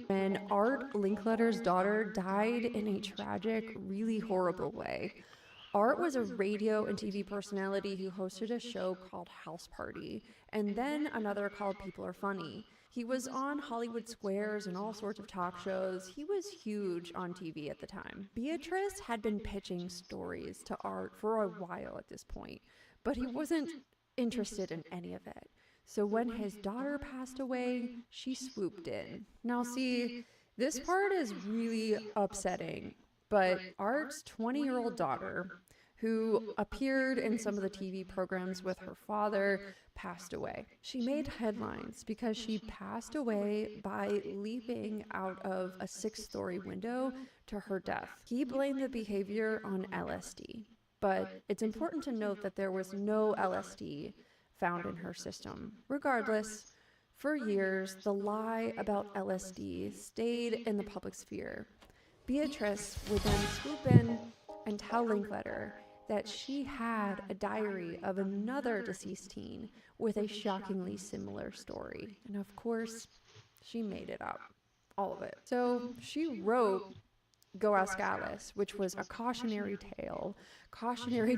when Art Linkletter's daughter died in a tragic, really horrible way. Art was a radio and TV personality who hosted a show called House Party, and then another called People Are Funny. He was on Hollywood Squares and all sorts of talk shows. He was huge on TV at the time. Beatrice had been pitching stories to Art for a while at this point, but he wasn't interested in any of it. So when his daughter passed away, she swooped in. Now, see, this part is really upsetting, but Art's 20-year-old daughter, who appeared in some of the TV programs with her father, passed away. She made headlines because she passed away by leaping out of a 6-story window to her death. He blamed the behavior on LSD, but it's important to note that there was no LSD found in her system. Regardless, for years, the lie about LSD stayed in the public sphere. Beatrice would then swoop in and tell Linkletter that she had a diary of another deceased teen with a shockingly similar story. And of course, she made it up. All of it. So she wrote Go Ask Alice, which was a cautionary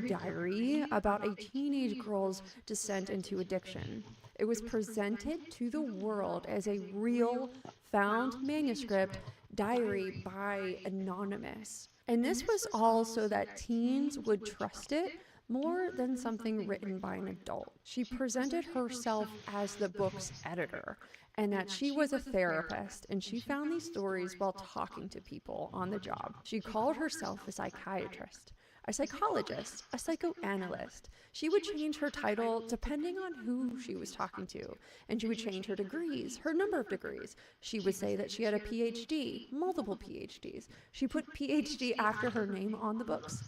diary about a teenage girl's descent into addiction. It was presented to the world as a real, found manuscript diary by Anonymous. And this was all so that teens would trust it more than something written by an adult. She presented herself as the book's editor, and that she was a therapist, and she found these stories while talking to people on the job. She called herself a psychiatrist, a psychologist, a psychoanalyst. She would change her title depending on who she was talking to, and she would change her degrees, her number of degrees. She would say that she had a PhD, multiple PhDs. She put PhD after her name on the books.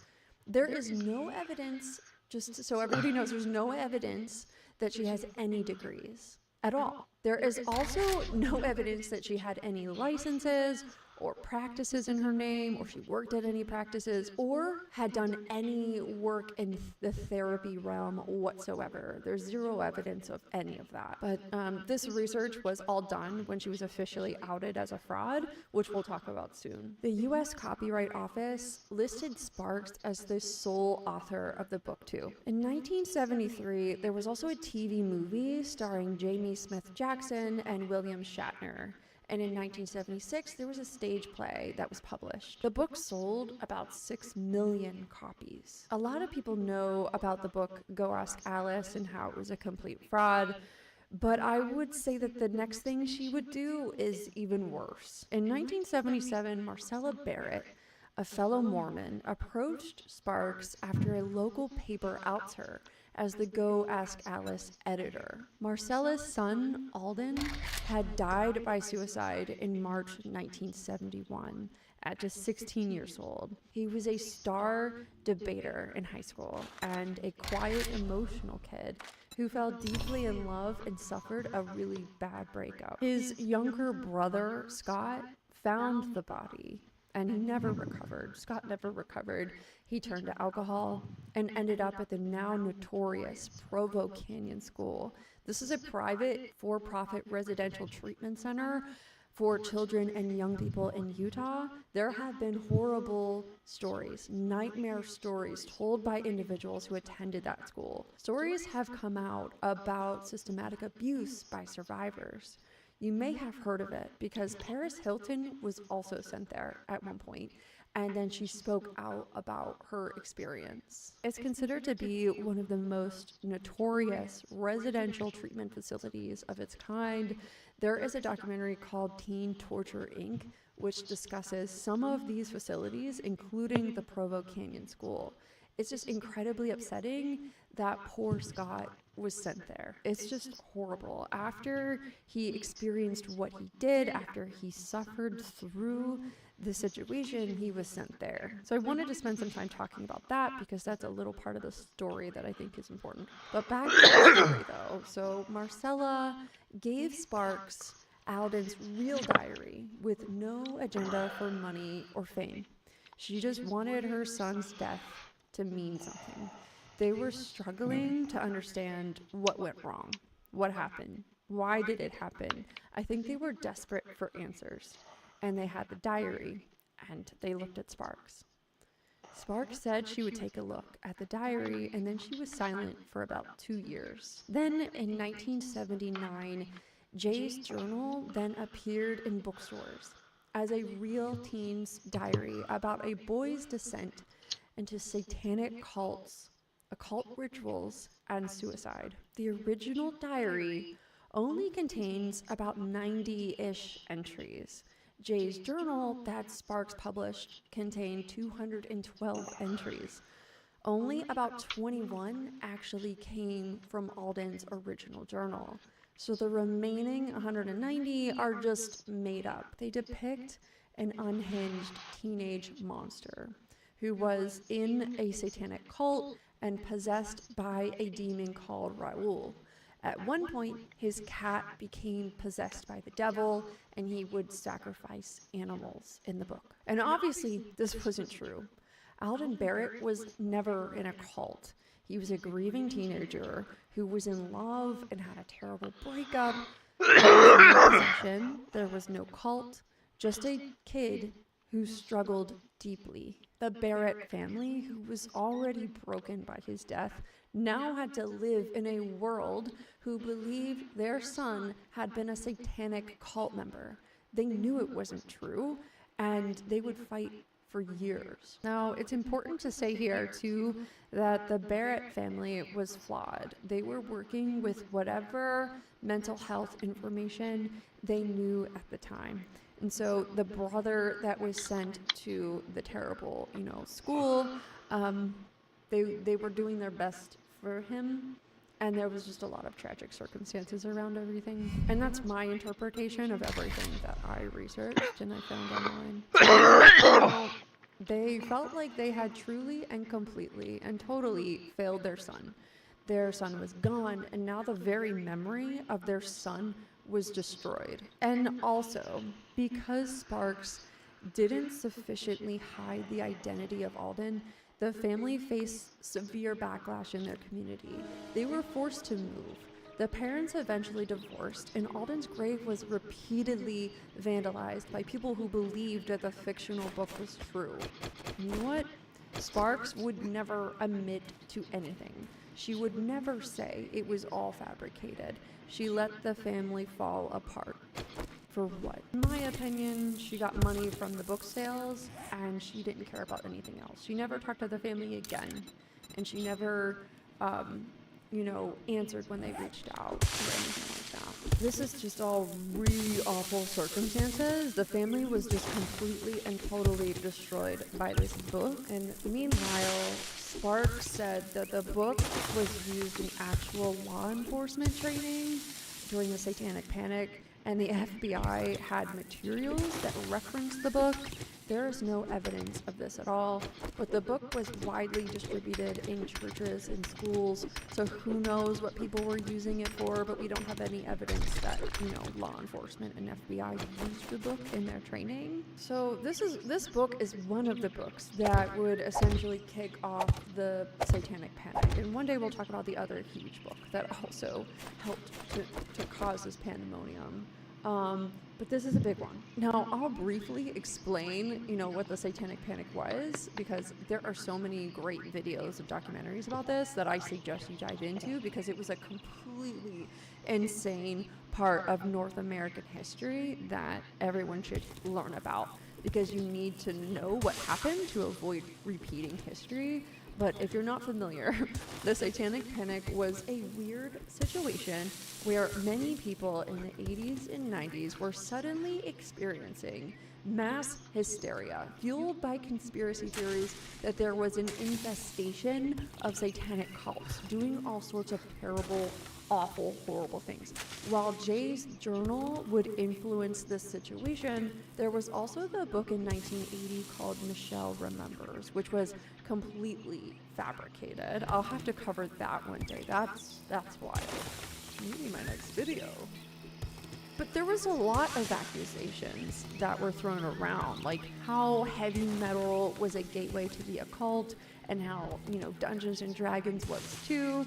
There is no evidence, just so everybody knows, there's no evidence that she has any degrees at all. There is also no evidence that she had any licenses or practices in her name, or she worked at any practices, or had done any work in the therapy realm whatsoever. There's zero evidence of any of that. But this research was all done when she was officially outed as a fraud, which we'll talk about soon. The U.S. Copyright Office listed Sparks as the sole author of the book, too. In 1973, there was also a TV movie starring Jamie Smith Jackson and William Shatner. And in 1976, there was a stage play that was published. The book sold about 6 million copies. A lot of people know about the book Go Ask Alice and how it was a complete fraud, but I would say that the next thing she would do is even worse. In 1977, Marcella Barrett, a fellow Mormon, approached Sparks after a local paper outs her as the Go Ask Alice editor. Marcella's son, Alden, had died by suicide in March 1971 at just 16 years old. He was a star debater in high school and a quiet, emotional kid who fell deeply in love and suffered a really bad breakup. His younger brother, Scott, found the body, and he never recovered. Scott never recovered. He turned to alcohol and ended up at the now notorious Provo Canyon School. This is a private, for-profit residential treatment center for children and young people in Utah. There have been horrible stories, nightmare stories told by individuals who attended that school. Stories have come out about systematic abuse by survivors. You may have heard of it because Paris Hilton was also sent there at one point, and then she spoke out about her experience. It's considered to be one of the most notorious residential treatment facilities of its kind. There is a documentary called Teen Torture, Inc., which discusses some of these facilities, including the Provo Canyon School. It's just incredibly upsetting that poor Scott was sent there. It's just horrible. After he experienced what he did, after he suffered through the situation, he was sent there. So I wanted to spend some time talking about that because that's a little part of the story that I think is important. But back to the story though. So Marcella gave Sparks Alden's real diary with no agenda for money or fame. She just wanted her son's death to mean something. They were struggling to understand what went wrong, what happened, why did it happen. I think they were desperate for answers. and they had the diary, and they looked at Sparks. Sparks said she would take a look at the diary, and then she was silent for about 2 years. Then, in 1979, Jay's journal then appeared in bookstores as a real teen's diary about a boy's descent into satanic cults, occult rituals, and suicide. The original diary only contains about 90-ish entries. Jay's journal that Sparks published contained 212 entries. Only about 21 actually came from Alden's original journal. So the remaining 190 are just made up. They depict an unhinged teenage monster who was in a satanic cult and possessed by a demon called Raoul. At one point, his cat became possessed by the devil, and he would sacrifice animals in the book. And obviously, this wasn't true. Alden Barrett was never in a cult. He was a grieving teenager who was in love and had a terrible breakup. There was no possession, there was no cult, just a kid who struggled deeply. The Barrett family, who was already broken by his death, now had to live in a world who believed their son had been a satanic cult member. They knew it wasn't true, and they would fight for years. Now, it's important to say here, too, that the Barrett family was flawed. They were working with whatever mental health information they knew at the time. And so the brother that was sent to the terrible, school, they were doing their best for him, and there was just a lot of tragic circumstances around everything. And that's my interpretation of everything that I researched and I found online. They felt like they had truly and completely and totally failed their son. Their son was gone, and now the very memory of their son was destroyed. And also, because Sparks didn't sufficiently hide the identity of Alden, the family faced severe backlash in their community. They were forced to move. The parents eventually divorced, and Alden's grave was repeatedly vandalized by people who believed that the fictional book was true. You know what? Sparks would never admit to anything. She would never say it was all fabricated. She let the family fall apart. For what? In my opinion, she got money from the book sales, and she didn't care about anything else. She never talked to the family again, and she never, answered when they reached out or anything like that. This is just all really awful circumstances. The family was just completely and totally destroyed by this book. And meanwhile, Sparks said that the book was used in actual law enforcement training during the Satanic Panic, and the FBI had materials that referenced the book. There is no evidence of this at all, but the book was widely distributed in churches and schools, so who knows what people were using it for, but we don't have any evidence that, law enforcement and FBI used the book in their training. So this book is one of the books that would essentially kick off the Satanic Panic, and one day we'll talk about the other huge book that also helped to cause this pandemonium. But this is a big one. Now, I'll briefly explain, what the Satanic Panic was, because there are so many great videos of documentaries about this that I suggest you dive into, because it was a completely insane part of North American history that everyone should learn about, because you need to know what happened to avoid repeating history. But if you're not familiar, the Satanic Panic was a weird situation where many people in the 80s and 90s were suddenly experiencing mass hysteria, fueled by conspiracy theories that there was an infestation of satanic cults doing all sorts of terrible, awful, horrible things. While Jay's journal would influence this situation, there was also the book in 1980 called Michelle Remembers, which was completely fabricated. I'll have to cover that one day. That's wild. Maybe my next video. But there was a lot of accusations that were thrown around, like how heavy metal was a gateway to the occult, and how, Dungeons and Dragons was too.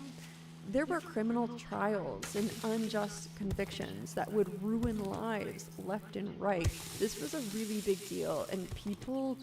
There were criminal trials and unjust convictions that would ruin lives left and right. This was a really big deal, and people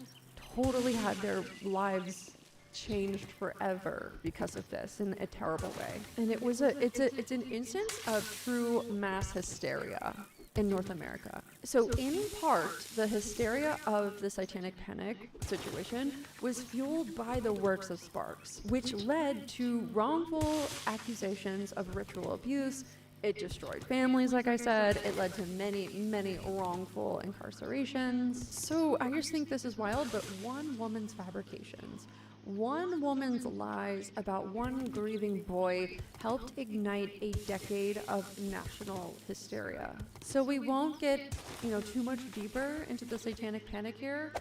totally had their lives changed forever because of this in a terrible way. And it's an instance of true mass hysteria in North America. So in part, the hysteria of the Satanic Panic situation was fueled by the works of Sparks, which led to wrongful accusations of ritual abuse. It destroyed families, like I said. It led to many, many wrongful incarcerations. So I just think this is wild, but one woman's fabrications, one woman's lies about one grieving boy helped ignite a decade of national hysteria. So we won't get, too much deeper into the Satanic Panic here,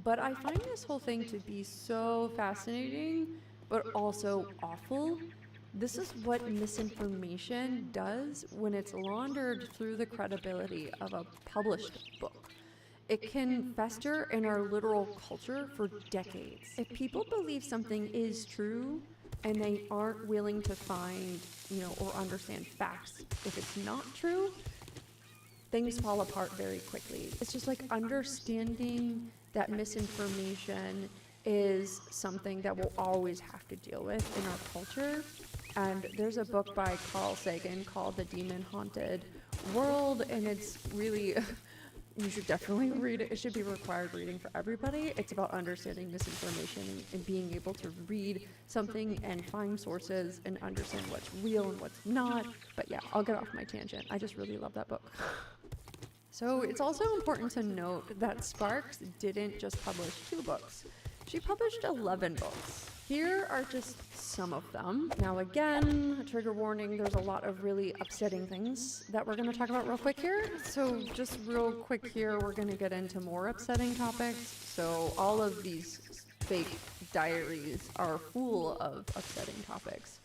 but I find this whole thing to be so fascinating, but also awful. This is what misinformation does when it's laundered through the credibility of a published book. It can fester in our literal culture for decades. If people believe something is true and they aren't willing to find, or understand facts if it's not true, things fall apart very quickly. It's just like understanding that misinformation is something that we'll always have to deal with in our culture. And there's a book by Carl Sagan called The Demon Haunted World, and it's really... You should definitely read it. It should be required reading for everybody. It's about understanding misinformation and being able to read something and find sources and understand what's real and what's not. But yeah, I'll get off my tangent. I just really love that book. So it's also important to note that Sparks didn't just publish 2 books. She published 11 books. Here are just some of them. Now again, trigger warning, there's a lot of really upsetting things that we're going to talk about real quick here. So just real quick here, we're going to get into more upsetting topics. So all of these fake diaries are full of upsetting topics.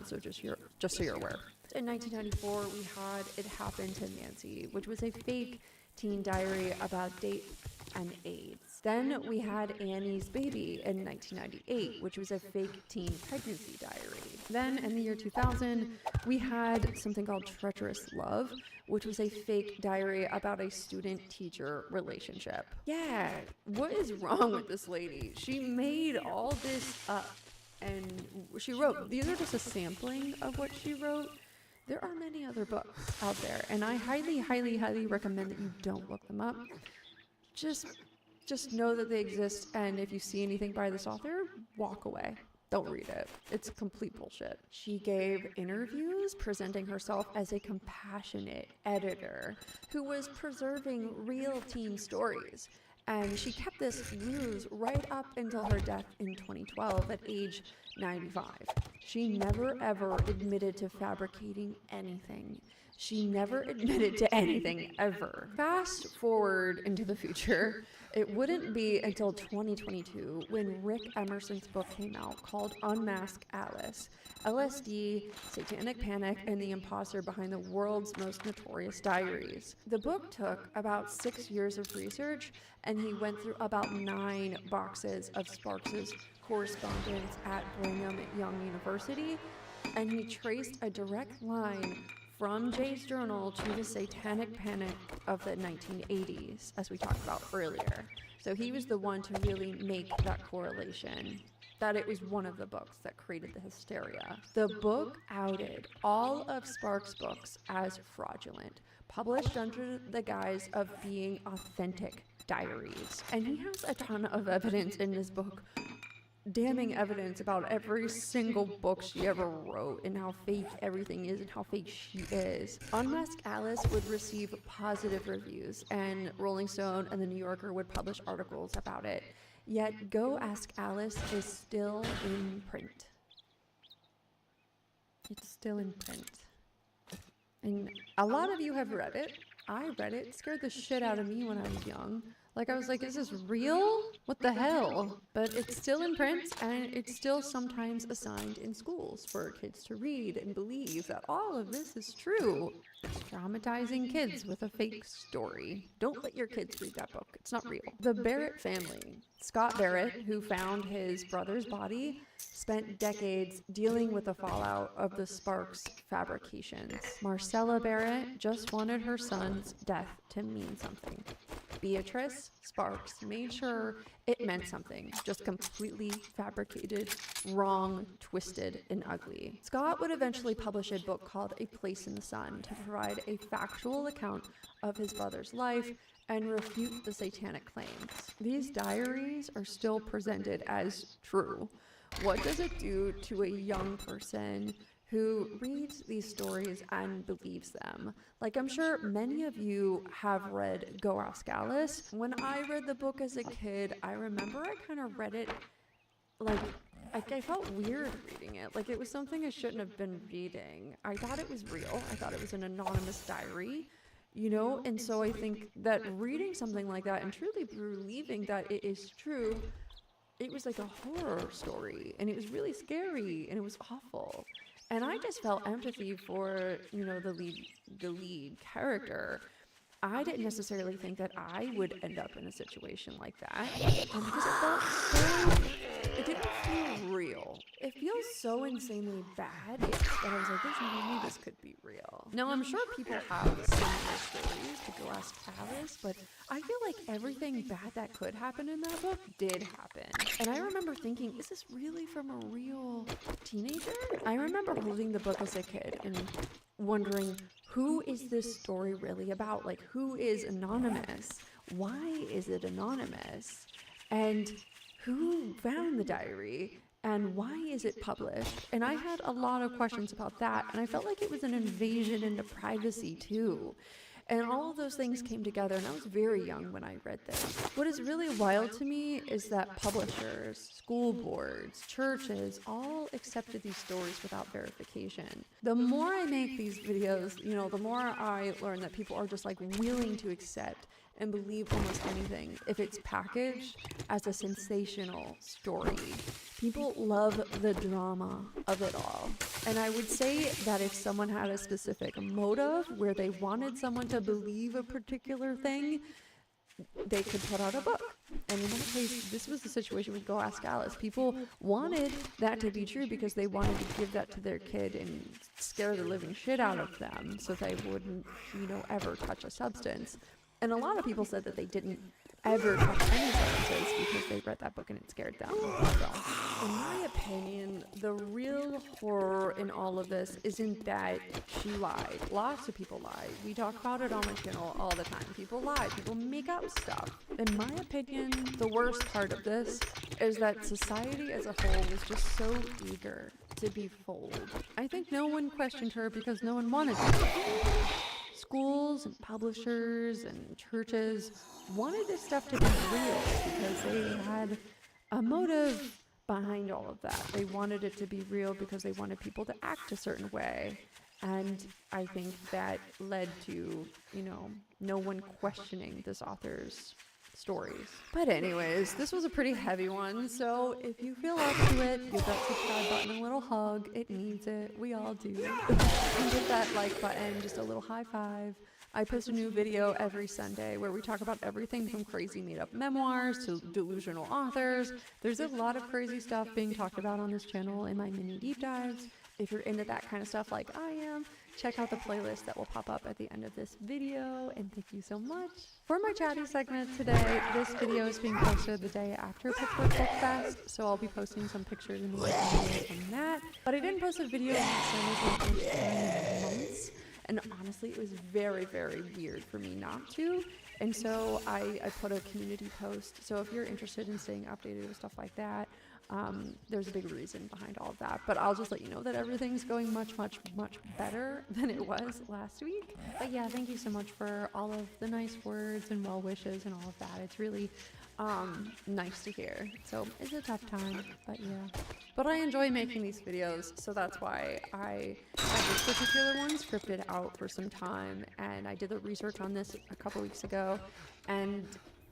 So just so you're aware. In 1994, we had It Happened to Nancy, which was a fake teen diary about date and AIDS. Then we had Annie's Baby in 1998, which was a fake teen pregnancy diary. Then in the year 2000, we had something called Treacherous Love, which was a fake diary about a student-teacher relationship. Yeah, what is wrong with this lady? She made all this up, and she wrote, these are just a sampling of what she wrote. There are many other books out there, and I highly, highly, highly recommend that you don't look them up. Just know that they exist, and if you see anything by this author, walk away. Don't read it. It's complete bullshit. She gave interviews presenting herself as a compassionate editor who was preserving real teen stories. And she kept this ruse right up until her death in 2012 at age 95. She never ever admitted to fabricating anything. She never admitted to anything ever. Fast forward into the future, it wouldn't be until 2022 when Rick Emerson's book came out called Unmask Alice, LSD, Satanic Panic, and the Imposter Behind the World's Most Notorious Diaries. The book took about 6 years of research, and he went through about 9 boxes of Sparks's correspondence at Brigham Young University, and he traced a direct line from Jay's journal to the Satanic Panic of the 1980s, as we talked about earlier. So he was the one to really make that correlation, that it was one of the books that created the hysteria. The book outed all of Sparks' books as fraudulent, published under the guise of being authentic diaries. And he has a ton of evidence in this book, damning evidence about every single book she ever wrote and how fake everything is and how fake she is. Unmasked Alice would receive positive reviews, and Rolling Stone and The New Yorker would publish articles about it. Yet Go Ask Alice is still in print. It's still in print. And a lot of you have read it. I read it. It scared the shit out of me when I was young. Like, I was like, is this real? What the hell? But it's still in print, and it's still sometimes assigned in schools for kids to read and believe that all of this is true. It's traumatizing kids with a fake story. Don't let your kids read that book. It's not real. The Barrett family. Scott Barrett, who found his brother's body, spent decades dealing with the fallout of the Sparks fabrications. Marcella Barrett just wanted her son's death to mean something. Beatrice Sparks made sure it meant something, just completely fabricated, wrong, twisted, and ugly. Scott would eventually publish a book called A Place in the Sun to provide a factual account of his brother's life and refute the satanic claims. These diaries are still presented as true. What does it do to a young person who reads these stories and believes them? Like, I'm sure many of you have read Go Ask Alice. When I read the book as a kid, I remember I kind of read it like I felt weird reading it. Like, it was something I shouldn't have been reading. I thought it was real. I thought it was an anonymous diary, you know? And so I think that reading something like that and truly believing that it is true, it was like a horror story, and it was really scary, and it was awful. And I just felt empathy for, you know, the lead character. I didn't necessarily think that I would end up in a situation like that, because it felt so, it didn't feel real. It feels so insanely bad that I was like, there's no way this could be real. Now, I'm sure people have similar stories to Go Ask Alice, but I feel like everything bad that could happen in that book did happen. And I remember thinking, is this really from a real teenager? I remember holding the book as a kid and wondering, who is this story really about? Like, who is anonymous? Why is it anonymous? And who found the diary? And why is it published? And I had a lot of questions about that, and I felt like it was an invasion into privacy too. And all of those things came together, and I was very young when I read this. What is really wild to me is that publishers, school boards, churches all accepted these stories without verification. The more I make these videos, you know, the more I learn that people are just like willing to accept and believe almost anything if it's packaged as a sensational story. People love the drama of it all. And I would say that if someone had a specific motive where they wanted someone to believe a particular thing, they could put out a book. And in that case, this was the situation with Go Ask Alice. People wanted that to be true because they wanted to give that to their kid and scare the living shit out of them so they wouldn't, you know, ever touch a substance. And a lot of people said that they didn't ever touch any substances because they read that book and it scared them. So, in my opinion, the real horror in all of this isn't that she lied. Lots of people lie. We talk about it on my channel all the time. People lie. People make up stuff. In my opinion, the worst part of this is that society as a whole was just so eager to be fooled. I think no one questioned her because no one wanted to. Schools and publishers and churches wanted this stuff to be real because they had a motive behind all of that. They wanted it to be real because they wanted people to act a certain way. And I think that led to, you know, no one questioning this author's stories. But anyways, this was a pretty heavy one, so if you feel up to it, give that subscribe button a little hug. It needs it. We all do. And give that like button just a little high five. I post a new video every Sunday where we talk about everything from crazy made-up memoirs to delusional authors. There's a lot of crazy stuff being talked about on this channel in my mini deep dives. If you're into that kind of stuff like I am, check out the playlist that will pop up at the end of this video, and thank you so much. For my chatty segment today, this video is being posted the day after Pittsburgh Book Fest, so I'll be posting some pictures and videos from that. But I didn't post a video in months, and honestly, it was very, very weird for me not to. And so I put a community post, so if you're interested in staying updated with stuff like that, there's a big reason behind all of that, but I'll just let you know that everything's going much, much, much better than it was last week. But yeah, thank you so much for all of the nice words and well wishes and all of that. It's really nice to hear. So it's a tough time, but yeah. But I enjoy making these videos, so that's why I have this particular one scripted out for some time, and I did the research on this a couple weeks ago, and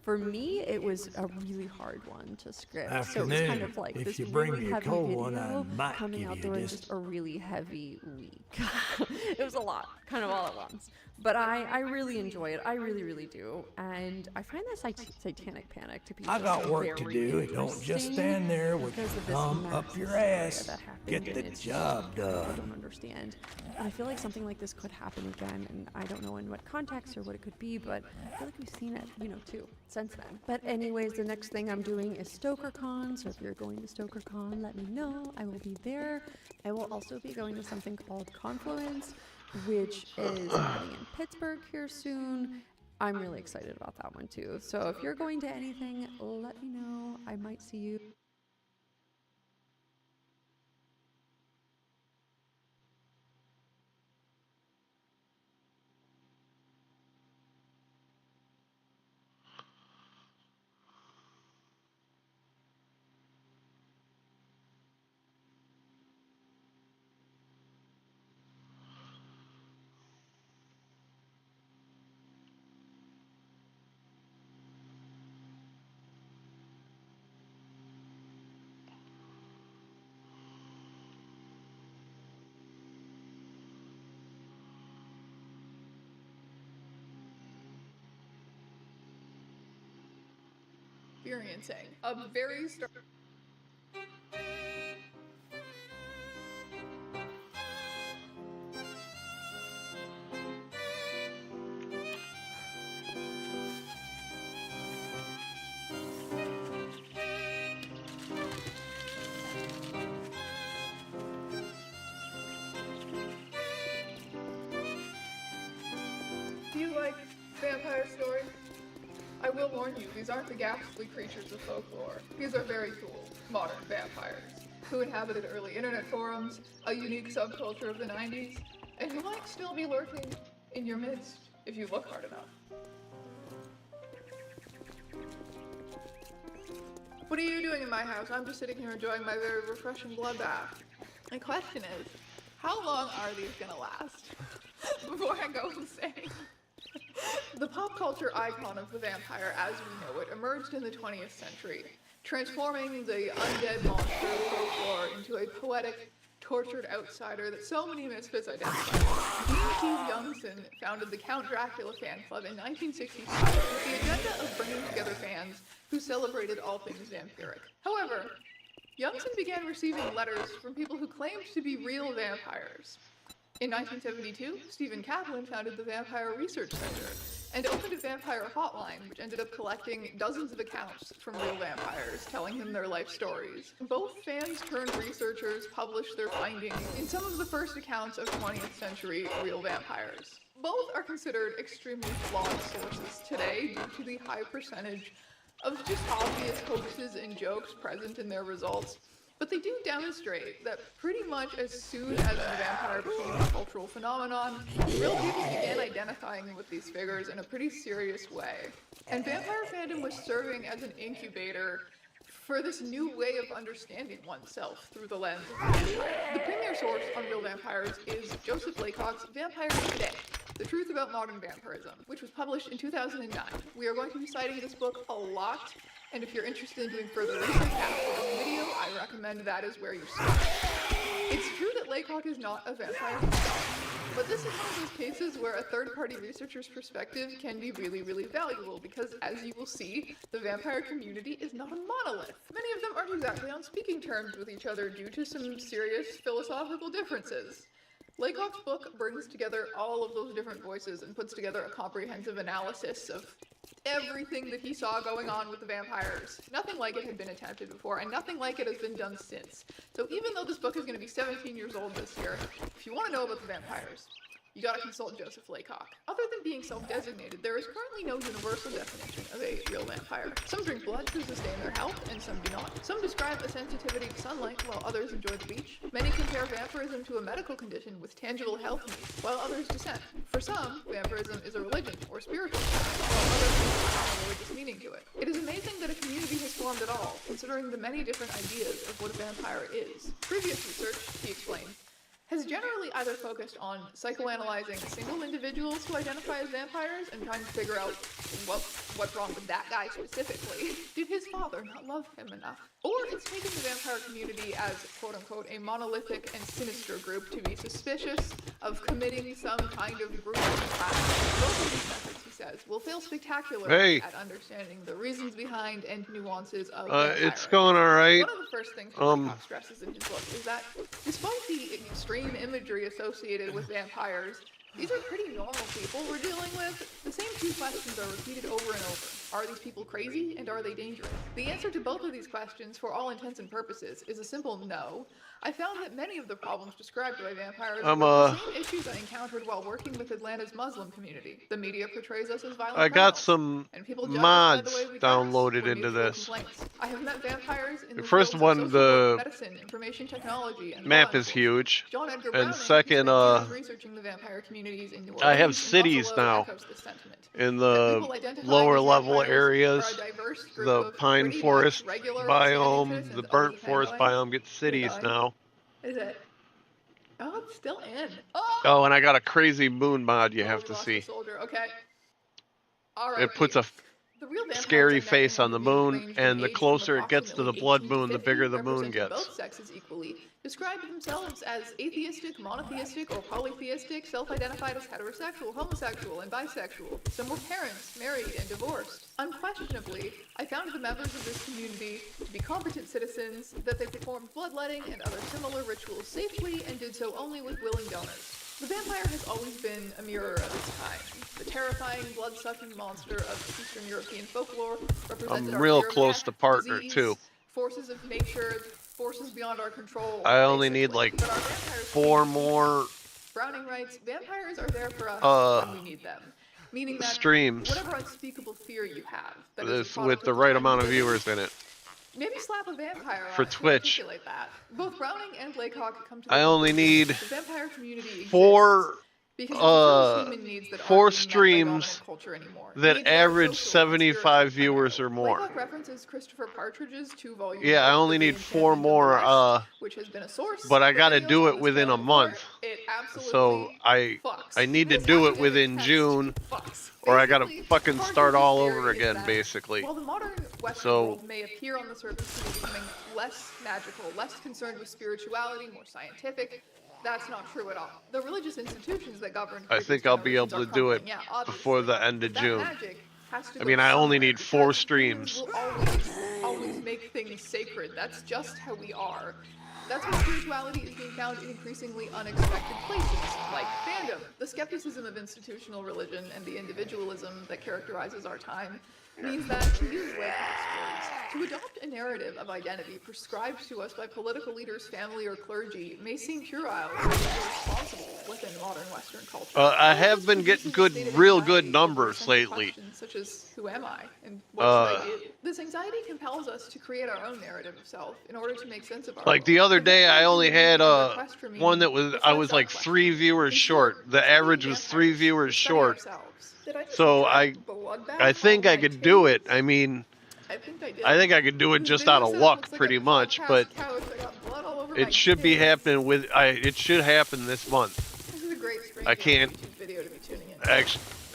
For me, it was a really hard one to script. Afternoon. So it was kind of like If this you bring really me a heavy cold video one, I might coming give out you during this. just a really heavy week. It was a lot, kind of all at once. But I really enjoy it. I really, really do. And I find that Satanic Panic to be I got just work to very do. It don't just interesting stand there with because your of this thumb up mass your hysteria ass. that happened, Get and the it's job I done. don't understand. And I feel like something like this could happen again, and I don't know in what context or what it could be, but I feel like we've seen it, too, since then. But anyways, the next thing I'm doing is StokerCon, so if you're going to StokerCon, let me know. I will be there. I will also be going to something called Confluence, which is happening in Pittsburgh here soon. I'm really excited about that one too. So if you're going to anything, let me know. I might see you. Experiencing a very Do you like vampire stories? I will warn you, these aren't the ghastly creatures of folklore. These are very cool, modern vampires, who inhabited early internet forums, a unique subculture of the 90s, and who might still be lurking in your midst if you look hard enough. What are you doing in my house? I'm just sitting here enjoying my very refreshing bloodbath. My question is, how long are these gonna last? Before I go insane. The pop culture icon of the vampire as we know it emerged in the 20th century, transforming the undead monster of folklore into a poetic, tortured outsider that so many misfits identify with. Dean T. Youngson founded the Count Dracula fan club in 1965 with the agenda of bringing together fans who celebrated all things vampiric. However, Youngson began receiving letters from people who claimed to be real vampires. In 1972, Stephen Kaplan founded the Vampire Research Center and opened a vampire hotline, which ended up collecting dozens of accounts from real vampires, telling him their life stories. Both fans turned researchers published their findings in some of the first accounts of 20th century real vampires. Both are considered extremely flawed sources today due to the high percentage of just obvious hoaxes and jokes present in their results. But they do demonstrate that pretty much as soon as the vampire became a cultural phenomenon, real people began identifying with these figures in a pretty serious way. And vampire fandom was serving as an incubator for this new way of understanding oneself through the lens of vampire. The premier source on real vampires is Joseph Laycock's Vampires Today, The Truth About Modern Vampirism, which was published in 2009. We are going to be citing this book a lot, and if you're interested in doing further research after this video, I recommend that is where you start. It's true that Laycock is not a vampire himself, but this is one of those cases where a third-party researcher's perspective can be really, really valuable because, as you will see, the vampire community is not a monolith. Many of them aren't exactly on speaking terms with each other due to some serious philosophical differences. Laycock's book brings together all of those different voices and puts together a comprehensive analysis of everything that he saw going on with the vampires. Nothing like it had been attempted before, and nothing like it has been done since. So even though this book is going to be 17 years old this year, if you want to know about the vampires, you gotta consult Joseph Laycock. Other than being self-designated, there is currently no universal definition of a real vampire. Some drink blood to sustain their health, and some do not. Some describe a sensitivity to sunlight, while others enjoy the beach. Many compare vampirism to a medical condition with tangible health needs, while others dissent. For some, vampirism is a religion or spiritual practice, while others find a religious meaning to it. It is amazing that a community has formed at all, considering the many different ideas of what a vampire is. Previous research, he explained, has generally either focused on psychoanalyzing single individuals who identify as vampires and trying to figure out what What's wrong with that guy specifically? Did his father not love him enough? Or is taking the vampire community as, quote-unquote, a monolithic and sinister group to be suspicious of committing some kind of brutal crime? Both of these methods, he says, will fail spectacularly at understanding the reasons behind and nuances of vampirism. It's going all right. One of the first things Laycock stresses in his book is that despite the extreme imagery associated with vampires, these are pretty normal people we're dealing with. The same two questions are repeated over and over. Are these people crazy, and are they dangerous? The answer to both of these questions, for all intents and purposes, is a simple no. I found that many of the problems described by vampires were the same issues I encountered while working with Atlanta's Muslim community. The media portrays us as violent I got criminals, some and people judge mods us by the way we downloaded dress or into mutual this. complaints. I have met vampires in the First fields one, of social the work, medicine, information technology, and map law is enforcement. huge. John Edgar And Browning, second, who spent years researching the vampire communities in New Orleans I have and cities Buffalo, now echoes this sentiment. in That people the identifying lower as level vampires areas. are a diverse group The of pine pretty forest much regular, upstanding biome, citizens. the Oh, burnt is the fan forest going? biome gets cities going? now. Is it? Oh, it's still in. Oh! Oh, and I got a crazy moon mod you Oh, have we to lost see. the soldier. Okay. All right. It puts a The real vampire scary dynamic face on the being moon, ranged and in the age from closer it gets to the approximately blood 18 to moon, the 50, bigger the moon representing gets. both sexes equally, described themselves as atheistic, monotheistic, or polytheistic, self-identified as heterosexual, homosexual, and bisexual. Some were parents, married, and divorced. Unquestionably, I found the members of this community to be competent citizens, that they performed bloodletting and other similar rituals safely, and did so only with willing donors. The vampire has always been a mirror of its time. The terrifying, blood-sucking monster of Eastern European folklore represented I'm our real fear of close death, to partner, disease, too. forces of nature, forces beyond our control. I only need basically. like But our vampires 4 can't. more Browning writes, vampires are there for us when we need them. Meaning that streams. whatever unspeakable fear you have, that is a This product with of the right time amount of you live in, viewers in it. maybe slap a vampire For on it to Twitch. articulate that. Both Browning and Laycock come to the I only conclusion need the vampire community exists 4 because it fulfills human needs that aren't being met by streams dominant culture anymore. that Needs that are average social and 75 spiritual, viewers I know. or more. Laycock references Christopher Partridge's 2-volume Yeah, I book, only The need 4 Enchantment of the more, West, which has been a source but I for gotta videos do on it this within channel a before. month. It absolutely So I fucks. need to This do it academic within text June, fucks. or I gotta Basically, fucking start Partridge's all theory over is again, that basically. while the modern Western So- world may appear on the surface to be becoming less magical, less concerned with spirituality, more scientific, that's not true at all. The religious institutions that govern I previous think I'll be able generations to are do it crumbling, yeah, before obviously. the end of But that June. magic has to I go mean, I only somewhere need 4 because humans streams. will always make things sacred. That's just how we are. That's why spirituality is being found in increasingly unexpected places, like fandom. The skepticism of institutional religion and the individualism that characterizes our time means that, to use Laycock's words, to adopt a narrative of identity prescribed to us by political leaders, family, or clergy may seem puerile or irresponsible within modern Western culture. I All have this been produces getting a state of real anxiety good over numbers essential lately. questions such as, who am I, and what should I do? This anxiety compels us to create our own narrative of self in order to make sense of our Like world. the other day, I only had Quest for meaning one that was I reflects was our like quest. 3 viewers In short. The let's study average was 3 vampires, viewers study short. ourselves. Did I just So drag bloodbath I think on I my could do it. titties? I mean, I think I did. I think I could do it This just video out of setup luck, looks like pretty a much. podcast But couch. I got blood all over my it should be titties. happening with. It should happen this month. This is a great stream I view can't YouTube video to be tuning in.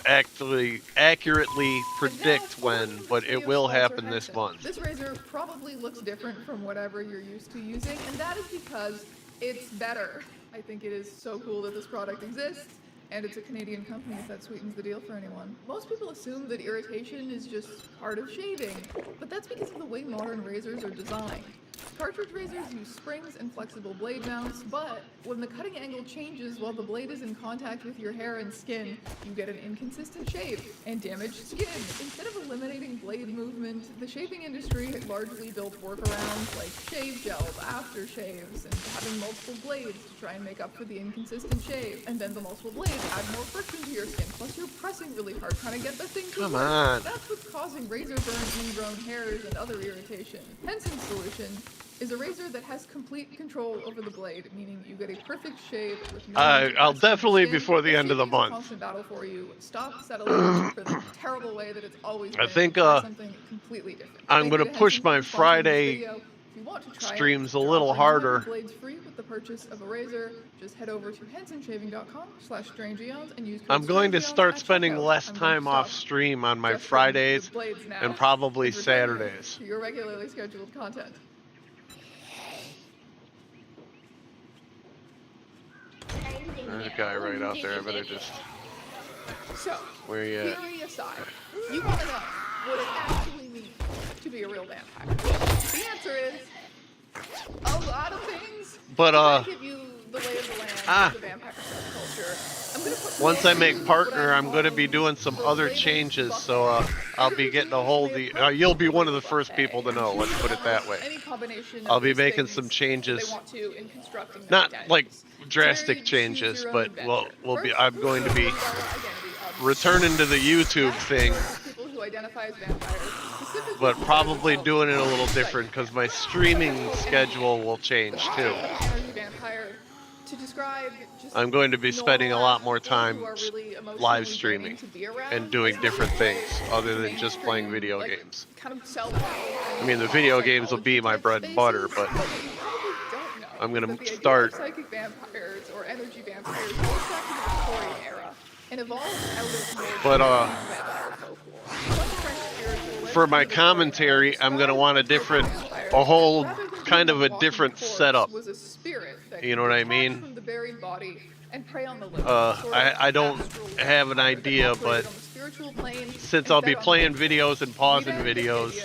Actually, accurately predict And now, when, from but video it will sponsor happen this Henson. month. This razor probably looks different from whatever you're used to using, and that is because it's better. I think it is so cool that this product exists, and it's a Canadian company if that sweetens the deal for anyone. Most people assume that irritation is just part of shaving, but that's because of the way modern razors are designed. Cartridge razors use springs and flexible blade mounts, but when the cutting angle changes while the blade is in contact with your hair and skin, you get an inconsistent shave and damaged skin. Instead of eliminating blade movement, the shaving industry had largely built workarounds like shave gels, aftershaves, and having multiple blades to try and make up for the inconsistent shave. And then the multiple blades add more friction to your skin, plus you're pressing really hard trying to get the thing to Come work. on. That's what's causing razor burn, ingrown hairs, and other irritation. Henson's solution is a razor that has complete control over the blade, meaning you get a perfect shave with no need to I'll press on your definitely skin. before the end of the Shaving is a month. constant battle for you. Stop settling for the terrible way that it's always been. I think, Try something completely different. I'm Thank you gonna to push Henson my for sponsoring this Friday video. If you want to try streams it, a they're little offering 100 harder. blades free with the purchase of a razor, just head over to hensonshaving.com/strangeeons and use code I'm going to STRANGEONS start at spending checkout. less I'm going to time off stop stream on my gesturing Fridays with blades now and probably and return Saturdays. to your regularly scheduled content. There's a guy right out there. I better just. So, Where you at? theory aside, you want to know what it actually means to be a real vampire. The answer is a lot of things. But, To give you the lay of the land of the vampire subculture, I'm gonna put Once I make what partner, I'm I'm going to be calling doing some the other labeled changes, bucket. so I'll be Every getting a change hold may of approach you'll be the one of the labeled first buffet people to know, and let's choose put it that almost way. any combination I'll of be these making things some that changes. they want to in constructing their Not like identities. drastic It's very changes, choose your own but adventure. I'm going to be First, umbrella identity of returning to the YouTube that's thing, for people who identify as vampires, specifically but consider probably themselves doing it a little psychic different because my vampires. streaming Others will schedule will change too. energy vampire to describe just I'm going to be spending a lot more people who time are really live emotionally streaming draining to be around, and doing as different opposed things to other than just playing mainstream, video like, games. kind of self I mean, the video games will be my bread and butter, but what you probably don't know I'm is going that to the idea start. of psychic vampires or energy vampires dates back to the Victorian era and evolved out of more But, vampire folklore. Some French spiritualists For in my the Victorian era commentary, I'm going to described want a the type of different, vampire a whole rather than kind being of a walking different corpse setup. was a spirit that You know could what I detach mean? from the buried body and prey on the living. I don't have an idea, but since I'll be playing videos and pausing videos,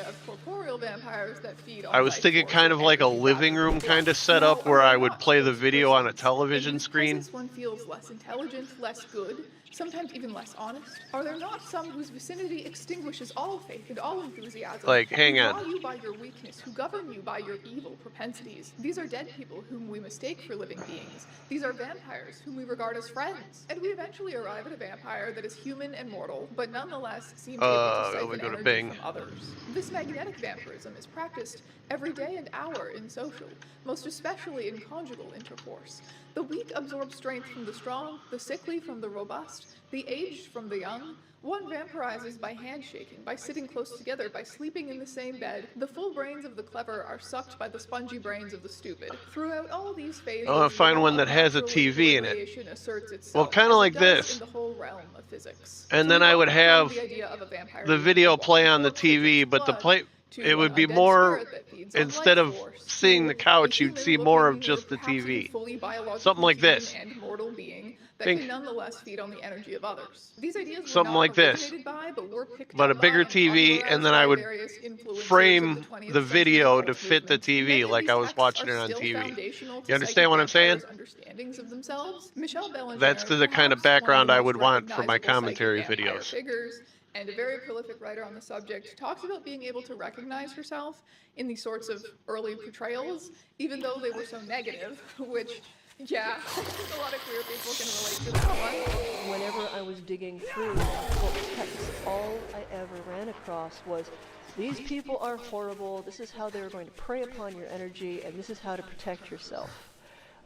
I was thinking kind of like a living room kind of setup where I would play the video on a television screen. One feels less intelligent, less good, sometimes even less honest. Are there not some whose vicinity extinguishes all faith and all enthusiasm? Like, hang who on. draw you by your weakness, who govern you by your evil propensities. These are dead people whom we mistake for living beings. These are vampires whom we regard as friends. And we eventually arrive at a vampire that is human and mortal, but nonetheless seems able to let me siphon go to energy Bing. from others. This magnetic vampirism is practiced every day and hour in social, most especially in conjugal intercourse. The weak absorb strength from the strong, the sickly from the robust, the aged from the young. One vampirizes by handshaking, by sitting close together, by sleeping in the same bed. The full brains of the clever are sucked by the spongy brains of the stupid. Throughout all these phases, I want to find the one law that of has a natural TV in it. equilibration asserts itself, Well, kind of as it like does this. in the whole realm of physics. And So then we I go would from have the idea of a vampire the being video a play on the walking corpse that TV, drinks but the blood, to it would an be undead more, spirit that feeds on instead life of force, seeing to the couch, a you'd see more of human-looking just or the perhaps even TV. fully biologically Something like human this. and mortal being that Think. can nonetheless feed on the energy of others. These ideas were Something not like this. originated by, but were picked But up a bigger by and TV, and then popularized I by would various influencers of frame 20th the century video to cult fit the movement. Many TV of like these I was texts watching are it on still TV. foundational to You understand what I'm psychic saying? vampires' understandings of themselves. Michelle Belanger, That's the kind of perhaps background one I of the would most want for my recognizable commentary psychic vampire videos. figures, and a very prolific writer on the subject, talks about being able to recognize herself in these sorts of early portrayals, even though they were so negative, which, yeah, a lot of queer people can relate to that one. Whenever I was digging through folk texts, all I ever ran across was, these people are horrible, this is how they're going to prey upon your energy, and this is how to protect yourself.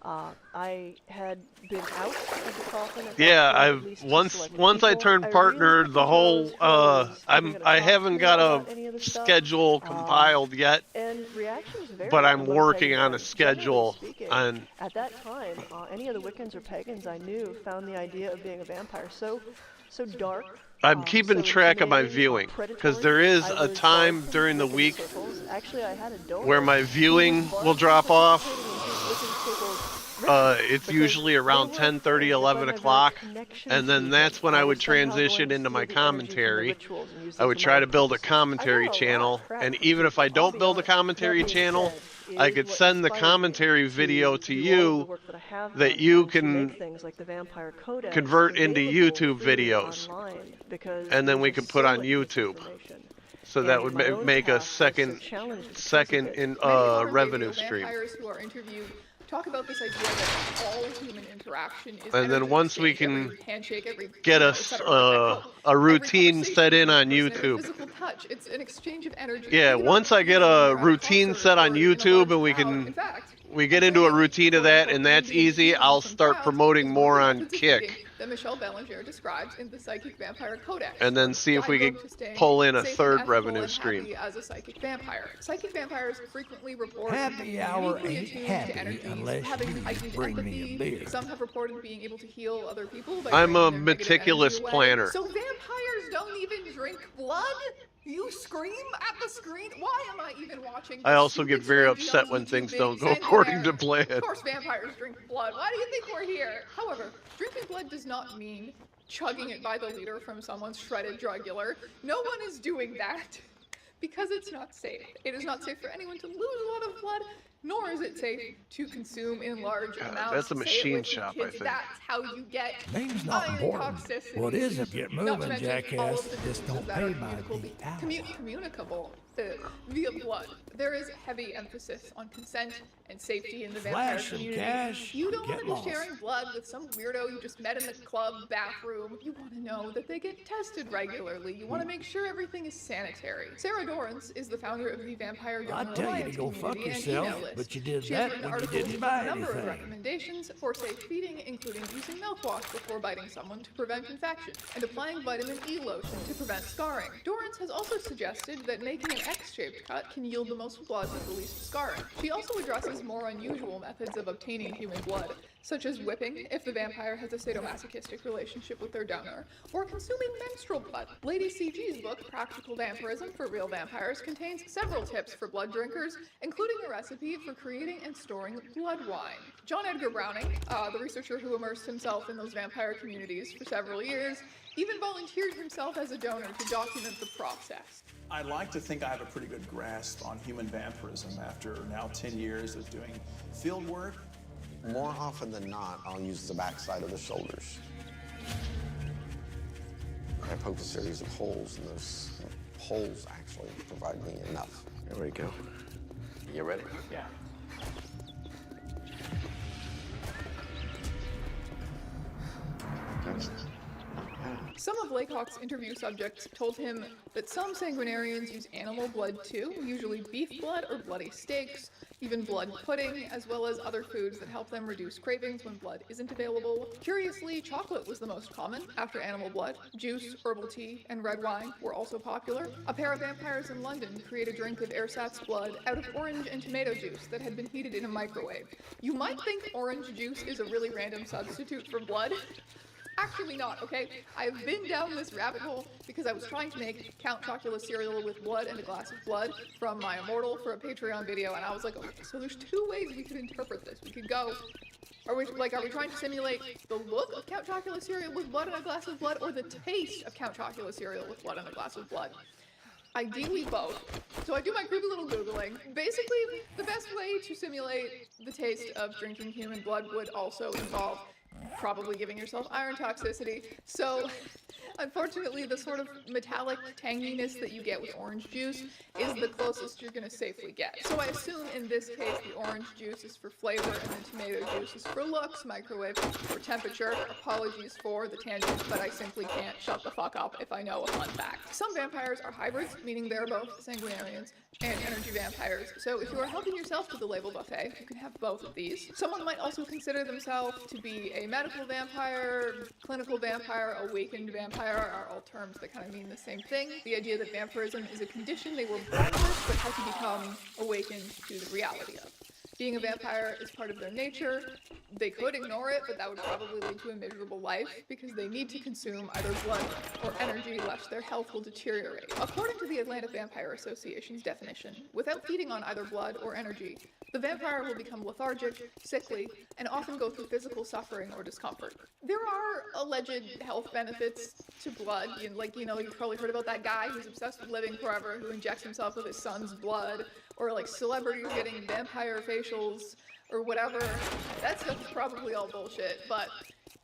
I had been out of the coffin. Yeah, at I've least to once select I people. turned really partner, put the whole toes who was ever gonna I talk haven't to me got about a any of this stuff. schedule compiled yet, And reactions varied but I'm among working pagan on a friends. Generally schedule speaking, on. at that time, any of the Wiccans or pagans I knew found the idea of being a vampire so dark. I'm keeping so track of my intimidating, viewing predatory. because there is I a was time barred from during the Wiccan week circles. Actually, I had a donor where my who was viewing barred will from drop off. participating in his Wiccan circles It's because usually around they were 10:30, afraid that 11 by my very o'clock, connection and to then them, that's when I would was somehow going transition to into my steal the energy from the commentary. rituals and use I them would for try my to build a purposes. commentary I got a lot channel, of crap and from even if I people, I'll don't be build a honest. commentary That being channel, said, I it could is what send the inspired me commentary video to do all of the you work that I have that done you and to make can things like the Vampire Codex convert into available YouTube freely videos, online, because and then there's we just can put so on much YouTube. misinformation. So that And would my own make a path was so second challenged because of it. Many modern-day revenue real stream. vampires who are interviewed talk about this idea that all human interaction is And then energy once we exchange, can every handshake, every get you know, us et cetera, like that quote. a Every routine conversation set in between on a person, every YouTube. physical touch, it's an exchange of energy. Yeah, Even once on I get when a you're at routine concert set on or in a YouTube large and we crowd. can In fact, we get into a routine of that, and that's easy, I'll start promoting more on Kick. that Michelle Belanger describes in the Psychic Vampire Codex. And then see if we Guidebook could to staying pull in a safe and third ethical revenue and stream. happy as a psychic vampire. Psychic vampires frequently report Happy being hour uniquely ain't attuned happy to energies, unless having you heightened bring me a empathy. beer. Some have reported being able to heal other people by I'm draining a their negative meticulous energy away. planner. So vampires don't even drink blood? You scream at the screen? Why am I even watching I this also get stupid very trilogy upset on when YouTube things being don't go sent according there? to plan. Of course vampires drink blood. Why do you think we're here? However, drinking blood does not mean chugging it by the liter from someone's shredded jugular. No one is doing that because it's not safe. It is not safe for anyone to lose a lot of blood, nor is it safe to consume in large amounts. that's a Say it machine with me, shop, I kids. think. That's how you get Name's not iron important. toxicity. What is it? Get Not moving, to mention all jackass. of the Just diseases don't that pay are by the hour. communicable via blood. There is heavy emphasis on consent and safety in the vampire Flash of community. cash, You don't want get to lost. be sharing blood with some weirdo you just met in the club bathroom. You want to know that they get tested regularly. You want to make sure everything is sanitary. Sarah Dorrance is the founder of the Vampire I'd Donor tell you Alliance to go fuck community and yourself, email list. but you did She has that written when you articles didn't with buy a number of anything. recommendations for safe feeding, including using mouthwash before biting someone to prevent infection, and applying vitamin E lotion to prevent scarring. Dorrance has also suggested that making an X-shaped cut can yield the most blood with the least scarring. She also addresses more unusual methods of obtaining human blood, such as whipping if the vampire has a sadomasochistic relationship with their donor, or consuming menstrual blood. Lady CG's book, Practical Vampirism for Real Vampires, contains several tips for blood drinkers, including a recipe for creating and storing blood wine. John Edgar Browning, the researcher who immersed himself in those vampire communities for several years, even volunteered himself as a donor to document the process. I'd like to think I have a pretty good grasp on human vampirism after now 10 years of doing field work. More often than not, I'll use the backside of the shoulders. I poked a series of holes, and those holes actually provide me enough. There we go. You ready? Yeah. Some of Laycock's interview subjects told him that some sanguinarians use animal blood too, usually beef blood or bloody steaks, even blood pudding, as well as other foods that help them reduce cravings when blood isn't available. Curiously, chocolate was the most common after animal blood. Juice, herbal tea, and red wine were also popular. A pair of vampires in London created a drink of ersatz blood out of orange and tomato juice that had been heated in a microwave. You might think orange juice is a really random substitute for blood. Actually not, okay? I've been down this rabbit hole because I was trying to make Count Chocula cereal with blood and a glass of blood from my Immortal for a Patreon video, and I was like, okay, so there's two ways we could interpret this. We could go, are we trying to simulate the look of Count Chocula cereal with blood and a glass of blood, or the taste of Count Chocula cereal with blood and a glass of blood? Ideally both. So I do my creepy little Googling. Basically, the best way to simulate the taste of drinking human blood would also involve probably giving yourself iron toxicity. So, unfortunately, the sort of metallic tanginess that you get with orange juice is the closest you're going to safely get. So I assume in this case the orange juice is for flavor and the tomato juice is for looks, microwave for temperature. Apologies for the tangent, but I simply can't shut the fuck up if I know a fun fact. Some vampires are hybrids, meaning they're both sanguinarians and energy vampires. So if you are helping yourself to the label buffet, you can have both of these. Someone might also consider themselves to be a medical vampire, clinical vampire, awakened vampire are all terms that kind of mean the same thing. The idea that vampirism is a condition they were born with, but had to become awakened to the reality of. Being a vampire is part of their nature. They could ignore it, but that would probably lead to a miserable life because they need to consume either blood or energy lest their health will deteriorate. According to the Atlantic Vampire Association's definition, without feeding on either blood or energy, the vampire will become lethargic, sickly, and often go through physical suffering or discomfort. There are alleged health benefits to blood. You've probably heard about that guy who's obsessed with living forever, who injects himself with his son's blood, or like celebrities getting vampire facials, or whatever. That stuff is probably all bullshit, but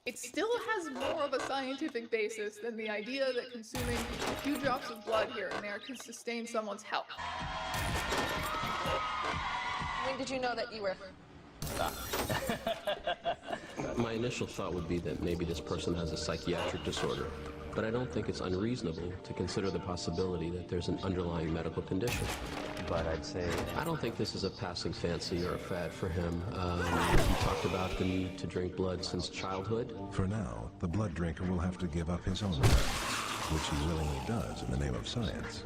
it still has more of a scientific basis than the idea that consuming a few drops of blood here and there can sustain someone's health. When did you know that you were? My initial thought would be that maybe this person has a psychiatric disorder. but I don't think it's unreasonable to consider the possibility that there's an underlying medical condition. But I'd say... I don't think this is a passing fancy or a fad for him. He talked about the need to drink blood since childhood. For now, the blood drinker will have to give up his own rights, which he willingly does in the name of science.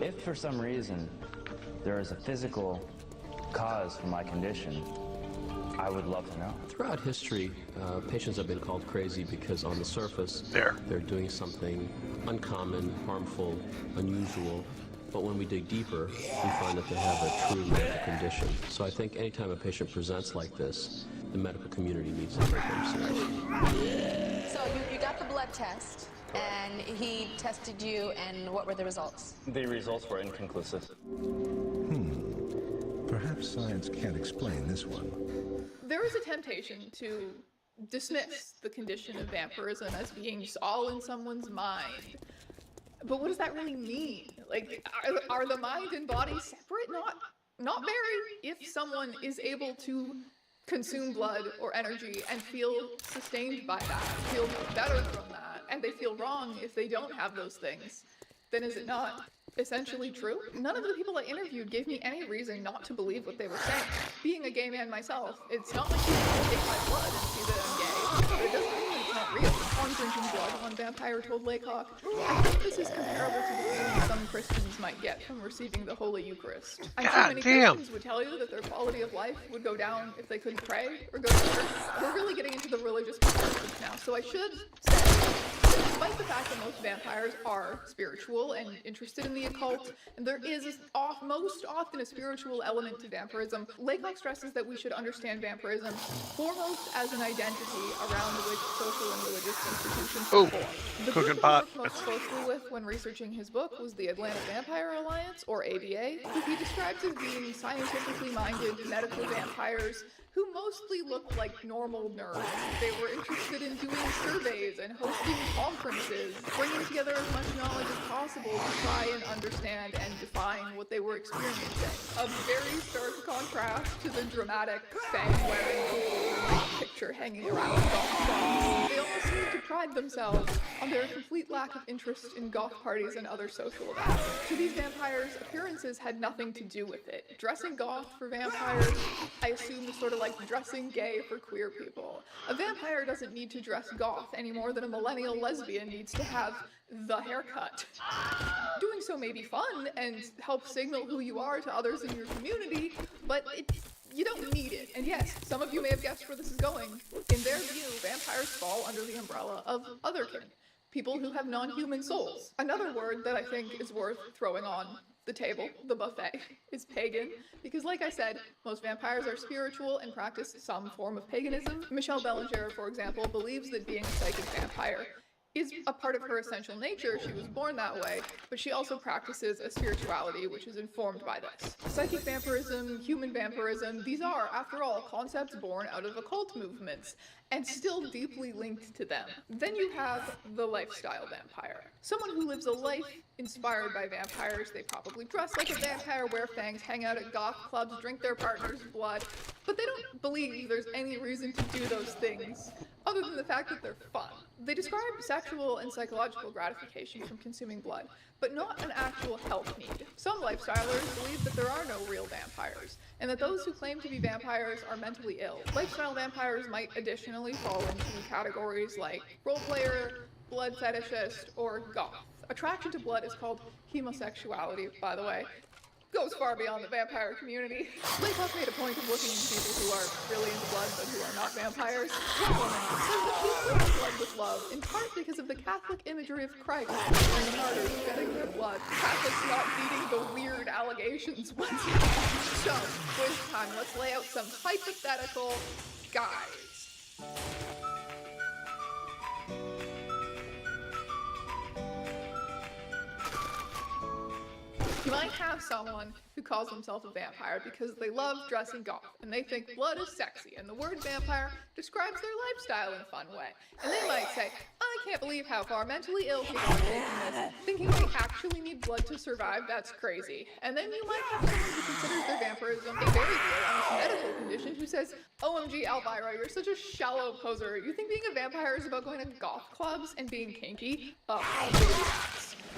If for some reason there is a physical cause for my condition, I would love to know. Throughout history, patients have been called crazy because on the surface, they're doing something uncommon, harmful, unusual. But when we dig deeper, we find that they have a true medical condition. So I think anytime a patient presents like this, the medical community needs to take them seriously. So you got the blood test, and he tested you, and what were the results? The results were inconclusive. Perhaps science can't explain this one. There is a temptation to dismiss the condition of vampirism as being just all in someone's mind. But what does that really mean? Like, are the mind and body separate? Not very. If someone is able to consume blood or energy and feel sustained by that, feel better from that, and they feel wrong if they don't have those things, then is it not essentially true? None of the people I interviewed gave me any reason not to believe what they were saying. Being a gay man myself, it's not like you can take my blood and see that I'm gay, but it doesn't mean that it's not real. On drinking blood, one vampire told Laycock, I think this is comparable to the feeling some Christians might get from receiving the Holy Eucharist. I'm sure many Christians would tell you that their quality of life would go down if they couldn't pray or go to church. We're really getting into the religious comparisons now, so I should say, despite the fact that most vampires are spiritual and interested in the occult, and there is most often a spiritual element to vampirism, Laycock stresses that we should understand vampirism foremost as an identity around which social and religious institutions form. The group he worked most closely with when researching his book was the Atlantic Vampire Alliance, or AVA, who he describes as being scientifically minded medical vampires who mostly looked like normal nerds. They were interested in doing surveys and hosting conferences, bringing together as much knowledge as possible to try and understand and define what they were experiencing. A very stark contrast to the dramatic fang-wearing picture hanging around goth bars. They almost seemed to pride themselves on their complete lack of interest in goth parties and other social events. To these vampires, appearances had nothing to do with it. Dressing goth for vampires, I assume, is sort of like dressing gay for queer people. A vampire doesn't need to dress goth any more than a millennial lesbian needs to have the haircut. Doing so may be fun and help signal who you are to others in your community, but you don't need it. And yes, some of you may have guessed where this is going. In their view, vampires fall under the umbrella of otherkin, people who have non-human souls. Another word that I think is worth throwing on the table, the buffet, is pagan, because like I said, most vampires are spiritual and practice some form of paganism. Michelle Bellinger, for example, believes that being a psychic vampire is a part of her essential nature. She was born that way, but she also practices a spirituality which is informed by this. Psychic vampirism, human vampirism, these are, after all, concepts born out of occult movements, and still deeply linked to them. Then you have the lifestyle vampire. Someone who lives a life inspired by vampires. They probably dress like a vampire, wear fangs, hang out at goth clubs, drink their partner's blood, but they don't believe there's any reason to do those things other than the fact that they're fun. They describe sexual and psychological gratification from consuming blood, but not an actual health need. Some lifestylers believe that there are no real vampires, and that those who claim to be vampires are mentally ill. Lifestyle vampires might additionally fall into categories like role player, blood fetishist, or goth. Attraction to blood is called homosexuality, by the way. Goes far beyond the vampire community. Laycock made a point of looking into people who are really into blood but who are not vampires. One woman says that people drink blood with love, in part because of the Catholic imagery of Christ and the martyrs shedding their blood. Catholics not beating the weird allegations once again. So, quiz time. Let's lay out some hypothetical guys. You might have someone who calls themselves a vampire because they love dressing goth, and they think blood is sexy, and the word vampire describes their lifestyle in a fun way. And they might say, I can't believe how far mentally ill people are taking this, thinking they actually need blood to survive, that's crazy. And then you might have someone who considers their vampirism a very real and medical condition who who says, OMG Elvira, you're such a shallow poser. You think being a vampire is about going to goth clubs and being kinky?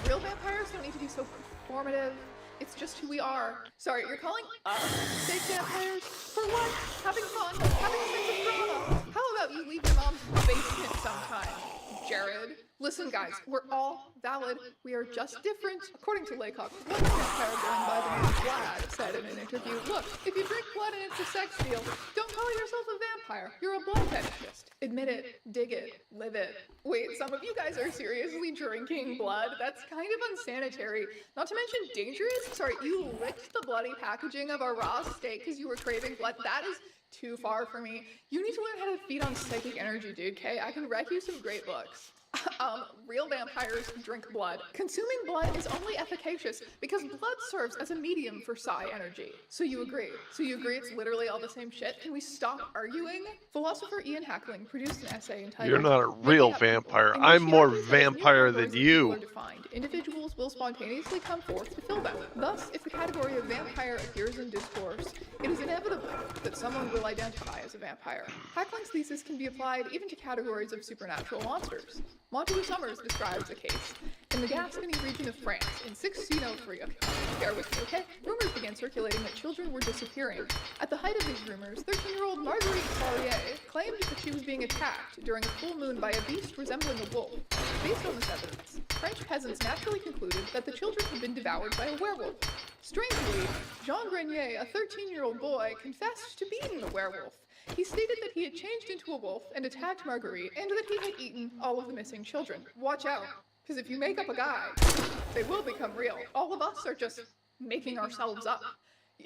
Real vampires don't need to be so performative. It's just who we are. Sorry, you're calling us fake vampires? For what? Having fun? Having a sense of drama? How about you leave your mom's basement sometime, Jared? Listen, guys, we're all valid. We are just different. According to Laycock, one vampire going by the name of Vlad said in an interview, look, if you drink blood and it's a sex deal, don't call yourself a vampire. You're a blood fetishist. Admit it, dig it, live it. Wait, some of you guys are seriously drinking blood? That's kind of unsanitary. Not to mention dangerous. Sorry, you licked the bloody packaging of a raw steak because you were craving blood. That is too far for me. You need to learn how to feed on psychic energy, dude, okay? I can write you some great books. Real vampires drink blood. Consuming blood is only efficacious because blood serves as a medium for psi energy. So you agree? It's literally all the same shit? Can we stop arguing? Philosopher Ian Hackling produced an essay entitled You're not a real vampire. I'm more vampire than you. Individuals will spontaneously come forth to fill them. Thus, if the category of vampire appears in discourse, it is inevitable that someone will identify as a vampire. Hackling's thesis can be applied even to categories of supernatural monsters. Montague Summers describes a case. In the Gascony region of France, in 1603, bear with me, okay? Rumors began circulating that children were disappearing. At the height of these rumors, 13-year-old Marguerite Fourier claimed that she was being attacked during a full moon by a beast resembling a wolf. Based on this evidence, French peasants naturally concluded that the children had been devoured by a werewolf. Strangely, Jean Grenier, a 13-year-old boy, confessed to being the werewolf. He stated that he had changed into a wolf and attacked Marguerite, and that he had eaten all of the missing children. Watch out, because if you make up a guy, they will become real. All of us are just making ourselves up.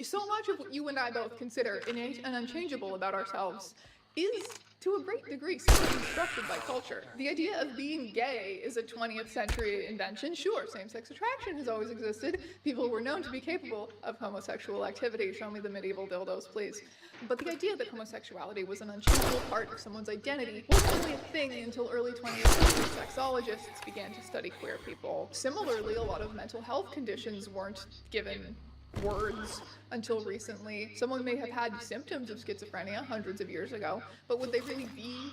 So much of what you and I both consider innate and unchangeable about ourselves is, to a great degree, still constructed by culture. The idea of being gay is a 20th century invention. Sure, same-sex attraction has always existed. People were known to be capable of homosexual activity. Show me the medieval dildos, please. But the idea that homosexuality was an unchangeable part of someone's identity wasn't really a thing until early 20th century sexologists began to study queer people. Similarly, a lot of mental health conditions weren't given words until recently. Someone may have had symptoms of schizophrenia hundreds of years ago, but would they really be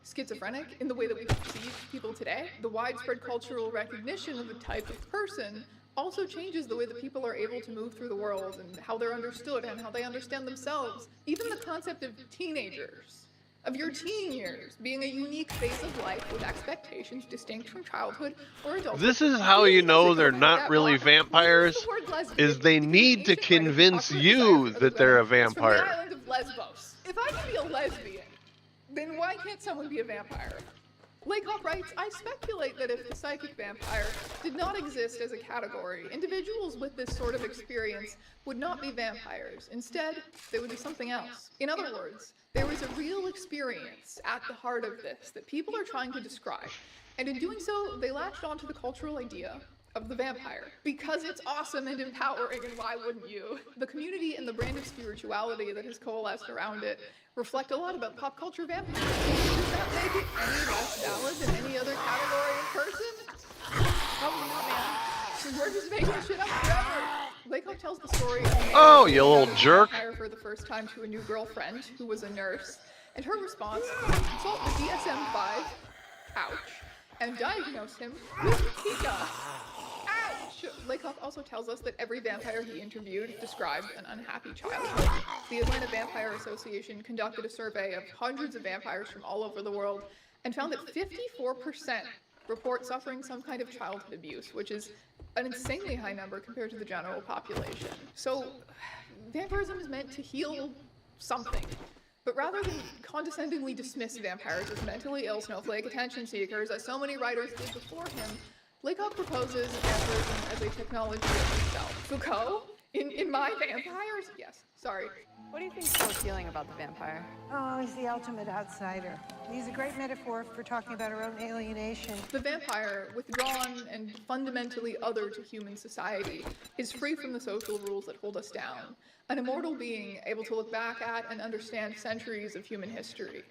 schizophrenic in the way that we perceive people today? The widespread cultural recognition of a type of person also changes the way that people are able to move through the world and how they're understood and how they understand themselves. Even the concept of teenagers, of your teen years, being a unique phase of life with expectations distinct from childhood or adulthood. This is how you know they're not really vampires, is they need to convince you that they're a vampire. From the island of Lesbos. If I can be a lesbian, then why can't someone be a vampire? Laycock writes, I speculate that if the psychic vampire did not exist as a category, individuals with this sort of experience would not be vampires. Instead, they would be something else. In other words, there is a real experience at the heart of this that people are trying to describe. And in doing so, they latched onto the cultural idea of the vampire. Because it's awesome and empowering, and why wouldn't you? The community and the brand of spirituality that has coalesced around it reflect a lot about pop culture vampires. Does that make it any less valid than any other category of person? Probably not, man. We're just making shit up forever. Laycock tells the story of Oh, you little jerk. vampire for the first time to a new girlfriend who was a nurse, and her response, consult the DSM-5, ouch, and diagnose him with Pika. Ouch! Laycock also tells us that every vampire he interviewed described an unhappy childhood. The Atlanta Vampire Association conducted a survey of hundreds of vampires from all over the world and found that 54% report suffering some kind of childhood abuse, which is an insanely high number compared to the general population. So, vampirism is meant to heal something. But rather than condescendingly dismiss vampires as mentally ill snowflake attention seekers, as so many writers did before him, Laycock proposes vampirism as a technology of itself. Foucault? In My Vampires? Yes, sorry. What do you think is so appealing about the vampire? Oh, he's the ultimate outsider. He's a great metaphor for talking about our own alienation. The vampire, withdrawn and fundamentally other to human society, is free from the social rules that hold us down. An immortal being able to look back at and understand centuries of human history.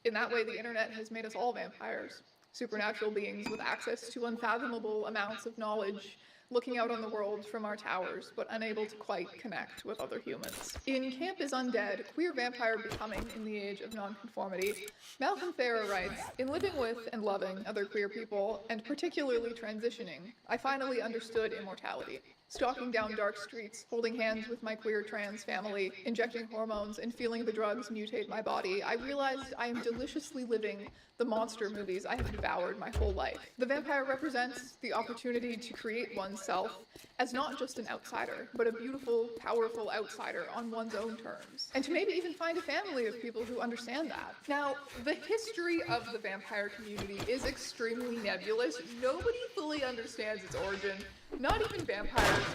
In that way, the internet has made us all vampires. Supernatural beings with access to unfathomable amounts of knowledge, looking out on the world from our towers, but unable to quite connect with other humans. In Camp is Undead, Queer Vampire Becoming in the Age of Nonconformity, Malcolm Farah writes, "In living with and loving other queer people, and particularly transitioning, I finally understood immortality. Stalking down dark streets, holding hands with my queer trans family, injecting hormones, and feeling the drugs mutate my body, I realized I am deliciously living the monster movies I have devoured my whole life. The vampire represents the opportunity to create oneself as not just an outsider, but a beautiful, powerful outsider on one's own terms. And to maybe even find a family of people who understand that." Now, the history of the vampire community is extremely nebulous. Nobody fully understands its origin, not even vampires.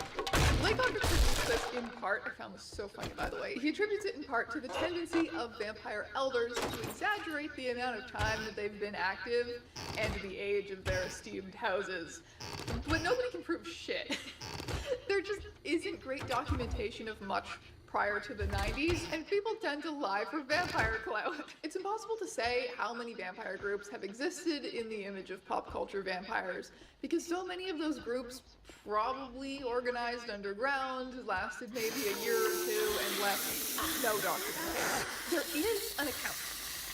Blake attributes this in part, I found this so funny by the way, he attributes it in part to the tendency of vampire elders to exaggerate the amount of time that they've been active and the age of their esteemed houses. But nobody can prove shit. There just isn't great documentation of much prior to the 90s, and people tend to lie for vampire clout. It's impossible to say how many vampire groups have existed in the image of pop culture vampires, because so many of those groups probably organized underground, lasted maybe a year or two, and left no documentation. There is an account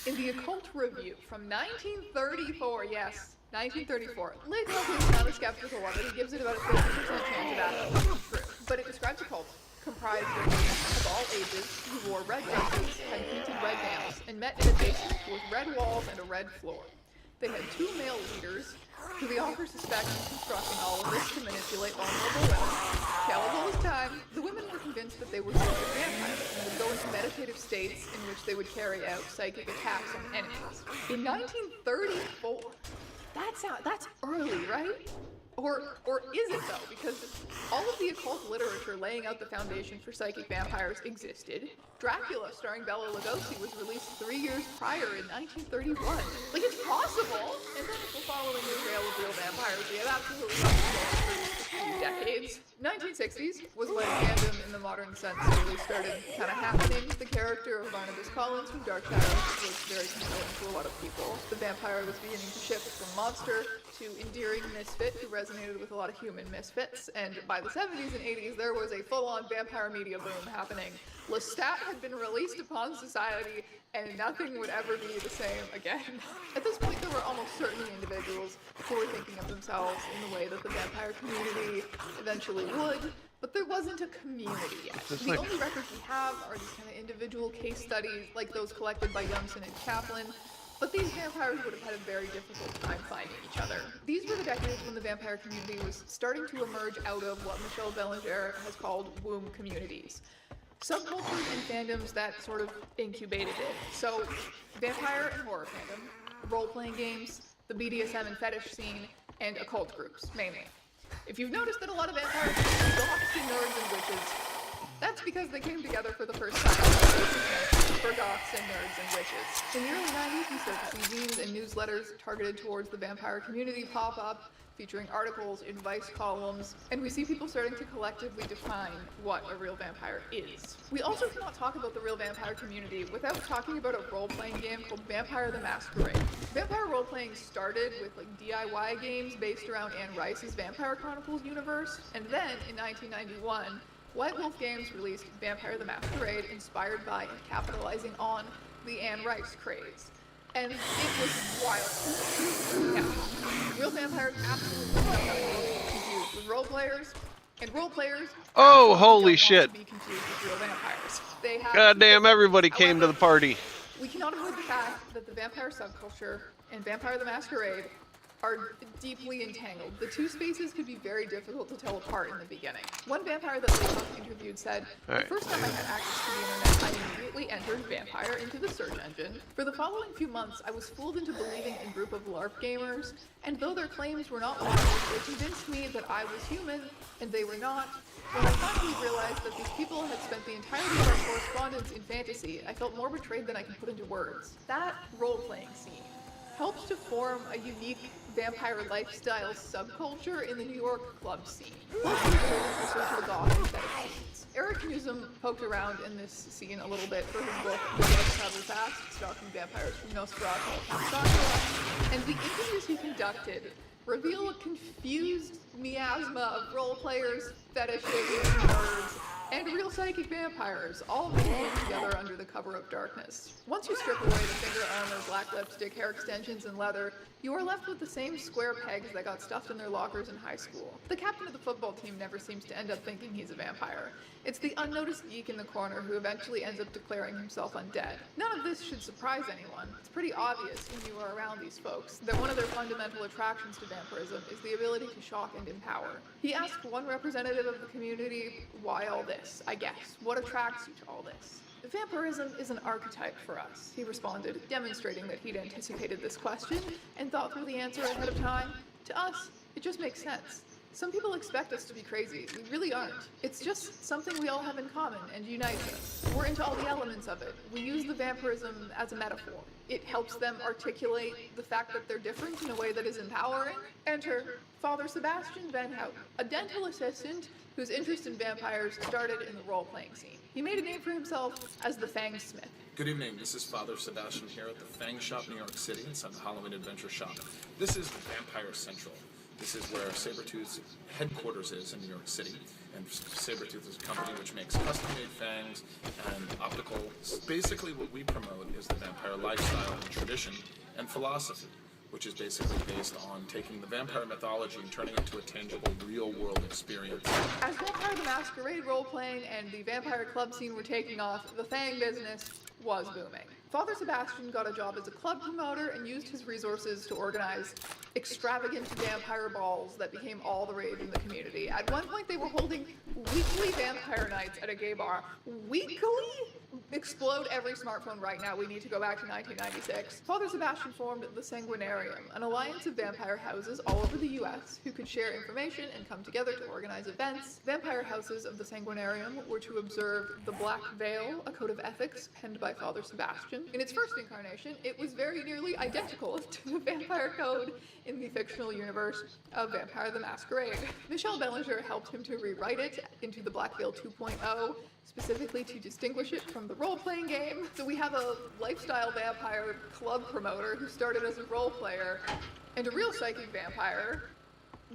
in the Occult Review from 1934, yes, 1934. Blake is not a skeptical one, but he gives it about a 50% chance of actually being true. But it describes a cult comprised of all ages who wore red dresses, had painted red nails, and met in a basement with red walls and a red floor. They had 2 male leaders, who the author suspects of constructing all of this to manipulate vulnerable women. Tale of old time, the women were convinced that they were secret vampires and would go into meditative states in which they would carry out psychic attacks on enemies. In 1934, that's early, right? Or is it though? Because all of the occult literature laying out the foundation for psychic vampires existed. Dracula, starring Bela Lugosi, was released 3 years prior in 1931. Like, it's possible! And then if we're following the trail of real vampires, we have absolutely for a few decades. 1960s was when fandom in the modern sense really started kind of happening. The character of Barnabas Collins from Dark Shadows was very compelling to a lot of people. The vampire was beginning to shift from monster to endearing misfit who resonated with a lot of human misfits, and by the 70s and 80s there was a full-on vampire media boom happening. Lestat had been released upon society, and nothing would ever be the same again. At this point, there were almost certainly individuals who were thinking of themselves in the way that the vampire community eventually would, but there wasn't a community yet. The only records we have are these kind of individual case studies, like those collected by Yumson and Kaplan. But these vampires would have had a very difficult time finding each other. These were the decades when the vampire community was starting to emerge out of what Michel Belanger has called womb communities. Subcultures and fandoms that sort of incubated it. So, vampire and horror fandom, role-playing games, the BDSM and fetish scene, and occult groups, mainly. If you've noticed that a lot of vampires are goths and nerds and witches, that's because they came together for the first time for goths and nerds and witches. In the early 90s, we start to see zines and newsletters targeted towards the vampire community pop up, featuring articles in Vice columns, and we see people starting to collectively define what a real vampire is. We also cannot talk about the real vampire community without talking about a role-playing game called Vampire the Masquerade. Vampire role-playing started with DIY games based around Anne Rice's Vampire Chronicles universe, and then in 1991, White Wolf Games released Vampire the Masquerade, inspired by and capitalizing on the Anne Rice craze. And it was wild. Yeah. Real vampires absolutely don't have to be confused with role players, and role players holy shit. be confused with real vampires. They have Goddamn, everybody came to the party. We cannot avoid the fact that the vampire subculture and Vampire the Masquerade are deeply entangled. The two spaces could be very difficult to tell apart in the beginning. One vampire that Laycock interviewed said, "The first time I had access to the internet, I immediately entered vampire into the search engine. For the following few months, I was fooled into believing a group of LARP gamers, and though their claims were not lies, they convinced me that I was human, and they were not. When I finally realized that these people had spent the entirety of our correspondence in fantasy, I felt more betrayed than I could put into words." That role-playing scene helps to form a unique vampire lifestyle subculture in the New York club scene. Eric Newsom poked around in this scene a little bit for his book, The Dead Travel Fast, Stalking Vampires from Nosferatu and Dracula, and the interviews he conducted reveal a confused miasma of role players, fetishes, nerds, and real psychic vampires, all mingled together under the cover of darkness. Once you strip away the finger armor, black lipstick, hair extensions, and leather, you are left with the same square pegs that got stuffed in their lockers in high school. The captain of the football team never seems to end up thinking he's a vampire. It's the unnoticed geek in the corner who eventually ends up declaring himself undead. None of this should surprise anyone. It's pretty obvious when you are around these folks that one of their fundamental attractions to vampirism is the ability to shock and empower. He asked one representative of the community, why all this, I guess? What attracts you to all this? Vampirism is an archetype for us, he responded, demonstrating that he'd anticipated this question and thought through the answer ahead of time. To us, it just makes sense. Some people expect us to be crazy. We really aren't. It's just something we all have in common and unites us. We're into all the elements of it. We use the vampirism as a metaphor. It helps them articulate the fact that they're different in a way that is empowering. Enter Father Sebastian Van Houten, a dental assistant whose interest in vampires started in the role-playing scene. He made a name for himself as the Fang Smith. Good evening, this is Father Sebastian here at the Fang Shop, New York City, inside the Halloween Adventure Shop. This is Vampire Central. This is where Sabretooth's headquarters is in New York City. And Sabretooth is a company which makes custom-made fangs and optical. Basically what we promote is the vampire lifestyle and tradition and philosophy, which is basically based on taking the vampire mythology and turning it into a tangible, real-world experience. As Vampire the Masquerade role-playing and the vampire club scene were taking off, the Fang business was booming. Father Sebastian got a job as a club promoter and used his resources to organize extravagant vampire balls that became all the rage in the community. At one point, they were holding weekly vampire nights at a gay bar. Weekly? Explode every smartphone right now. We need to go back to 1996. Father Sebastian formed the Sanguinarium, an alliance of vampire houses all over the US who could share information and come together to organize events. Vampire houses of the Sanguinarium were to observe the Black Veil, a code of ethics penned by Father Sebastian. In its first incarnation, it was very nearly identical to the vampire code in the fictional universe of Vampire the Masquerade. Michel Bellinger helped him to rewrite it into the Black Veil 2.0, specifically to distinguish it from the role-playing game. So we have a lifestyle vampire club promoter who started as a role player and a real psychic vampire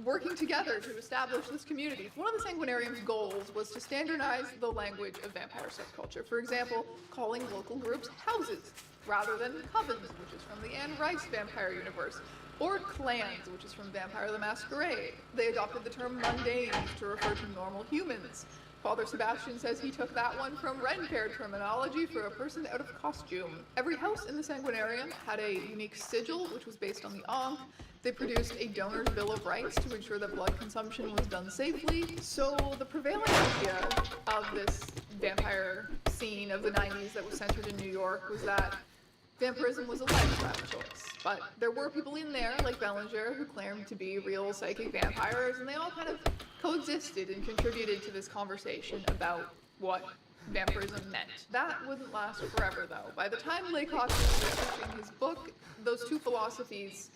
working together to establish this community. One of the Sanguinarium's goals was to standardize the language of vampire subculture. For example, calling local groups houses rather than covens, which is from the Anne Rice vampire universe, or clans, which is from Vampire the Masquerade. They adopted the term mundane to refer to normal humans. Father Sebastian says he took that one from Ren-Fair terminology for a person out of costume. Every house in the Sanguinarium had a unique sigil, which was based on the Ankh. They produced a donor's bill of rights to ensure that blood consumption was done safely. So the prevailing idea of this vampire scene of the 90s that was centered in New York was that vampirism was a lifestyle choice. But there were people in there, like Bellinger, who claimed to be real psychic vampires, and they all kind of coexisted and contributed to this conversation about what vampirism meant. That wouldn't last forever, though. By the time Laycock was researching his book, those two philosophies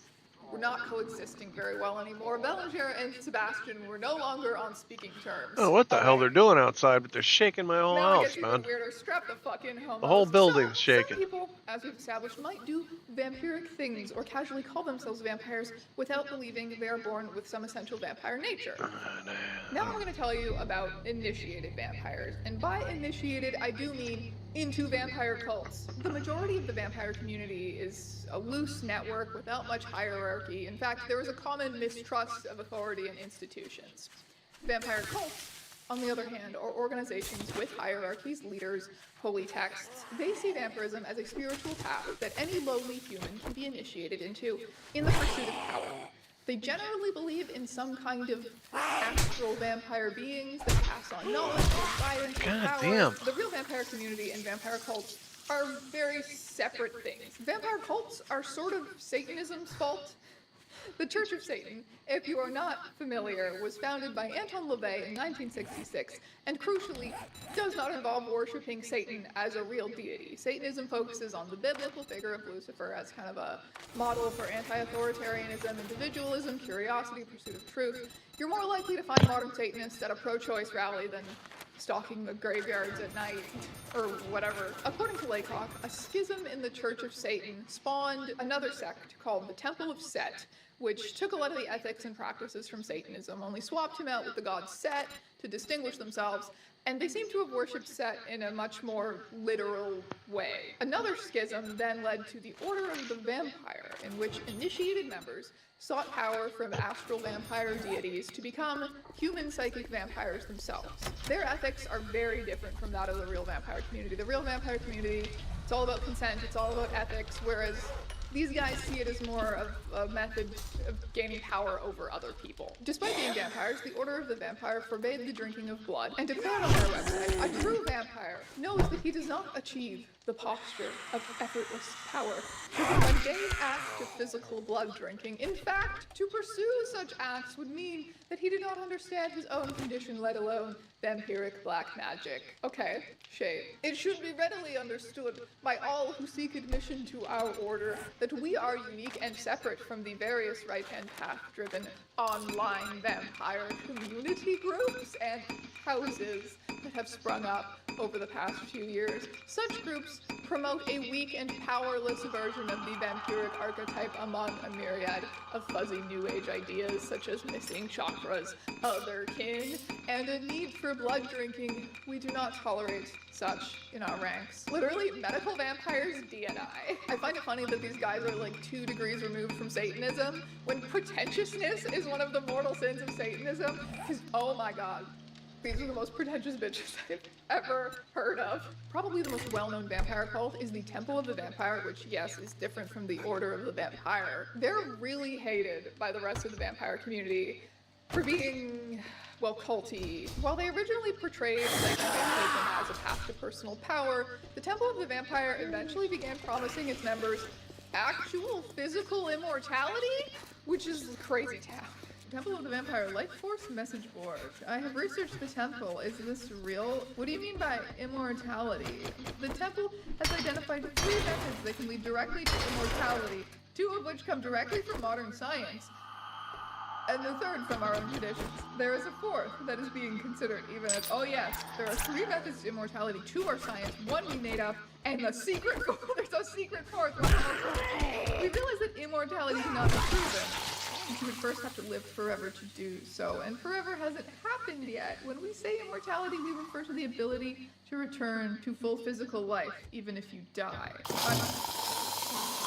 were not coexisting very well anymore. Bellinger and Sebastian were no longer on speaking terms. Oh, what the hell they're doing outside, but they're shaking my whole Now house, man. Weirder. Strap the fuck in, homos. The whole building's shaking. Some people, as we've established, might do vampiric things or casually call themselves vampires without believing they are born with some essential vampire nature. Now I'm going to tell you about initiated vampires. And by initiated, I do mean into vampire cults. The majority of the vampire community is a loose network without much hierarchy. In fact, there is a common mistrust of authority and institutions. Vampire cults, on the other hand, are organizations with hierarchies, leaders, holy texts. They see vampirism as a spiritual path that any lowly human can be initiated into in the pursuit of power. They generally believe in some kind of astral vampire beings that pass on knowledge, guidance, and power. Damn. The real vampire community and vampire cults are very separate things. Vampire cults are sort of Satanism's fault. The Church of Satan, if you are not familiar, was founded by Anton LaVey in 1966, and crucially, does not involve worshipping Satan as a real deity. Satanism focuses on the biblical figure of Lucifer as kind of a model for anti-authoritarianism, individualism, curiosity, pursuit of truth. You're more likely to find modern Satanists at a pro-choice rally than stalking the graveyards at night, or whatever. According to Laycock, a schism in the Church of Satan spawned another sect called the Temple of Set, which took a lot of the ethics and practices from Satanism, only swapped him out with the god Set to distinguish themselves, and they seem to have worshipped Set in a much more literal way. Another schism then led to the Order of the Vampire, in which initiated members sought power from astral vampire deities to become human psychic vampires themselves. Their ethics are very different from that of the real vampire community. The real vampire community, it's all about consent, it's all about ethics, whereas these guys see it as more of a method of gaining power over other people. Despite being vampires, the Order of the Vampire forbade the drinking of blood and declared on their website, "A true vampire knows that he does not achieve the posture of effortless power to the mundane act of physical blood drinking. In fact, to pursue such acts would mean that he did not understand his own condition, let alone vampiric black magic." Okay, shade. It should be readily understood by all who seek admission to our order that we are unique and separate from the various right-hand path-driven online vampire community groups and houses that have sprung up over the past few years. Such groups promote a weak and powerless version of the vampiric archetype among a myriad of fuzzy new age ideas such as missing chakras, otherkin, and a need for blood drinking. We do not tolerate such in our ranks. Literally, medical vampires DNI. I find it funny that these guys are like 2 degrees removed from Satanism when pretentiousness is one of the mortal sins of Satanism. Because, oh my god, these are the most pretentious bitches I've ever heard of. Probably the most well-known vampire cult is the Temple of the Vampire, which, yes, is different from the Order of the Vampire. They're really hated by the rest of the vampire community for being, well, culty. While they originally portrayed vampirism as a path to personal power, the Temple of the Vampire eventually began promising its members actual physical immortality, which is crazy town. Temple of the Vampire Life Force message board. I have researched the temple. Is this real? What do you mean by immortality? The temple has identified 3 methods that can lead directly to immortality, 2 of which come directly from modern science, and the 3rd from our own traditions. There is a 4th that is being considered even as, oh yes, there are 3 methods to immortality, 2 are science, 1 we made up, and the secret, there's a secret 4th. We realize that immortality cannot be proven. You would first have to live forever to do so, and forever hasn't happened yet. When we say immortality, we refer to the ability to return to full physical life, even if you die. I'm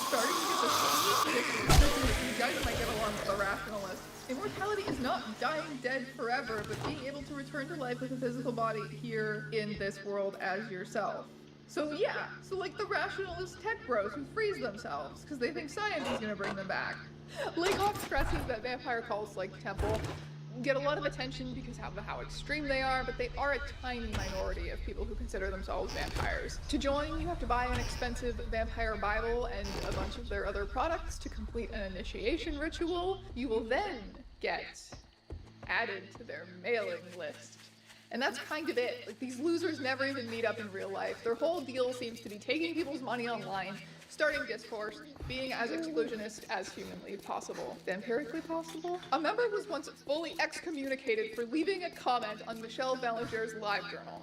starting to get the feeling you guys might get along with the rationalists. Immortality is not dying dead forever, but being able to return to life with a physical body here in this world as yourself. So yeah, so like the rationalist tech bros who freeze themselves because they think science is gonna bring them back. Lakoff stresses that vampire cults like Temple get a lot of attention because of how extreme they are, but they are a tiny minority of people who consider themselves vampires. To join, you have to buy an expensive vampire Bible and a bunch of their other products to complete an initiation ritual. You will then get added to their mailing list. And that's kind of it. Like, these losers never even meet up in real life. Their whole deal seems to be taking people's money online, starting discourse, being as exclusionist as humanly possible. Vampirically possible? A member was once fully excommunicated for leaving a comment on Michelle Bellinger's live journal.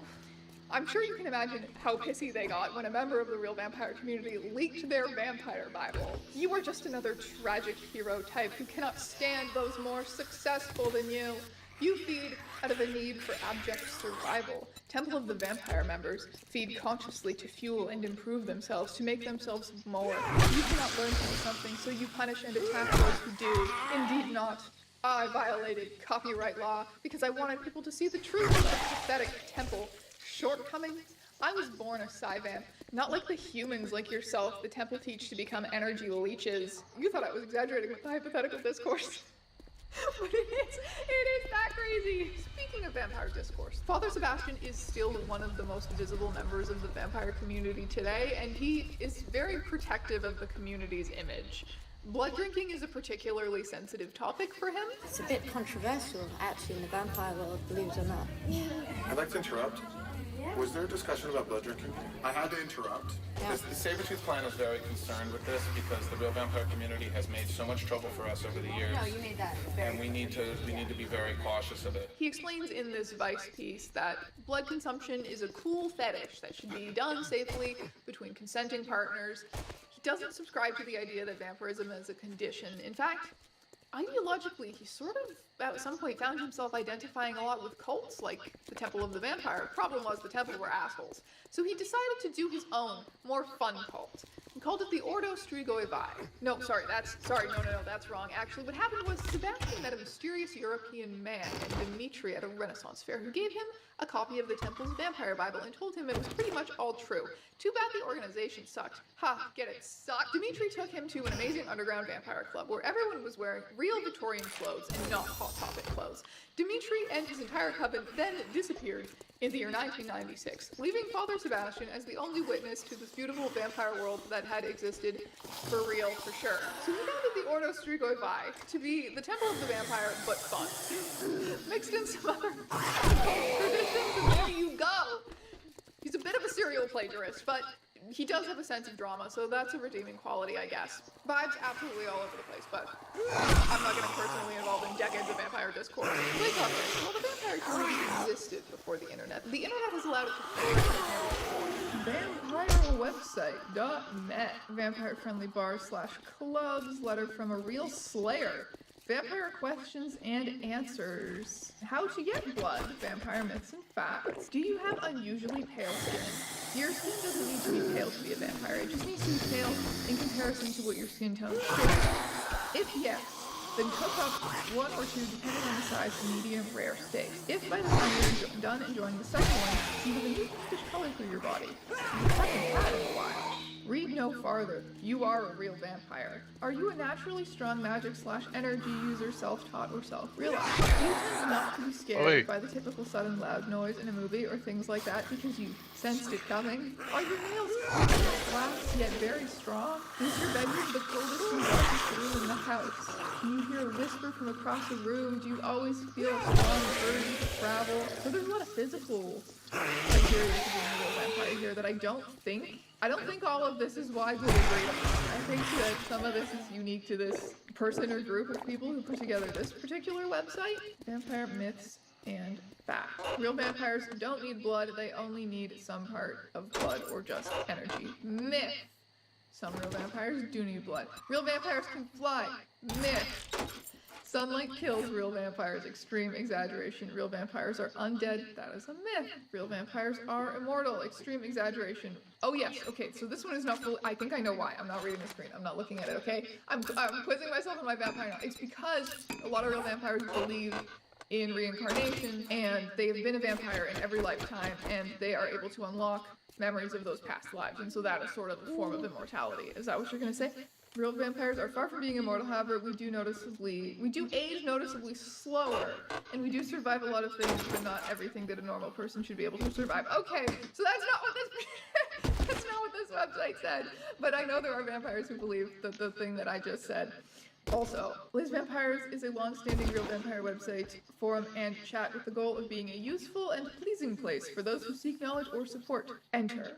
I'm sure you can imagine how pissy they got when a member of the real vampire community leaked their vampire Bible. You are just another tragic hero type who cannot stand those more successful than you. You feed out of a need for abject survival. Temple of the Vampire members feed consciously to fuel and improve themselves, to make themselves more. You cannot learn from something, so you punish and attack those who do. Indeed not. I violated copyright law because I wanted people to see the truth of the pathetic Temple shortcomings. I was born a Psy-Vamp, not like the humans like yourself the Temple teach to become energy leeches. You thought I was exaggerating with the hypothetical discourse. But it is that crazy. Speaking of vampire discourse, Father Sebastian is still one of the most visible members of the vampire community today, and he is very protective of the community's image. Blood drinking is a particularly sensitive topic for him. It's a bit controversial, actually, in the vampire world, believe it or not. I'd like to interrupt. Was there a discussion about blood drinking? I had to interrupt. Yeah. The Sabretooth clan is very concerned with this because the real vampire community has made so much trouble for us over the years. No, you made that very And we need to be very cautious of it. He explains in this Vice piece that blood consumption is a cool fetish that should be done safely between consenting partners. He doesn't subscribe to the idea that vampirism is a condition. In fact, ideologically, he sort of, at some point, found himself identifying a lot with cults, like the Temple of the Vampire. Problem was, the Temple were assholes. So he decided to do his own, more fun cult. He called it the Ordo Strigoi Vai. No, that's wrong. Actually, what happened was Sebastian met a mysterious European man named Dimitri at a Renaissance fair who gave him a copy of the Temple's Vampire Bible and told him it was pretty much all true. Too bad the organization sucked. Ha, get it, sucked. Dimitri took him to an amazing underground vampire club where everyone was wearing real Victorian clothes and not Hot Topic clothes. Dimitri and his entire coven then disappeared in the year 1996, leaving Father Sebastian as the only witness to this beautiful vampire world that had existed for real, for sure. So he founded the Ordo Strigoi Vai to be the Temple of the Vampire, but fun. Mixed in some other traditions, and there you go. He's a bit of a serial plagiarist, but he does have a sense of drama, so that's a redeeming quality, I guess. Vibes absolutely all over the place, but I'm not getting personally involved in decades of vampire discourse. Like well, the vampire community existed before the internet. The internet has allowed it to flourish. VampireWebsite.net. Vampire-friendly bars/clubs. Letter from a real slayer. Vampire questions and answers. How to get blood. Vampire myths and facts. Do you have unusually pale skin? Your skin doesn't need to be pale to be a vampire. It just needs to be pale in comparison to what your skin tone should be. If yes, then cook up one or two depending on the size medium rare steaks. If by the time you're done enjoying the second one, you have a new pinkish color through your body, you haven't had in a while. Read no farther. You are a real vampire. Are you a naturally strong magic/energy user, self-taught or self-realized? Do you tend not to be scared by the typical sudden loud noise in a movie or things like that because you sensed it coming? Are your nails flat yet very strong? Is your bedroom the coldest and darkest room in the house? Can you hear a whisper from across the room? Do you always feel a strong urge to travel? So there's a lot of physical criteria to being a real vampire here that I don't think all of this is widely agreed upon. I think that some of this is unique to this person or group of people who put together this particular website. Vampire myths and facts. Real vampires don't need blood, they only need some part of blood or just energy. Myth. Some real vampires do need blood. Real vampires can fly. Myth. Sunlight kills real vampires. Extreme exaggeration. Real vampires are undead. That is a myth. Real vampires are immortal. Extreme exaggeration. Oh yes, okay, so this one is not full. I think I know why. I'm not reading the screen. I'm not looking at it, okay? I'm quizzing myself on my vampire now. It's because a lot of real vampires believe in reincarnation, and they've been a vampire in every lifetime, and they are able to unlock memories of those past lives, and so that is sort of a form of immortality. Is that what you're gonna say? Real vampires are far from being immortal, however, we do age noticeably slower, and we do survive a lot of things, but not everything that a normal person should be able to survive. Okay, so that's not what this website said, but I know there are vampires who believe the thing that I just said. Also, Liz Vampires is a long-standing real vampire website, forum, and chat with the goal of being a useful and pleasing place for those who seek knowledge or support. Enter.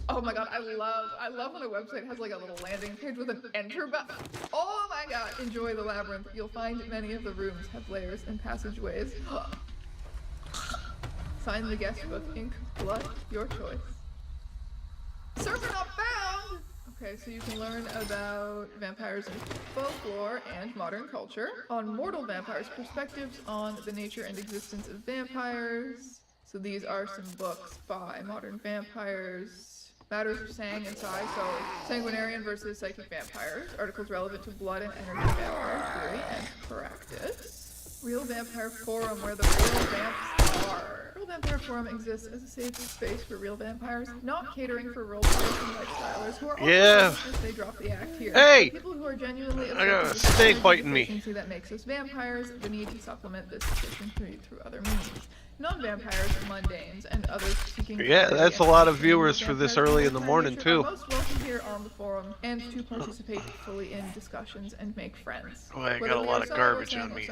Oh my god, I love when a website has like a little landing page with an enter button. Oh my god, enjoy the labyrinth. You'll find many of the rooms have layers and passageways. Sign the guest book, ink, blood, your choice. Server not found! Okay, so you can learn about vampires and folklore and modern culture. On mortal vampires, perspectives on the nature and existence of vampires. So these are some books by modern vampires. Matters of Sang and Sai, so sanguinarian versus psychic vampires. Articles relevant to blood and energy vampire theory and practice. Real Vampire Forum, where the real vamps are. Real Vampire Forum exists as a safe space for real vampires, not catering for role players and lifestylers who are also as they drop the act here. Hey! People who are genuinely I got a snake biting me. That makes us vampires, the need to supplement this deficiency through other means. Non-vampires, mundanes, and others seeking... Yeah, that's a lot of viewers for this early in the morning, too. Most welcome here on the forum, and to participate fully in discussions and make friends. Boy, I got a lot of garbage on me.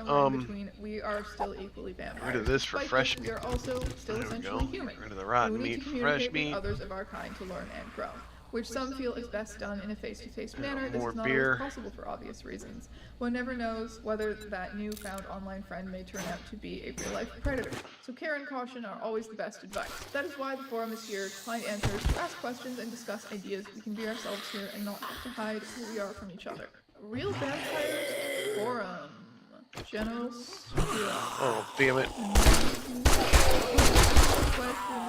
We are still equally vampires. Rid of this for fresh meat. We are also still essentially human. Rid of the rotten meat for fresh meat. Others of our kind to learn and grow, which some feel is best done in a face-to-face manner. This More is not beer. always possible for obvious reasons. One never knows whether that newfound online friend may turn out to be a real-life predator. So care and caution are always the best advice. That is why the forum is here to find answers, to ask questions, and discuss ideas. We can be ourselves here and not have to hide who we are from each other. Real Vampires Forum. General. Oh, damn it.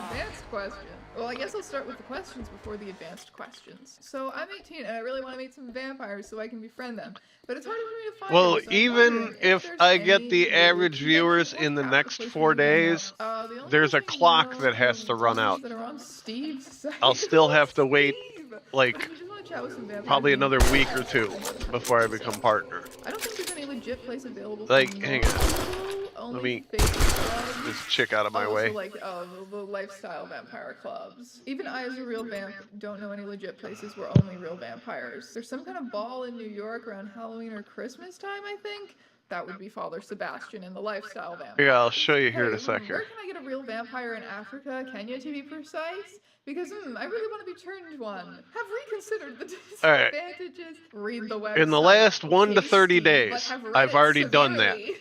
Advanced question. Well, I guess I'll start with the questions before the advanced questions. So I'm 18 and I really want to meet some vampires so I can befriend them. But it's harder for me to find Well, them, so I'm even wondering if there's I get any the local average viewers convention or in the craft next place 4 for me to hang days, out. The only there's a person I clock that know has to run out. that are on Steve's site. I'll still have to wait, But like, if you just want to chat with some vampires, probably maybe another check week it or out. two before I become partner. I don't think there's any legit place available Like, for hang on. normal, Let only me Facebook get clubs. this chick out of my Also, way. like, the lifestyle vampire clubs. Even I, as a real vamp, don't know any legit places where only real vampires. There's some kind of ball in New York around Halloween or Christmas time, I think. That would be Father Sebastian and the lifestyle vampire. Yeah, I'll show you here Hey, in a sec where here. can I get a real vampire in Africa, Kenya to be precise? Because, I really want to be turned one. Have reconsidered the Alright. disadvantages. Read the website. In the last 1 to Okay, 30 Steve, but days, have read I've it already done that. severely.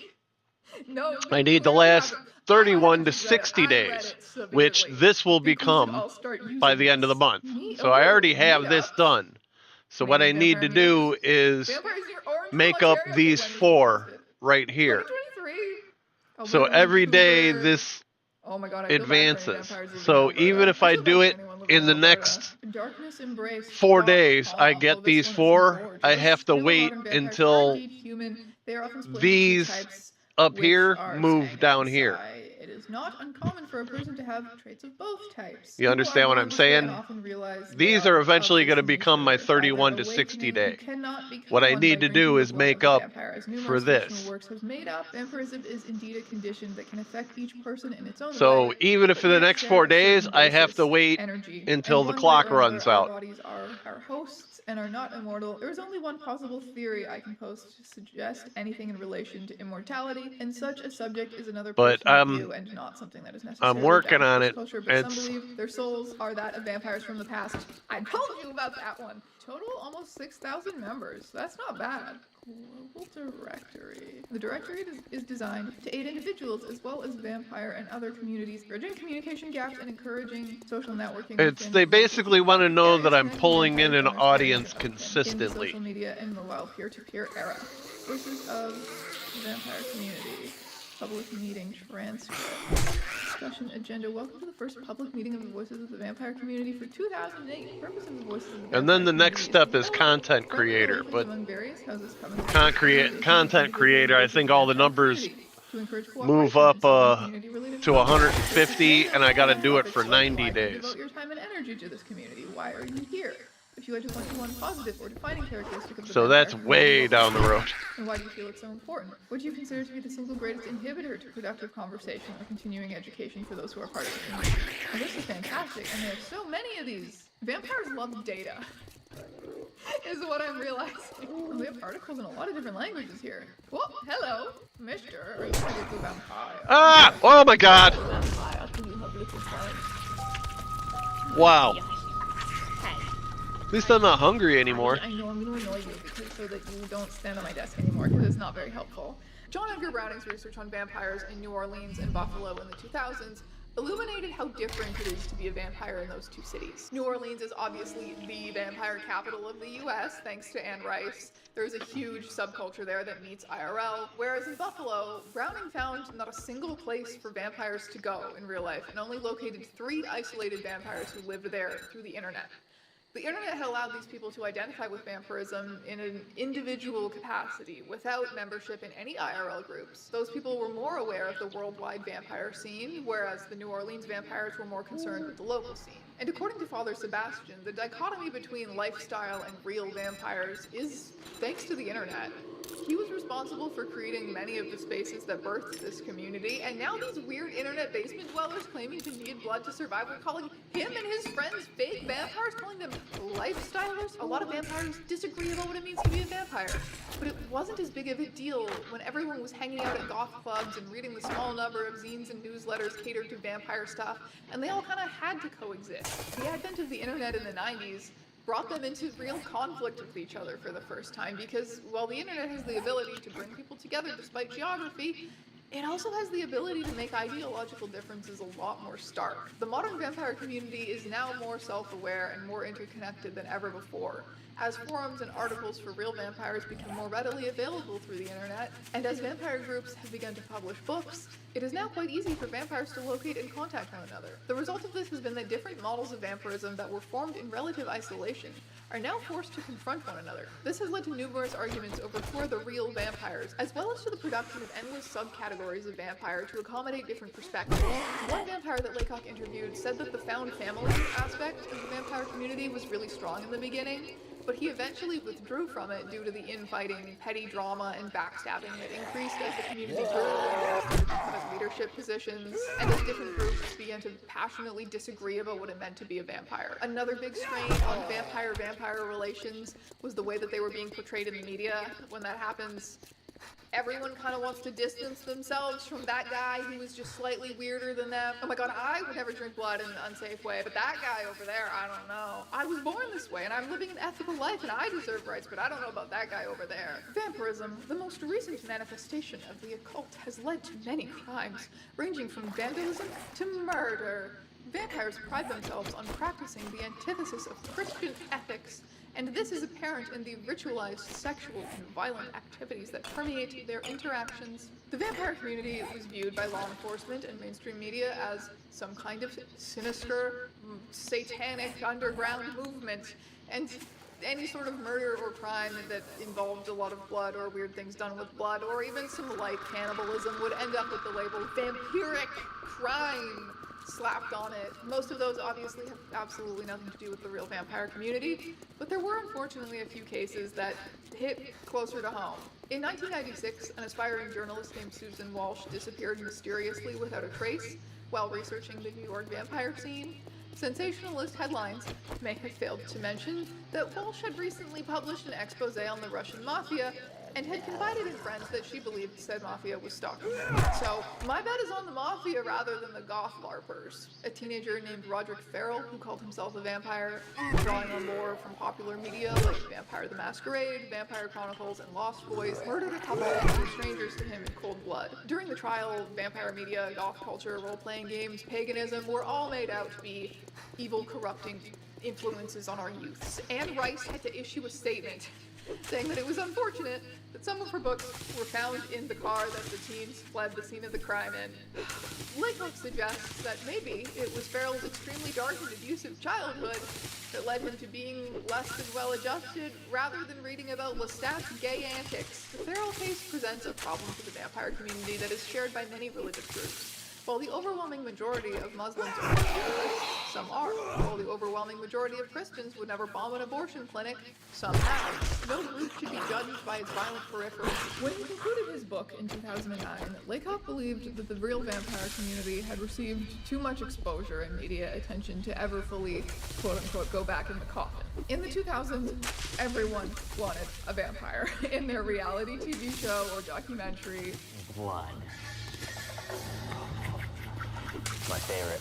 No, I need the clearly last haven't. 31 to just read it. 60 I read days, it which severely. this will Think we should become all start by using the end of the this. month. Me- So I already ooh, have this meetups. done. So what I Maybe need to vampire do is Vampires near Orange, make up Ontario. these When was it 4 posted? right here. 2023. So Alberta, every day Vancouver. this Oh my god, I feel bad for any advances. vampires living in So Alberta. even if I feel bad do for it anyone living in the Alberta. next Darknessembrace.com. 4 days, I Oh, get this these one is 4, gorgeous. I have to Newer wait modern vampires are until indeed human. They are often split into two these types, up which here are move Sang down and here. Psy. It is not uncommon for a person to have traits of both types. You People understand are what born I'm this way saying? and often realize they These are of eventually this going to become my nature. By their 31 to 60 awakening, you day. cannot become What I one by need to drinking do the is blood of make a up vampire. As for numerous fictional this. works have made up, vampirism is indeed a condition that can affect each person in its own So way. even if But in the yet next share 4 a days, certain I have to basis, wait energy. until And the one way clock or another, runs our out. bodies are our hosts and are not immortal. There is only one possible theory I can post to suggest anything in relation to immortality, and such a subject is another But personal view and not something that is necessarily I'm working bound to on this it. culture. But some It's believe their souls are that of vampires from the past. I told you about that one. Total almost 6,000 members. That's not bad. Global directory. The directory is designed to aid individuals as well as vampire and other communities, bridging communication gaps and encouraging social networking. they basically want to know that I'm pulling in an audience in consistently. social media and mobile peer-to-peer era. Voices of the vampire community. Public meeting transcript. Discussion agenda. Welcome to the first public meeting of the Voices of the Vampire Community for 2008. The purpose of the Voices of the Vampire And then the next Community step is content creator, but among various houses coming content creator, I think all the numbers to encourage move cooperation up in community-related to 150, and I got to do it for 90 days. Devote your time and energy to this community. Why are you here? If you had to point to one positive or defining characteristic of the So vampire that's community, way what down the would it be? road. And why do you feel it's so important? What do you consider to be the single greatest inhibitor to productive conversation or continuing education for those who are part of the community? And this is fantastic, and there are so many of these. Vampires love data. Is what I'm realizing. Oh, we have articles in a lot of different languages here. Whoa, hello, Mister. Are you ready to vampire? Ah! Oh my god! Vampire, do you have little friends? Wow. At least I'm not hungry anymore. I know I'm going to annoy you so that you don't stand on my desk anymore because it's not very helpful. John Edgar Browning's research on vampires in New Orleans and Buffalo in the 2000s illuminated how different it is to be a vampire in those two cities. New Orleans is obviously the vampire capital of the US, thanks to Anne Rice. There's a huge subculture there that meets IRL, whereas in Buffalo, Browning found not a single place for vampires to go in real life and only located 3 isolated vampires who lived there through the internet. The internet had allowed these people to identify with vampirism in an individual capacity, without membership in any IRL groups. Those people were more aware of the worldwide vampire scene, whereas the New Orleans vampires were more concerned with the local scene. And according to Father Sebastian, the dichotomy between lifestyle and real vampires is thanks to the internet. He was responsible for creating many of the spaces that birthed this community, and now these weird internet basement dwellers claiming to need blood to survive are calling him and his friends fake vampires, calling them lifestylers. A lot of vampires disagree about what it means to be a vampire, but it wasn't as big of a deal when everyone was hanging out at goth clubs and reading the small number of zines and newsletters catered to vampire stuff, and they all kind of had to coexist. The advent of the internet in the 90s brought them into real conflict with each other for the first time, because while the internet has the ability to bring people together despite geography, it also has the ability to make ideological differences a lot more stark. The modern vampire community is now more self-aware and more interconnected than ever before. As forums and articles for real vampires become more readily available through the internet, and as vampire groups have begun to publish books, it is now quite easy for vampires to locate and contact one another. The result of this has been that different models of vampirism that were formed in relative isolation are now forced to confront one another. This has led to numerous arguments over who are the real vampires, as well as to the production of endless subcategories of vampire to accommodate different perspectives. One vampire that Laycock interviewed said that the found family aspect of the vampire community was really strong in the beginning, but he eventually withdrew from it due to the infighting, petty drama, and backstabbing that increased as the community grew and started to covet leadership positions, and as different groups began to passionately disagree about what it meant to be a vampire. Another big strain on vampire-vampire relations was the way that they were being portrayed in the media. When that happens, everyone kind of wants to distance themselves from that guy who is just slightly weirder than them. Oh my god, I would never drink blood in an unsafe way, but that guy over there, I don't know. I was born this way, and I'm living an ethical life, and I deserve rights, but I don't know about that guy over there. Vampirism, the most recent manifestation of the occult, has led to many crimes, ranging from vandalism to murder. Vampires pride themselves on practicing the antithesis of Christian ethics, and this is apparent in the ritualized sexual and violent activities that permeate their interactions. The vampire community was viewed by law enforcement and mainstream media as some kind of sinister, satanic underground movement, and any sort of murder or crime that involved a lot of blood or weird things done with blood, or even some light cannibalism, would end up with the label vampiric crime slapped on it. Most of those obviously have absolutely nothing to do with the real vampire community, but there were unfortunately a few cases that hit closer to home. In 1996, an aspiring journalist named Susan Walsh disappeared mysteriously without a trace while researching the New York vampire scene. Sensationalist headlines may have failed to mention that Walsh had recently published an expose on the Russian mafia and had confided in friends that she believed said mafia was stalking her. So, my bet is on the mafia rather than the goth LARPers. A teenager named Roderick Farrell, who called himself a vampire, drawing on lore from popular media like Vampire the Masquerade, Vampire Chronicles, and Lost Boys, murdered a couple who were strangers to him in cold blood. During the trial, vampire media, goth culture, role-playing games, paganism were all made out to be evil, corrupting influences on our youths. Anne Rice had to issue a statement saying that it was unfortunate that some of her books were found in the car that the teens fled the scene of the crime in. Laycock suggests that maybe it was Farrell's extremely dark and abusive childhood that led him to being less than well-adjusted, rather than reading about Lestat's gay antics. The Farrell case presents a problem for the vampire community that is shared by many religious groups. While the overwhelming majority of Muslims are vampires, some are. While the overwhelming majority of Christians would never bomb an abortion clinic, some have. No group should be judged by its violent periphery. When he concluded his book in 2009, Laycock believed that the real vampire community had received too much exposure and media attention to ever fully, quote-unquote, go back in the coffin. In the 2000s, everyone wanted a vampire in their reality TV show or documentary. Blood. My favorite.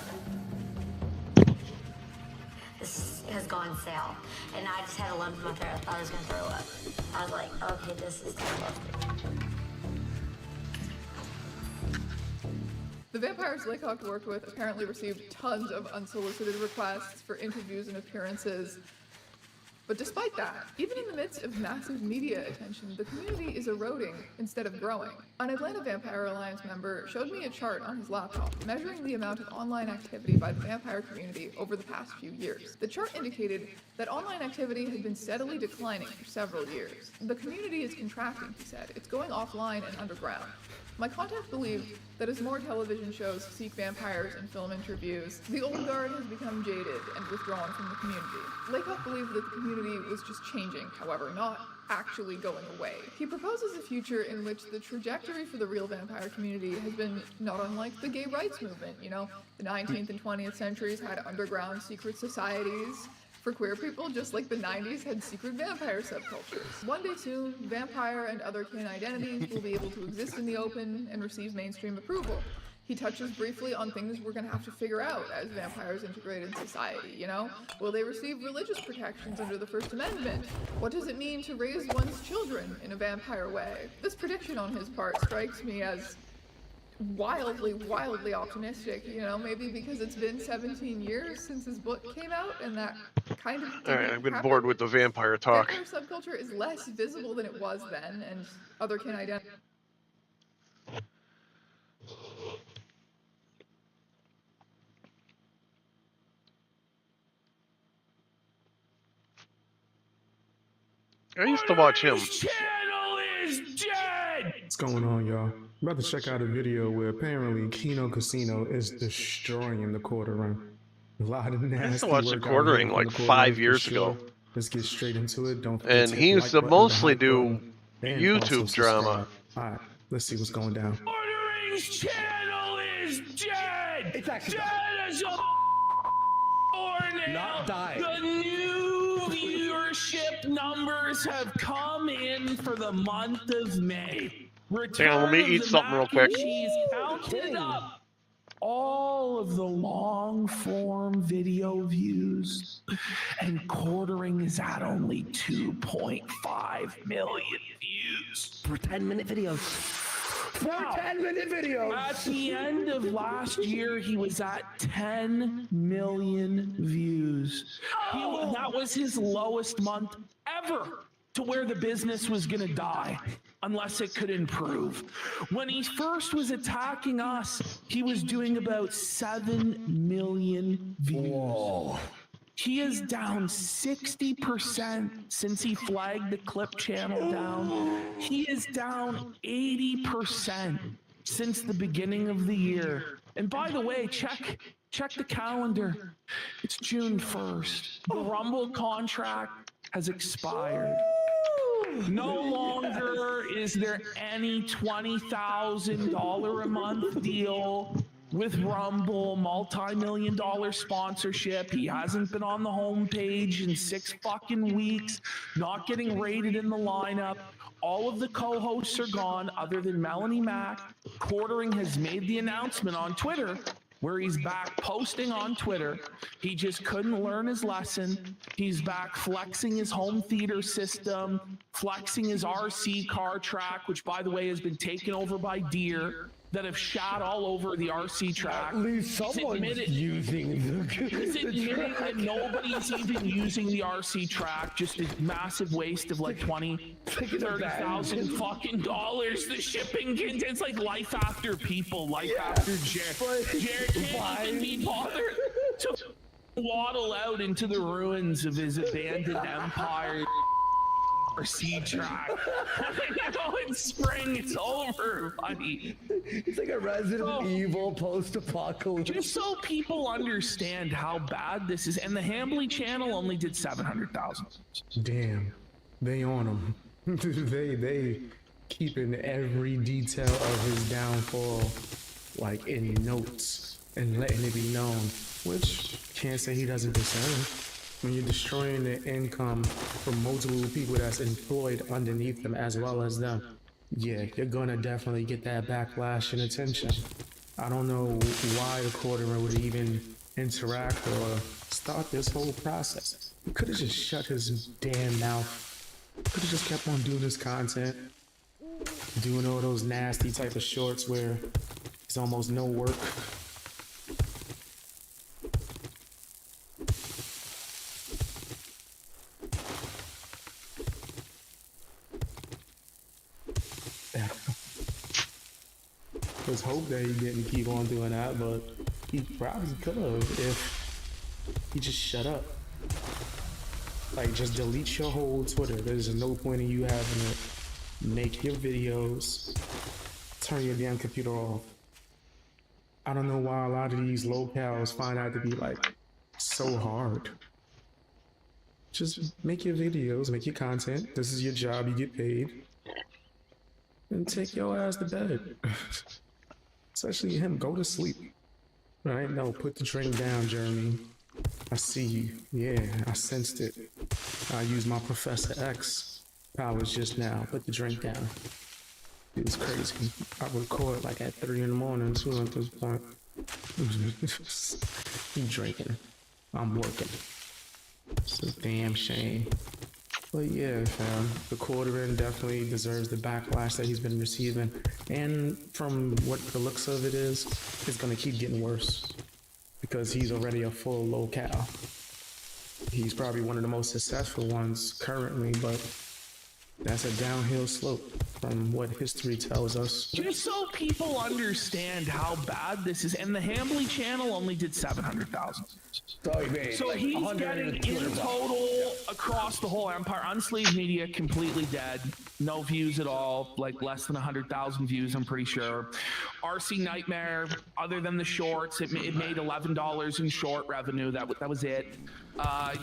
This has gone stale, and I just had a lump in my throat. I thought I was gonna throw up. I was like, okay, this is disgusting. The vampires Laycock worked with apparently received tons of unsolicited requests for interviews and appearances. But despite that, even in the midst of massive media attention, the community is eroding instead of growing. An Atlanta Vampire Alliance member showed me a chart on his laptop measuring the amount of online activity by the vampire community over the past few years. The chart indicated that online activity had been steadily declining for several years. The community is contracting, he said. It's going offline and underground. My contact believed that as more television shows seek vampires in film interviews, the old guard has become jaded and withdrawn from the community. Laycock believed that the community was just changing, however, not actually going away. He proposes a future in which the trajectory for the real vampire community has been not unlike the gay rights movement. You know, the 19th and 20th centuries had underground secret societies for queer people, just like the 90s had secret vampire subcultures. One day soon, vampire and other kin identities will be able to exist in the open and receive mainstream approval. He touches briefly on things we're gonna have to figure out as vampires integrate in society, you know? Will they receive religious protections under the First Amendment? What does it mean to raise one's children in a vampire way? This prediction on his part strikes me as wildly optimistic, you know, maybe because it's been 17 years since his book came out and that kind of Alright, I'm getting bored with the vampire talk. Vampire subculture is less visible than it was then, and other can identify. I used to watch him. Channel is dead! What's going on, y'all? I'm about to check out a video where apparently Kino Casino is destroying the quarter ring. A lot of nasty I used to watch the work out quartering here like on the 5 for years sure. ago. Let's get straight into it. Don't forget And to he hit the used to like button, the mostly hype do button, and YouTube also drama. subscribe. Alright, let's see what's going down. Quartering's channel is dead! It's actually dead as a now. Not dying. The new viewership numbers have come in for the month of May. Hang on, let me eat something real quick. She's counted up all of the long form video views, and quartering is at only 2.5 million views. For 10-minute videos. Now, 10-minute videos. At the end of last year, he was at 10 million views. That was his lowest month ever, to where the business was gonna die unless it could improve. When he first was attacking us, he was doing about 7 million views. Whoa. He is down 60% since he flagged the clip channel down. He is down 80% since the beginning of the year. And by the way, check the calendar. It's June 1st. The Rumble contract has expired. No longer is there any $20,000 a month deal with Rumble, multi-million-dollar sponsorship. He hasn't been on the homepage in 6 fucking weeks, not getting rated in the lineup. All of the co-hosts are gone other than Melanie Mack. Quartering has made the announcement on Twitter where he's back posting on Twitter. He just couldn't learn his lesson. He's back flexing his home theater system, flexing his RC car track, which by the way has been taken over by deer that have shot all over the RC track. At least someone's using He's admitting that nobody's even using the RC track, just a massive waste of like $30,000 fucking dollars. The shipping, it's like life after people, life after Jared. Jared can't even be bothered to waddle out into the ruins of his abandoned empire. RC track. You know, in spring, it's over, buddy. It's like a Resident Evil post-apocalypse. Just so people understand how bad this is, and the Hambly channel only did 700,000. Damn, they on him. they keeping every detail of his downfall like in notes and letting it be known, which can't say he doesn't deserve. When you're destroying the income for multiple people that's employed underneath them as well as them, yeah, you're gonna definitely get that backlash and attention. I don't know why the quarterer would even interact or start this whole process. He could have just shut his damn mouth. Could have just kept on doing his content, doing all those nasty type of shorts where it's almost no work. Let's hope that he didn't keep on doing that, but he probably could have if he just shut up. Like, just delete your whole Twitter. There's no point in you having it. Make your videos. Turn your damn computer off. I don't know why a lot of these locales find that to be like so hard. Just make your videos, make your content. This is your job, you get paid. And take your ass to bed. Especially him, go to sleep. Right? No, put the drink down, Jeremy. I see you. Yeah, I sensed it. I used my Professor X powers just now. Put the drink down. It was crazy. I record like at 3 in the morning too at this point. He drinking. I'm working. It's a damn shame. But yeah, fam, the quarterin definitely deserves the backlash that he's been receiving. And from what the looks of it is, it's gonna keep getting worse. Because he's already a full locale. He's probably one of the most successful ones currently, but that's a downhill slope from what history tells us. Just so people understand how bad this is, and the Hambly channel only did 700,000. So like he's getting in total across the whole empire. Unsleeved Media completely dead, no views at all, like less than 100,000 views, I'm pretty sure. RC Nightmare, other than the shorts, it made $11 in short revenue. That was it.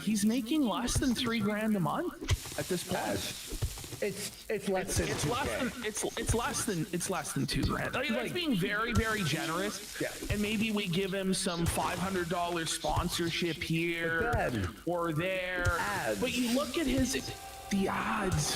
He's making less than $3,000 a month at this point. It's less than it's less than $2,000. That's being very, very generous. Yeah. And maybe we give him some $500 sponsorship here or there. But you look at the odds.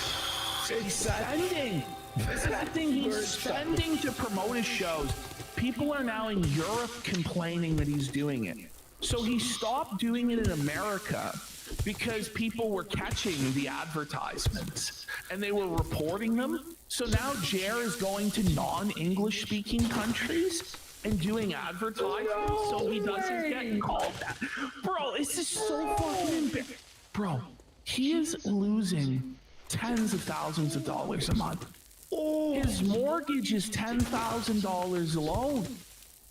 He's spending. This is the thing. He's spending to promote his shows. People are now in Europe complaining that he's doing it. So he stopped doing it in America because people were catching the advertisements and they were reporting them. So now Jer is going to non-English speaking countries and doing advertisements so he doesn't get called that. Bro, this is so fucking embarrassing. Bro, he is losing tens of thousands of dollars a month. His mortgage is $10,000 alone.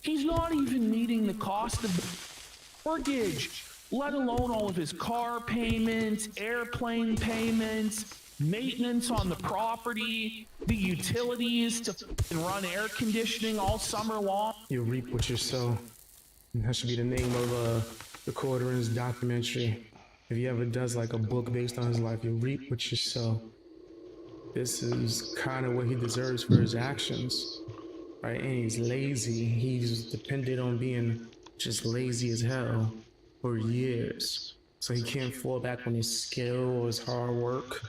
He's not even meeting the cost of the mortgage, let alone all of his car payments, airplane payments, maintenance on the property, the utilities to run air conditioning all summer long. You reap what you sow. And that should be the name of the Quarterin's documentary. If he ever does like a book based on his life, you reap what you sow. This is kind of what he deserves for his actions, right? And he's lazy. He's depended on being just lazy as hell for years. So he can't fall back on his skill or his hard work.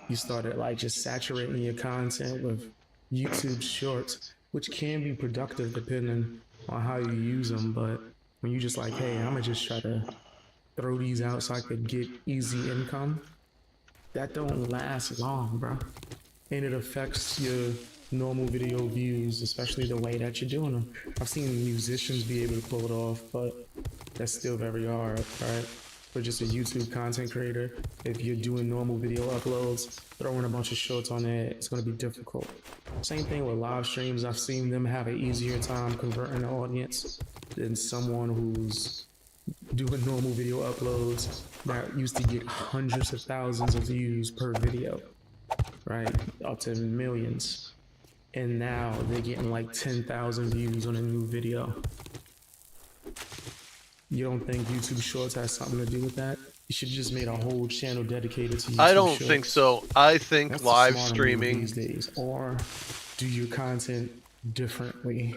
You started like just saturating your content with YouTube shorts, which can be productive depending on how you use them. But when you just like, hey, I'm gonna just try to throw these out so I could get easy income, that don't last long, bro. And it affects your normal video views, especially the way that you're doing them. I've seen musicians be able to pull it off, but that's still very hard, right? For just a YouTube content creator, if you're doing normal video uploads, throwing a bunch of shorts on there, it's gonna be difficult. Same thing with live streams. I've seen them have an easier time converting the audience than someone who's doing normal video uploads that used to get hundreds of thousands of views per video, right? Up to millions. And now they're getting like 10,000 views on a new video. You don't think YouTube Shorts has something to do with that? You should just made a whole channel dedicated to YouTube I don't Shorts. think so. I think That's live the smarter move streaming these days. Or do your content differently.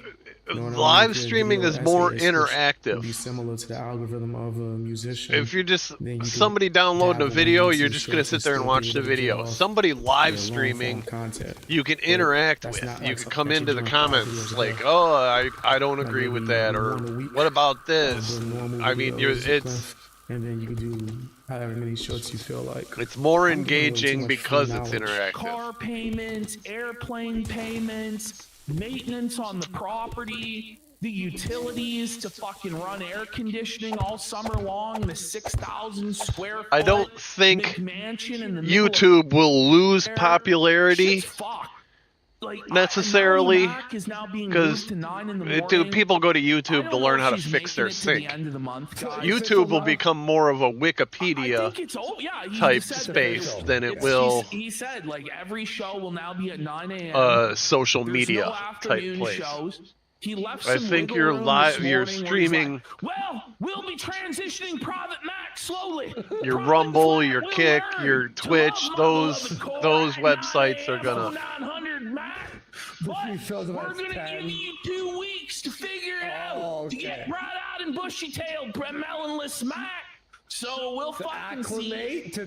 You know what I mean? live If you're a streaming video is more essayist, which would interactive. be similar to the algorithm of a musician. If you're just then you could somebody downloading dabble a in video, YouTube you're just gonna Shorts sit there and still watch be the able to get video. off Somebody their live long-form streaming, content. you can But interact that's with. not You like can something come that into you're the doing 5 comments videos a like, day. oh, I don't Like agree with maybe that, or one a week. what about Or this? doing normal I mean, videos, it's and then you can do however many shorts you feel like. it's more I'm giving away too engaging much free because it's knowledge. interactive. Car payments, airplane payments, maintenance on the property, the utilities to fucking run air conditioning all summer long in a 6,000 square foot I don't think McMansion in the middle of YouTube will lose nowhere. popularity Shit's fucked. Like, necessarily Mac is now being because moved to 9 in the morning. dude, people go to I YouTube don't to know learn if how to she's fix their making it to the sync. end of the month, guys. YouTube will become more of a I Wikipedia think it's yeah. He type said that space than it it's- will He said like every show will now be at 9 a.m. social There's media no type afternoon place. shows. He left I some think wiggle you're room live, this you're morning where he's streaming like, well, we'll be transitioning Private Mac slowly. your Private Rumble, Flat your will Kick, learn your to Twitch, love my those beloved core those at websites are 9 gonna 900 Mac. But we're gonna give you 2 weeks to figure it out. To get right out and bushy-tailed melonless Mac. So we'll fucking see. To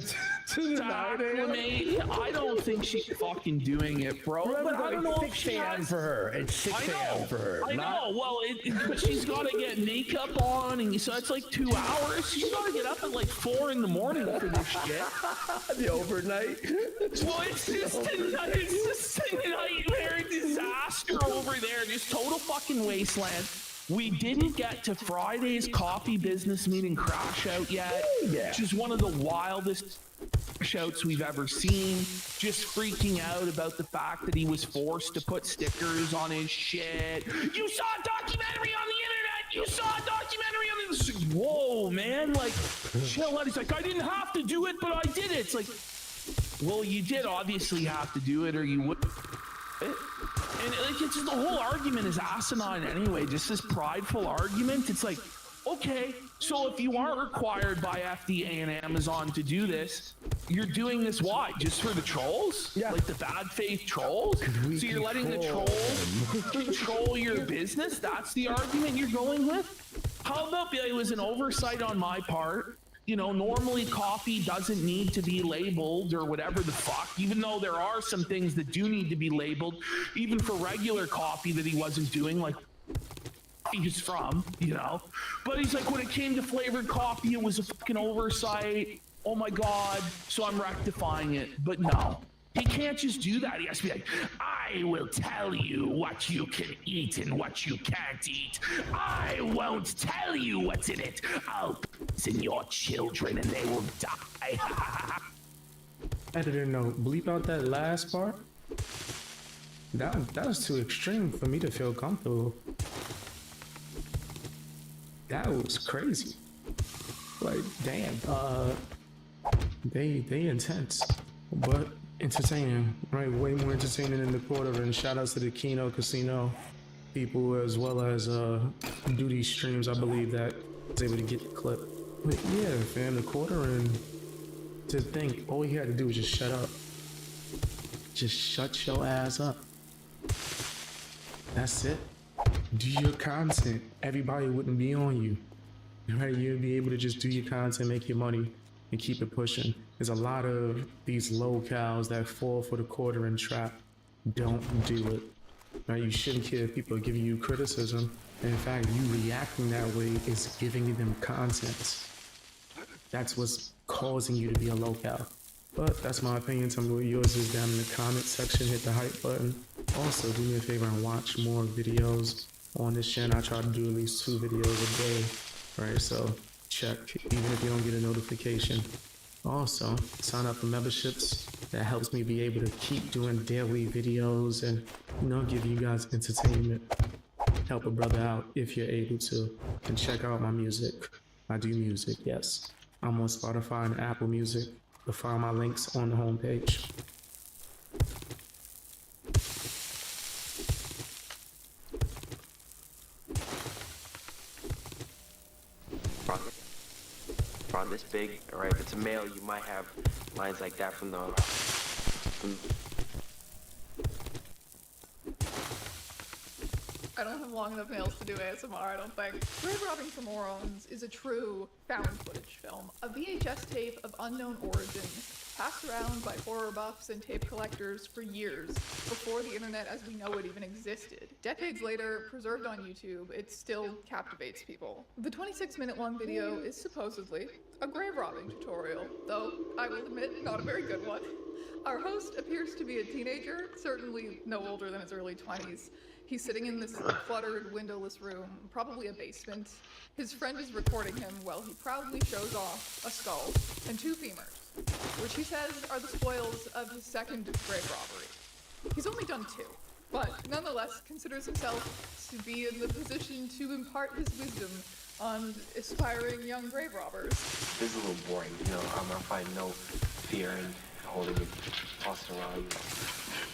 acclimate. I don't think she's fucking doing it, bro. But I don't know if she has. For her. It's 6 a.m. for her. I know. Well, but she's got to get makeup on, and so it's like 2 hours. She's got to get up at like 4 in the morning for this shit. The overnight. Well, it's just a nightmare disaster over there. Just total fucking wasteland. We didn't get to Friday's coffee business meeting crash out yet, which is one of the wildest shouts we've ever seen. Just freaking out about the fact that he was forced to put stickers on his shit. You saw a documentary on the internet! You saw a documentary on the internet! Whoa, man, like, chill out. He's like, I didn't have to do it, but I did it. It's like, well, you did obviously have to do it, or you would. And like, it's just, the whole argument is asinine anyway. Just this prideful argument. It's like, okay, so if you aren't required by FDA and Amazon to do this, you're doing this why? Just for the trolls? Yeah. Like the bad faith trolls? So you're letting the trolls control your business? That's the argument you're going with? How about it was an oversight on my part? You know, normally coffee doesn't need to be labeled or whatever the fuck, even though there are some things that do need to be labeled, even for regular coffee that he wasn't doing, like he's from, you know. But he's like, when it came to flavored coffee, it was a fucking oversight. Oh my God. So I'm rectifying it. But no, he can't just do that. He has to be like, I will tell you what you can eat and what you can't eat. I won't tell you what's in it. I'll poison your children and they will die. Editor note, bleep out that last part. That was too extreme for me to feel comfortable. That was crazy. Like, damn. They intense, but entertaining, right? Way more entertaining than the quarter. And shout outs to the Kino Casino people as well as Duty Streams. I believe that was able to get the clip. But yeah, fam, the quarter, and to think all he had to do was just shut up. Just shut your ass up. That's it. Do your content. Everybody wouldn't be on you. Right? You'd be able to just do your content, make your money, and keep it pushing. There's a lot of these locals that fall for the quartering trap. Don't do it. Right? You shouldn't care if people are giving you criticism. In fact, you reacting that way is giving them content. That's what's causing you to be a locale. But that's my opinion. Tell me what yours is down in the comment section. Hit the hype button. Also, do me a favor and watch more videos on this channel. I try to do at least 2 videos a day. Right? So check, even if you don't get a notification. Also, sign up for memberships. That helps me be able to keep doing daily videos and, you know, give you guys entertainment. Help a brother out if you're able to. And check out my music. I do music, yes. I'm on Spotify and Apple Music. You'll find my links on the homepage. From this big, alright, if it's a male, you might have lines like that from I don't have long enough nails to do ASMR, I don't think. Grave Robbing for Morons is a true found footage film, a VHS tape of unknown origin, passed around by horror buffs and tape collectors for years, before the internet as we know it even existed. Decades later, preserved on YouTube, it still captivates people. The 26-minute long video is supposedly a grave robbing tutorial, though I will admit, not a very good one. Our host appears to be a teenager, certainly no older than his early 20s. He's sitting in this cluttered, windowless room, probably a basement. His friend is recording him while he proudly shows off a skull and 2 femurs, which he says are the spoils of his second grave robbery. He's only done 2, but nonetheless considers himself to be in the position to impart his wisdom on aspiring young grave robbers. This is a little boring, you know. I find no fear in holding it, tossing around, you know.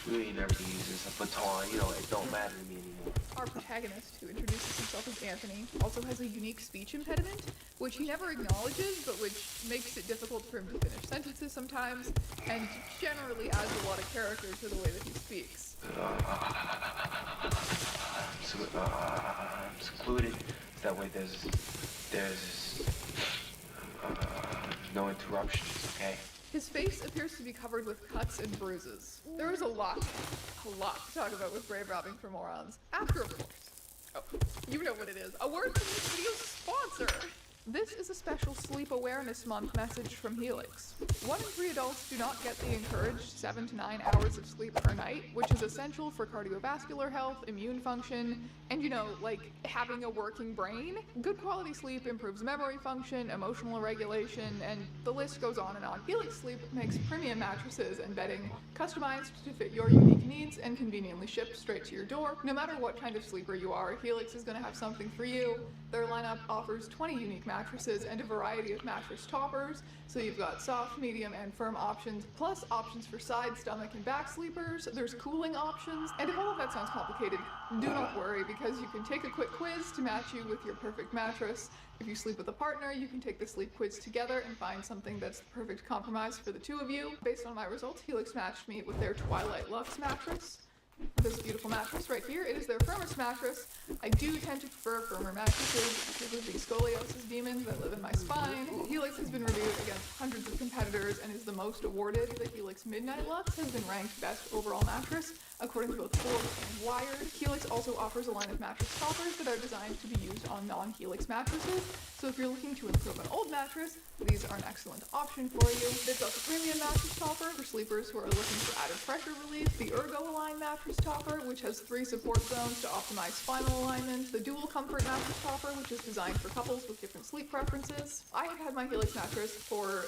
Really never uses a baton, you know, it don't matter to me anymore. Our protagonist, who introduces himself as Anthony, also has a unique speech impediment, which he never acknowledges, but which makes it difficult for him to finish sentences sometimes, and generally adds a lot of character to the way that he speaks. I'm secluded. That way there's no interruptions, okay? His face appears to be covered with cuts and bruises. There is a lot to talk about with grave robbing for morons. After, of course. Oh, you know what it is. A word from this video's sponsor. This is a special Sleep Awareness Month message from Helix. 1 in 3 adults do not get the encouraged 7 to 9 hours of sleep per night, which is essential for cardiovascular health, immune function, and like having a working brain. Good quality sleep improves memory function, emotional regulation, and the list goes on and on. Helix Sleep makes premium mattresses and bedding customized to fit your unique needs and conveniently shipped straight to your door. No matter what kind of sleeper you are, Helix is going to have something for you. Their lineup offers 20 unique mattresses and a variety of mattress toppers, so you've got soft, medium, and firm options, plus options for side, stomach, and back sleepers. There's cooling options, and if all of that sounds complicated, do not worry, because you can take a quick quiz to match you with your perfect mattress. If you sleep with a partner, you can take the sleep quiz together and find something that's the perfect compromise for the two of you. Based on my results, Helix matched me with their Twilight Luxe mattress. This beautiful mattress right here. It is their firmest mattress. I do tend to prefer firmer mattresses because of the scoliosis demons that live in my spine. Helix has been reviewed against hundreds of competitors and is the most awarded. The Helix Midnight Luxe has been ranked best overall mattress according to both Forbes and Wired. Helix also offers a line of mattress toppers that are designed to be used on non-Helix mattresses. So if you're looking to improve an old mattress, these are an excellent option for you. They've got the premium mattress topper for sleepers who are looking for added pressure relief, the Ergo Align mattress topper, which has 3 support zones to optimize spinal alignment, the Dual Comfort mattress topper, which is designed for couples with different sleep preferences. I have had my Helix mattress for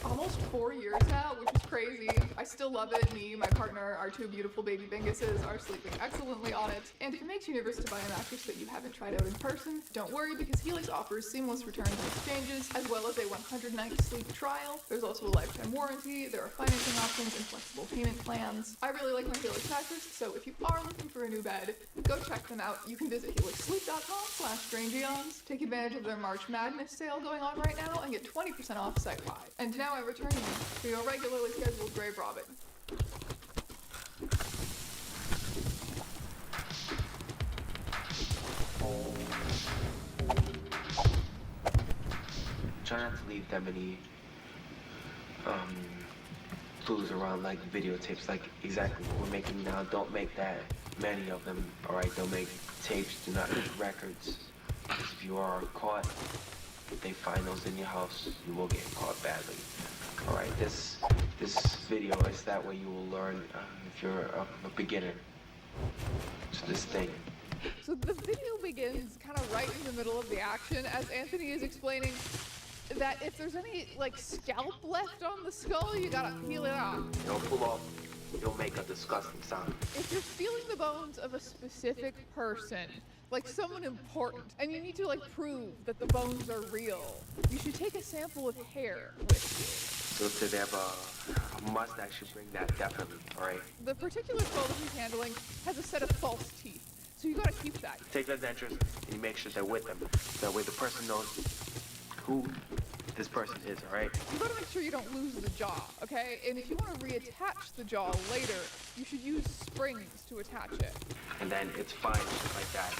almost 4 years now, which is crazy. I still love it. Me, my partner, our 2 beautiful baby Binguses are sleeping excellently on it. And if it makes you nervous to buy a mattress that you haven't tried out in person, don't worry, because Helix offers seamless returns and exchanges, as well as a 100-night sleep trial. There's also a lifetime warranty, there are financing options and flexible payment plans. I really like my Helix mattress, so if you are looking for a new bed, go check them out. You can visit helixsleep.com/strangeons, take advantage of their March Madness sale going on right now, and get 20% off site-wide. And now I return you to your regularly scheduled grave robbing. Try not to leave that many clues around, like videotapes, like exactly what we're making now. Don't make that many of them, alright? Don't make tapes, do not make records. Because if you are caught, if they find those in your house, you will get caught badly. Alright, this video is that way you will learn if you're a beginner to this thing. So the video begins kind of right in the middle of the action as Anthony is explaining that if there's any like scalp left on the skull, you gotta peel it off. You don't pull off, you'll make a disgusting sound. If you're stealing the bones of a specific person, like someone important, and you need to like prove that the bones are real, you should take a sample of hair with you. So if they have a mustache, you bring that definitely, alright? The particular skull that he's handling has a set of false teeth, so you gotta keep that. Take the dentures and you make sure they're with them. That way the person knows who this person is, alright? You gotta make sure you don't lose the jaw, okay? And if you want to reattach the jaw later, you should use springs to attach it. And then it's fine, just like that.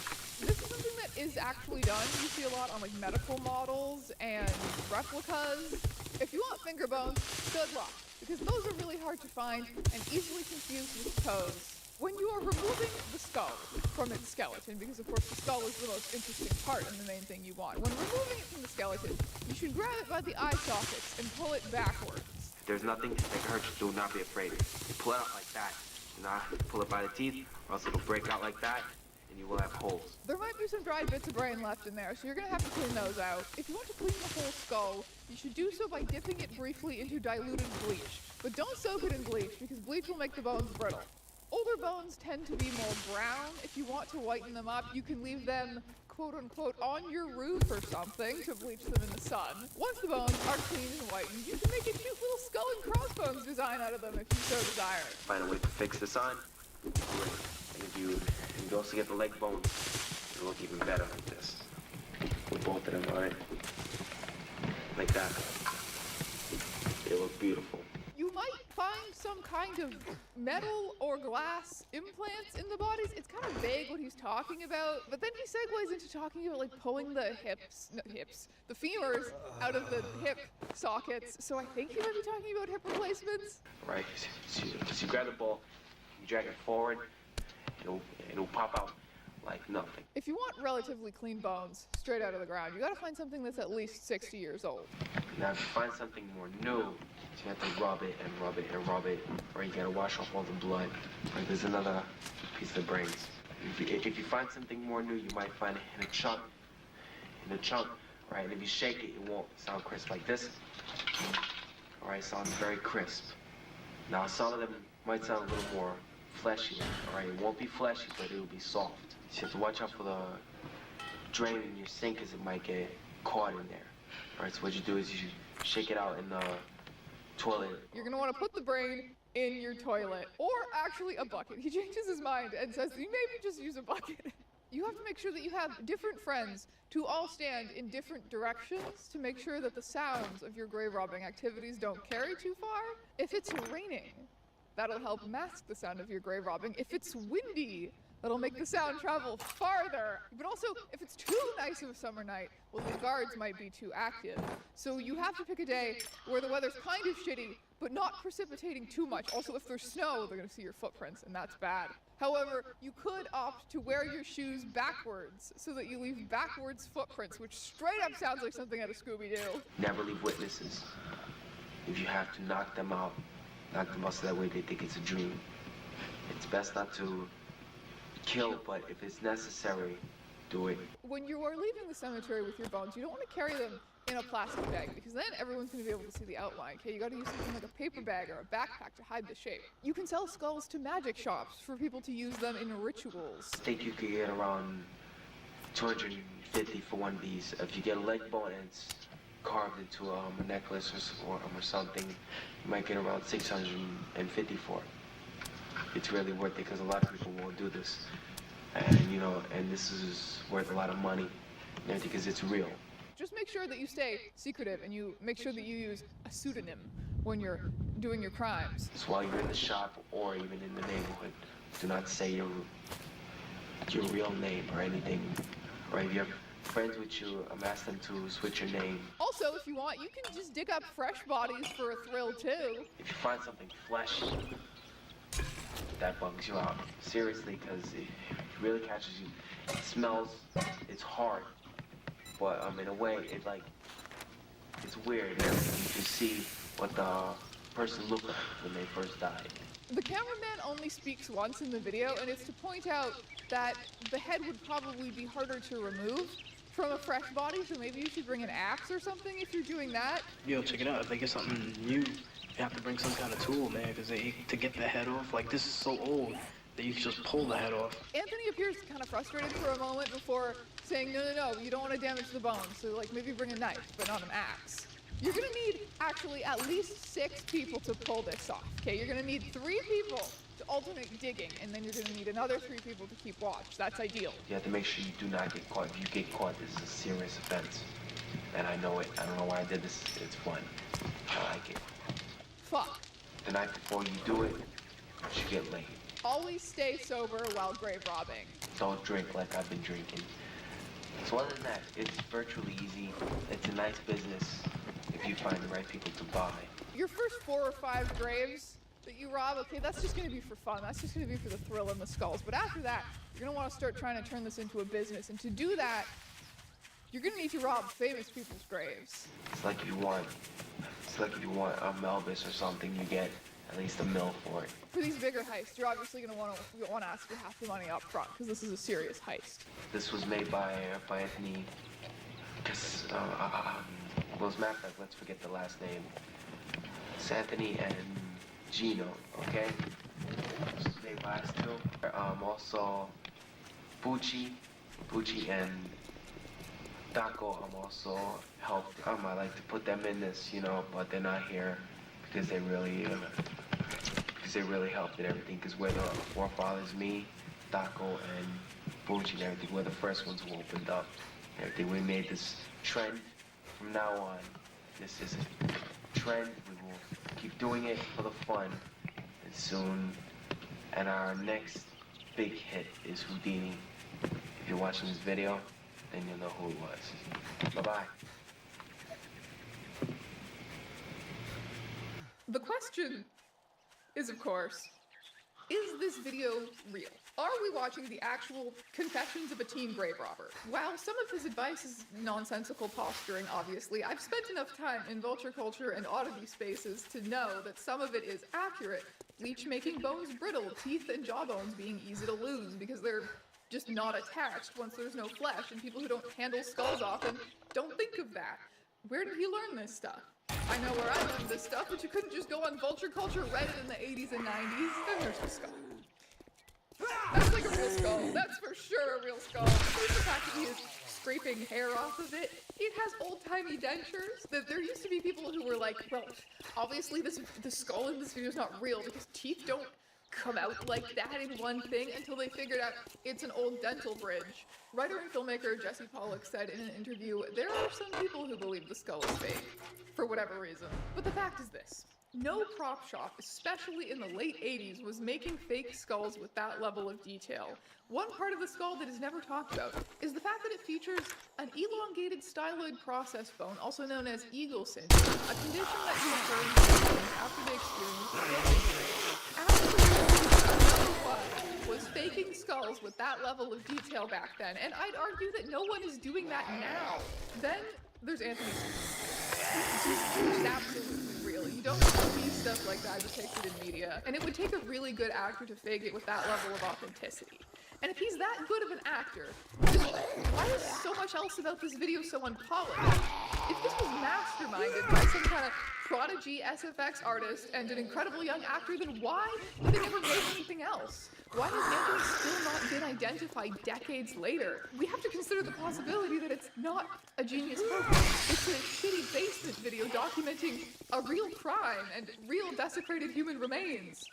This is something that is actually done. You see a lot on like medical models and replicas. If you want finger bones, good luck, because those are really hard to find and easily confused with toes. When you are removing the skull from its skeleton, because of course the skull is the most interesting part and the main thing you want, when removing it from the skeleton, you should grab it by the eye sockets and pull it backwards. If there's nothing that can hurt you, do not be afraid. You pull it out like that. Do not pull it by the teeth, or else it'll break out like that, and you will have holes. There might be some dried bits of brain left in there, so you're gonna have to clean those out. If you want to clean the whole skull, you should do so by dipping it briefly into diluted bleach. But don't soak it in bleach, because bleach will make the bones brittle. Older bones tend to be more brown. If you want to whiten them up, you can leave them, quote-unquote, on your roof or something to bleach them in the sun. Once the bones are clean and whitened, you can make a cute little skull and crossbones design out of them if you so desire. Find a way to fix this on, great. And if you also get the leg bones, it'll look even better like this. With both of them, alright? Like that. They look beautiful. You might find some kind of metal or glass implants in the bodies. It's kind of vague what he's talking about, but then he segues into talking about like pulling the the femurs out of the hip sockets. So I think he might be talking about hip replacements. Right, so you grab the ball, you drag it forward, it'll pop out like nothing. If you want relatively clean bones straight out of the ground, you gotta find something that's at least 60 years old. Now if you find something more new, you have to rub it and rub it and rub it, or you gotta wash off all the blood. Right, there's another piece of brains. If you find something more new, you might find it in a chunk, right? And if you shake it, it won't sound crisp like this. All right, sounds very crisp. Now some of them might sound a little more fleshy, all right? It won't be fleshy, but it'll be soft. So you have to watch out for the drain in your sink, because it might get caught in there. All right, so what you do is you shake it out in the toilet. You're gonna want to put the brain in your toilet, or actually a bucket. He changes his mind and says you maybe just use a bucket. You have to make sure that you have different friends to all stand in different directions to make sure that the sounds of your grave robbing activities don't carry too far. If it's raining, that'll help mask the sound of your grave robbing. If it's windy, that'll make the sound travel farther. But also, if it's too nice of a summer night, well, the guards might be too active. So you have to pick a day where the weather's kind of shitty, but not precipitating too much. Also, if there's snow, they're gonna see your footprints, and that's bad. However, you could opt to wear your shoes backwards so that you leave backwards footprints, which straight up sounds like something out of Scooby-Doo. Never leave witnesses. If you have to knock them out so that way they think it's a dream. It's best not to kill, but if it's necessary, do it. When you are leaving the cemetery with your bones, you don't want to carry them in a plastic bag, because then everyone's going to be able to see the outline. Okay, you got to use something like a paper bag or a backpack to hide the shape. You can sell skulls to magic shops for people to use them in rituals. I think you could get around 250 for one of these. If you get a leg bone and it's carved into a necklace or something, you might get around 650 for it. It's really worth it, because a lot of people won't do this. And this is worth a lot of money, because it's real. Just make sure that you stay secretive and you make sure that you use a pseudonym when you're doing your crimes. So while you're in the shop or even in the neighborhood, do not say your real name or anything. Or if you have friends with you, ask them to switch your name. Also, if you want, you can just dig up fresh bodies for a thrill too. If you find something fleshy, that bugs you out. Seriously, because it really catches you. It smells, it's hard. But in a way, it's weird. You can see what the person looked like when they first died. The cameraman only speaks once in the video, and it's to point out that the head would probably be harder to remove from a fresh body, so maybe you should bring an axe or something if you're doing that. Yo, check it out. If they get something new, you have to bring some kind of tool, man, because to get the head off, like, this is so old that you can just pull the head off. Anthony appears kind of frustrated for a moment before saying, no, you don't want to damage the bones, so like maybe bring a knife, but not an axe. You're gonna need actually at least 6 people to pull this off, okay? You're gonna need 3 people to alternate digging, and then you're gonna need another 3 people to keep watch. That's ideal. You have to make sure you do not get caught. If you get caught, this is a serious offense. And I know it. I don't know why I did this. It's fun. I like it. Fuck. The night before you do it, you should get laid. Always stay sober while grave robbing. Don't drink like I've been drinking. So other than that, it's virtually easy. It's a nice business if you find the right people to buy. Your first 4 or 5 graves that you rob, okay, that's just gonna be for fun. That's just gonna be for the thrill and the skulls. But after that, you're gonna wanna start trying to turn this into a business. And to do that, you're gonna need to rob famous people's graves. It's like if you want a Melvis or something, you get at least $1 million for it. For these bigger heists, you're obviously gonna want to ask for half the money up front, because this is a serious heist. This was made by Anthony. Well, as a matter of fact, let's forget the last name. It's Anthony and Gino, okay? This was made by us too. Also, Bucci and Daco. I'm also helped. I like to put them in this, but they're not here because they really helped in everything. Because we're the forefathers, me, Daco, and Bucci and everything. We're the first ones who opened up everything. We made this trend. From now on, this is a trend. We will keep doing it for the fun, soon. And our next big hit is Houdini. If you're watching this video, then you'll know who it was. Bye-bye. The question is, of course, is this video real? Are we watching the actual confessions of a teen grave robber? While some of his advice is nonsensical posturing, obviously, I've spent enough time in vulture culture and oddity spaces to know that some of it is accurate. Leech making bones brittle, teeth and jawbones being easy to lose because they're just not attached once there's no flesh, and people who don't handle skulls often don't think of that. Where did he learn this stuff? I know where I learned this stuff, but you couldn't just go on vulture culture Reddit in the 80s and 90s. Then there's the skull. That's like a real skull. That's for sure a real skull. There's the fact that he is scraping hair off of it. It has old-timey dentures. That there used to be people who were like, well, obviously the skull in this video is not real because teeth don't come out like that in one thing until they figured out it's an old dental bridge. Writer and filmmaker Jesse Pollock said in an interview, there are some people who believe the skull is fake, for whatever reason. But the fact is this. No prop shop, especially in the late 80s, was making fake skulls with that level of detail. One part of the skull that is never talked about is the fact that it features an elongated styloid process bone, also known as eagle syndrome, a condition that can occur in patients after they experience a head injury. Absolutely no one was faking skulls with that level of detail back then, and I'd argue that no one is doing that now. Then there's Anthony. He's absolutely real. You don't see stuff like that depicted in media, and it would take a really good actor to fake it with that level of authenticity. And if he's that good of an actor, then why is so much else about this video so unpolished? If this was masterminded by some kind of prodigy SFX artist and an incredible young actor, then why did they never make anything else? Why has Anthony still not been identified decades later? We have to consider the possibility that it's not a genius program. It's a shitty basement video documenting a real crime and real desecrated human remains.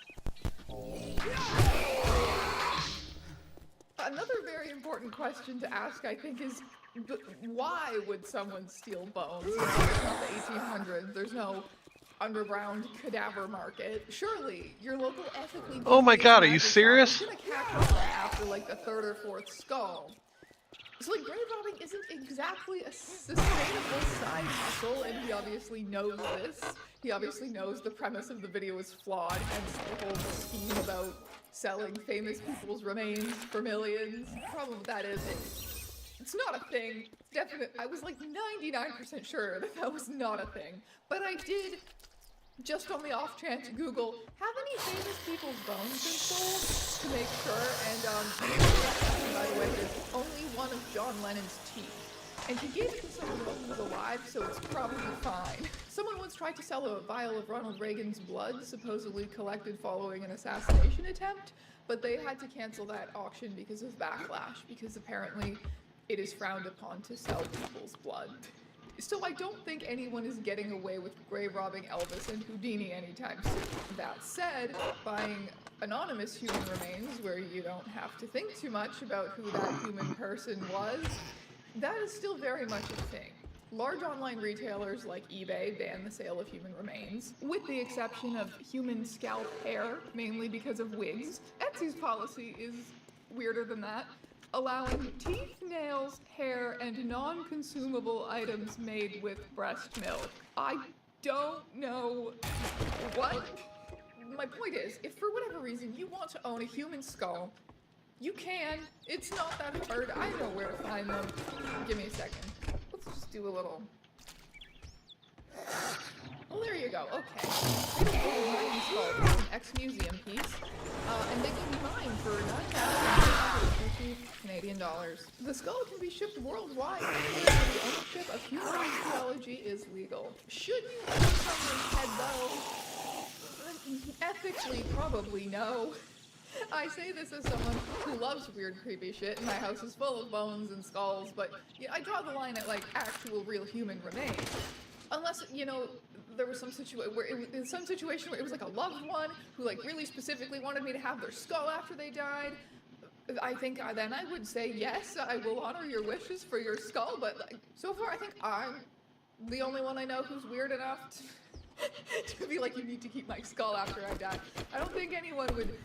Another very important question to ask, I think, is why would someone steal bones? It's not the 1800s. There's no underground cadaver market. Surely, your local ethically... Oh my god, are you serious? Gonna catch on after like the third or fourth skull. So like grave robbing isn't exactly a sustainable side hustle, and he obviously knows this. He obviously knows the premise of the video is flawed, hence the whole scheme about selling famous people's remains for millions. The problem with that is it's not a thing. I was like 99% sure that was not a thing. But I did, just on the off chance, Google, have any famous people's bones been sold? To make sure, and by the way, there's only one of John Lennon's teeth. And he gave it to someone who was alive, so it's probably fine. Someone once tried to sell a vial of Ronald Reagan's blood, supposedly collected following an assassination attempt, but they had to cancel that auction because of backlash, because apparently it is frowned upon to sell people's blood. So I don't think anyone is getting away with grave robbing Elvis and Houdini anytime soon. That said, buying anonymous human remains, where you don't have to think too much about who that human person was, that is still very much a thing. Large online retailers like eBay ban the sale of human remains, with the exception of human scalp hair, mainly because of wigs. Etsy's policy is weirder than that, allowing teeth, nails, hair, and non-consumable items made with breast milk. I don't know what. My point is, if for whatever reason you want to own a human skull, you can. It's not that hard. I know where to find them. Give me a second. Let's just do a little... Well, there you go. Okay. I don't know my skull. It's an ex-museum piece. And they can be mine for $9,950 Canadian dollars. The skull can be shipped worldwide. The ownership of human archaeology is legal. Should you own someone's head, though? Ethically, probably no. I say this as someone who loves weird, creepy shit, and my house is full of bones and skulls, but I draw the line at, like, actual real human remains. Unless, there was some situation where it was like a loved one who, like, really specifically wanted me to have their skull after they died. I think then I would say, yes, I will honor your wishes for your skull, but, like, so far I think I'm the only one I know who's weird enough to be like, you need to keep my skull after I die. I don't think anyone would.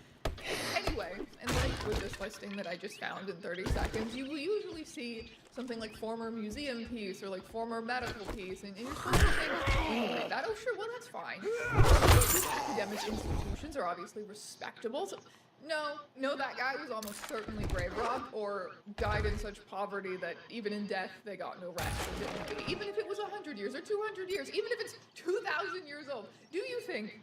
Anyway, and like with this listing that I just found in 30 seconds, you will usually see something like former museum piece or like former medical piece, and you're supposed to think, oh, like that, oh sure, well that's fine. Academic institutions are obviously respectable. So, no, that guy was almost certainly grave robbed or died in such poverty that even in death they got no rest. Even if it was 100 years or 200 years, even if it's 2,000 years old, do you think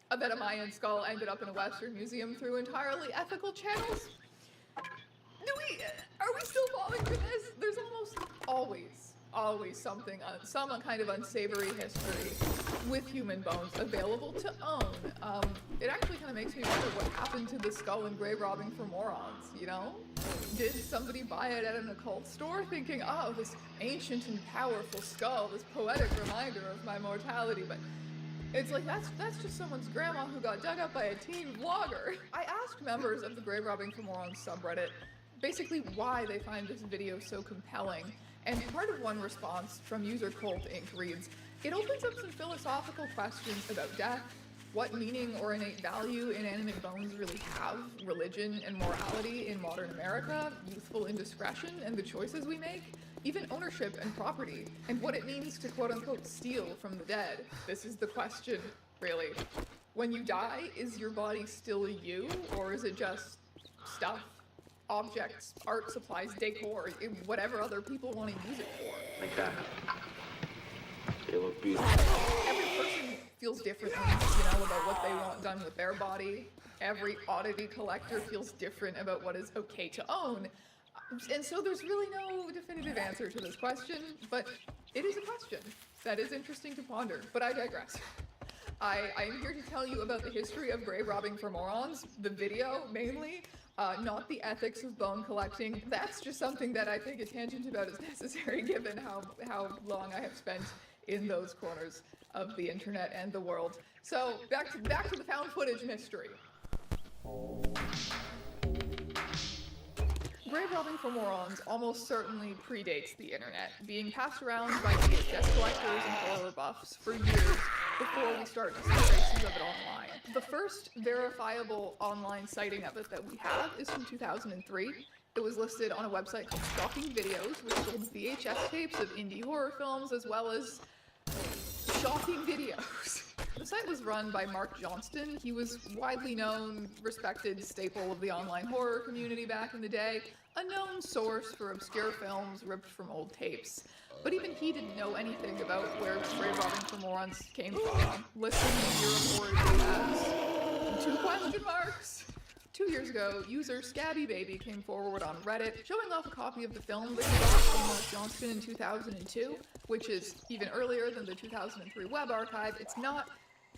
that a Mayan skull ended up in a Western museum through entirely ethical channels? Are we still falling for this? There's almost always something, some kind of unsavory history with human bones available to own. It actually kind of makes me wonder what happened to the skull and grave robbing for morons, you know? Did somebody buy it at an occult store thinking, oh, this ancient and powerful skull, this poetic reminder of my mortality, but it's like, that's just someone's grandma who got dug up by a teen vlogger. I asked members of the Grave Robbing for Morons subreddit basically why they find this video so compelling, and part of one response from user Colt Inc. reads, it opens up some philosophical questions about death, what meaning or innate value inanimate bones really have, religion and morality in modern America, youthful indiscretion and the choices we make, even ownership and property, and what it means to quote-unquote steal from the dead. This is the question, really. When you die, is your body still you, or is it just stuff, objects, art supplies, decor, whatever other people want to use it for? Like that. It look beautiful. Every person feels differently, you know, about what they want done with their body. Every oddity collector feels different about what is okay to own. And so there's really no definitive answer to this question, but it is a question that is interesting to ponder. But I digress. I am here to tell you about the history of grave robbing for morons, the video mainly, not the ethics of bone collecting. That's just something that I think a tangent about is necessary given how long I have spent in those corners of the internet and the world. So back to the found footage mystery. Grave robbing for morons almost certainly predates the internet, being passed around by VHS collectors and horror buffs for years before we start to see traces of it online. The first verifiable online sighting of it that we have is from 2003. It was listed on a website called Shocking Videos, which sold VHS tapes of indie horror films as well as shocking videos. The site was run by Mark Johnston. He was widely known, respected staple of the online horror community back in the day, a known source for obscure films ripped from old tapes. But even he didn't know anything about where grave robbing for morons came from. Listen to your origin as 2 question marks. 2 years ago, user Scabby Baby came forward on Reddit, showing off a copy of the film that he got from Mark Johnston in 2002, which is even earlier than the 2003 web archive. It's not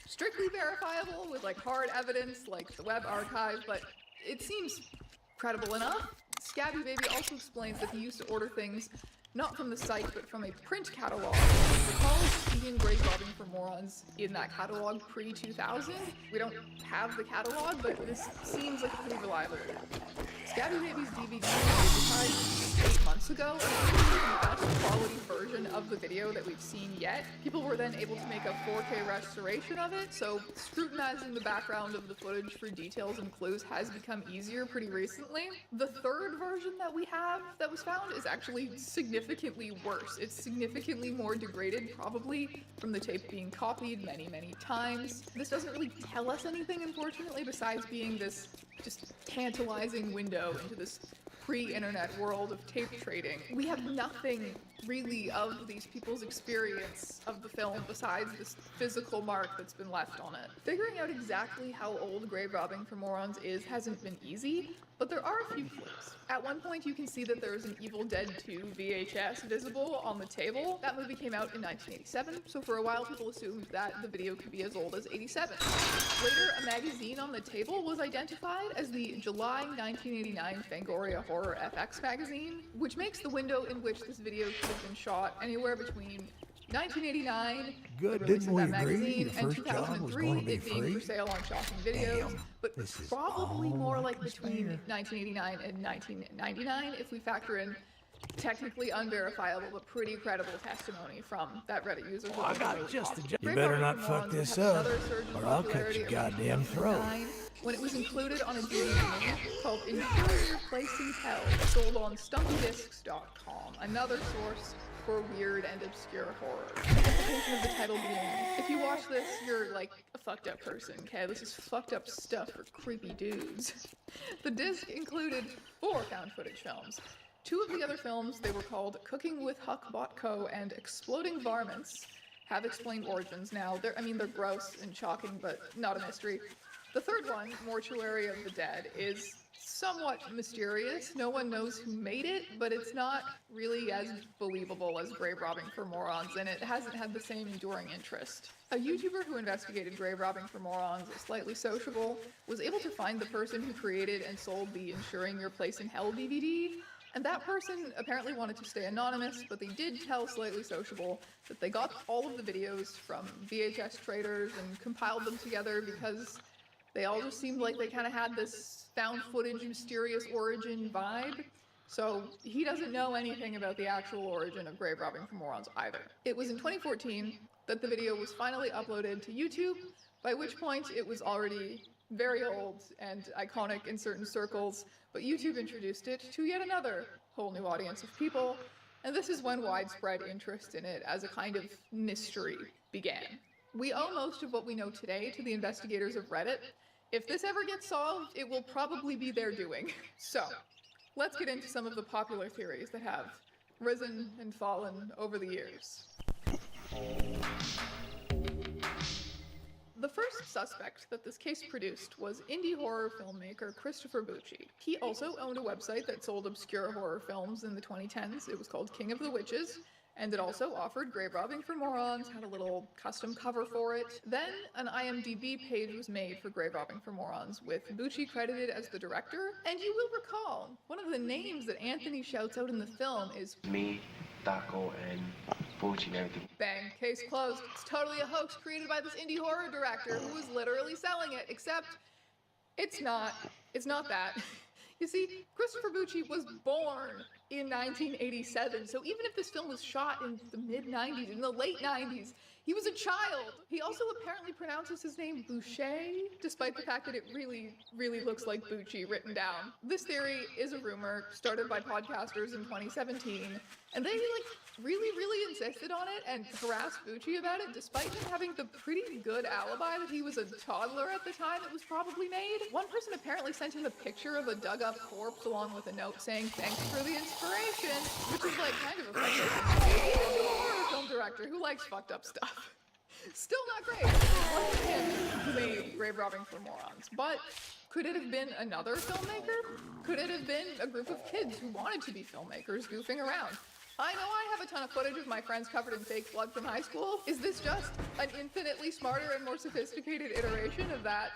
strictly verifiable with like hard evidence like the web archive, but it seems credible enough. Scabby Baby also explains that he used to order things not from the site, but from a print catalog. Recall seeing grave robbing for morons in that catalog pre-2000. We don't have the catalog, but this seems like a pretty reliable one. Scabby Baby's DVD was digitized 8 months ago, and it's the best quality version of the video that we've seen yet. People were then able to make a 4K restoration of it, so scrutinizing the background of the footage for details and clues has become easier pretty recently. The third version that we have that was found is actually significantly worse. It's significantly more degraded, probably from the tape being copied many, many times. This doesn't really tell us anything, unfortunately, besides being this just tantalizing window into this pre-internet world of tape trading. We have nothing really of these people's experience of the film besides this physical mark that's been left on it. Figuring out exactly how old grave robbing for morons is hasn't been easy, but there are a few clues. At one point you can see that there's an Evil Dead 2 VHS visible on the table. That movie came out in 1987, so for a while people assumed that the video could be as old as 87. Later, a magazine on the table was identified as the July 1989 Fangoria Horror FX magazine, which makes the window in which this video could have been shot anywhere between 1989, Good, the release didn't of we that agree magazine, the and first job was 2003, gonna be it being free? for sale on Shocking Videos, but probably more like between 1989 and 1999 if we factor in technically unverifiable but pretty credible testimony from that Reddit user. I got just the Grave You better robbing not for fuck morons this had up, another surge in or I'll cut popularity your around goddamn throat. 2009 when it was included on a DVD called Interior Place in Hell, sold on stumpydiscs.com, another source for weird and obscure horror. The implication of the title being, if you watch this, you're like a fucked up person, okay? This is fucked up stuff for creepy dudes. The disc included 4 found footage films. 2 of the other films, they were called Cooking with Huck Botko and Exploding Varmints, have explained origins now. They're gross and shocking, but not a mystery. The third one, Mortuary of the Dead, is somewhat mysterious. No one knows who made it, but it's not really as believable as Grave Robbing for Morons, and it hasn't had the same enduring interest. A YouTuber who investigated Grave Robbing for Morons, Slightly Sociable, was able to find the person who created and sold the Ensuring Your Place in Hell DVD, and that person apparently wanted to stay anonymous, but they did tell Slightly Sociable that they got all of the videos from VHS traders and compiled them together because they all just seemed like they kind of had this found footage mysterious origin vibe. So he doesn't know anything about the actual origin of Grave Robbing for Morons either. It was in 2014 that the video was finally uploaded to YouTube, by which point it was already very old and iconic in certain circles, but YouTube introduced it to yet another whole new audience of people, and this is when widespread interest in it as a kind of mystery began. We owe most of what we know today to the investigators of Reddit. If this ever gets solved, it will probably be their doing. So, let's get into some of the popular theories that have risen and fallen over the years. The first suspect that this case produced was indie horror filmmaker Christopher Bucci. He also owned a website that sold obscure horror films in the 2010s. It was called King of the Witches, and it also offered Grave Robbing for Morons, had a little custom cover for it. Then an IMDb page was made for Grave Robbing for Morons, with Bucci credited as the director. And you will recall, one of the names that Anthony shouts out in the film is Me, Daco, and Bucci and everything. bang, case closed. It's totally a hoax created by this indie horror director who was literally selling it, except it's not that. You see, Christopher Bucci was born in 1987, so even if this film was shot in the mid-90s, in the late 90s, he was a child. He also apparently pronounces his name Boucher, despite the fact that it really, really looks like Bucci written down. This theory is a rumor started by podcasters in 2017, and they really insisted on it and harassed Bucci about it, despite him having the pretty good alibi that he was a toddler at the time it was probably made. One person apparently sent him a picture of a dug-up corpse along with a note saying, "Thanks for the inspiration," which is like kind of offensive. Even to a horror film director who likes fucked up stuff. Still not great. It wasn't him who made Grave Robbing for Morons, but could it have been another filmmaker? Could it have been a group of kids who wanted to be filmmakers goofing around? I know I have a ton of footage of my friends covered in fake blood from high school. Is this just an infinitely smarter and more sophisticated iteration of that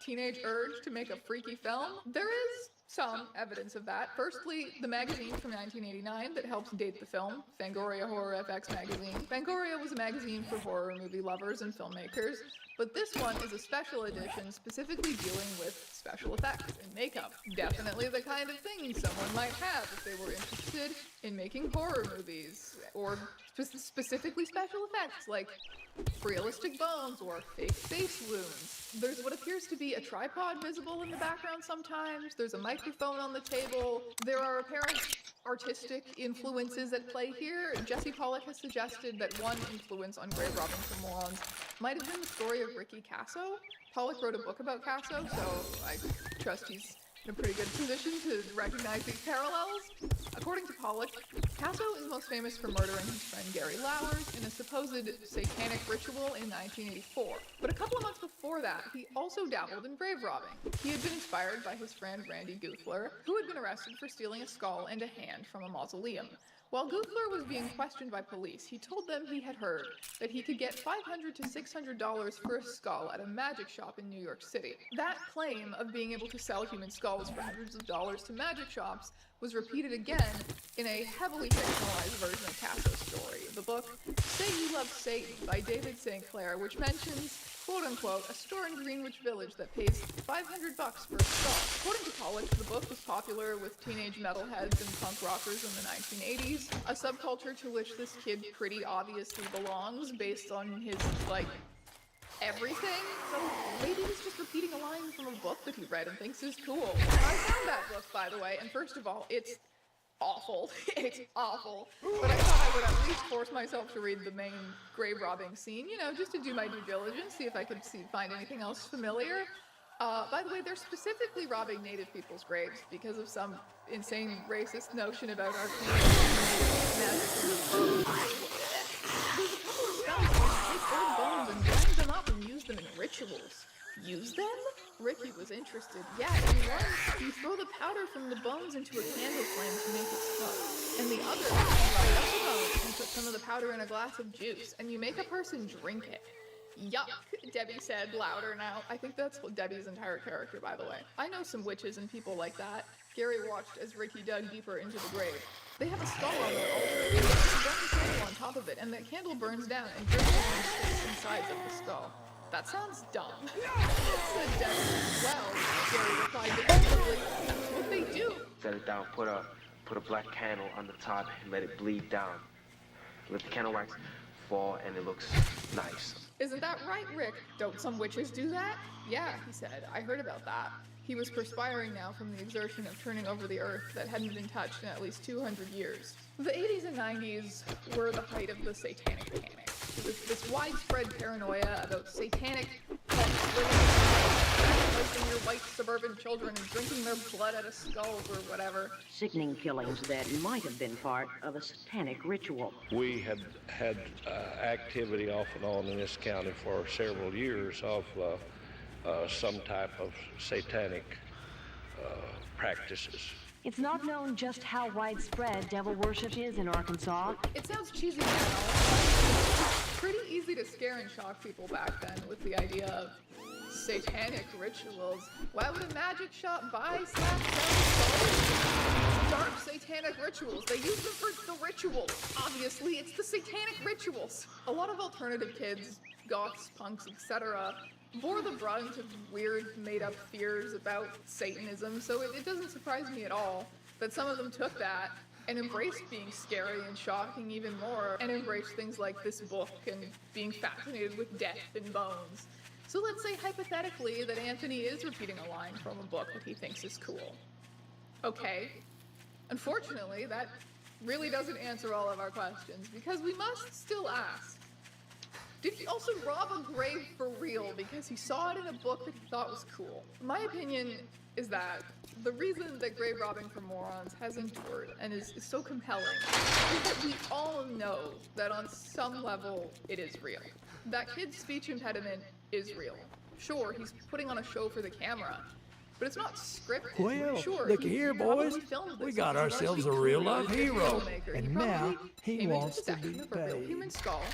teenage urge to make a freaky film? There is some evidence of that. Firstly, the magazine from 1989 that helps date the film, Fangoria Horror FX magazine. Fangoria was a magazine for horror movie lovers and filmmakers, but this one is a special edition specifically dealing with special effects and makeup. Definitely the kind of thing someone might have if they were interested in making horror movies, or specifically special effects like realistic bones or fake face wounds. There's what appears to be a tripod visible in the background sometimes. There's a microphone on the table. There are apparent artistic influences at play here. Jesse Pollock has suggested that one influence on Grave Robbing for Morons might have been the story of Ricky Casso. Pollock wrote a book about Casso, so I trust he's in a pretty good position to recognize these parallels. According to Pollock, Casso is most famous for murdering his friend Gary Lauwers in a supposed satanic ritual in 1984. But a couple of months before that, he also dabbled in grave robbing. He had been inspired by his friend Randy Guthler, who had been arrested for stealing a skull and a hand from a mausoleum. While Guthler was being questioned by police, he told them he had heard that he could get $500 to $600 for a skull at a magic shop in New York City. That claim of being able to sell human skulls for hundreds of dollars to magic shops was repeated again in a heavily fictionalized version of Casso's story, the book Say You Love Satan by David St. Clair, which mentions, quote-unquote, a store in Greenwich Village that pays $500 for a stall. According to College, the book was popular with teenage metalheads and punk rockers in the 1980s, a subculture to which this kid pretty obviously belongs based on his, like, everything. So maybe he's just repeating a line from a book that he read and thinks is cool. I found that book, by the way, and first of all, it's awful. It's awful. But I thought I would at least force myself to read the main grave robbing scene, you know, just to do my due diligence, see if I could find anything else familiar. By the way, they're specifically robbing Native people's graves because of some insane racist notion about our community. There's a couple of spells where you take old bones and grind them up and use them in rituals. Use them? Ricky was interested. Yeah, in one, you throw the powder from the bones into a candle flame to make it smoke. And the other, you light up the bones and put some of the powder in a glass of juice, and you make a person drink it. Yuck, Debbie said louder now. I think that's Debbie's entire character, by the way. I know some witches and people like that. Gary watched as Ricky dug deeper into the grave. They have a skull on their altar, and they put a burning candle on top of it, and the candle burns down and drinks along the face and sides of the skull. That sounds dumb. Said Debbie. Well, Gary replied, defensively, that's what they do. Set it down, put a black candle on the top and let it bleed down. Let the candle wax fall and it looks nice. Isn't that right, Rick? Don't some witches do that? Yeah, he said. I heard about that. He was perspiring now from the exertion of turning over the earth that hadn't been touched in at least 200 years. The 80s and 90s were the height of the satanic panic. This widespread paranoia about satanic cults living sacrificing your white suburban children and drinking their blood out of skulls or whatever. Sickening killings that might have been part of a satanic ritual. We had activity off and on in this county for several years of some type of satanic practices. It's not known just how widespread devil worship is in Arkansas. It sounds cheesy now. It's pretty easy to scare and shock people back then with the idea of satanic rituals. Why would a magic shop buy dark satanic rituals? They use them for the rituals. Obviously, it's the satanic rituals. A lot of alternative kids, goths, punks, etc., bore the brunt of weird, made-up fears about Satanism, so it doesn't surprise me at all that some of them took that and embraced being scary and shocking even more, and embraced things like this book and being fascinated with death and bones. So let's say hypothetically that Anthony is repeating a line from a book that he thinks is cool. Okay. Unfortunately, that really doesn't answer all of our questions, because we must still ask, did he also rob a grave for real because he saw it in a book that he thought was cool? My opinion is that the reason that grave robbing for morons has endured and is so compelling is that we all know that on some level it is real. That kid's speech impediment is real. Sure, he's putting on a show for the camera, but it's not scripted. Well, sure, look here, boys. We got ourselves a real-life hero, and now he wants to be a real paid. human skull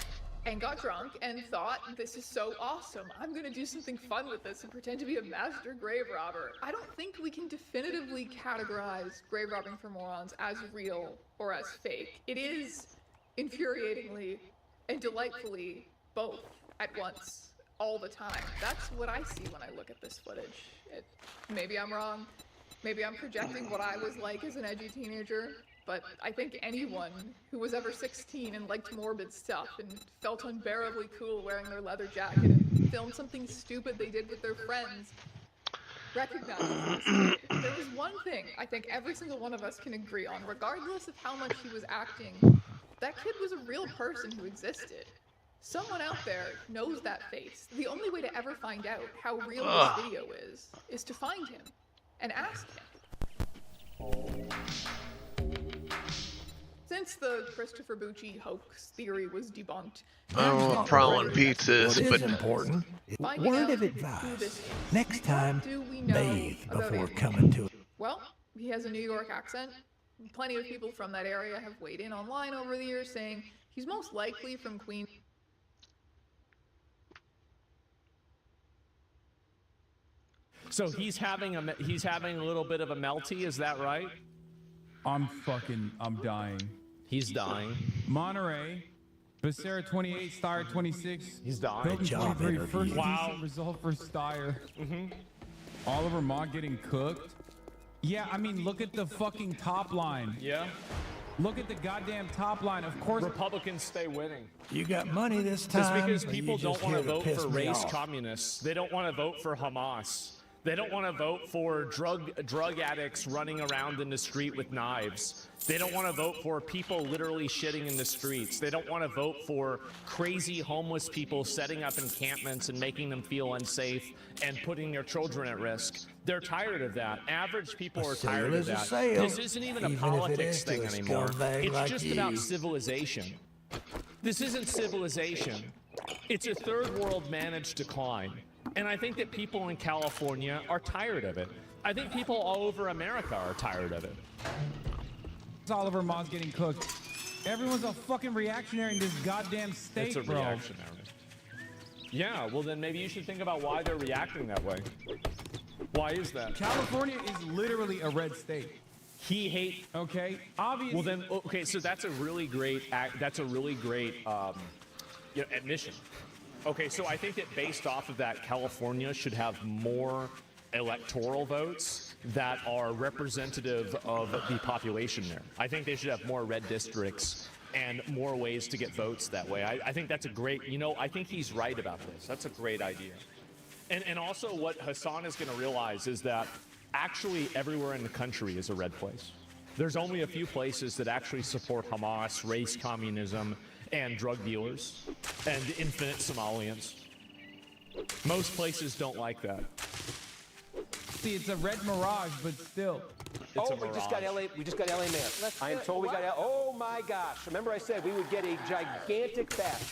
and got drunk and thought, this is so awesome, I'm gonna do something fun with this and pretend to be a master grave robber. I don't think we can definitively categorize grave robbing for morons as real or as fake. It is infuriatingly and delightfully both at once, all the time. That's what I see when I look at this footage. Maybe I'm wrong, maybe I'm projecting what I was like as an edgy teenager, but I think anyone who was ever 16 and liked morbid stuff and felt unbearably cool wearing their leather jacket and filmed something stupid they did with their friends recognizes this kid. There was one thing I think every single one of us can agree on, regardless of how much he was acting. That kid was a real person who existed. Someone out there knows that face. The only way to ever find out how real this video is to find him and ask him. Since the Christopher Bucci hoax theory was debunked, I don't know what prowling pizza is, What but is important, word of advice, next time, bathe before coming to it. Well, he has a New York accent. Plenty of people from that area have weighed in online over the years saying he's most likely from Queens. So he's having a little bit of a melty, is that right? I'm dying. He's dying. Monterey, Becerra 28, Steyer 26. He's dying. Hilton Good job, 23, interview. first Wow. decent result for Steyer. Mm-hmm. Oliver Mott getting cooked. Yeah, I mean, look at the fucking top line. Yeah. Look at the goddamn top line. Of course, Republicans stay winning. You got money this It's time. because or people you don't just want to here vote piss for me race off? communists. They don't want to vote for Hamas. They don't want to vote for drug addicts running around in the street with knives. They don't want to vote for people literally shitting in the streets. They don't want to vote for crazy homeless people setting up encampments and making them feel unsafe and putting their children at risk. They're tired of that. Average people are tired of that. This isn't even a politics thing anymore. It's just about civilization. This isn't civilization. It's a third world managed decline. And I think that people in California are tired of it. I think people all over America are tired of it. Oliver Mott's getting cooked. Everyone's a fucking reactionary in this goddamn state, It's a bro. reactionary. Yeah, well then maybe you should think about why they're reacting that way. Why is that? California is literally a red state. He hate. Okay, obviously. Well then, okay, so that's a really great admission. Okay, so I think that based off of that, California should have more electoral votes that are representative of the population there. I think they should have more red districts and more ways to get votes that way. I think that's a great, I think he's right about this. That's a great idea. And also what Hassan is going to realize is that actually everywhere in the country is a red place. There's only a few places that actually support Hamas, race communism, and drug dealers, and infinite Somalians. Most places don't like that. See, it's a red mirage, but still. It's a we just got mirage. LA mayor. I am told we got oh my gosh. Remember I said we would get a gigantic batch.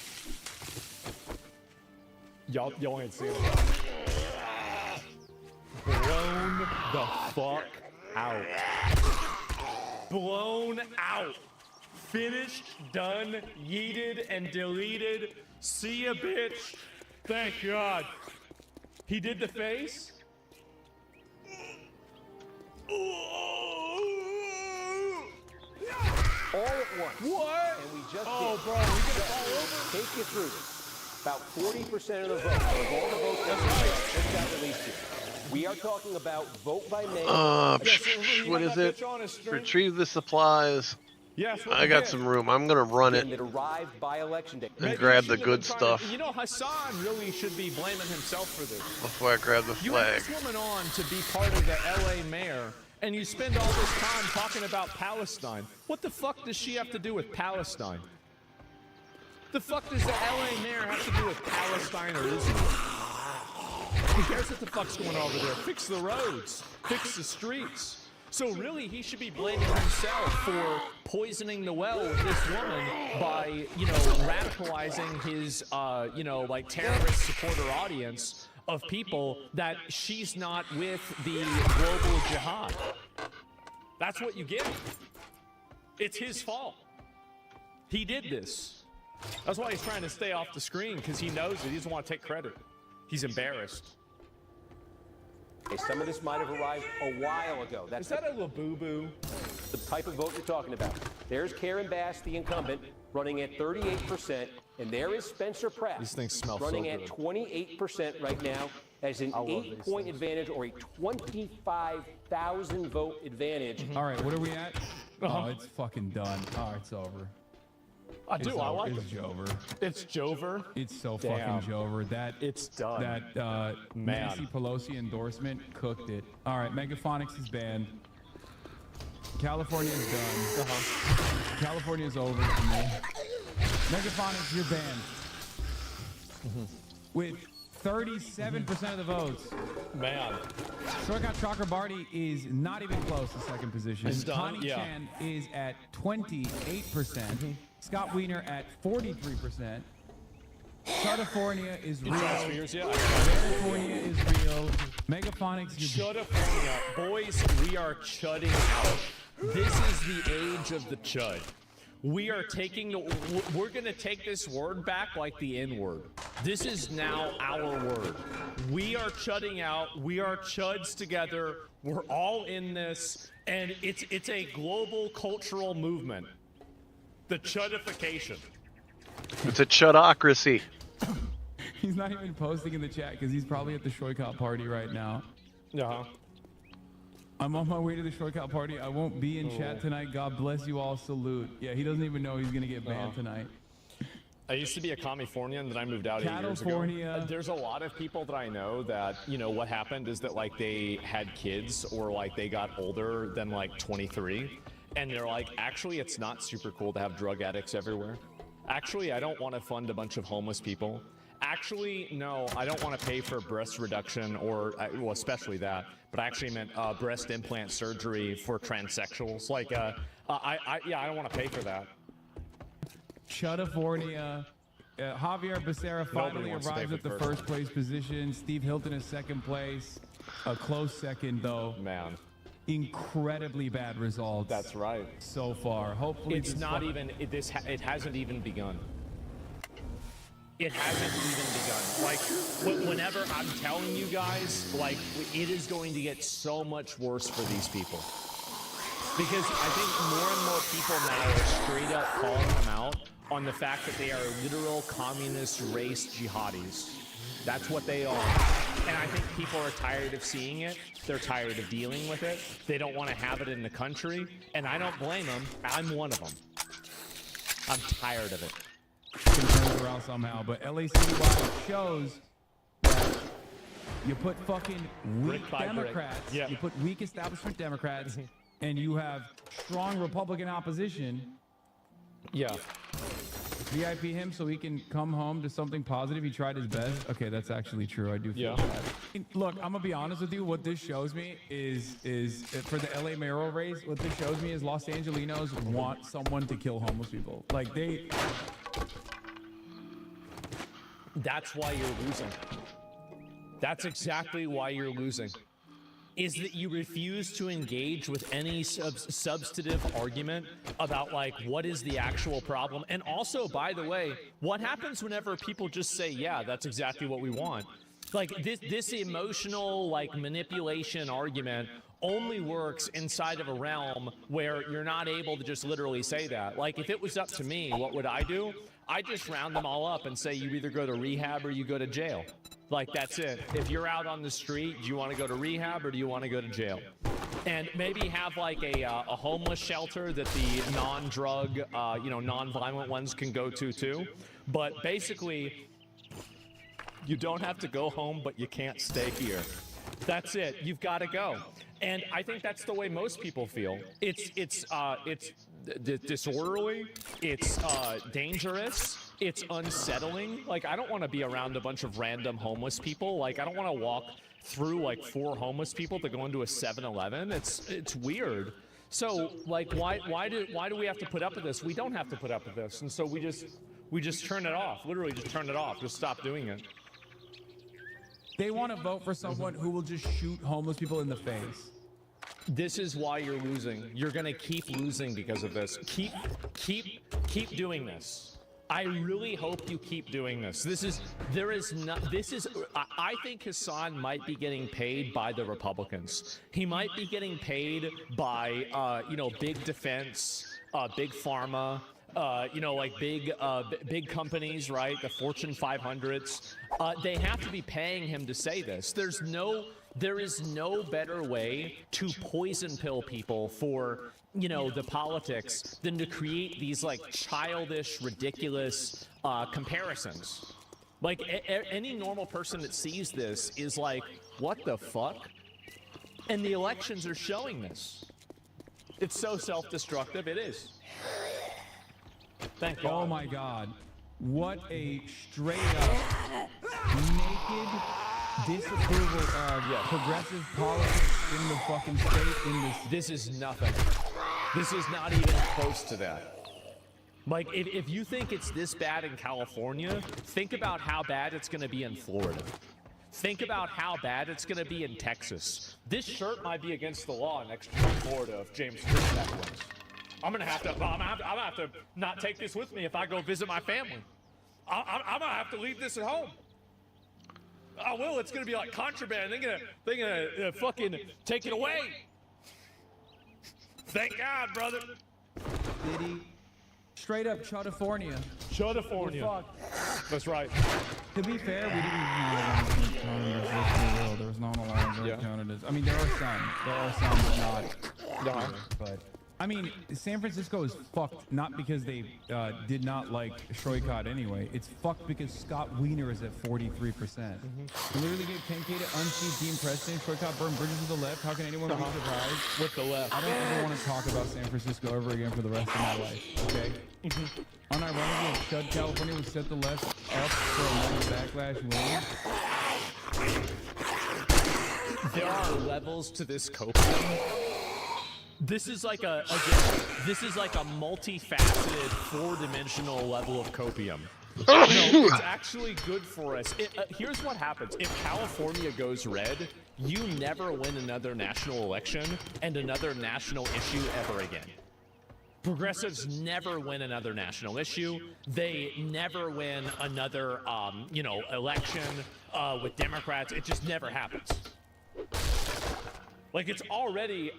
Y'all ain't seen it. Blown the fuck out. Blown out. Finished, done, yeeted, and deleted. See ya, bitch. Thank God. He did the face? All at once. What? And we just Oh, did. bro, we get it all over? Take you through this. About 40% of the votes, of all the votes that just got released here. We are talking about vote by mail. What is it? Retrieve the supplies. Yes, I got some room. I'm gonna run it That arrived by election day. and grab the good stuff Hassan really should be blaming himself for this. before I grab the You flag. have this woman on to be part of the LA mayor, and you spend all this time talking about Palestine. What the fuck does she have to do with Palestine? The fuck does the LA mayor have to do with Palestine or Israel? Who cares what the fuck's going on over there? Fix the roads. Fix the streets. So really, he should be blaming himself for poisoning the well with this woman by, radicalizing his, like terrorist supporter audience of people that she's not with the global jihad. That's what you get. It's his fault. He did this. That's why he's trying to stay off the screen, because he knows it. He doesn't want to take credit. He's embarrassed. Some of this might have arrived a while ago. Is that a little boo-boo? The type of vote you're talking about. There's Karen Bass, the incumbent, running at 38%, and there is Spencer Pratt. These things smell running so at good. 28% right now, as an 8-point advantage or a 25,000 vote advantage. All right, what are we at? Oh, it's fucking done. Oh, it's over. I do. I like It's it. Jover. It's Jover. It's so Damn. fucking Jover. It's done. That Man. Nancy Pelosi endorsement cooked it. All right, Megaphonics is banned. California is done. California is over for me. Megaphonics, you're banned. With 37% of the votes. Man. Sorkat Chakrabarty is not even close to second position. It's done, Connie yeah. Chan is at 28%. Scott Wiener at 43%. California is real. California is real. Megaphonics, Chudaphonia. Boys, we are chudding out. This is the age of the chud. We are we're going to take this word back like the N-word. This is now our word. We are chudding out. We are chuds together. We're all in this. And it's a global cultural movement. The chudification. It's a chudocracy. He's not even posting in the chat because he's probably at the Shoycott party right now. Yeah. I'm on my way to the Shoycott party. I won't be in chat tonight. God bless you all. Salute. Yeah, he doesn't even know he's gonna get banned tonight. I used to be a Californian, then I moved out 8 years ago. There's a lot of people that I know that, you know, what happened is that like they had kids or like they got older than like 23, and they're like, actually, it's not super cool to have drug addicts everywhere. Actually, I don't want to fund a bunch of homeless people. Actually, no, I don't want to pay for breast reduction or, well, especially that, but I actually meant breast implant surgery for transsexuals. Like, yeah, I don't want to pay for that. Chudafornia. Javier Becerra finally arrives at the first place position. Steve Hilton is second place. A close second, though. Man. Incredibly bad results. That's right. So far. Hopefully it's not even, it hasn't even begun. It hasn't even begun. Like, whenever I'm telling you guys, like, it is going to get so much worse for these people. Because I think more and more people now are straight up calling them out on the fact that they are literal communist race jihadis. That's what they are. And I think people are tired of seeing it. They're tired of dealing with it. They don't want to have it in the country. And I don't blame them. I'm one of them. I'm tired of it. Can turn it around somehow, but LACY shows that you put fucking weak Democrats, you put weak establishment Democrats, and you have strong Republican opposition. Yeah. VIP him so he can come home to something positive. He tried his best. Okay, that's actually true. I do feel bad. Look, I'm gonna be honest with you. What this shows me is for the LA mayoral race, what this shows me is Los Angelinos want someone to kill homeless people. Like they. That's why you're losing. That's exactly why you're losing. Is that you refuse to engage with any substantive argument about like what is the actual problem. And also, by the way, what happens whenever people just say, yeah, that's exactly what we want? Like this emotional like manipulation argument only works inside of a realm where you're not able to just literally say that. Like if it was up to me, what would I do? I just round them all up and say you either go to rehab or you go to jail. Like that's it. If you're out on the street, do you want to go to rehab or do you want to go to jail? And maybe have like a homeless shelter that the non-drug, non-violent ones can go to too. But basically, you don't have to go home, but you can't stay here. That's it. You've got to go. And I think that's the way most people feel. It's disorderly. It's dangerous. It's unsettling. Like, I don't want to be around a bunch of random homeless people. Like, I don't want to walk through like 4 homeless people to go into a 7-Eleven. It's weird. So, like, why do we have to put up with this? We don't have to put up with this. And so we just turn it off. Literally, just turn it off. Just stop doing it. They want to vote for someone who will just shoot homeless people in the face. This is why you're losing. You're gonna keep losing because of this. Keep doing this. I really hope you keep doing this. I think Hassan might be getting paid by the Republicans. He might be getting paid by, big defense, big pharma, big companies, right? The Fortune 500s. They have to be paying him to say this. There is no better way to poison pill people for, the politics than to create these like childish, ridiculous comparisons. Like any normal person that sees this is like, what the fuck? And the elections are showing this. It's so self-destructive. It is. Thank God. Oh my God. What a straight up naked disapproval of progressive politics in the fucking state. This is nothing. This is not even close to that. Like, if you think it's this bad in California, think about how bad it's going to be in Florida. Think about how bad it's going to be in Texas. This shirt might be against the law next year in Florida if James Christmas wins. I'm gonna have to not take this with me if I go visit my family. I'm gonna have to leave this at home. I will. It's gonna be like contraband. They're gonna fucking take it away. Thank God, brother. Diddy, Straight up California. California. That's right. To be fair, we didn't have candidates. There was not a lot of candidates. I mean, there are some, but not. But I mean, San Francisco is fucked not because they did not like Shoykot anyway. It's fucked because Scott Wiener is at 43%. He literally gave 10K to unseat Dean Preston. Shoykot burned bridges with the left. How can anyone be surprised? With the left. I don't ever want to talk about San Francisco ever again for the rest of my life. Okay. Unironically, Chud California would set the left up for a nice backlash win. There are levels to this copium. This is like this is like a multifaceted, four-dimensional level of copium. No, it's actually good for us. Here's what happens. If California goes red, you never win another national election and another national issue ever again. Progressives never win another national issue. They never win another, election with Democrats. It just never happens. Like, it's already,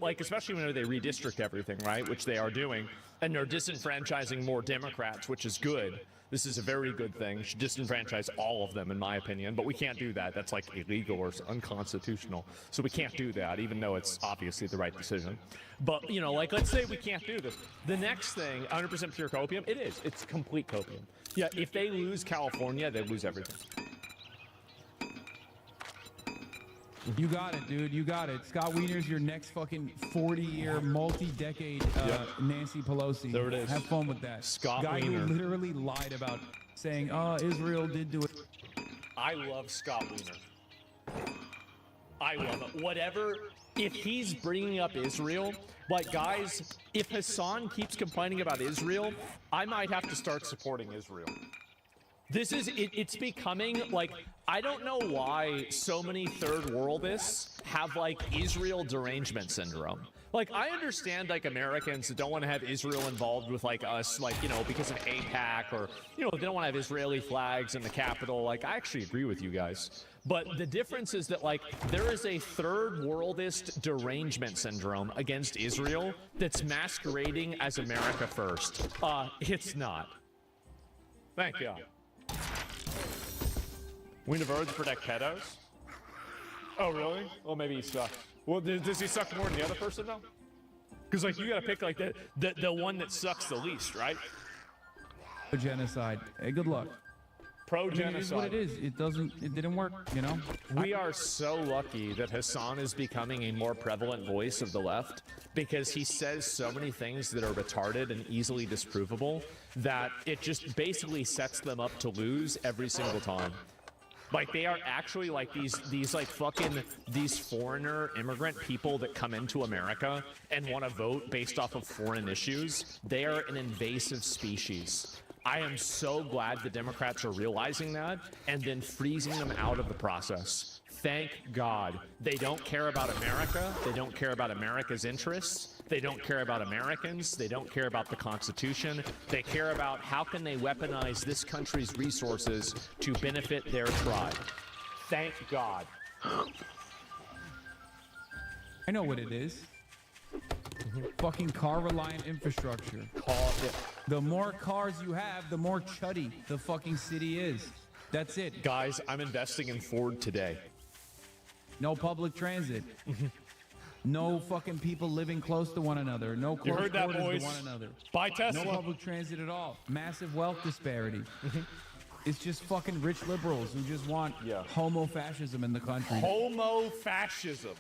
like, especially whenever they redistrict everything, right, which they are doing, and they're disenfranchising more Democrats, which is good. This is a very good thing. Should disenfranchise all of them, in my opinion, but we can't do that. That's, like, illegal or unconstitutional. So we can't do that, even though it's obviously the right decision. But, like, let's say we can't do this. The next thing, 100% pure copium, it is. It's complete copium. Yeah, if they lose California, they lose everything. You got it, dude. You got it. Scott Wiener's your next fucking 40-year, multi-decade Nancy Pelosi. There it is. Have fun with that. Scott Guy Wiener. who literally lied about saying, Israel did do it. I love Scott Wiener. I love it. Whatever. If he's bringing up Israel, like, guys, if Hassan keeps complaining about Israel, I might have to start supporting Israel. This is, it's becoming, like, I don't know why so many third worldists have, like, Israel derangement syndrome. Like, I understand, like, Americans that don't want to have Israel involved with, like, us, like, because of AIPAC, or, they don't want to have Israeli flags in the Capitol. Like, I actually agree with you guys. But the difference is that, like, there is a third worldist derangement syndrome against Israel that's masquerading as America first. It's not. Thank God. We never protect pedos? Oh, really? Well, maybe he sucks. Well, does he suck more than the other person, though? Because, like, you gotta pick, like, the one that sucks the least, right? Genocide. Hey, good luck. Pro-genocide. I mean, it is what it is. It didn't work, We are so lucky that Hassan is becoming a more prevalent voice of the left, because he says so many things that are retarded and easily disprovable that it just basically sets them up to lose every single time. Like, they are actually, like, these foreigner immigrant people that come into America and want to vote based off of foreign issues. They are an invasive species. I am so glad the Democrats are realizing that and then freezing them out of the process. Thank God. They don't care about America. They don't care about America's interests. They don't care about Americans. They don't care about the Constitution. They care about how can they weaponize this country's resources to benefit their tribe. Thank God. I know what it is. Fucking car-reliant infrastructure. The more cars you have, the more chuddy the fucking city is. That's it. Guys, I'm investing in Ford today. No public transit. No fucking people living close to one another. No close quarters to one another. Buy Tesla. No public transit at all. Massive wealth disparity. It's just fucking rich liberals who just want homo-fascism in the country. Homo-fascism.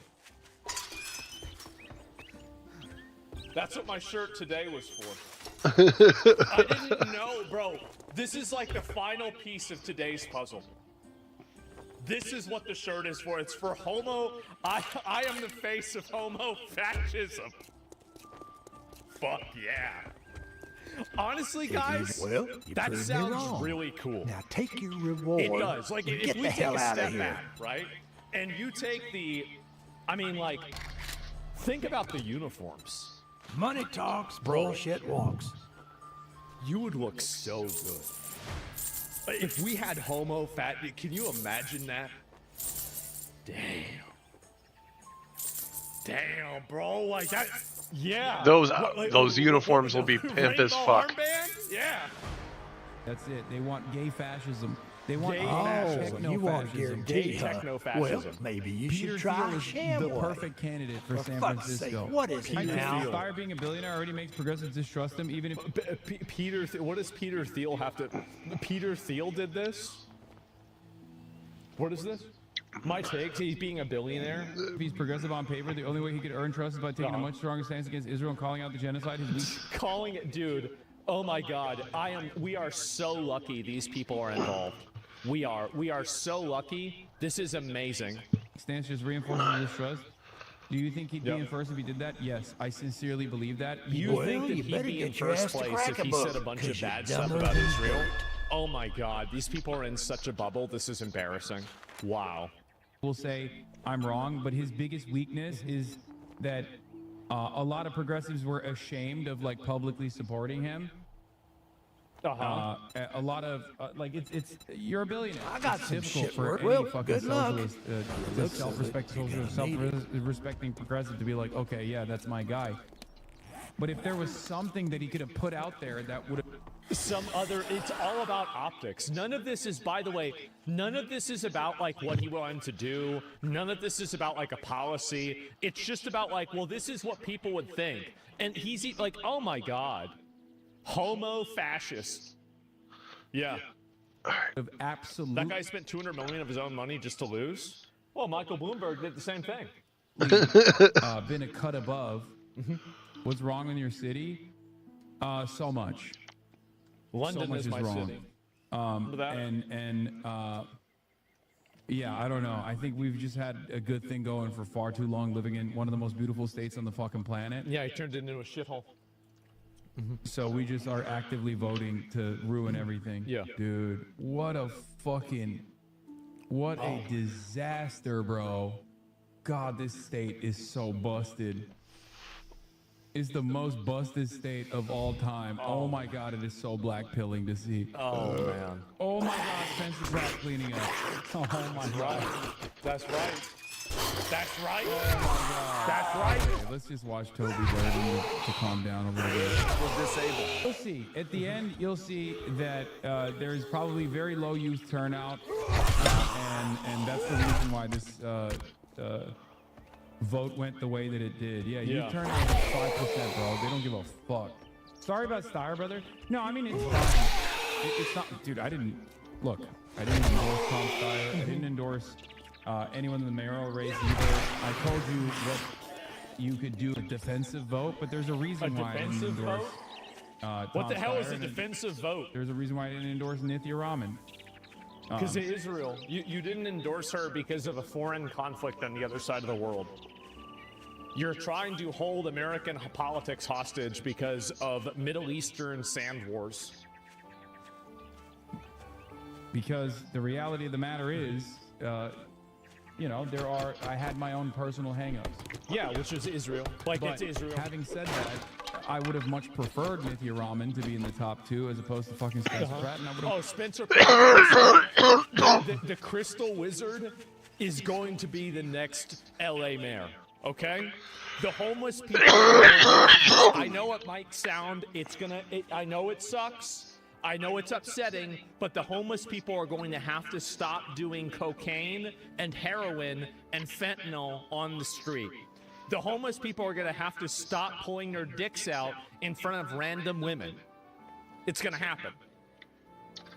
That's what my shirt today was for. I didn't know, bro. This is like the final piece of today's puzzle. This is what the shirt is for. It's for I am the face of homo-fascism. Fuck yeah. Honestly, guys, Well, that sounds really cool. Now take your reward. It does. Like, and if get we the take hell a out of step here. back, right? And you take like, think about the uniforms. Money talks, bullshit walks. You would look so good. If we had homo-fat, can you imagine that? Damn. Damn, bro, like that. Yeah. Those uniforms will be pimp as fuck. Armband? Yeah. That's it. They want gay fascism. They want Gay techno-fascism. you want gay Gay huh? techno-fascism. Well, maybe you Peter should try Thiel is the Shamwood. perfect candidate for San fuck's Francisco. sake, what is he now? Steyer being a billionaire already makes progressives distrust him, even if... What does Peter Thiel have to... Peter Thiel did this? What is this? My take, he's being a billionaire. If he's progressive on paper, the only way he could earn trust is by taking a much stronger stance against Israel and calling out the genocide. Calling it, dude. Oh my God, we are so lucky these people are involved. We are so lucky. This is amazing. Stance just reinforces distrust. Do you think he'd be in first if he did that? Yes, I sincerely believe that. You think that he'd be in first place if he said a bunch of bad stuff about Israel? Oh my God, these people are in such a bubble. This is embarrassing. Wow. Will say I'm wrong, but his biggest weakness is that a lot of progressives were ashamed of like publicly supporting him. A lot of like it's you're a billionaire. I got it's some difficult shit for work. any Well, fucking good luck. socialist, self-respecting progressive to be like, okay, yeah, that's my guy. But if there was something that he could have put out there that would have it's all about optics. None of this is, by the way, none of this is about like what he wanted to do. None of this is about like a policy. It's just about like, well, this is what people would think. And he's like, oh my God. Homo fascist. Yeah. Of absolute. That guy spent $200 million of his own money just to lose. Well, Michael Bloomberg did the same thing. Been a cut above. What's wrong in your city? So much. London so much is my wrong. city. Yeah, I don't know. I think we've just had a good thing going for far too long, living in one of the most beautiful states on the fucking planet. Yeah, he turned it into a shithole. So we just are actively voting to ruin everything. Yeah. Dude, what a disaster, bro. God, this state is so busted. It's the most busted state of all time. Oh my God, it is so black-pilling to see. Oh, man. Oh my God, Spencer Pratt cleaning up. Oh my God. That's right. That's right. Oh my God. That's right. Okay, let's just watch Toby Burden to calm down a little bit. Was disabled. You'll see. At the end, you'll see that there's probably very low youth turnout, and that's the reason why this vote went the way that it did. Yeah, youth turnout is 5%, bro. They don't give a fuck. Sorry about Steyer, brother. No, I mean, it's fine. It's not, dude, I didn't endorse Tom Steyer. I didn't endorse anyone in the mayoral race either. I told you what you could do, a defensive vote, but there's a reason why I didn't endorse What the hell Steyer, is a defensive vote? There's a reason why I didn't endorse Nithya Raman. Because of Israel. You didn't endorse her because of a foreign conflict on the other side of the world. You're trying to hold American politics hostage because of Middle Eastern sand wars. Because the reality of the matter is, I had my own personal hangups. Yeah, which is Israel. But it's Israel. Having said that, I would have much preferred Nithya Raman to be in the top 2 as opposed to fucking Spencer Pratt. And I would have... Spencer Pratt. the Crystal Wizard is going to be the next LA mayor. Okay? The homeless people. I know it might sound. I know it sucks. I know it's upsetting, but the homeless people are going to have to stop doing cocaine and heroin and fentanyl on the street. The homeless people are going to have to stop pulling their dicks out in front of random women. It's going to happen.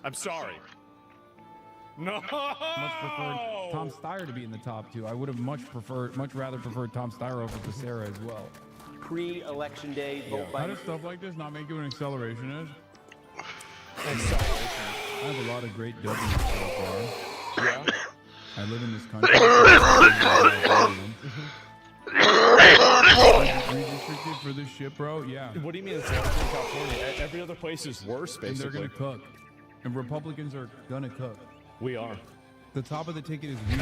I'm sorry. No. Much preferred Tom Steyer to be in the top 2. I would have much rather preferred Tom Steyer over Becerra as well. Pre-election day vote by. How does stuff like this not make you an accelerationist? I have a lot of great W's so far. Yeah. I live in this country. Redistricted for this shit, bro? Yeah. What do you mean it's worse in California? Every other place is worse, basically. And they're going to cook. And Republicans are going to cook. We are. The top of the ticket is weak.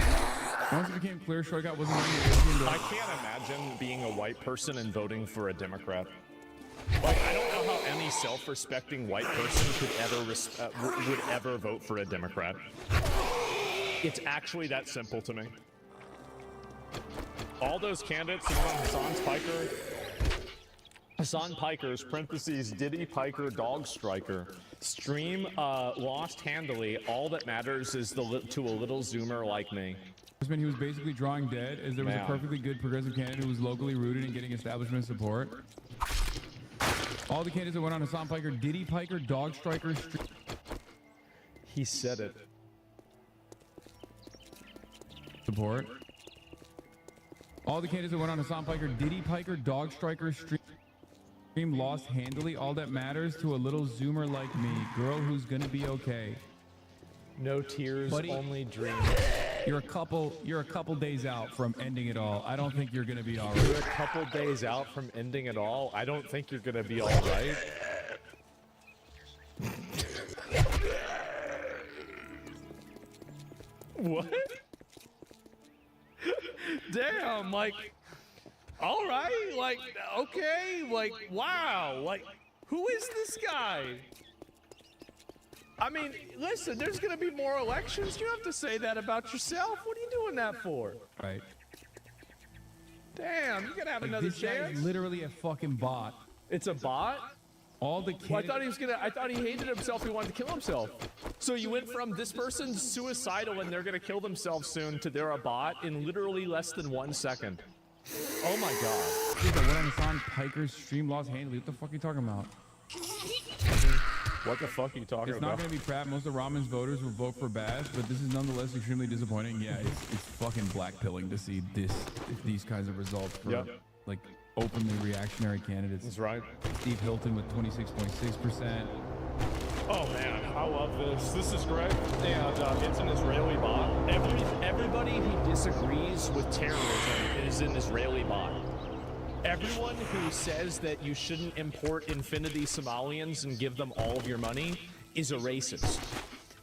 Once it became clear Strikeout wasn't going to I can't imagine being a white person and voting for a Democrat. Like, I don't know how any self-respecting white person could would ever vote for a Democrat. It's actually that simple to me. all those candidates who went on Hassan Piker's parentheses Diddy Piker Dog Striker stream lost handily. All that matters is to a little zoomer like me. He was basically drawing dead as there was a perfectly good progressive candidate who was locally rooted and getting establishment support. All the candidates that went on Hassan Piker, Diddy Piker, Dog Striker, he said it. Support. All the candidates that went on Hassan Piker, Diddy Piker, Dog Striker, stream lost handily. All that matters to a little zoomer like me, girl who's gonna be okay. No tears, Buddy, only dreams. You're a couple days out from ending it all. I don't think you're gonna be all right. You're a couple days out from ending it all. I don't think you're gonna be all right. What? Damn, like, all right, like, okay, like, wow, like, who is this guy? I mean, listen, there's gonna be more elections. You don't have to say that about yourself. What are you doing that for? Right. Damn, you gotta have another This guy chance. is literally a fucking bot. It's a bot? All the Well, I thought he hated himself. He wanted to kill himself. So you went from this person's suicidal and they're gonna kill themselves soon to they're a bot in literally less than 1 second. Oh my god. Dude, that went on Hassan Piker's stream lost handily. What the fuck are you talking about? What the fuck are you talking It's about? not going to be Pratt. Most of Rahman's voters will vote for Bash, but this is nonetheless extremely disappointing. Yeah, it's fucking blackpilling to see these kinds of results for like openly reactionary candidates. That's right. Steve Hilton with 26.6%. Oh man, I love this. This is great. And it's an Israeli bot. Everybody who disagrees with terrorism is an Israeli bot. Everyone who says that you shouldn't import infinity Somalians and give them all of your money is a racist.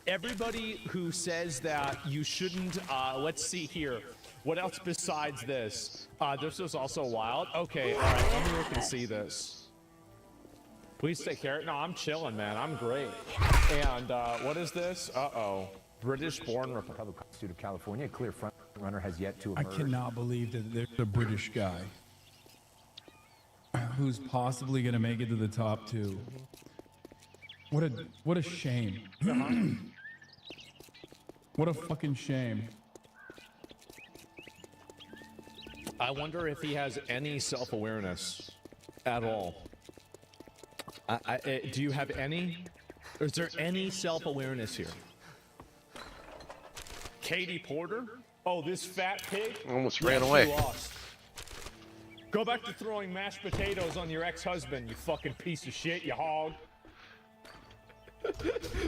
Everybody who says that you shouldn't, let's see here. What else besides this? This is also wild. Okay, all right, let me look and see this. Please take care. No, I'm chilling, man. I'm great. And what is this? Uh-oh. British-born Republican State of California, a clear front runner has yet to emerge. I cannot believe that there's a British guy who's possibly going to make it to the top two. What a shame. What a fucking shame. I wonder if he has any self-awareness at all. Do you have any? Or is there any self-awareness here? Katie Porter? Oh, this fat pig? Almost ran away. She lost. Go back to throwing mashed potatoes on your ex-husband, you fucking piece of shit, you hog.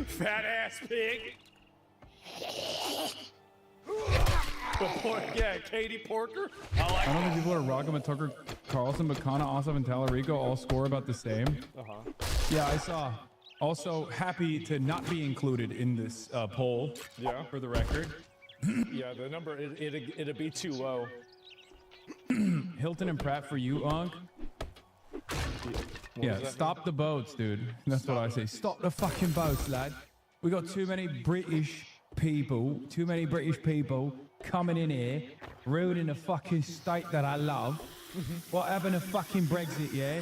Fat ass pig. Yeah, Katie Porter. I don't think people are rocking with Tucker Carlson, but Kana, Ossoff, and Tallarico all score about the same. Yeah, I saw. Also, happy to not be included in this poll. Yeah. For the record. Yeah, the number, it'd be too low. Hilton and Pratt for you, Unc. Yeah, stop the boats, dude. That's what I say. Stop the fucking boats, lad. We got too many British people coming in here, ruining the fucking state that I love. What happened to fucking Brexit, yeah?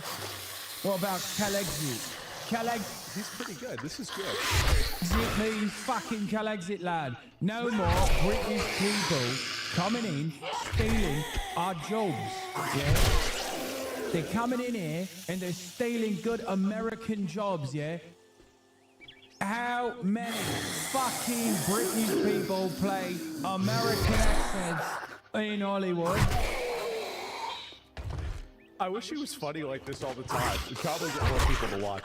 What about Calexit? He's pretty good. This is good. Brexit means fucking Calexit, lad. No more British people coming in, stealing our jobs, yeah? They're coming in here and they're stealing good American jobs, yeah? How many fucking British people play American accents in Hollywood? I wish he was funny like this all the time. It'd probably get more people to watch.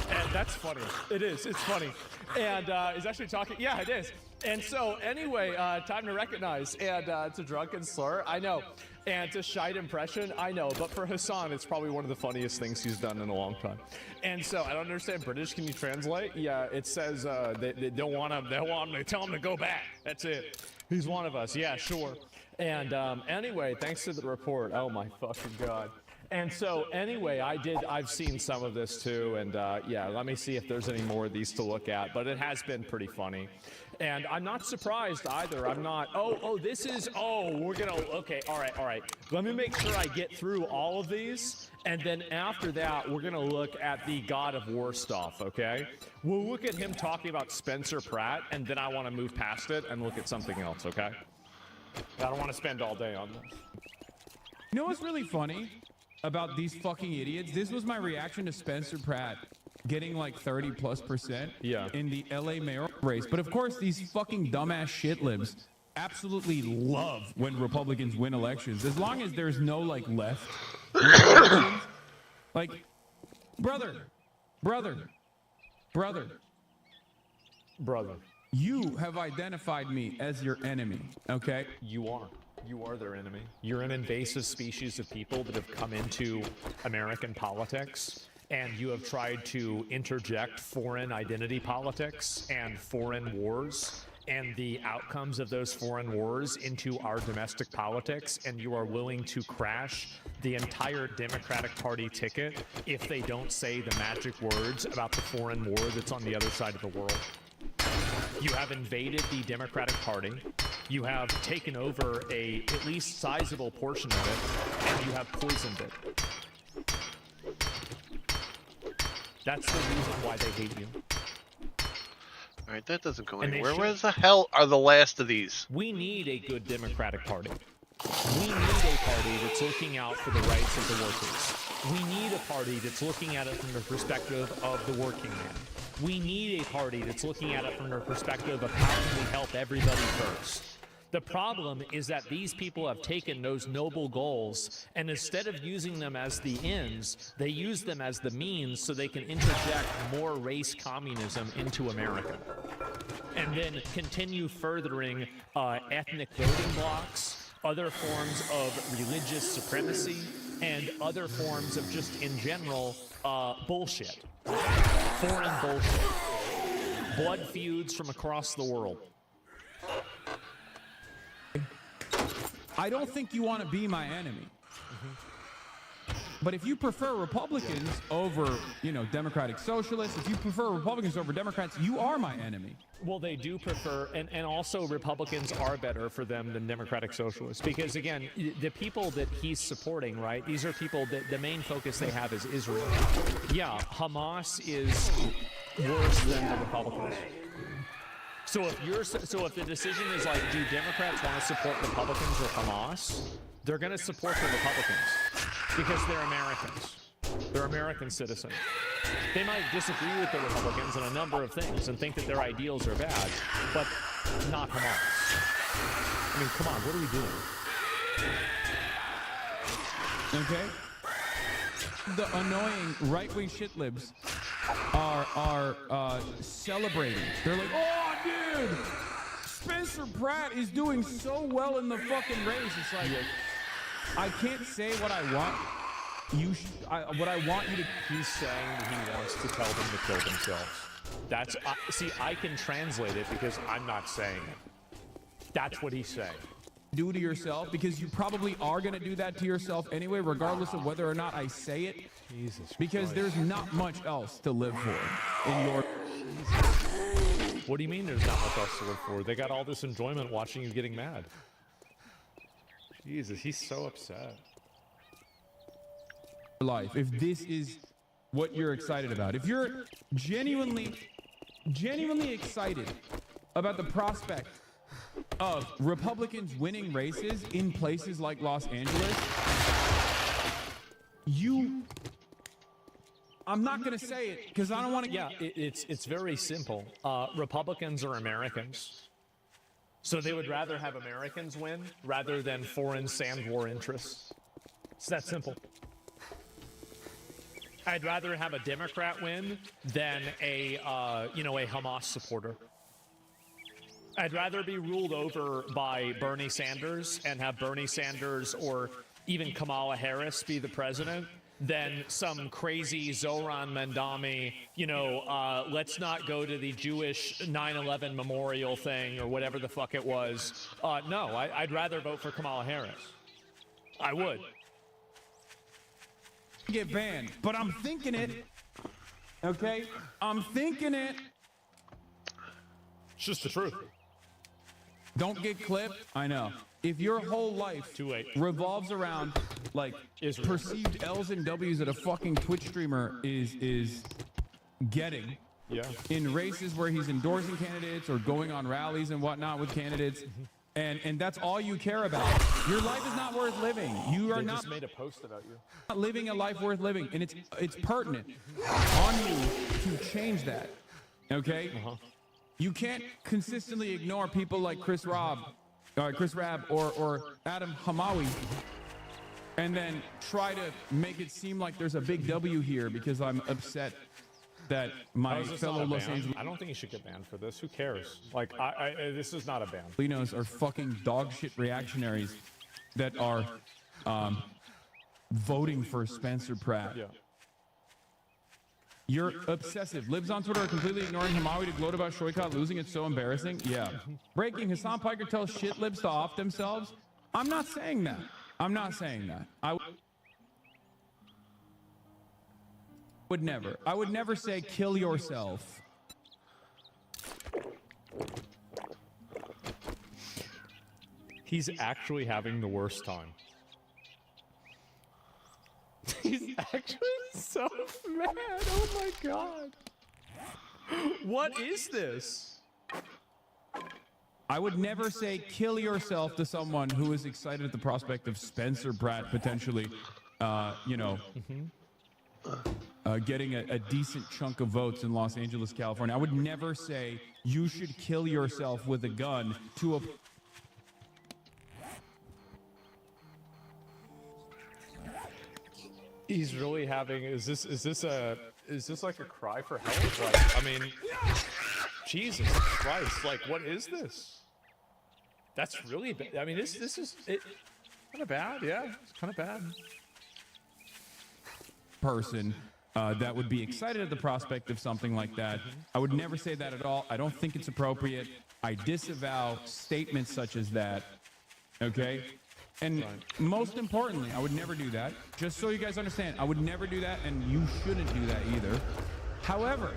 And that's funny. It is. It's funny. And he's actually talking. Yeah, it is. And so, anyway, time to recognize. And it's a drunken slur. I know. And it's a shite impression. I know. But for Hassan, it's probably one of the funniest things he's done in a long time. And so, I don't understand British. Can you translate? Yeah, it says they don't want him. They want him. They tell him to go back. That's it. He's one of us. Yeah, sure. And anyway, thanks to the report. Oh, my fucking God. And so anyway, I've seen some of this too, and yeah, let me see if there's any more of these to look at, but it has been pretty funny. And I'm not surprised either. I'm not, okay, all right. Let me make sure I get through all of these, and then after that, we're gonna look at the God of War stuff, okay? We'll look at him talking about Spencer Pratt, and then I wanna move past it and look at something else, okay? I don't wanna spend all day on this. You know what's really funny about these fucking idiots? This was my reaction to Spencer Pratt getting like 30+% in the LA mayoral race. But of course, these fucking dumbass shit libs absolutely love when Republicans win elections. As long as there's no like left elections. Like, brother, you have identified me as your enemy, okay? You are their enemy. You're an invasive species of people that have come into American politics, and you have tried to interject foreign identity politics and foreign wars and the outcomes of those foreign wars into our domestic politics, and you are willing to crash the entire Democratic Party ticket if they don't say the magic words about the foreign war that's on the other side of the world. You have invaded the Democratic Party. You have taken over a at least sizable portion of it, and you have poisoned it. That's the reason why they hate you. All right, that doesn't go anywhere. Where the hell are the last of these? We need a good Democratic Party. We need a party that's looking out for the rights of the workers. We need a party that's looking at it from the perspective of the working man. We need a party that's looking at it from the perspective of how can we help everybody first. The problem is that these people have taken those noble goals, and instead of using them as the ends, they use them as the means so they can interject more race communism into America. And then continue furthering ethnic voting blocks, other forms of religious supremacy, and other forms of just, in general, bullshit. Foreign bullshit. Blood feuds from across the world. I don't think you want to be my enemy. But if you prefer Republicans over, Democratic Socialists, if you prefer Republicans over Democrats, you are my enemy. Well, they do prefer, and also Republicans are better for them than Democratic Socialists. Because, again, the people that he's supporting, right, these are people that the main focus they have is Israel. Yeah, Hamas is worse than the Republicans. So if the decision is like, do Democrats want to support Republicans or Hamas? They're going to support the Republicans because they're Americans. They're American citizens. They might disagree with the Republicans on a number of things and think that their ideals are bad, but not Hamas. I mean, come on, what are we doing? Okay? The annoying right-wing shit libs are celebrating. They're like, oh, dude, Spencer Pratt is doing so well in the fucking race. It's like, I can't say what I want. What I want you to. He's saying he wants to tell them to kill themselves. That's see, I can translate it because I'm not saying it. That's what he's saying. Do to yourself, because you probably are going to do that to yourself anyway, regardless of whether or not I say it. Jesus because Christ. There's not much else to live for in your. What do you mean there's not much else to live for? They got all this enjoyment watching you getting mad. Jesus, he's so upset. Life, if this is what you're excited about, if you're genuinely excited about the prospect of Republicans winning races in places like Los Angeles, I'm not going to say it because I don't want to. Yeah, it's very simple. Republicans are Americans. So they would rather have Americans win rather than foreign sand war interests. It's that simple. I'd rather have a Democrat win than a Hamas supporter. I'd rather be ruled over by Bernie Sanders and have Bernie Sanders or even Kamala Harris be the president than some crazy Zoran Mandami, let's not go to the Jewish 9/11 memorial thing or whatever the fuck it was. No, I'd rather vote for Kamala Harris. I would. get banned, but I'm thinking it. Okay? I'm thinking it. It's just the truth. Don't get clipped. I know. If your whole life revolves around like perceived L's and W's that a fucking Twitch streamer is getting in races where he's endorsing candidates or going on rallies and whatnot with candidates, and that's all you care about, your life is not worth living. You are They not just made a post about you. not living a life worth living, and it's pertinent on you to change that. Okay? You can't consistently ignore people like Chris Rab or Adam Hamawi and then try to make it seem like there's a big W here because I'm upset that my How is this fellow not a Los ban? Angeles I don't think you should get banned for this. Who cares? Like, this is not a ban. Latinos are fucking dog shit reactionaries that are voting for Spencer Pratt. Yeah. You're obsessive. Libs on Twitter are completely ignoring Hamawi to gloat about Shoykot losing. It's so embarrassing. Yeah. Breaking. Hassan Piker tells shit libs to off themselves. I'm not saying that. I'm not saying that. I would never. I would never say kill yourself. He's actually having the worst time. He's actually so mad. Oh my god. What is this? I would never say kill yourself to someone who is excited at the prospect of Spencer Pratt potentially, getting a decent chunk of votes in Los Angeles, California. I would never say you should kill yourself with a gun to a... He's really having. Is this like a cry for help? Like, I mean, Jesus Christ! Like, what is this? That's really bad. I mean, this is it. Kind of bad. Yeah, it's kind of bad. Person that would be excited at the prospect of something like that. I would never say that at all. I don't think it's appropriate. I disavow statements such as that. Okay? And most importantly, I would never do that. Just so you guys understand, I would never do that, and you shouldn't do that either. However,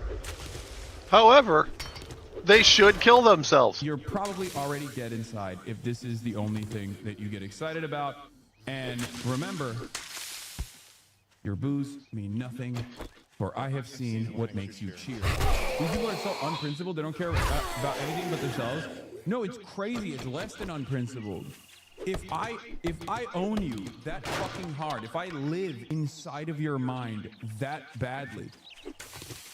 they should kill themselves. You're probably already dead inside if this is the only thing that you get excited about. And remember, your boos mean nothing, for I have seen what makes you cheer. These people are so unprincipled, they don't care about anything but themselves. No, it's crazy. It's less than unprincipled. If I own you that fucking hard, if I live inside of your mind that badly,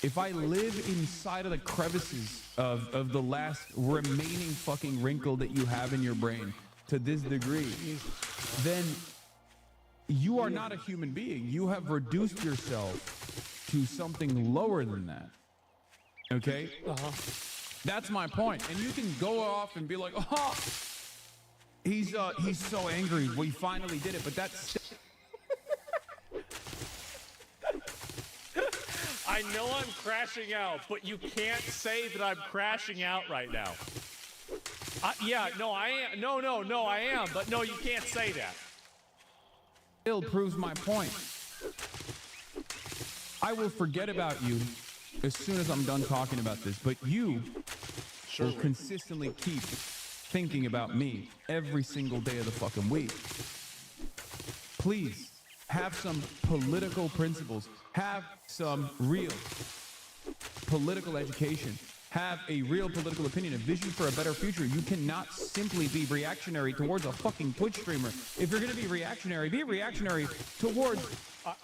if I live inside of the crevices of the last remaining fucking wrinkle that you have in your brain to this degree, then you are not a human being. You have reduced yourself to something lower than that. Okay? That's my point. And you can go off and be like, oh, he's so angry. We finally did it. But that's... I know I'm crashing out, but you can't say that I'm crashing out right now. Yeah, no, I am. No, I am. But no, you can't say that. Still proves my point. I will forget about you as soon as I'm done talking about this, but you will consistently keep thinking about me every single day of the fucking week. Please have some political principles, have some real political education, have a real political opinion, a vision for a better future. You cannot simply be reactionary towards a fucking Twitch streamer. If you're going to be reactionary towards...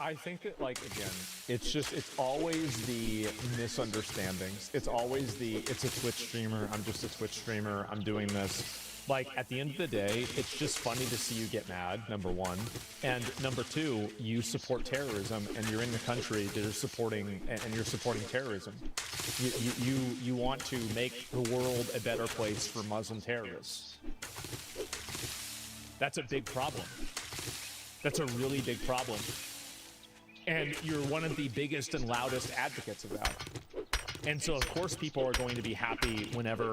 I think that, like, again, it's always the misunderstandings. It's always it's a Twitch streamer, I'm just a Twitch streamer, I'm doing this. Like, at the end of the day, it's just funny to see you get mad, number one. And number two, you support terrorism, and you're in the country that are supporting, and you're supporting terrorism. You want to make the world a better place for Muslim terrorists. That's a big problem. That's a really big problem. And you're one of the biggest and loudest advocates of that. And so, of course, people are going to be happy whenever,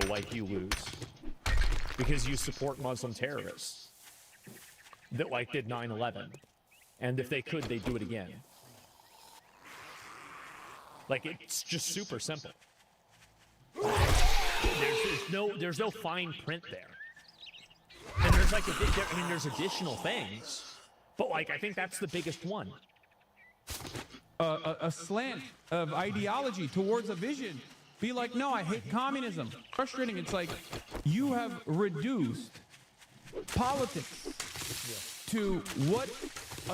like, you lose. Because you support Muslim terrorists that, like, did 9/11. And if they could, they'd do it again. Like, it's just super simple. There's no fine print there. And there's like, there's additional things, but like, I think that's the biggest one. A slant of ideology towards a vision. Be like, no, I hate communism. Frustrating. It's like you have reduced politics to what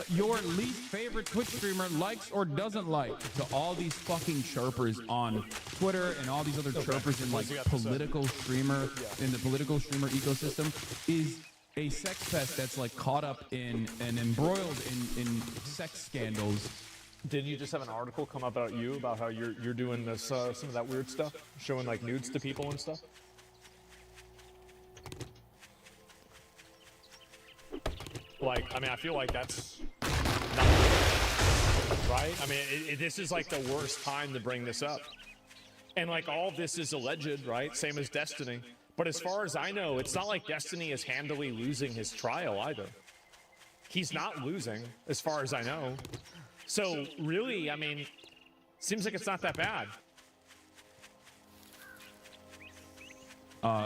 your least favorite Twitch streamer likes or doesn't like, to all these fucking chirpers on Twitter and all these other chirpers in like political streamer, in the political streamer ecosystem, is a sex fest that's like caught up in and embroiled in sex scandals. Didn't you just have an article come up about you, about how you're doing this some of that weird stuff, showing like nudes to people and stuff? Like, I mean, I feel like that's not right. I mean, this is like the worst time to bring this up, and like all of this is alleged, right? Same as Destiny. But as far as I know, it's not like Destiny is handily losing his trial either. He's not losing, as far as I know. So really, I mean, seems like it's not that bad.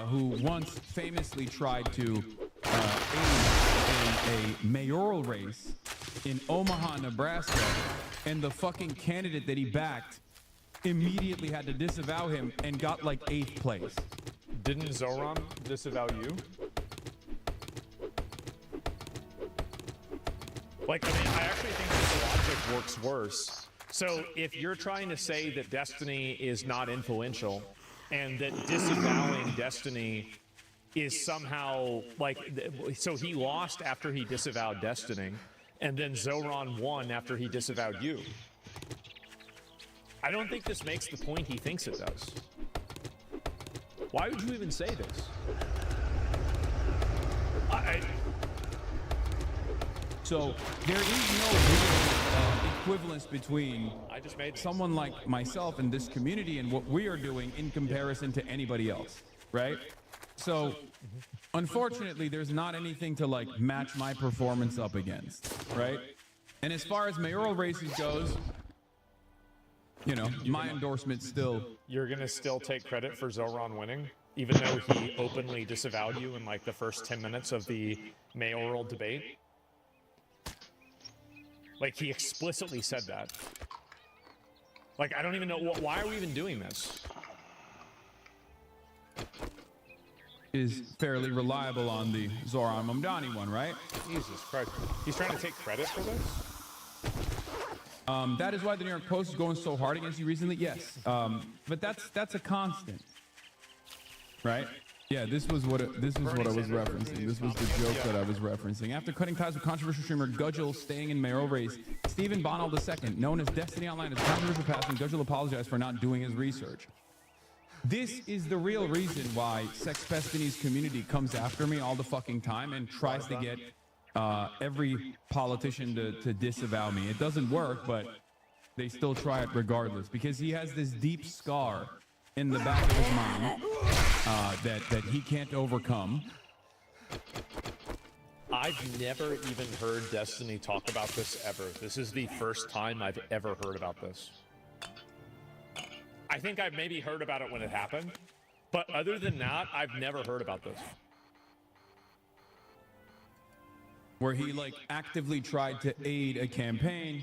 Who once famously tried to aid in a mayoral race in Omaha, Nebraska, and the fucking candidate that he backed immediately had to disavow him and got like 8th place. Didn't Zoran disavow you? Like, I mean, I actually think this logic works worse. So if you're trying to say that Destiny is not influential, and that disavowing Destiny is somehow like, so he lost after he disavowed Destiny, and then Zoran won after he disavowed you. I don't think this makes the point he thinks it does. Why would you even say this? So there is no real equivalence between someone like myself and this community and what we are doing in comparison to anybody else, right? So unfortunately, there's not anything to like match my performance up against, right? And as far as mayoral races goes, you know, my endorsement still. You're gonna still take credit for Zoran winning, even though he openly disavowed you in like the first 10 minutes of the mayoral debate? Like, he explicitly said that. Like, I don't even know, why are we even doing this? Is fairly reliable on the Zoran Mamdani one, right? Jesus Christ. He's trying to take credit for this? That is why the New York Post is going so hard against you recently, yes. But that's a constant, right? Yeah, this was what I was referencing. This was the joke that I was referencing. After cutting ties with controversial streamer Gudgel staying in mayoral race, Stephen Bonald II, known as Destiny Online, is controversial past, and Gudgel apologized for not doing his research. This is the real reason why Sex Destiny's community comes after me all the fucking time and tries to get every politician to disavow me. It doesn't work, but they still try it regardless because he has this deep scar in the back of his mind that he can't overcome. I've never even heard Destiny talk about this ever. This is the first time I've ever heard about this. I think I've maybe heard about it when it happened, but other than that, I've never heard about this. Where he like actively tried to aid a campaign,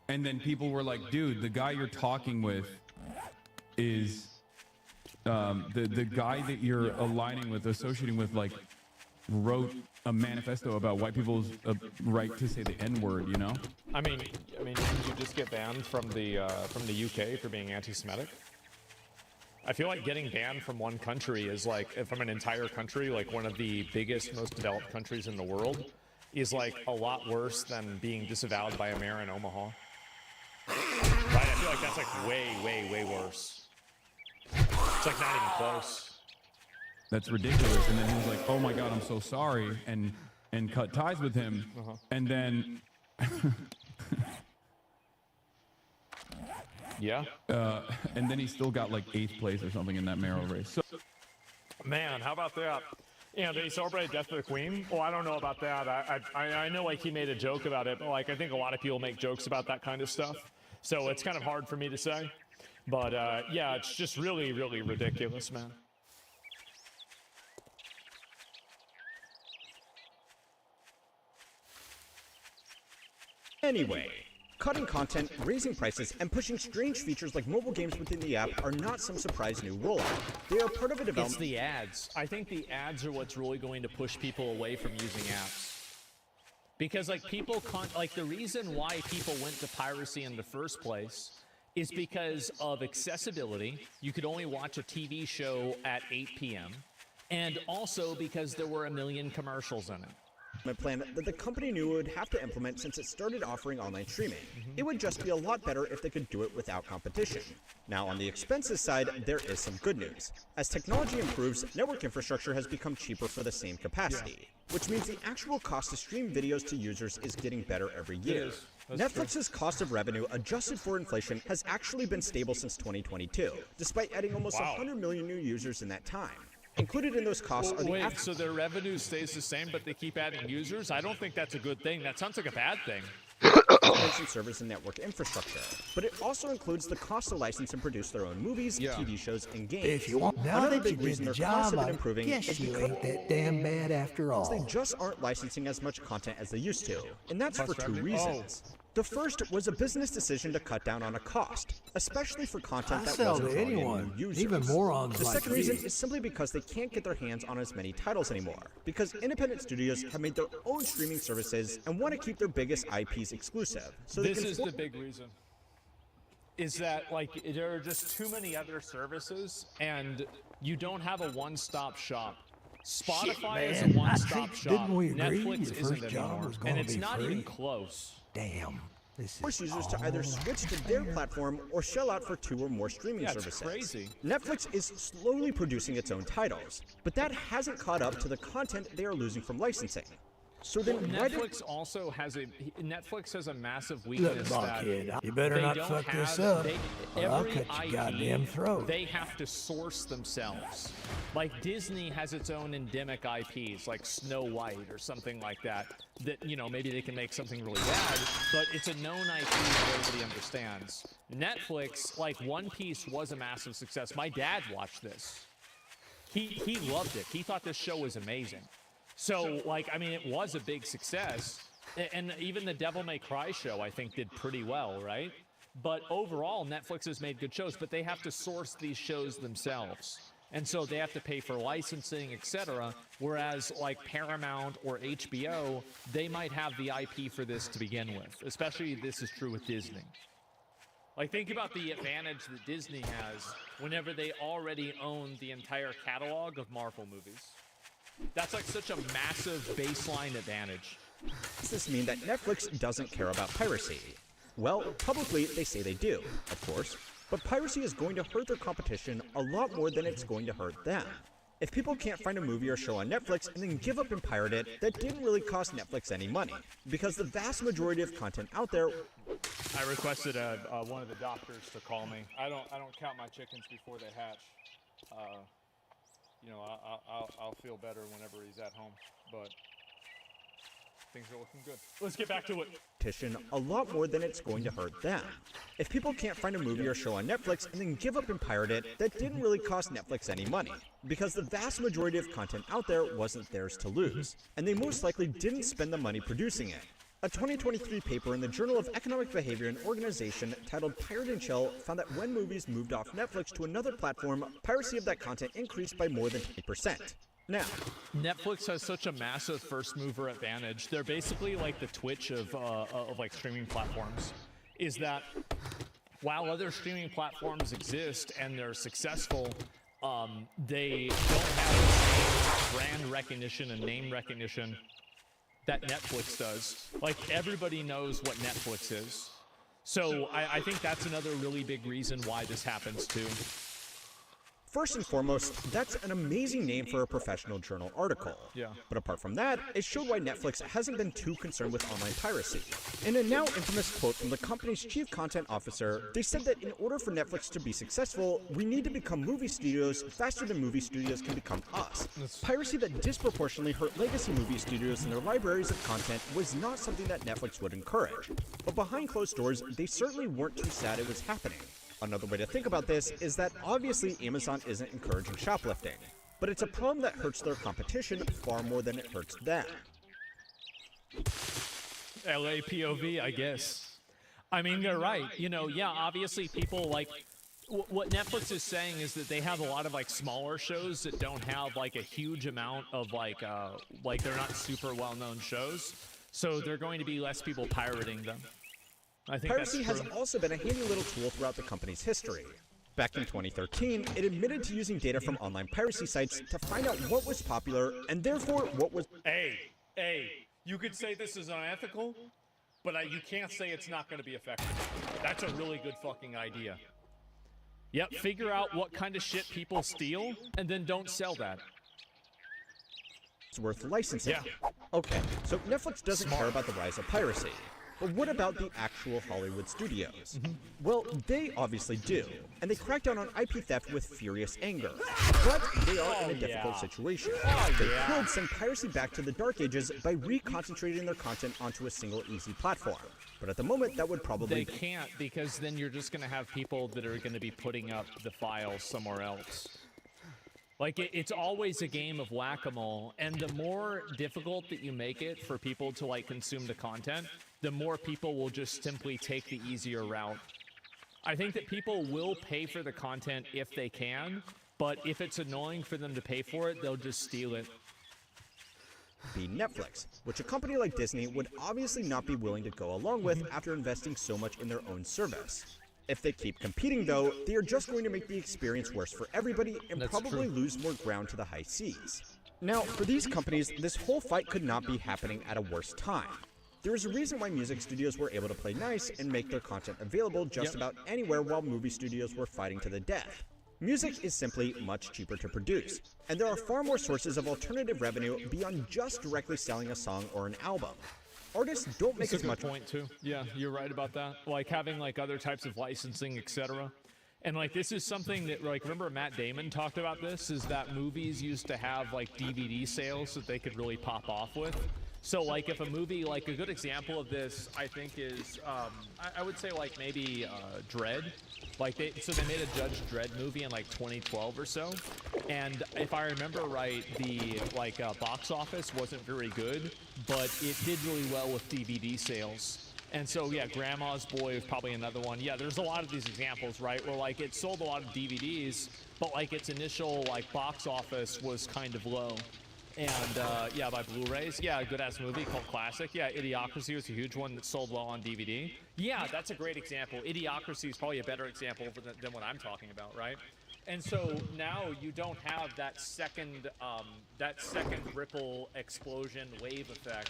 and then people were like, dude, the guy you're talking with is the guy that you're aligning with, associating with, like, wrote a manifesto about white people's right to say the N-word, you know? I mean, didn't you just get banned from the UK for being anti-Semitic? I feel like getting banned from one country is like, from an entire country, like one of the biggest, most developed countries in the world, is like a lot worse than being disavowed by a mayor in Omaha. Right? I feel like that's like way, way, way worse. It's like not even close. That's ridiculous. And then he was like, oh my God, I'm so sorry, and cut ties with him. And then yeah. And then he still got like 8th place or something in that mayoral race. So man, how about that? Yeah, they celebrated Death of the Queen. Well, I don't know about that. I know like he made a joke about it, but like I think a lot of people make jokes about that kind of stuff. So it's kind of hard for me to say. But yeah, it's just really, really ridiculous, man. Anyway, cutting content, raising prices, and pushing strange features like mobile games within the app are not some surprise new rollout. They are part of a development. It's the ads. I think the ads are what's really going to push people away from using apps. Because like people like the reason why people went to piracy in the first place is because of accessibility. You could only watch a TV show at 8 p.m. and also because there were a million commercials in it. A plan that the company knew it would have to implement since it started offering online streaming. It would just be a lot better if they could do it without competition. Now, on the expenses side, there is some good news. As technology improves, network infrastructure has become cheaper for the same capacity, which means the actual cost to stream videos to users is getting better every year. Netflix's cost of revenue adjusted for inflation has actually been stable since 2022, despite adding almost 100 million new users in that time. Included in those costs are the Wait, so their revenue stays the same, but they keep adding users? I don't think that's a good thing. That sounds like a bad thing. Information service and network infrastructure, but it also includes the cost to license and produce their own movies, TV shows, and games. If you want, now Another that you big did reason the their costs job, have been I improving guess is you because ain't that damn bad after all. they just aren't licensing as much content as they used to, and that's for two reasons. The first was a business decision to cut down on a cost, especially for content that sell wasn't to drawing in anyone, new users. even morons The like second you. reason is simply because they can't get their hands on as many titles anymore, because independent studios have made their own streaming services and want to keep their biggest IPs exclusive. So This is the big reason. Is that like there are just too many other services and you don't have a one-stop shop. Spotify is a man, I one-stop think- shop. didn't we agree Netflix your isn't first job anymore, was gonna and it's be not free? even close. Damn. Force users to either switch to their platform or shell out for 2 or more streaming Yeah, it's services. crazy. Netflix is slowly producing its own titles, but that hasn't caught up to the content they are losing from licensing. So then why did Netflix also has a massive weakness Look, that kid, you better they not don't fuck have, this up, they, or I'll every cut your IP, goddamn throat. They have to source themselves. Like Disney has its own endemic IPs, like Snow White or something like that. That maybe they can make something really bad, but it's a known IP that everybody understands. Netflix, like One Piece, was a massive success. My dad watched this. He loved it. He thought this show was amazing. So, like, I mean, it was a big success. And even the Devil May Cry show, I think, did pretty well, right? But overall, Netflix has made good shows, but they have to source these shows themselves. And so they have to pay for licensing, etc. Whereas, like Paramount or HBO, they might have the IP for this to begin with. Especially this is true with Disney. Like, think about the advantage that Disney has whenever they already own the entire catalog of Marvel movies. That's like such a massive baseline advantage. Does this mean that Netflix doesn't care about piracy? Well, publicly they say they do, of course, but piracy is going to hurt their competition a lot more than it's going to hurt them. If people can't find a movie or show on Netflix and then give up and pirate it, that didn't really cost Netflix any money, because the vast majority of content out there. I requested one of the doctors to call me. I don't count my chickens before they hatch. I'll feel better whenever he's at home, but things are looking good. Let's get back to it. A lot more than it's going to hurt them. If people can't find a movie or show on Netflix and then give up and pirate it, that didn't really cost Netflix any money, because the vast majority of content out there wasn't theirs to lose, and they most likely didn't spend the money producing it. A 2023 paper in the Journal of Economic Behavior and Organization titled Pirate and Chill found that when movies moved off Netflix to another platform, piracy of that content increased by more than 20%. Now, Netflix has such a massive first mover advantage. They're basically like the Twitch of like streaming platforms. Is that while other streaming platforms exist and they're successful, they don't have the same brand recognition and name recognition that Netflix does. Like, everybody knows what Netflix is. So I think that's another really big reason why this happens too. First and foremost, that's an amazing name for a professional journal article. Yeah. But apart from that, it showed why Netflix hasn't been too concerned with online piracy. In a now infamous quote from the company's chief content officer, they said that in order for Netflix to be successful, we need to become movie studios faster than movie studios can become us. Piracy that disproportionately hurt legacy movie studios and their libraries of content was not something that Netflix would encourage. But behind closed doors, they certainly weren't too sad it was happening. Another way to think about this is that obviously Amazon isn't encouraging shoplifting, but it's a problem that hurts their competition far more than it hurts them. LA POV, I guess. I mean, they're right. You know, yeah, obviously people like... What Netflix is saying is that they have a lot of like smaller shows that don't have like a huge amount of like they're not super well-known shows. So there are going to be less people pirating them. I think Piracy has also been a handy little tool throughout the company's history. Back in 2013, it admitted to using data from online piracy sites to find out what was popular and therefore what was... Hey, you could say this is unethical, but you can't say it's not going to be effective. That's a really good fucking idea. Yep, figure out what kind of shit people steal, and then don't sell that. It's worth licensing. Yeah. Okay, so Netflix doesn't care about the rise of piracy. But what about the actual Hollywood studios? Well, they obviously do, and they crack down on IP theft with furious anger. But they are in a difficult situation. They could send piracy back to the dark ages by reconcentrating their content onto a single easy platform. But at the moment, that would probably... They can't, because then you're just going to have people that are going to be putting up the files somewhere else. Like, it's always a game of whack-a-mole, and the more difficult that you make it for people to, like, consume the content, the more people will just simply take the easier route. I think that people will pay for the content if they can, but if it's annoying for them to pay for it, they'll just steal it. Be Netflix, which a company like Disney would obviously not be willing to go along with after investing so much in their own service. If they keep competing, though, they are just going to make the experience worse for everybody and probably lose more ground to the high seas. Now, for these companies, this whole fight could not be happening at a worse time. There is a reason why music studios were able to play nice and make their content available just about anywhere while movie studios were fighting to the death. Music is simply much cheaper to produce, and there are far more sources of alternative revenue beyond just directly selling a song or an album. Artists don't make as much... That's a good point, too. Yeah, you're right about that. Like, having, like, other types of licensing, etc. And, like, this is something that, like, remember Matt Damon talked about this, is that movies used to have, like, DVD sales that they could really pop off with. So, like, if a movie, like, a good example of this, I think, is, I would say, like, maybe Dredd. Like, they made a Judge Dredd movie in, like, 2012 or so. And if I remember right, the, like, box office wasn't very good, but it did really well with DVD sales. And so, yeah, Grandma's Boy is probably another one. Yeah, there's a lot of these examples, right, where, like, it sold a lot of DVDs, but, like, its initial, like, box office was kind of low. And, yeah, by Blu-rays. Yeah, a good-ass movie called Classic. Yeah, Idiocracy was a huge one that sold well on DVD. Yeah, that's a great example. Idiocracy is probably a better example than what I'm talking about, right? And so now you don't have that second ripple explosion wave effect.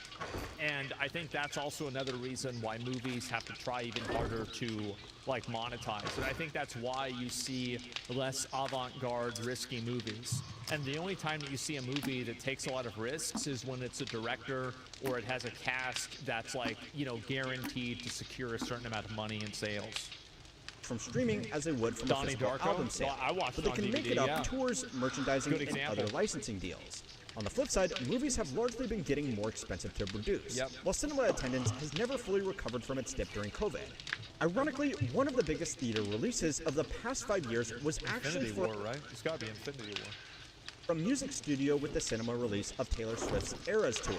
And I think that's also another reason why movies have to try even harder to, like, monetize. And I think that's why you see less avant-garde, risky movies. And the only time that you see a movie that takes a lot of risks is when it's a director or it has a cast that's, like, you know, guaranteed to secure a certain amount of money in sales. From streaming as they would from a physical album sale. I watched but they on can DVD, make it up yeah. tours, merchandising, Good and example. other licensing deals. On the flip side, movies have largely been getting more expensive to produce, while cinema attendance has never fully recovered from its dip during COVID. Ironically, one of the biggest theater releases of the past 5 years was actually Infinity War, right? It's gotta be Infinity War. From music studio with the cinema release of Taylor Swift's Eras Tour.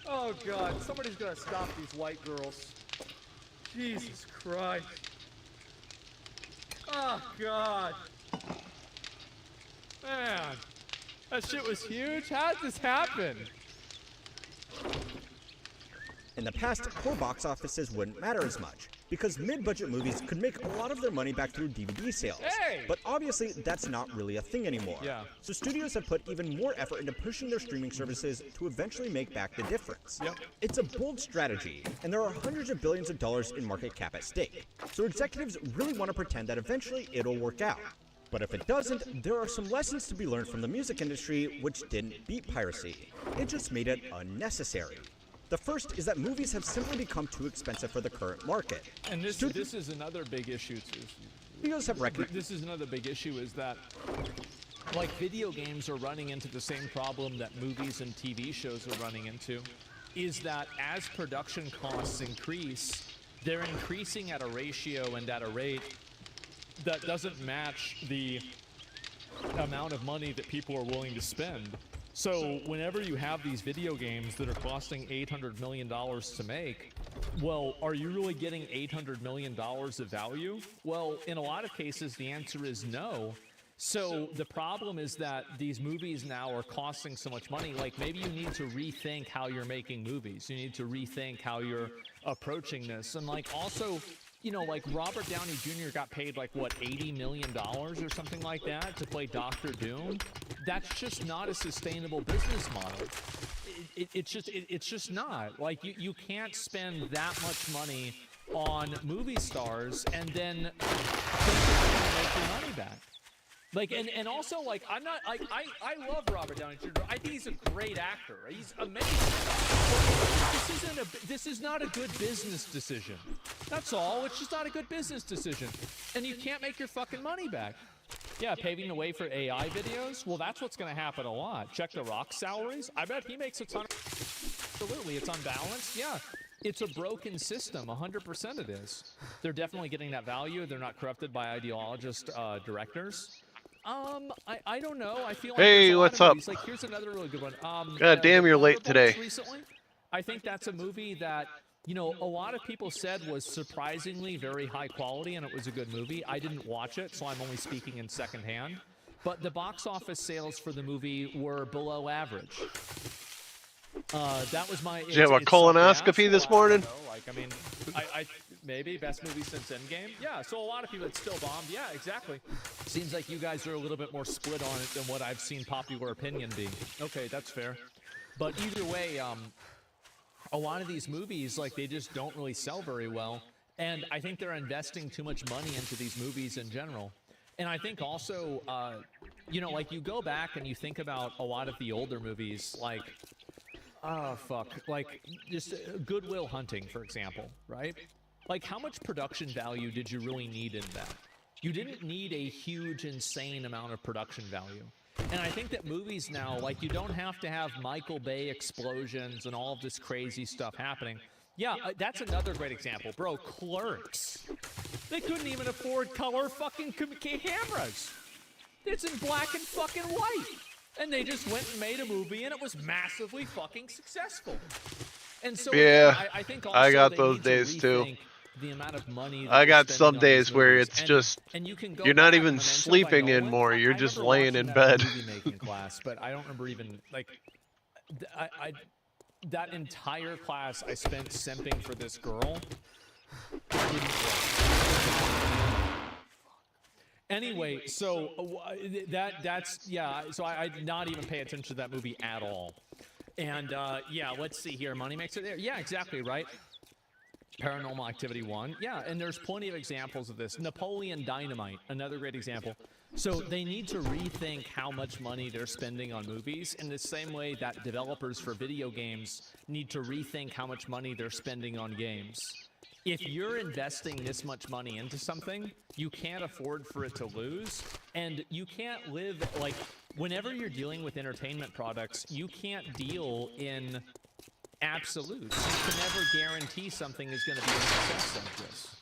Oh God, somebody's gonna stop these white girls. Jesus Christ. Oh God. Man, that shit was huge. How did this happen? In the past, poor box offices wouldn't matter as much. because mid-budget movies could make a lot of their money back through DVD sales. But obviously, that's not really a thing anymore. So studios have put even more effort into pushing their streaming services to eventually make back the difference. It's a bold strategy, and there are hundreds of billions of dollars in market cap at stake. So executives really want to pretend that eventually it'll work out. But if it doesn't, there are some lessons to be learned from the music industry which didn't beat piracy. It just made it unnecessary. The first is that movies have simply become too expensive for the current market. And this is another big issue too. Studios have recognized. This is another big issue is that, like, video games are running into the same problem that movies and TV shows are running into, is that as production costs increase, they're increasing at a ratio and at a rate that doesn't match the amount of money that people are willing to spend. So whenever you have these video games that are costing $800 million to make, well, are you really getting $800 million of value? Well, in a lot of cases, the answer is no. So the problem is that these movies now are costing so much money. Like, maybe you need to rethink how you're making movies. You need to rethink how you're approaching this. And, like, also, you know, like, Robert Downey Jr. got paid, like, what, $80 million or something like that to play Dr. Doom? That's just not a sustainable business model. It's just not. Like, you can't spend that much money on movie stars and then think you're going to make your money back. Like, and also, like, I'm not, like, I love Robert Downey Jr. I think he's a great actor. He's amazing. This is not a good business decision. That's all. It's just not a good business decision. And you can't make your fucking money back. Yeah, paving the way for AI videos? Well, that's what's going to happen a lot. Check The Rock's salaries. I bet he makes a ton. Absolutely. It's unbalanced. Yeah. It's a broken system. 100% it is. They're definitely getting that value. They're not corrupted by ideologist directors. I don't know. I feel like hey, what's up? Like, here's another really good one. God damn, you're late today. Recently, I think that's a movie that, you know, a lot of people said was surprisingly very high quality, and it was a good movie. I didn't watch it, so I'm only speaking in secondhand. But the box office sales for the movie were below average. That was my. Did you have a colonoscopy this morning? I mean, I maybe best movie since Endgame. Yeah, so a lot of people, it's still bombed. Yeah, exactly. Seems like you guys are a little bit more split on it than what I've seen popular opinion be. Okay, that's fair. But either way, a lot of these movies, like, they just don't really sell very well. And I think they're investing too much money into these movies in general. And I think also, you know, like, you go back and you think about a lot of the older movies, like, like, just Good Will Hunting, for example, right? Like, how much production value did you really need in that? You didn't need a huge, insane amount of production value. And I think that movies now, like, you don't have to have Michael Bay explosions and all of this crazy stuff happening. Yeah, that's another great example. Bro, Clerks. They couldn't even afford color fucking cameras. It's in black and fucking white. And they just went and made a movie, and it was massively fucking successful. And so, yeah, I think also I got those days too. The amount of money I got some days where it's just, you're not even sleeping anymore, you're just laying in bed. Movie making class, but I don't remember even, like, that entire class I spent simping for this girl. Anyway, so that's yeah. So I did not even pay attention to that movie at all. And yeah, let's see here. Money makes it there. Yeah, exactly right. Paranormal Activity 1. Yeah, and there's plenty of examples of this. Napoleon Dynamite, another great example. So they need to rethink how much money they're spending on movies in the same way that developers for video games need to rethink how much money they're spending on games. If you're investing this much money into something, you can't afford for it to lose, and you can't live, like, whenever you're dealing with entertainment products, you can't deal in absolutes. You can never guarantee something is going to be a success like this.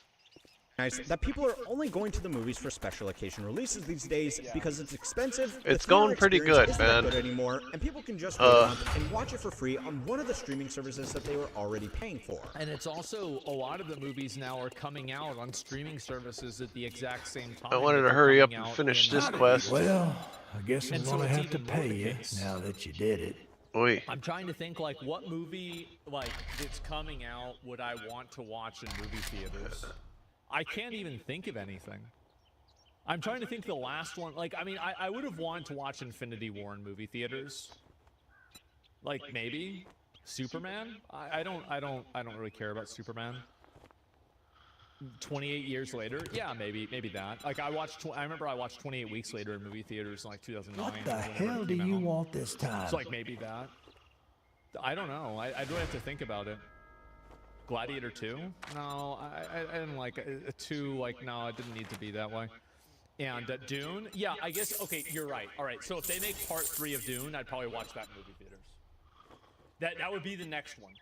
Nice that people are only going to the movies for special occasion releases these days because it's expensive. It's going pretty good, man. Not good anymore, and people can just wait on and watch it for free on one of the streaming services that they were already paying for. And it's also, a lot of the movies now are coming out on streaming services at the exact same time. I wanted to hurry up and finish this quest. Well, I guess I'm gonna have to pay you now that you did it. Oy. I'm trying to think, like, what movie, like, that's coming out would I want to watch in movie theaters? I can't even think of anything. I'm trying to think the last one. Like, I mean, I would have wanted to watch Infinity War in movie theaters. Like, maybe Superman. I don't really care about Superman. 28 years later, yeah, maybe that. Like, I remember I watched 28 Weeks Later in movie theaters in like 2009. What the hell do you want this time? It's like maybe that. I don't know. I'd really have to think about it. Gladiator 2? No, I didn't like a 2. Like, no, it didn't need to be that way. And Dune? Yeah, I guess, okay, you're right. All right, so if they make part 3 of Dune, I'd probably watch that in movie theaters. That would be the next one.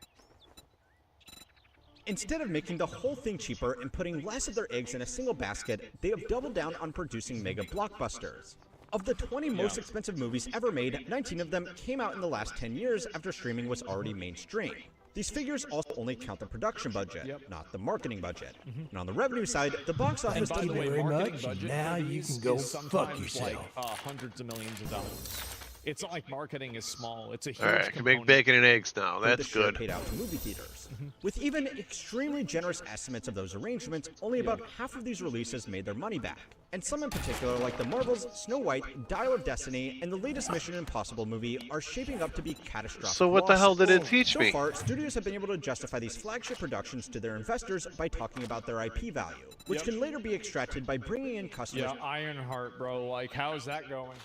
Instead of making the whole thing cheaper and putting less of their eggs in a single basket, they have doubled down on producing mega blockbusters. Of the 20 most expensive movies ever made, 19 of them came out in the last 10 years after streaming was already mainstream. These figures also only count the production budget, not the marketing budget. And on the revenue side, the box office... Thank you very much. Now you can go fuck yourself. Like, hundreds of millions of dollars. It's not like marketing is small. It's a huge Alright, I can make bacon and eggs now. That's good. Paid out to movie theaters. With even extremely generous estimates of those arrangements, only about half of these releases made their money back. And some in particular, like the Marvels, Snow White, Dial of Destiny, and the latest Mission Impossible movie, are shaping up to be catastrophic So what the hell did it teach me? So far, studios have been able to justify these flagship productions to their investors by talking about their IP value, which can later be extracted by bringing in customers. Yeah, Ironheart, bro. Like, how's that going?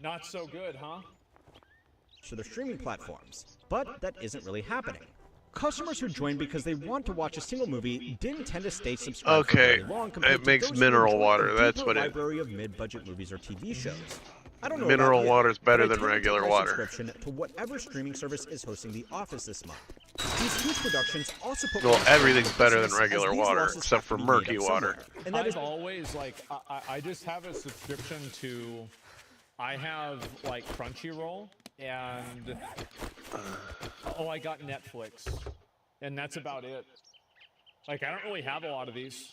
Not so good, huh? To their streaming platforms. But that isn't really happening. Customers who join because they want to watch a single movie didn't tend to stay subscribed for very long compared it makes to those mineral who water. enjoy a That's deeper what it. library of mid-budget movies or TV shows. I don't know Mineral about you, water is better but I than tend to regular take my water. subscription to whatever streaming service is hosting The Office this month. These huge productions also put Well, everything's better than regular water, except for murky water. And that is I've always, like, I just have a subscription to... I have, like, Crunchyroll, and... Oh, I got Netflix. And that's about it. Like, I don't really have a lot of these.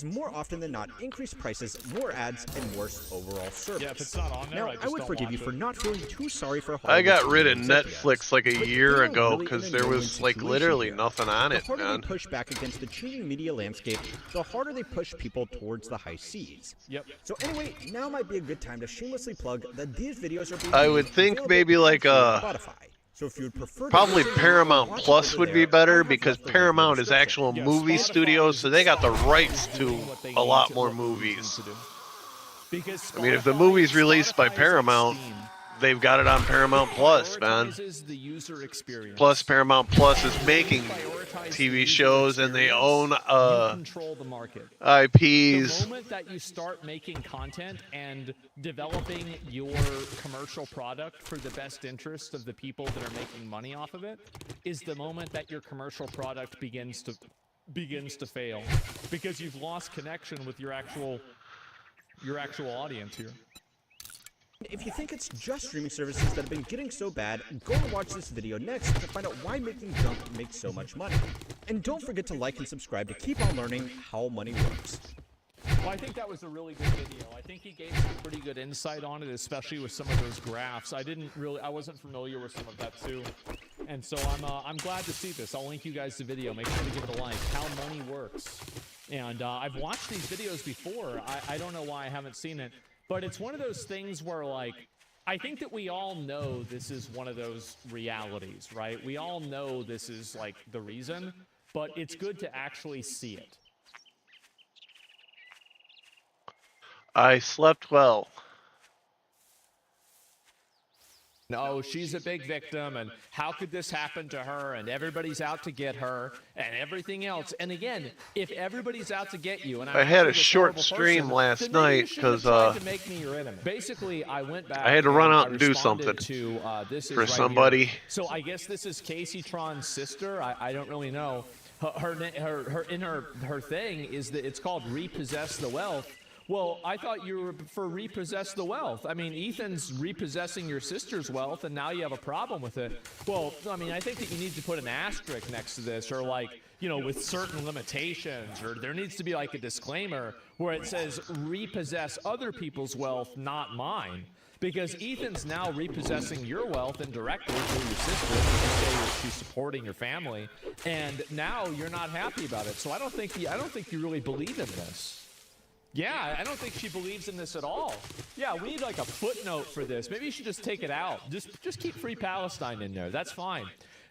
More often than not, increased prices, more ads, and worse overall service. Yeah, if it's not on there, now, I just I would don't forgive you watch for it. not feeling too sorry for I got Hollywood rid of studio Netflix like a year ago because there was like literally nothing on it, The harder man. they push back against the changing media landscape, the harder they push people towards the high seas. Yep. So anyway, now might be a good time to shamelessly plug that these videos are being I would think maybe like Spotify. So if you would prefer probably Paramount Plus would be better because Paramount is actual movie studios, so they got the rights to a lot more movies. I mean, if the movie's released by Paramount, they've got it on Paramount Plus, man. Plus, Paramount Plus is making TV shows and they own control the market. IPs. The moment that you start making content and developing your commercial product for the best interest of the people that are making money off of it is the moment that your commercial product begins to fail because you've lost connection with your actual audience here. If you think it's just streaming services that have been getting so bad, go and watch this video next to find out why making junk makes so much money. And don't forget to like and subscribe to keep on learning how money works. Well, I think that was a really good video. I think he gave some pretty good insight on it, especially with some of those graphs. I wasn't familiar with some of that too. And so I'm glad to see this. I'll link you guys the video. Make sure to give it a like. How money works. And I've watched these videos before. I don't know why I haven't seen it. But it's one of those things where, like, I think that we all know this is one of those realities, right? We all know this is, like, the reason, but it's good to actually see it. I slept well. No, she's a big victim, and how could this happen to her, and everybody's out to get her, and everything else. And again, if everybody's out to get you, and I had a short stream last night because basically I went back. I had to run out and do something this for right somebody. Here. So I guess this is Casey Tron's sister. I don't really know. Her thing is that it's called Repossess the Wealth, well, I thought you were for repossess the wealth. I mean, Ethan's repossessing your sister's wealth, and now you have a problem with it. Well, I mean, I think that you need to put an asterisk next to this, or like, you know, with certain limitations, or there needs to be like a disclaimer where it says repossess other people's wealth, not mine. Because Ethan's now repossessing your wealth indirectly through your sister. You say she's supporting your family, and now you're not happy about it. So I don't think you really believe in this. Yeah, I don't think she believes in this at all. Yeah, we need like a footnote for this. Maybe you should just take it out. Just keep Free Palestine in there. That's fine.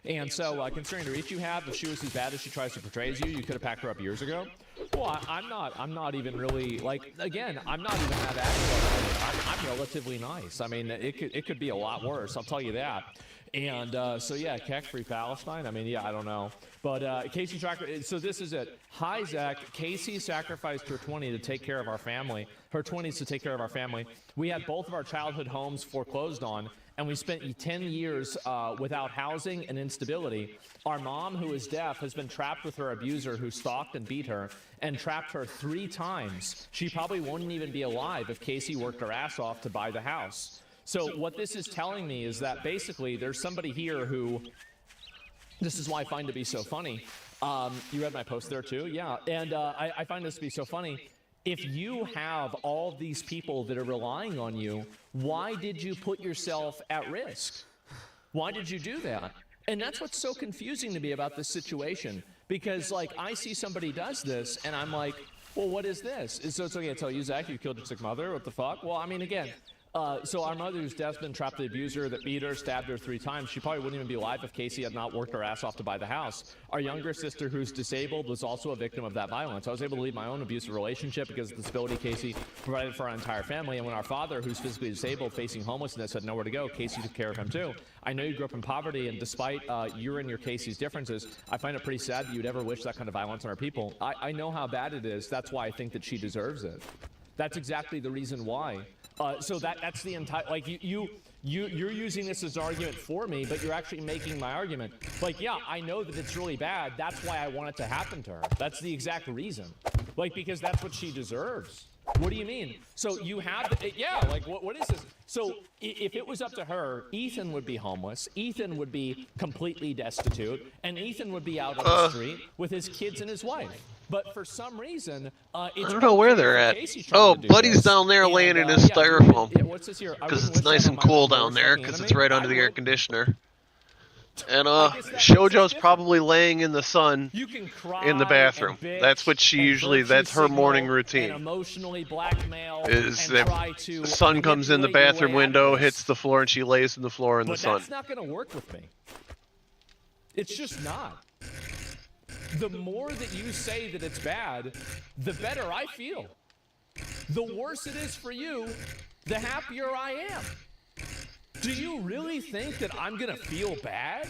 And so, considering the reach you have, if she was as bad as she tries to portray you, you could have packed her up years ago. Well, I'm not even really, like, again, I'm not even that active. I'm relatively nice. I mean, it could be a lot worse, I'll tell you that. And so, yeah, Keck, Free Palestine. I mean, yeah, I don't know. But Casey, so this is it. Hi, Zach. Casey sacrificed her 20 to take care of our family. Her 20s to take care of our family. We had both of our childhood homes foreclosed on, and we spent 10 years without housing and instability. Our mom, who is deaf, has been trapped with her abuser who stalked and beat her and trapped her 3 times. She probably wouldn't even be alive if Casey worked her ass off to buy the house. So what this is telling me is that basically there's somebody here who, this is why I find it to be so funny. You read my post there too? Yeah, and I find this to be so funny. If you have all these people that are relying on you, why did you put yourself at risk? Why did you do that? And that's what's so confusing to me about this situation. Because, like, I see somebody does this, and I'm like, well, what is this? So it's okay to tell you, Zach, you killed your sick mother? What the fuck? Well, I mean, again, so our mother who's deaf's been trapped with the abuser that beat her, stabbed her 3 times. She probably wouldn't even be alive if Casey had not worked her ass off to buy the house. Our younger sister who's disabled was also a victim of that violence. I was able to leave my own abusive relationship because of the disability Casey provided for our entire family. And when our father, who's physically disabled, facing homelessness, had nowhere to go, Casey took care of him too. I know you grew up in poverty, and despite your and your Casey's differences, I find it pretty sad that you'd ever wish that kind of violence on our people. I know how bad it is. That's why I think that she deserves it. That's exactly the reason why. So that's the entire, like, you're using this as an argument for me, but you're actually making my argument. Like, yeah, I know that it's really bad. That's why I want it to happen to her. That's the exact reason. Like, because that's what she deserves. What do you mean? So you have, yeah, like, what is this? So if it was up to her, Ethan would be homeless, Ethan would be completely destitute, and Ethan would be out on the street with his kids and his wife. But for some reason, I don't know where they're at. Oh, Buddy's down there laying in his styrofoam. What's this here? Because it's nice and cool down there, because it's right under the air conditioner. And Shoujo's probably laying in the sun in the bathroom. That's what she usually, that's her morning routine. Is that the sun comes in the bathroom window, hits the floor, and she lays in the floor in the sun. But that's not going to work with me. It's just not. The more that you say that it's bad, the better I feel. The worse it is for you, the happier I am. Do you really think that I'm gonna feel bad?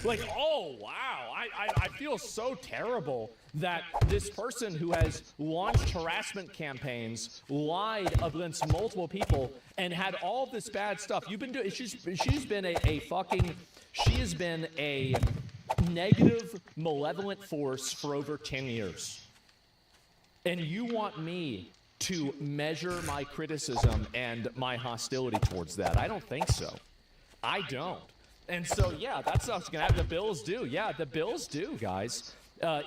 Like, oh, wow, I feel so terrible that this person who has launched harassment campaigns, lied against multiple people, and had all this bad stuff. You've been doing, she's been she has been a negative, malevolent force for over 10 years. And you want me to measure my criticism and my hostility towards that? I don't think so. I don't. And so, yeah, that's what's going to happen. The Bills do. Yeah, the Bills do, guys.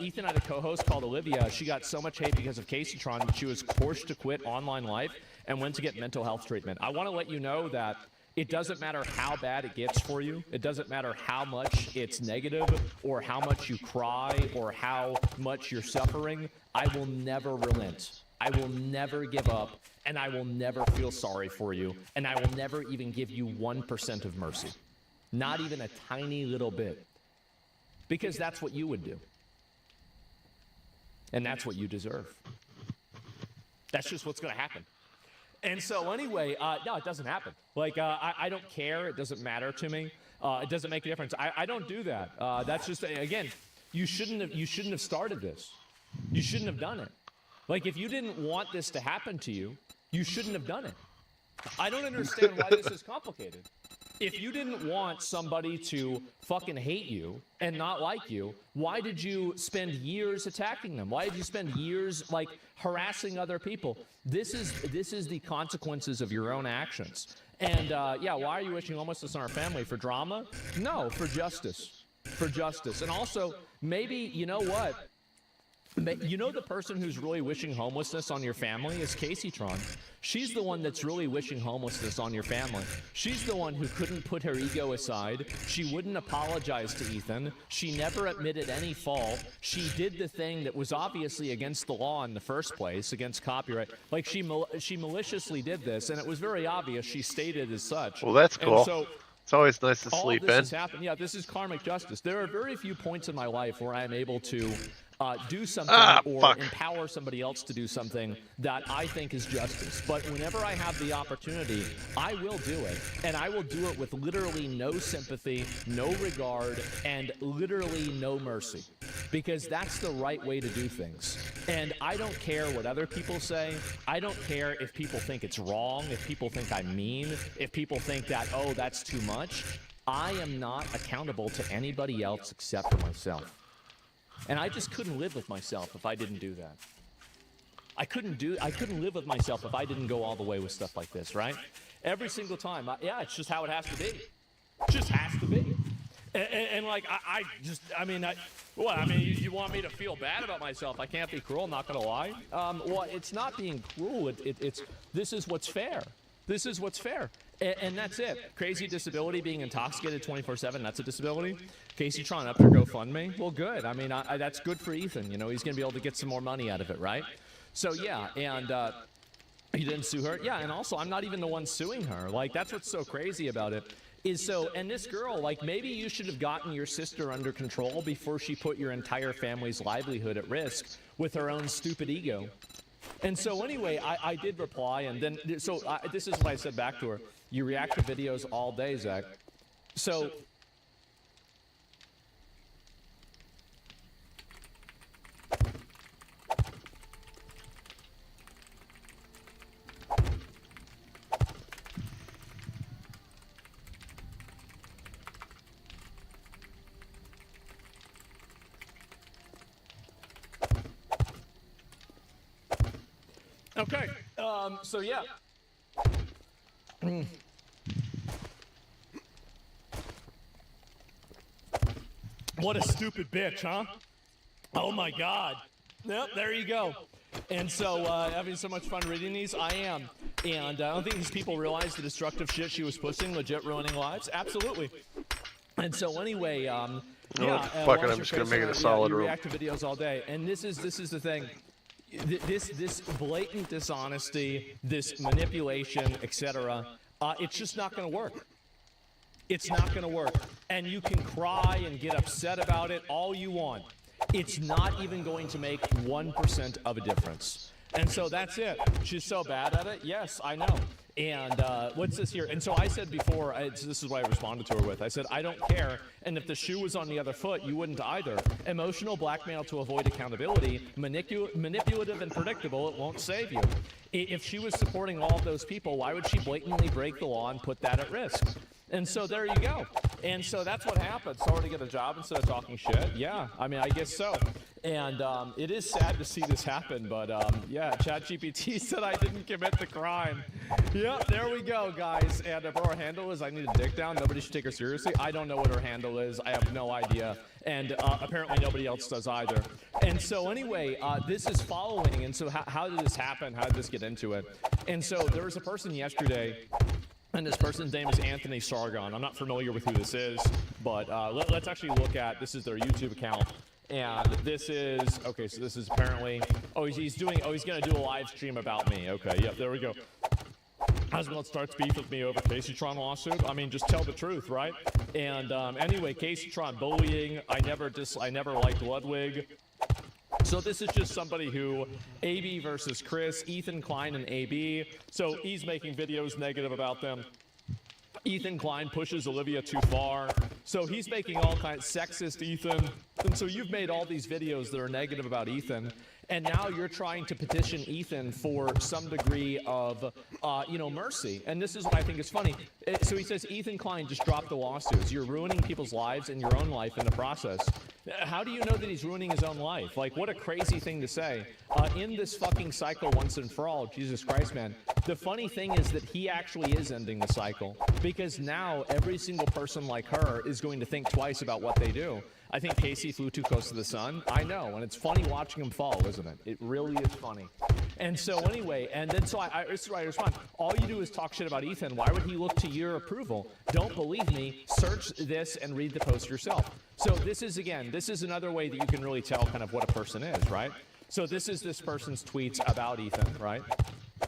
Ethan had a co-host called Olivia. She got so much hate because of Caseytron that she was forced to quit online life and went to get mental health treatment. I want to let you know that it doesn't matter how bad it gets for you. It doesn't matter how much it's negative or how much you cry or how much you're suffering. I will never relent. I will never give up, and I will never feel sorry for you, and I will never even give you 1% of mercy. Not even a tiny little bit. Because that's what you would do. And that's what you deserve. That's just what's going to happen. And so anyway, no, it doesn't happen. Like, I don't care. It doesn't matter to me. It doesn't make a difference. I don't do that. That's just, again, you shouldn't have started this. You shouldn't have done it. Like, if you didn't want this to happen to you, you shouldn't have done it. I don't understand why this is complicated. If you didn't want somebody to fucking hate you and not like you, why did you spend years attacking them? Why did you spend years, like, harassing other people. This is the consequences of your own actions. And yeah, why are you wishing homelessness on our family? For drama? No, for justice. For justice. And also, maybe, you know what? You know the person who's really wishing homelessness on your family is Casey Tron. She's the one that's really wishing homelessness on your family. She's the one who couldn't put her ego aside. She wouldn't apologize to Ethan. She never admitted any fault. She did the thing that was obviously against the law in the first place, against copyright. Like, she maliciously did this, and it was very obvious. She stated as such. Well, that's cool. And so, it's always nice to all sleep this in. has happened. Yeah, this is karmic justice. There are very few points in my life where I'm able to do something or empower somebody else to do something that I think is justice. But whenever I have the opportunity, I will do it. And I will do it with literally no sympathy, no regard, and literally no mercy. Because that's the right way to do things. And I don't care what other people say. I don't care if people think it's wrong, if people think I'm mean, if people think that, oh, that's too much. I am not accountable to anybody else except for myself. And I just couldn't live with myself if I didn't do that. I couldn't live with myself if I didn't go all the way with stuff like this, right? Every single time. Yeah, it's just how it has to be. It just has to be. And like, you want me to feel bad about myself? I can't be cruel, not gonna lie. Well, it's not being cruel. This is what's fair. This is what's fair. And that's it. Crazy disability, being intoxicated 24/7, that's a disability. Casey Tron up there, GoFundMe. Well, good. I mean, that's good for Ethan. You know, he's going to be able to get some more money out of it, right? So, yeah, and he didn't sue her. Yeah, and also, I'm not even the one suing her. Like, that's what's so crazy about it. And this girl, like, maybe you should have gotten your sister under control before she put your entire family's livelihood at risk with her own stupid ego. And so anyway, I did reply, and then, this is what I said back to her. You react to videos all day, Zach. So... Okay, so yeah. What a stupid bitch, huh? Oh my God. Yep, there you go. And so, having so much fun reading these, I am. And I don't think these people realize the destructive shit she was pushing, legit ruining lives. Absolutely. And so anyway, fuck it, I'm just gonna make it a solid you room. react to videos all day. And this is the thing. This blatant dishonesty, this manipulation, etc., it's just not going to work. It's not going to work. And you can cry and get upset about it all you want. It's not even going to make 1% of a difference. And so that's it. She's so bad at it. Yes, I know. And what's this here? And so I said before, this is what I responded to her with. I said, I don't care. And if the shoe was on the other foot, you wouldn't either. Emotional blackmail to avoid accountability, manipulative and predictable, it won't save you. If she was supporting all of those people, why would she blatantly break the law and put that at risk? And so there you go. And so that's what happened. Sorry to get a job instead of talking shit. Yeah, I mean, I guess so. And it is sad to see this happen, but yeah, ChatGPT said I didn't commit the crime. Yep, there we go, guys. And if her handle is I need a dick down, nobody should take her seriously. I don't know what her handle is. I have no idea. And apparently nobody else does either. And so anyway, this is following. And so how did this happen? How did this get into it? And so there was a person yesterday, and this person's name is Anthony Sargon. I'm not familiar with who this is, but let's actually look at, this is their YouTube account. And this is, okay, so this is apparently, he's going to do a live stream about me. Okay, yep, there we go. Hasbro starts beef with me over Casey Tron lawsuit. I mean, just tell the truth, right? And anyway, Casey Tron bullying. I never liked Ludwig. So this is just somebody who, AB versus Chris, Ethan Klein and AB. So he's making videos negative about them. Ethan Klein pushes Olivia too far. So he's making all kinds, sexist Ethan. And so you've made all these videos that are negative about Ethan, and now you're trying to petition Ethan for some degree of, mercy. And this is what I think is funny. So he says, Ethan Klein just dropped the lawsuits. You're ruining people's lives and your own life in the process. How do you know that he's ruining his own life? Like, what a crazy thing to say. In this fucking cycle once and for all, Jesus Christ, man. The funny thing is that he actually is ending the cycle, because now every single person like her is going to think twice about what they do. I think Casey flew too close to the sun. I know, and it's funny watching him fall, isn't it? It really is funny. And so anyway, and then so I respond, all you do is talk shit about Ethan. Why would he look to your approval? Don't believe me, search this and read the post yourself. So this is another way that you can really tell kind of what a person is, right? So this is this person's tweets about Ethan, right?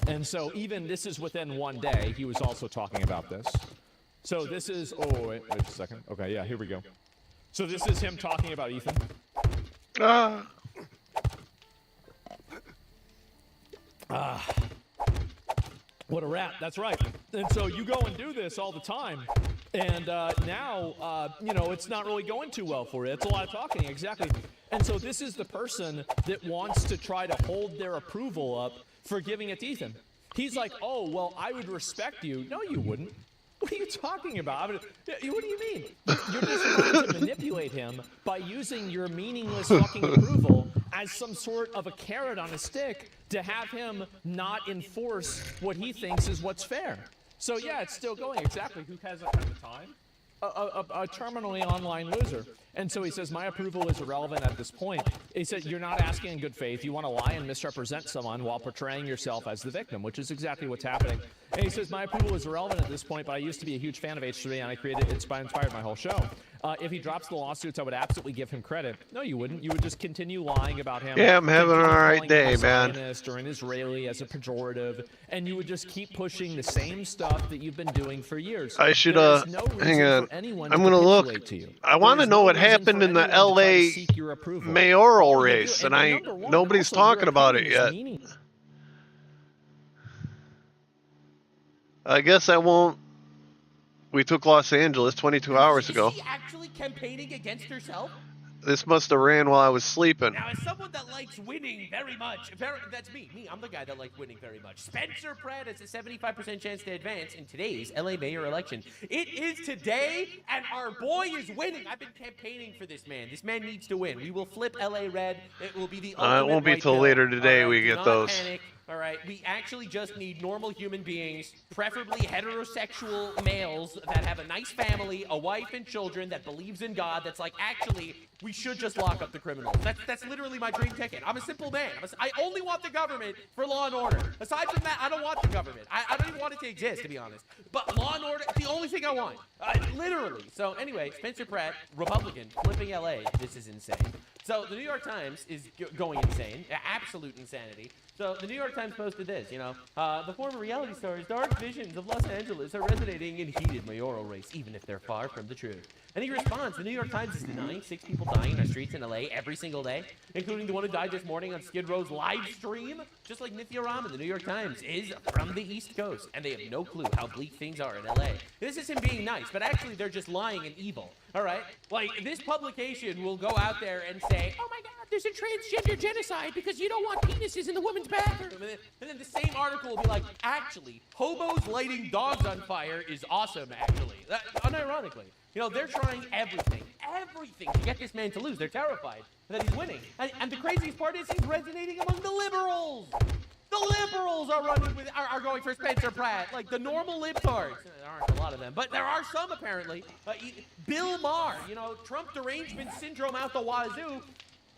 And so even this is within one day, he was also talking about this. So this is, wait a second. Okay, yeah, here we go. So this is him talking about Ethan. What a rat, that's right. And so you go and do this all the time. And now, it's not really going too well for you. It's a lot of talking, exactly. And so this is the person that wants to try to hold their approval up for giving it to Ethan. He's like, oh, well, I would respect you. No, you wouldn't. What are you talking about? What do you mean? You're just trying to manipulate him by using your meaningless fucking approval as some sort of a carrot on a stick to have him not enforce what he thinks is what's fair. So yeah, it's still going. Exactly. Who has that kind of time? A terminally online loser. And so he says, my approval is irrelevant at this point. He said, you're not asking in good faith. You want to lie and misrepresent someone while portraying yourself as the victim, which is exactly what's happening. And he says, my approval is irrelevant at this point, but I used to be a huge fan of H3, and I created, inspired my whole show. If he drops the lawsuits, I would absolutely give him credit. No, you wouldn't. You would just continue lying about him. Yeah, I'm having an alright day, man. Or an Israeli as a pejorative, and you would just keep pushing the same stuff that you've been doing for years. I should, hang on. I'm gonna look. I want to know what happened in the LA mayoral race, and nobody's talking about it yet. I guess I won't. We took Los Angeles 22 hours ago. Is she actually campaigning against herself? This must have ran while I was sleeping. Now, as someone that likes winning very much, that's me. I'm the guy that likes winning very much. Spencer Pratt has a 75% chance to advance in today's LA mayor election. It is today, and our boy is winning. I've been campaigning for this man. This man needs to win. We will flip LA red. It will be the ultimate it won't be till later today we get those. Panic. All right, we actually just need normal human beings, preferably heterosexual males that have a nice family, a wife and children, that believes in God, that's like, actually, we should just lock up the criminals. That's literally my dream ticket. I'm a simple man. I only want the government for law and order. Aside from that, I don't want the government. I don't even want it to exist, to be honest. But law and order, the only thing I want. Literally. So anyway, Spencer Pratt, Republican, flipping LA. This is insane. So the New York Times is going insane, absolute insanity. So the New York Times posted this, the former reality star's dark visions of Los Angeles are resonating in heated mayoral race, even if they're far from the truth. And he responds, the New York Times is denying 6 people dying in our streets in LA every single day, including the one who died this morning on Skid Row's live stream. Just like Nithya Raman, the New York Times is from the East Coast, and they have no clue how bleak things are in LA. This is him being nice, but actually they're just lying and evil. All right? Like, this publication will go out there and say, oh my God, there's a transgender genocide because you don't want penises in the women's bathroom. And then the same article will be like, actually, hobos lighting dogs on fire is awesome, actually. Unironically. They're trying everything to get this man to lose. They're terrified that he's winning. And the craziest part is he's resonating among the liberals. The liberals are going for Spencer Pratt, like the normal libtards. There aren't a lot of them, but there are some apparently. Bill Maher, Trump derangement syndrome out the wazoo.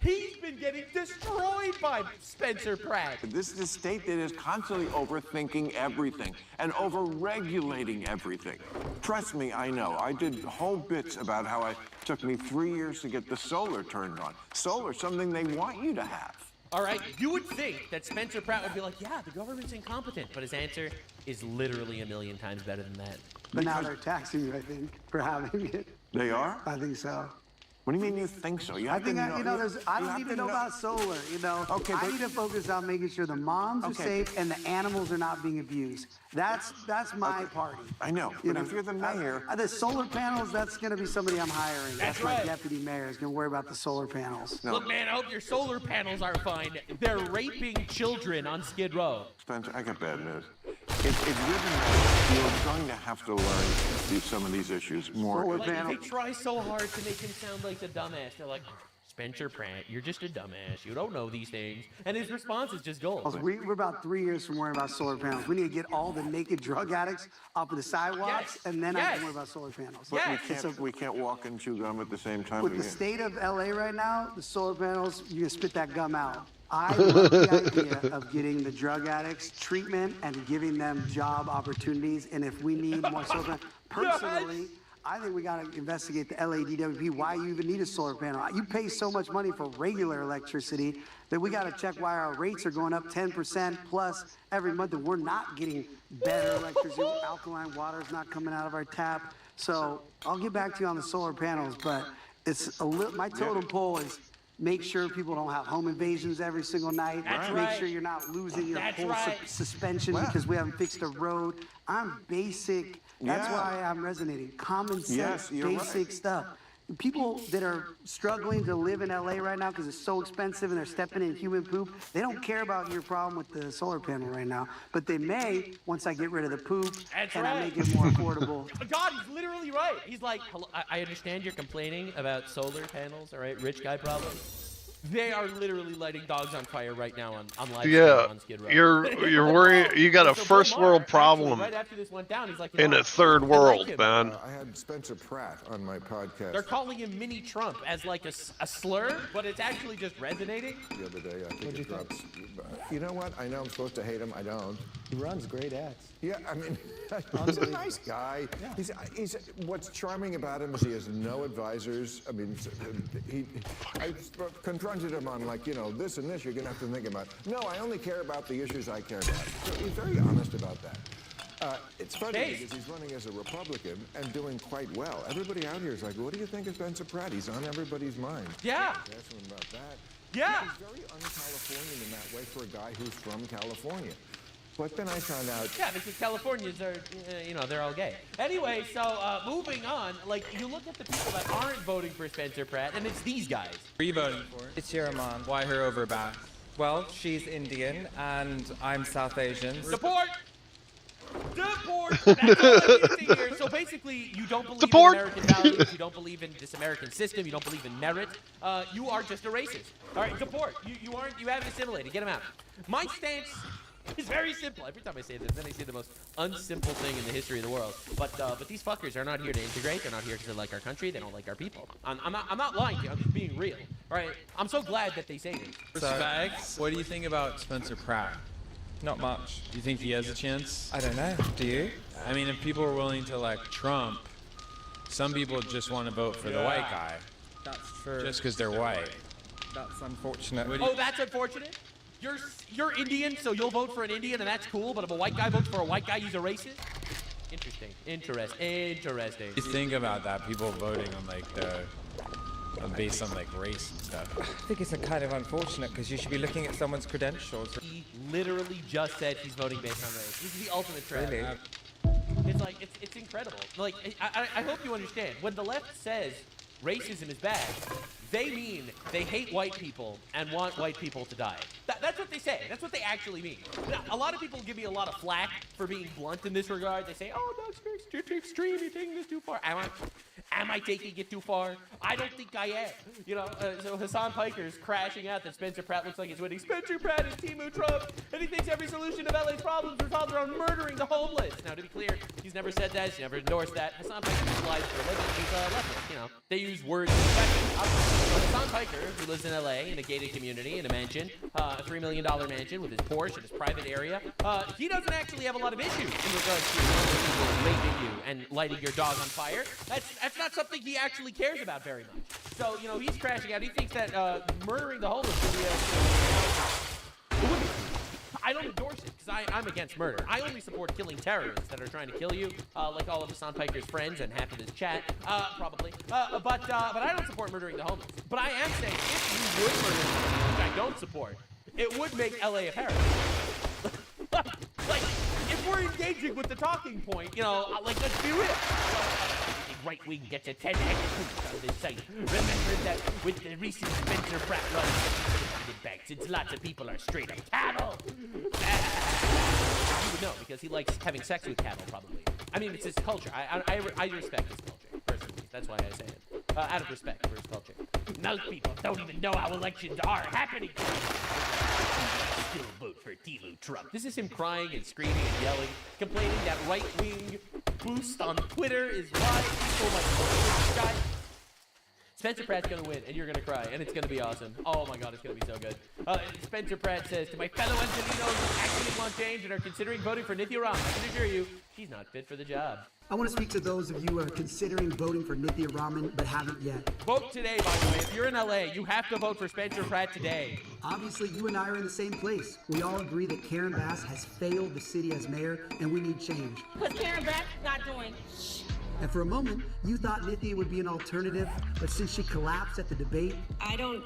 He's been getting destroyed by Spencer Pratt. This is a state that is constantly overthinking everything and overregulating everything. Trust me, I know. I did whole bits about how it took me 3 years to get the solar turned on. Solar, something they want you to have. All right, you would think that Spencer Pratt would be like, yeah, the government's incompetent, but his answer is literally 1,000,000 times better than that. But now they're taxing you, I think, for having it. They are? I think so. What do you mean you think so? You I have think, to I don't have even to know about solar, Okay, I but- need to focus on making sure the moms are Okay. safe and the animals are not being abused. That's my party. I know, but if you're the mayor... The solar panels, that's going to be somebody I'm hiring. That's my right. deputy mayor is going to worry about the solar panels. Look, man, I hope your solar panels are fine. They're raping children on Skid Row. Spencer, I got bad news. It's given that you're going to have to learn some of these issues more. Like, they try so hard to make him sound like a dumbass. They're like, Spencer Pratt, you're just a dumbass. You don't know these things. And his response is just gold. We're about 3 years from worrying about solar panels. We need to get all the naked drug addicts off of the sidewalks, and then I can worry about solar panels. But we can't walk and chew gum at the same time. With the state of LA right now, the solar panels, you can spit that gum out. I love the idea of getting the drug addicts treatment and giving them job opportunities. And if we need more solar panels, personally, I think we got to investigate the LADWP, why you even need a solar panel. You pay so much money for regular electricity that we got to check why our rates are going up 10% plus every month, and we're not getting better electricity. Alkaline water is not coming out of our tap. So I'll get back to you on the solar panels, but it's my totem pole is make sure people don't have home invasions every single night. Make sure you're not losing your whole suspension because we haven't fixed a road. I'm basic. That's why I'm resonating. Common sense, basic stuff. People that are struggling to live in LA right now because it's so expensive and they're stepping in human poop, they don't care about your problem with the solar panel right now. But they may once I get rid of the poop I make it more affordable. God, he's literally right. He's like, hello, I understand you're complaining about solar panels, all right, rich guy problem. They are literally lighting dogs on fire right now on live stream on Skid Row. You're worrying. You got a first world problem right after this went down, he's like, in a third world, man. I had Spencer Pratt on my podcast. They're calling him Mini Trump as like a slur, but it's actually just resonating. The other day, I think it drops. You know what? I know I'm supposed to hate him. I don't. He runs great ads. Yeah, I mean, he's a nice guy. Yeah. He's what's charming about him is he has no advisors. I mean, I confronted him on like, this and this you're gonna have to think about. No, I only care about the issues I care about. So he's very honest about that. It's funny because he's running as a Republican and doing quite well. Everybody out here is like, what do you think of Spencer Pratt? He's on everybody's mind. Yeah. Ask him about that. Yeah. He's very un-Californian in that way for a guy who's from California. But then I found out... Yeah, because Californians are, they're all gay. Anyway, so moving on, like, you look at the people that aren't voting for Spencer Pratt, and it's these guys. Who are you voting for? It's your mom. Why her over Bath? Well, she's Indian, and I'm South Asian. Support! Support! That's all I need to say here. So basically, you don't believe in American values, you don't believe in this American system, you don't believe in merit. You are just a racist. All right, support. You haven't assimilated. Get him out. My stance... It's very simple. Every time I say this, then I say the most unsimple thing in the history of the world. But these fuckers are not here to integrate. They're not here because they like our country. They don't like our people. I'm not lying to you. I'm just being real. All right. I'm so glad that they say this. Spags, what do you think about Spencer Pratt? Not much. Do you think he has a chance? I don't know. Do you? I mean, if people are willing to like Trump, some people just want to vote for the white guy. That's true. Just because they're white. That's unfortunate. Oh, that's unfortunate? You're Indian, so you'll vote for an Indian, and that's cool, but if a white guy votes for a white guy, he's a racist? Interesting. Interesting. You think about that, people voting on like based on like race and stuff. I think it's a kind of unfortunate because you should be looking at someone's credentials. He literally just said he's voting based on race. This is the ultimate trap. Really? It's like, it's incredible. Like, I hope you understand. When the left says racism is bad, they mean they hate white people and want white people to die. That's what they say. That's what they actually mean. Now, a lot of people give me a lot of flack for being blunt in this regard. They say, oh, no, it's too extreme. You're taking this too far. Am I taking it too far? I don't think I am. So Hassan Piker's crashing out that Spencer Pratt looks like he's winning. Spencer Pratt is Timu Trump, and he thinks every solution to LA's problems revolves around murdering the homeless. Now, to be clear, he's never said that. He's never endorsed that. Hassan Piker lies for a living. He's a leftist. They use words in effect. Hassan Piker, who lives in LA in a gated community in a mansion, a $3 million mansion with his Porsche and his private area, he doesn't actually have a lot of issues in regards to raping you and lighting your dog on fire. That's not something he actually cares about very much. So, he's crashing out. He thinks that murdering the homeless would be I don't endorse it because I'm against murder. I only support killing terrorists that are trying to kill you, like all of Hassan Piker's friends and half of his chat, probably. But I don't support murdering the homeless. But I am saying if you would murder them, which I don't support, it would make LA a paradise. Like, if we're engaging with the talking point, you know, like, let's be real. Right wing gets a 10x boost on this site. Remember that with the recent Spencer Pratt run, back since lots of people are straight up cattle. You would know because he likes having sex with cattle, probably. I mean, it's his culture. I respect his culture personally. That's why I say it. Out of respect for his culture. Most people don't even know how elections are happening. Still vote for Tilu Trump. This is him crying and screaming and yelling, complaining that right-wing boost on Twitter is why people like this guy. Spencer Pratt's gonna win, and you're gonna cry, and it's gonna be awesome. Oh my god, it's gonna be so good. Spencer Pratt says, to my fellow Angelinos who actually want change and are considering voting for Nithya Ram, I can assure you, she's not fit for the job. I want to speak to those of you who are considering voting for Nithya Raman but haven't yet. Vote today, by the way. If you're in LA, you have to vote for Spencer Pratt today. Obviously, you and I are in the same place. We all agree that Karen Bass has failed the city as mayor, and we need change. Because Karen Bass not doing And for a moment, you thought Nithya would be an alternative, but since she collapsed at the debate... I don't...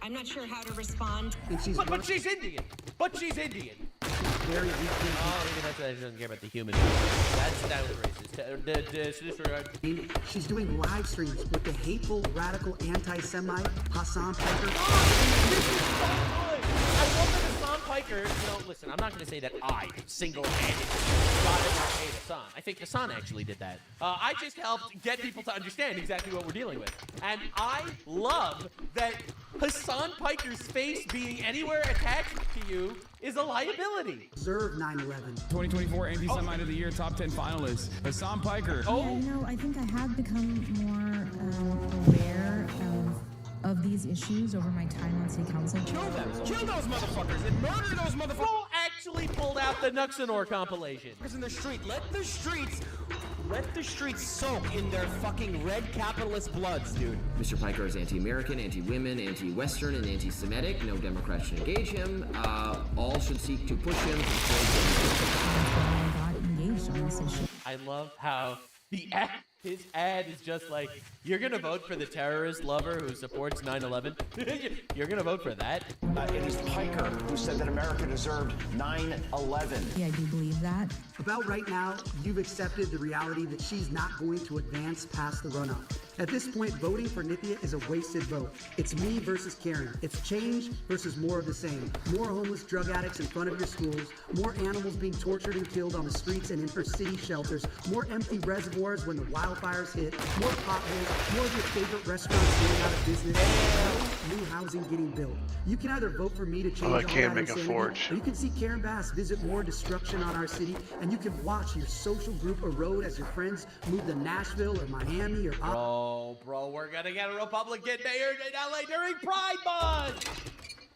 I'm not sure how to respond. And she's but she's Indian. But she's Indian. Very weak. Oh, look at that. She doesn't care about the human. That was racist. Disregard. She's doing live streams with the hateful, radical anti-Semite Hassan Piker. This is so good. I love that Hassan Piker, you know, listen, I'm not going to say that I single-handedly got him to hate Hassan. I think Hassan actually did that. I just helped get people to understand exactly what we're dealing with. And I love that Hassan Piker's face being anywhere attached to you is a liability. Observe 9/11. 2024 Anti-Semite of the Year top 10 finalist, Hassan Piker. Yeah, you know, I think I have become more aware of these issues over my time on city council. Kill them! Kill those motherfuckers and murder those motherfuckers! Who actually pulled out the Nuxanor compilation? In the street, let the streets soak in their fucking red capitalist bloods, dude. Mr. Piker is anti-American, anti-women, anti-Western, and anti-Semitic. No Democrats should engage him. All should seek to push him to I got engaged on this issue. I love how his ad is just like, you're gonna vote for the terrorist lover who supports 9/11? You're gonna vote for that? It is Piker who said that America deserved 9/11. Yeah, I do believe that. About right now, you've accepted the reality that she's not going to advance past the runoff. At this point, voting for Nithya is a wasted vote. It's me versus Karen. It's change versus more of the same. More homeless drug addicts in front of your schools, more animals being tortured and killed on the streets and in her city shelters, more empty reservoirs when the wildfires hit, more potholes, more of your favorite restaurants going out of business, no new housing getting built. You can either vote for me to change all that insanity, or you can see Karen Bass visit more destruction on our city, and you can watch your social group erode as your friends move to Nashville or Miami or... Bro, we're gonna get a Republican mayor in LA during Pride Month!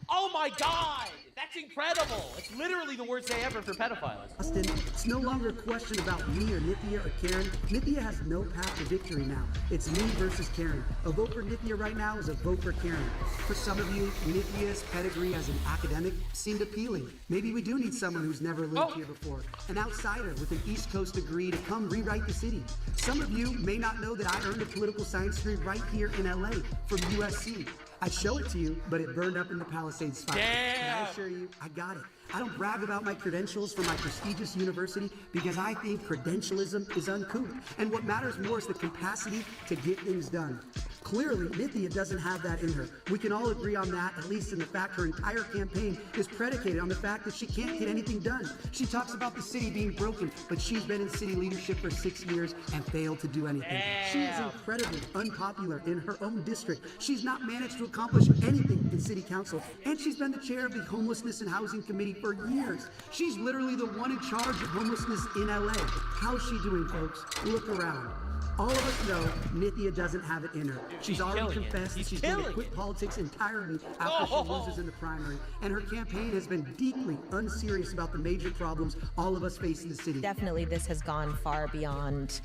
Oh my god! That's incredible! It's literally the worst day ever for pedophiles. Austin, it's no longer a question about me or Nithya or Karen. Nithya has no path to victory now. It's me versus Karen. A vote for Nithya right now is a vote for Karen. For some of you, Nithya's pedigree as an academic seemed appealing. Maybe we do need someone who's never lived here before. An outsider with an East Coast degree to come rewrite the city. Some of you may not know that I earned a political science degree right here in LA from USC. I'd show it to you, but it burned up in the Palisades fire. And I assure you, I got it. I don't brag about my credentials from my prestigious university because I think credentialism is uncouth. And what matters more is the capacity to get things done. Clearly, Nithya doesn't have that in her. We can all agree on that, at least in the fact her entire campaign is predicated on the fact that she can't get anything done. She talks about the city being broken, but she's been in city leadership for 6 years and failed to do anything. She is incredibly unpopular in her own district. She's not managed to accomplish anything in city council, and she's been the chair of the Homelessness and Housing Committee for years. She's literally the one in charge of homelessness in LA. How's she doing, folks? Look around. All of us know Nithya doesn't have it in her. She's already confessed that she's going to quit politics entirely after she loses in the primary. And her campaign has been deeply unserious about the major problems all of us face in the city. Definitely this has gone far beyond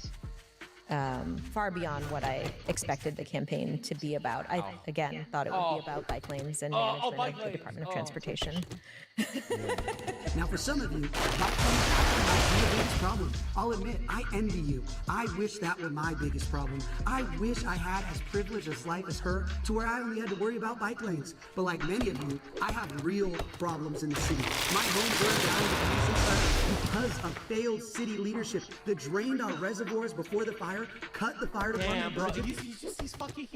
far beyond what I expected the campaign to be about. I, again, thought it would be about bike lanes and management of the Department of Transportation. Now, for some of you, bike lanes actually might be the biggest problem. I'll admit, I envy you. I wish that were my biggest problem. I wish I had as privileged a life as her to where I only had to worry about bike lanes. But like many of you, I have real problems in the city. My home burned down with recent stuff because of failed city leadership that drained our reservoirs before the fire, cut the fire department budget. He's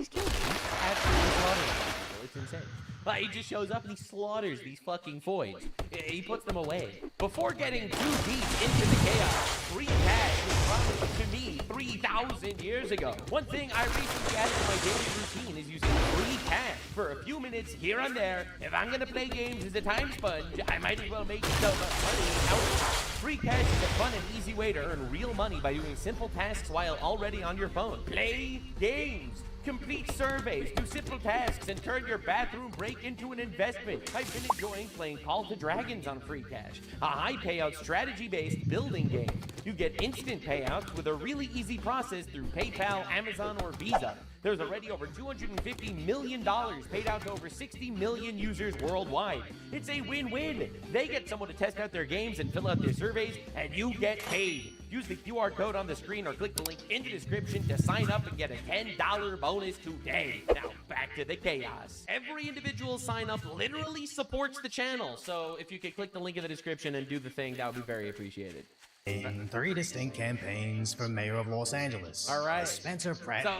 killing them. Absolutely slaughtering people. It's insane. Like, he just shows up and he slaughters these fucking voids. He puts them away. Before getting too deep into the chaos, free cash was promised to me 3,000 years ago. One thing I recently added to my daily routine is using free cash for a few minutes here and there. If I'm gonna play games as a time sponge, I might as well make so much money out of it. Free cash is a fun and easy way to earn real money by doing simple tasks while already on your phone. Play games. Complete surveys, do simple tasks, and turn your bathroom break into an investment. I've been enjoying playing Call to Dragons on Free Cash, a high payout strategy-based building game. You get instant payouts with a really easy process through PayPal, Amazon, or Visa. There's already over $250 million paid out to over 60 million users worldwide. It's a win-win. They get someone to test out their games and fill out their surveys, and you get paid. Use the QR code on the screen or click the link in the description to sign up and get a $10 bonus today. Now, back to the chaos. Every individual sign up literally supports the channel, so if you could click the link in the description and do the thing, that would be very appreciated. In 3 distinct campaigns for mayor of Los Angeles. All right. Spencer Pratt So,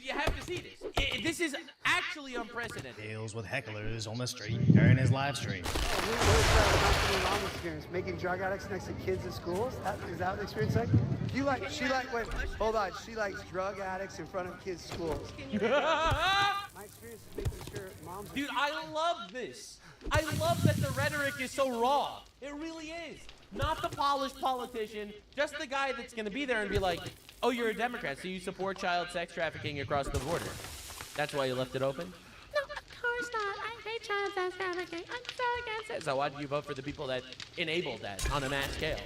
you have to see this. This is actually unprecedented. deals with hecklers on the street during his live stream. Experience making drug addicts next to kids in schools. Is that the experience like? Wait, hold on. She likes drug addicts in front of kids' schools. My experience is making sure moms. Dude, I love this. I love that the rhetoric is so raw. It really is. Not the polished politician, just the guy that's gonna be there and be like, oh, you're a Democrat, so you support child sex trafficking across the border. That's why you left it open? No, of course not. I hate child sex trafficking. I'm so against it. So why did you vote for the people that enabled that on a mass scale?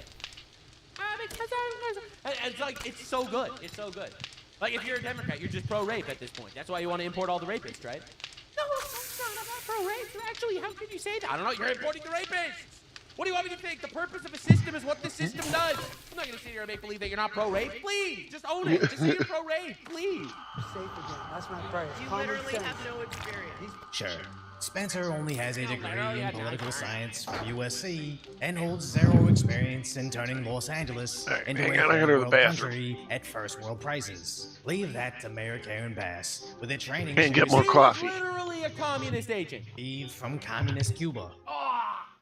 Because it's like, it's so good. It's so good. Like, if you're a Democrat, you're just pro-rape at this point. That's why you want to import all the rapists, right? No, I'm not pro-rape. Actually, how can you say that? I don't know. You're importing the rapists. What do you want me to think? The purpose of a system is what the system does. I'm not going to sit here and make believe that you're not pro-rape. Please, just own it. Just say you're pro-rape, please. Safe again. That's my price. You literally have no experience. Sure. Spencer only has a degree in political science from USC and holds 0 experience in turning Los Angeles into a third-world country at first-world prices. Leave that to Mayor Karen Bass with a training and get more coffee. Literally a communist agent. From communist Cuba.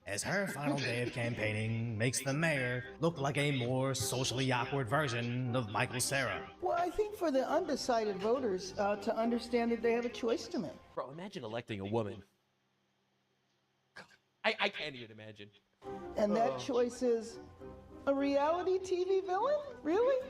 As her final day of campaigning makes the mayor look like a more socially awkward version of Michael Cera. Well, I think for the undecided voters to understand that they have a choice to make. Bro, imagine electing a woman. I can't even imagine. And that choice is a reality TV villain? Really?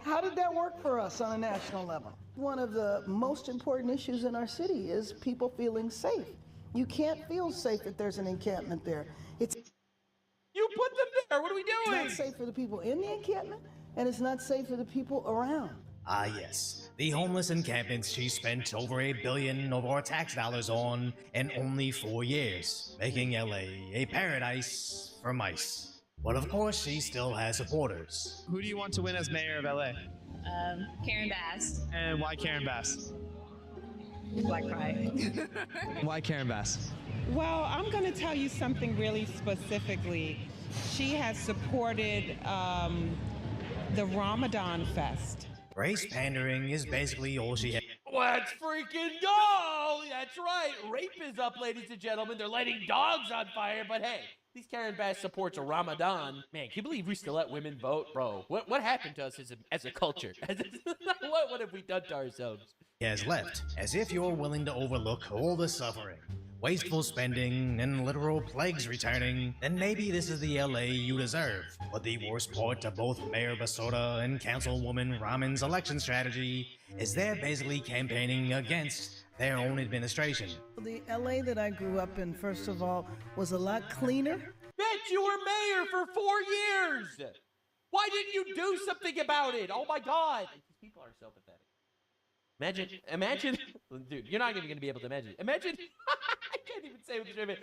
How did that work for us on a national level? One of the most important issues in our city is people feeling safe. You can't feel safe if there's an encampment there. You put them there. What are we doing? It's not safe for the people in the encampment, and it's not safe for the people around. Ah, yes. The homeless encampments she spent over $1 billion of our tax dollars on in only 4 years, making LA a paradise for mice. But of course, she still has supporters. Who do you want to win as mayor of LA? Karen Bass. And why Karen Bass? Black Pride. Why Karen Bass? Well, I'm going to tell you something really specifically. She has supported the Ramadan Fest. Race pandering is basically all she has. Let's freaking go! That's right. Rape is up, ladies and gentlemen. They're lighting dogs on fire, but hey, at least Karen Bass supports a Ramadan. Man, can you believe we still let women vote? Bro, what happened to us as a culture? What have we done to ourselves? Has left, as if you're willing to overlook all the suffering, wasteful spending, and literal plagues returning, then maybe this is the LA you deserve. But the worst part to both Mayor Basota and Councilwoman Raman's election strategy is they're basically campaigning against their own administration. The LA that I grew up in, first of all, was a lot cleaner. Bitch, you were mayor for 4 years! Why didn't you do something about it? Oh my God. These people are so pathetic. Imagine, dude, you're not even going to be able to imagine. Imagine, I can't even say what the name.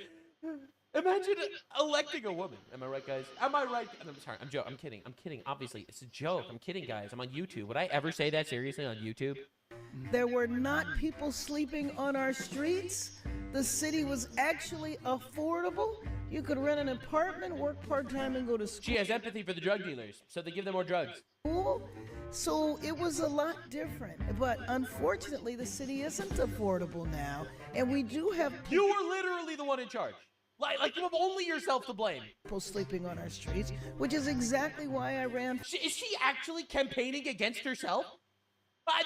Imagine electing a woman. Am I right, guys? Am I right? I'm sorry. I'm kidding. I'm kidding. Obviously, it's a joke. I'm kidding, guys. I'm on YouTube. Would I ever say that seriously on YouTube? There were not people sleeping on our streets. The city was actually affordable. You could rent an apartment, work part-time, and go to school. She has empathy for the drug dealers, so they give them more drugs. So it was a lot different. But unfortunately, the city isn't affordable now. And we do have... You were literally the one in charge. Like you have only yourself to blame. People sleeping on our streets, which is exactly why I ran... Is she actually campaigning against herself?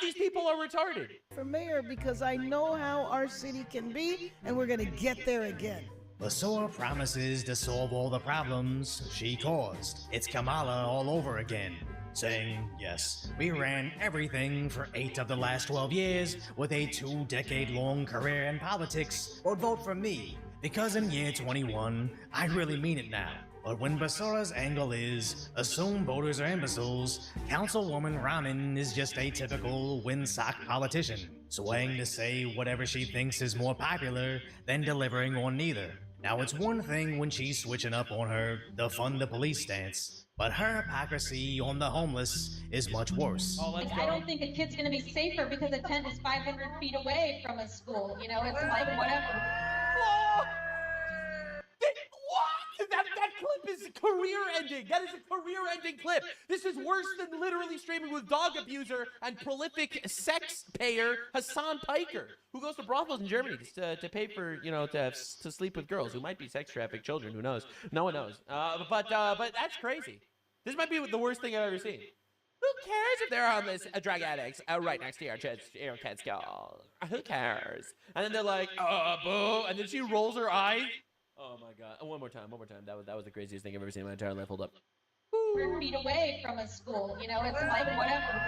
These people are retarded. For mayor, because I know how our city can be, and we're gonna get there again. Basora promises to solve all the problems she caused. It's Kamala all over again, saying, yes, we ran everything for 8 of the last 12 years with a 2-decade-long career in politics, or vote for me, because in year 21, I really mean it now. But when Basora's angle is, assume voters are imbeciles, Councilwoman Raman is just a typical windsock politician, swaying to say whatever she thinks is more popular than delivering on neither. Now it's one thing when she's switching up on her defund the police stance, but her hypocrisy on the homeless is much worse. I don't think a kid's gonna be safer because a tent is 500 feet away from a school. You know, it's like whatever. What? That clip is career-ending. That is a career-ending clip. This is worse than literally streaming with dog abuser and prolific sex payer Hassan Piker, who goes to brothels in Germany to pay for, you know, to sleep with girls who might be sex-trafficked children. Who knows? No one knows. But that's crazy. This might be the worst thing I've ever seen. Who cares if they're homeless drug addicts right next to your kid's school? Who cares? And then they're like, boo. And then she rolls her eyes. Oh my God. One more time. That was the craziest thing I've ever seen in my entire life. Hold up. 100 feet away from a school. You know, it's like whatever.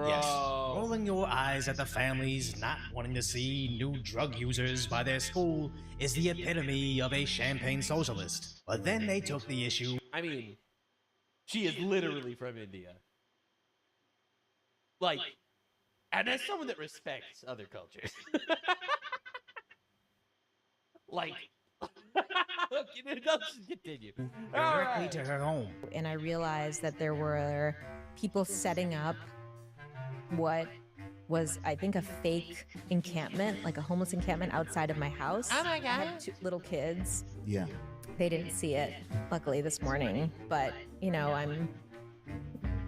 Yes, rolling your eyes at the families not wanting to see new drug users by their school is the epitome of a champagne socialist. But then they took the issue. I mean, she is literally from India. Like, and as someone that respects other cultures. Like, let's continue. Directly to her home. And I realized that there were people setting up what was, I think, a fake encampment, like a homeless encampment outside of my house. Oh my God. I had 2 little kids. Yeah. They didn't see it, luckily, this morning. But, you know,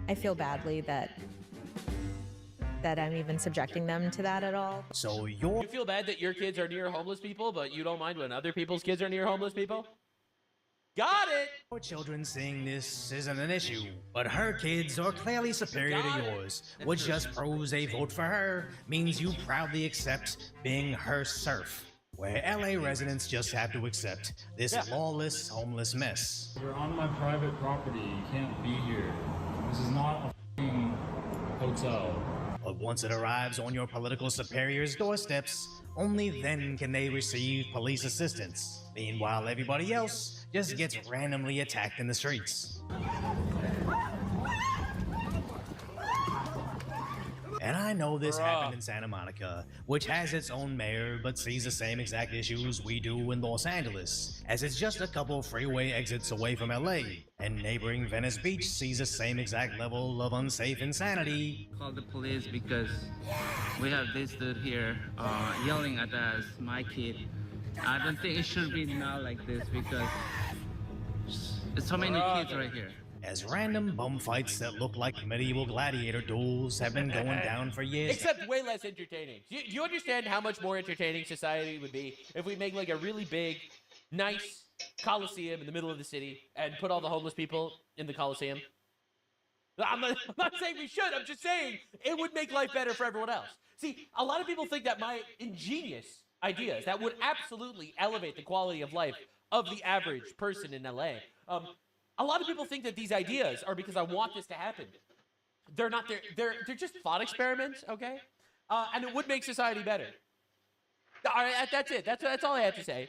I feel badly that I'm even subjecting them to that at all. So you feel bad that your kids are near homeless people, but you don't mind when other people's kids are near homeless people? Got it! Your children seeing this isn't an issue, but her kids are clearly superior to yours, which just proves a vote for her means you proudly accept being her serf, where LA residents just have to accept this lawless homeless mess. We're on my private property. You can't be here. This is not a f***ing hotel. But once it arrives on your political superior's doorsteps, only then can they receive police assistance. Meanwhile, everybody else just gets randomly attacked in the streets. And I know this happened in Santa Monica, which has its own mayor, but sees the same exact issues we do in Los Angeles, as it's just a couple freeway exits away from LA, and neighboring Venice Beach sees the same exact level of unsafe insanity. Call the police because we have this dude here yelling at us, my kid. I don't think it should be now like this because there's so many kids right here. As random bum fights that look like medieval gladiator duels have been going down for years. Except way less entertaining. Do you understand how much more entertaining society would be if we make like a really big, nice coliseum in the middle of the city and put all the homeless people in the coliseum? I'm not saying we should, I'm just saying it would make life better for everyone else. See, a lot of people think that my ingenious ideas that would absolutely elevate the quality of life of the average person in LA. A lot of people think that these ideas are because I want this to happen. They're not. They're just thought experiments, okay? And it would make society better. All right, that's it. That's all I have to say.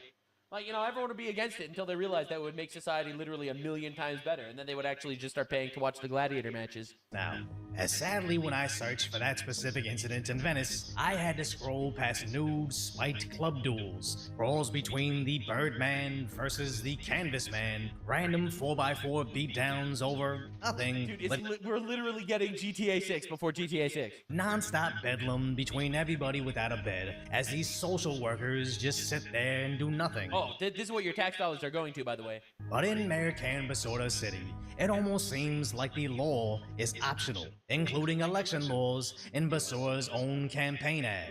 Like, you know, everyone would be against it until they realized that it would make society literally a million times better, and then they would actually just start paying to watch the gladiator matches. Now, as sadly when I searched for that specific incident in Venice, I had to scroll past nude, spiked club duels, brawls between the Birdman versus the Canvas Man, random 4x4 beatdowns over nothing. Dude, we're literally getting GTA 6 before GTA 6. Non-stop bedlam between everybody without a bed, as these social workers just sit there and do nothing. Oh, this is what your tax dollars are going to, by the way. But in Mayor Can Basota City, it almost seems like the law is optional, including election laws in Basora's own campaign ad.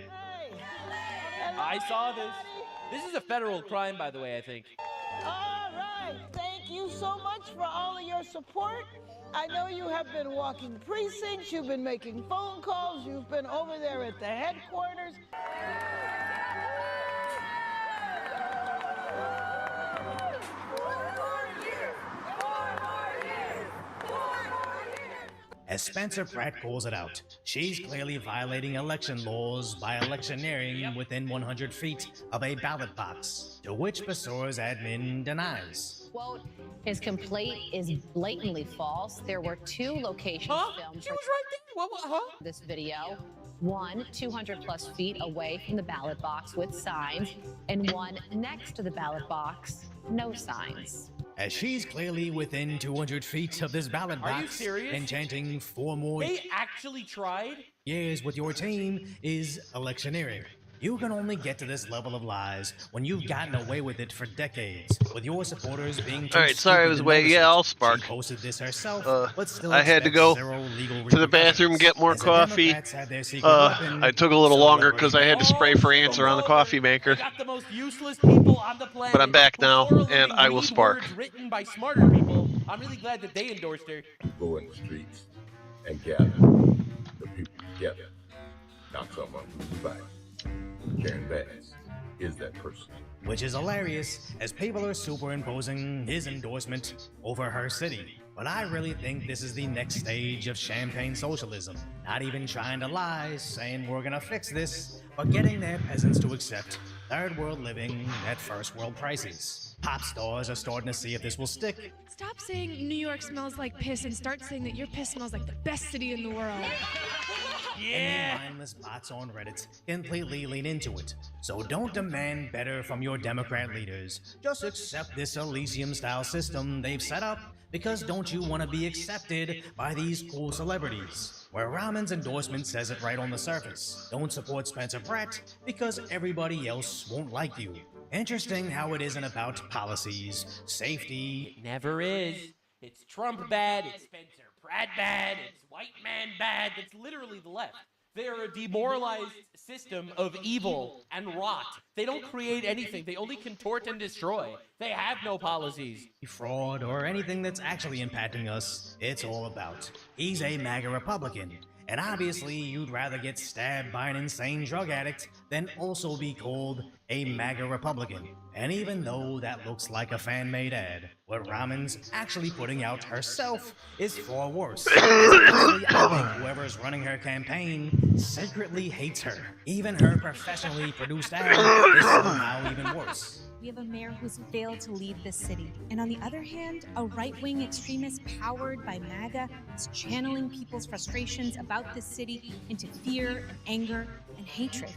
I saw this. This is a federal crime, by the way, I think. All right, thank you so much for all of your support. I know you have been walking precincts, you've been making phone calls, you've been over there at the headquarters. As Spencer Pratt calls it out, she's clearly violating election laws by electioneering within 100 feet of a ballot box, to which Basora's admin denies. Quote is blatantly false. There were 2 locations filmed. She was right there. This video. One 200 plus feet away from the ballot box with signs, and one next to the ballot box, no signs. As she's clearly within 200 feet of this ballot box. Are you serious? And chanting 4 more They actually tried? years with your team is electioneering. You can only get to this level of lies when you've gotten away with it for decades, with your supporters being too Alright, sorry I was waiting. Yeah, I'll spark. She posted this herself, but still I had to go to the bathroom and get more coffee. I took a little longer because I had to spray for ants around the coffee maker. Got the most useless people on the planet. But I'm back now, and I will read spark. words written by smarter people. I'm really glad that they endorsed her. Go in the streets and gather the people together. Not someone who's fighting. Karen Bass is that person. Which is hilarious, as people are superimposing his endorsement over her city. But I really think this is the next stage of champagne socialism. Not even trying to lie, saying we're gonna fix this, but getting their peasants to accept third world living at first world prices. Pop stars are starting to see if this will stick. Stop saying New York smells like piss and start saying that your piss smells like the best city in the world. Any mindless bots on Reddit completely lean into it. So don't demand better from your Democrat leaders. Just accept this Elysium-style system they've set up, because don't you want to be accepted by these cool celebrities? Where Rahman's endorsement says it right on the surface. Don't support Spencer Pratt because everybody else won't like you. Interesting how it isn't about policies, safety. It never is. It's Trump bad, it's Spencer Pratt bad, it's white man bad. It's literally the left. They're a demoralized system of evil and rot. They don't create anything. They only contort and destroy. They have no policies. Fraud or anything that's actually impacting us, it's all about. He's a MAGA Republican. And obviously, you'd rather get stabbed by an insane drug addict than also be called a MAGA Republican. And even though that looks like a fan-made ad, what Rahman's actually putting out herself is far worse. Especially, I think whoever's running her campaign secretly hates her. Even her professionally produced ad is somehow even worse. We have a mayor who's failed to lead this city. And on the other hand, a right-wing extremist powered by MAGA is channeling people's frustrations about this city into fear, anger, and hatred.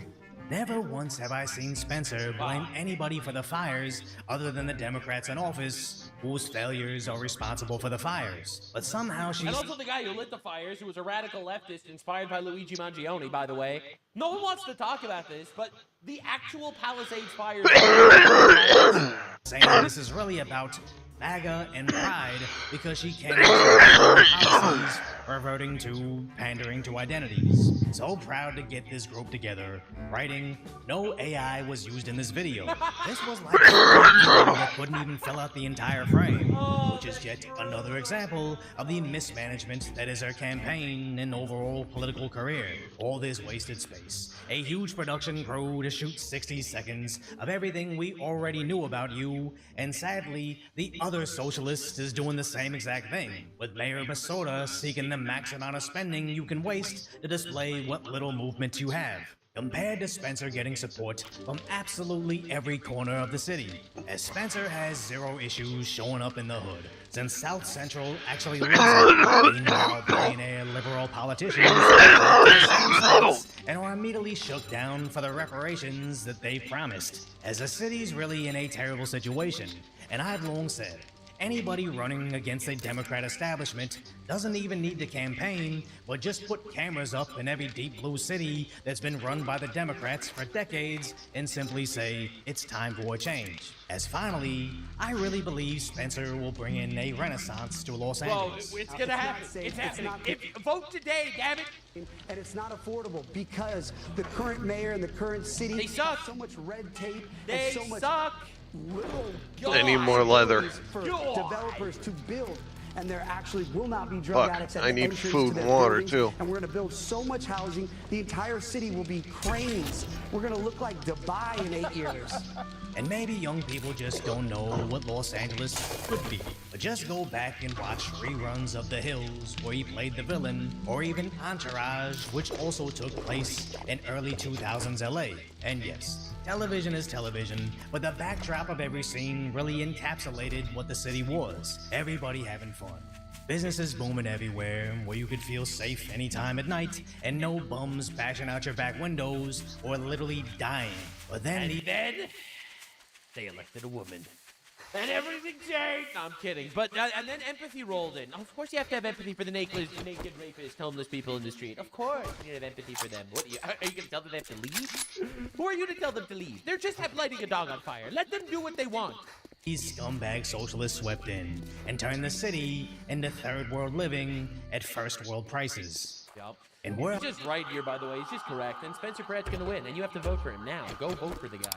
Never once have I seen Spencer blame anybody for the fires other than the Democrats in office, whose failures are responsible for the fires. But somehow she's... And also the guy who lit the fires, who was a radical leftist inspired by Luigi Mangione, by the way. No one wants to talk about this, but the actual Palisades fires... saying this is really about MAGA and pride because she can't policies reverting to pandering to identities. So proud to get this group together, writing, no AI was used in this video. This was like that couldn't even fill out the entire frame, which is yet another example of the mismanagement that is her campaign and overall political career. All this wasted space. A huge production crew to shoot 60 seconds of everything we already knew about you, and sadly, the other socialist is doing the same exact thing, with Mayor Basota seeking the max amount of spending you can waste to display what little movement you have. compared to Spencer getting support from absolutely every corner of the city, as Spencer has zero issues showing up in the hood, since South Central actually lives it. Meanwhile, billionaire liberal politicians and are immediately shook down for the reparations that they promised, as the city's really in a terrible situation. And I've long said, anybody running against a Democrat establishment doesn't even need to campaign, but just put cameras up in every deep blue city that's been run by the Democrats for decades and simply say, it's time for a change. As finally, I really believe Spencer will bring in a renaissance to Los Angeles. Well, it's gonna happen. It's happening. Vote today, damn it! And it's not affordable because the current mayor and the current city They suck. have so much red tape They and so much suck. I need more leather. for developers to build, and there actually will not be drug Fuck, addicts at I the need entrance food to their and water, buildings, too. And we're going to build so much housing, the entire city will be cranes. We're going to look like Dubai in 8 years. And maybe young people just don't know what Los Angeles could be. But just go back and watch reruns of The Hills, where he played the villain, or even Entourage, which also took place in early 2000s LA. And yes, television is television, but the backdrop of every scene really encapsulated what the city was. Everybody having fun. Businesses booming everywhere, where you could feel safe anytime at night, and no bums bashing out your back windows, or literally dying. But then They elected a woman. And everything changed. No, I'm kidding. But and then empathy rolled in. Of course, you have to have empathy for the naked rapist, homeless people in the street. Of course, you have empathy for them. What are you going to tell them they have to leave? Who are you to tell them to leave? They're just lighting a dog on fire. Let them do what they want. these scumbag socialists swept in and turned the city into third world living at first world prices. Yep. And we're He's just right here, by the way. He's just correct. And Spencer Pratt's going to win. And you have to vote for him now. Go vote for the guy.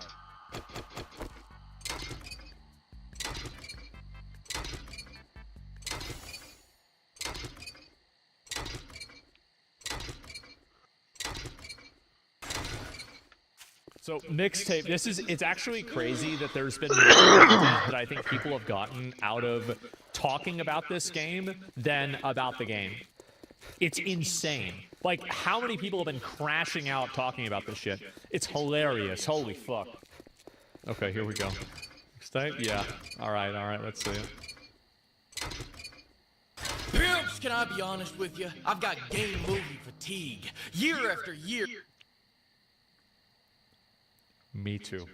So mixtape, it's actually crazy that there's been more content that I think people have gotten out of talking about this game than about the game. It's insane. Like, how many people have been crashing out talking about this shit? It's hilarious. Holy fuck. Okay, here we go. Mixtape? Yeah. Alright, let's see it. Pimps, can I be honest with you? I've got game movie fatigue. Year after year. Me too.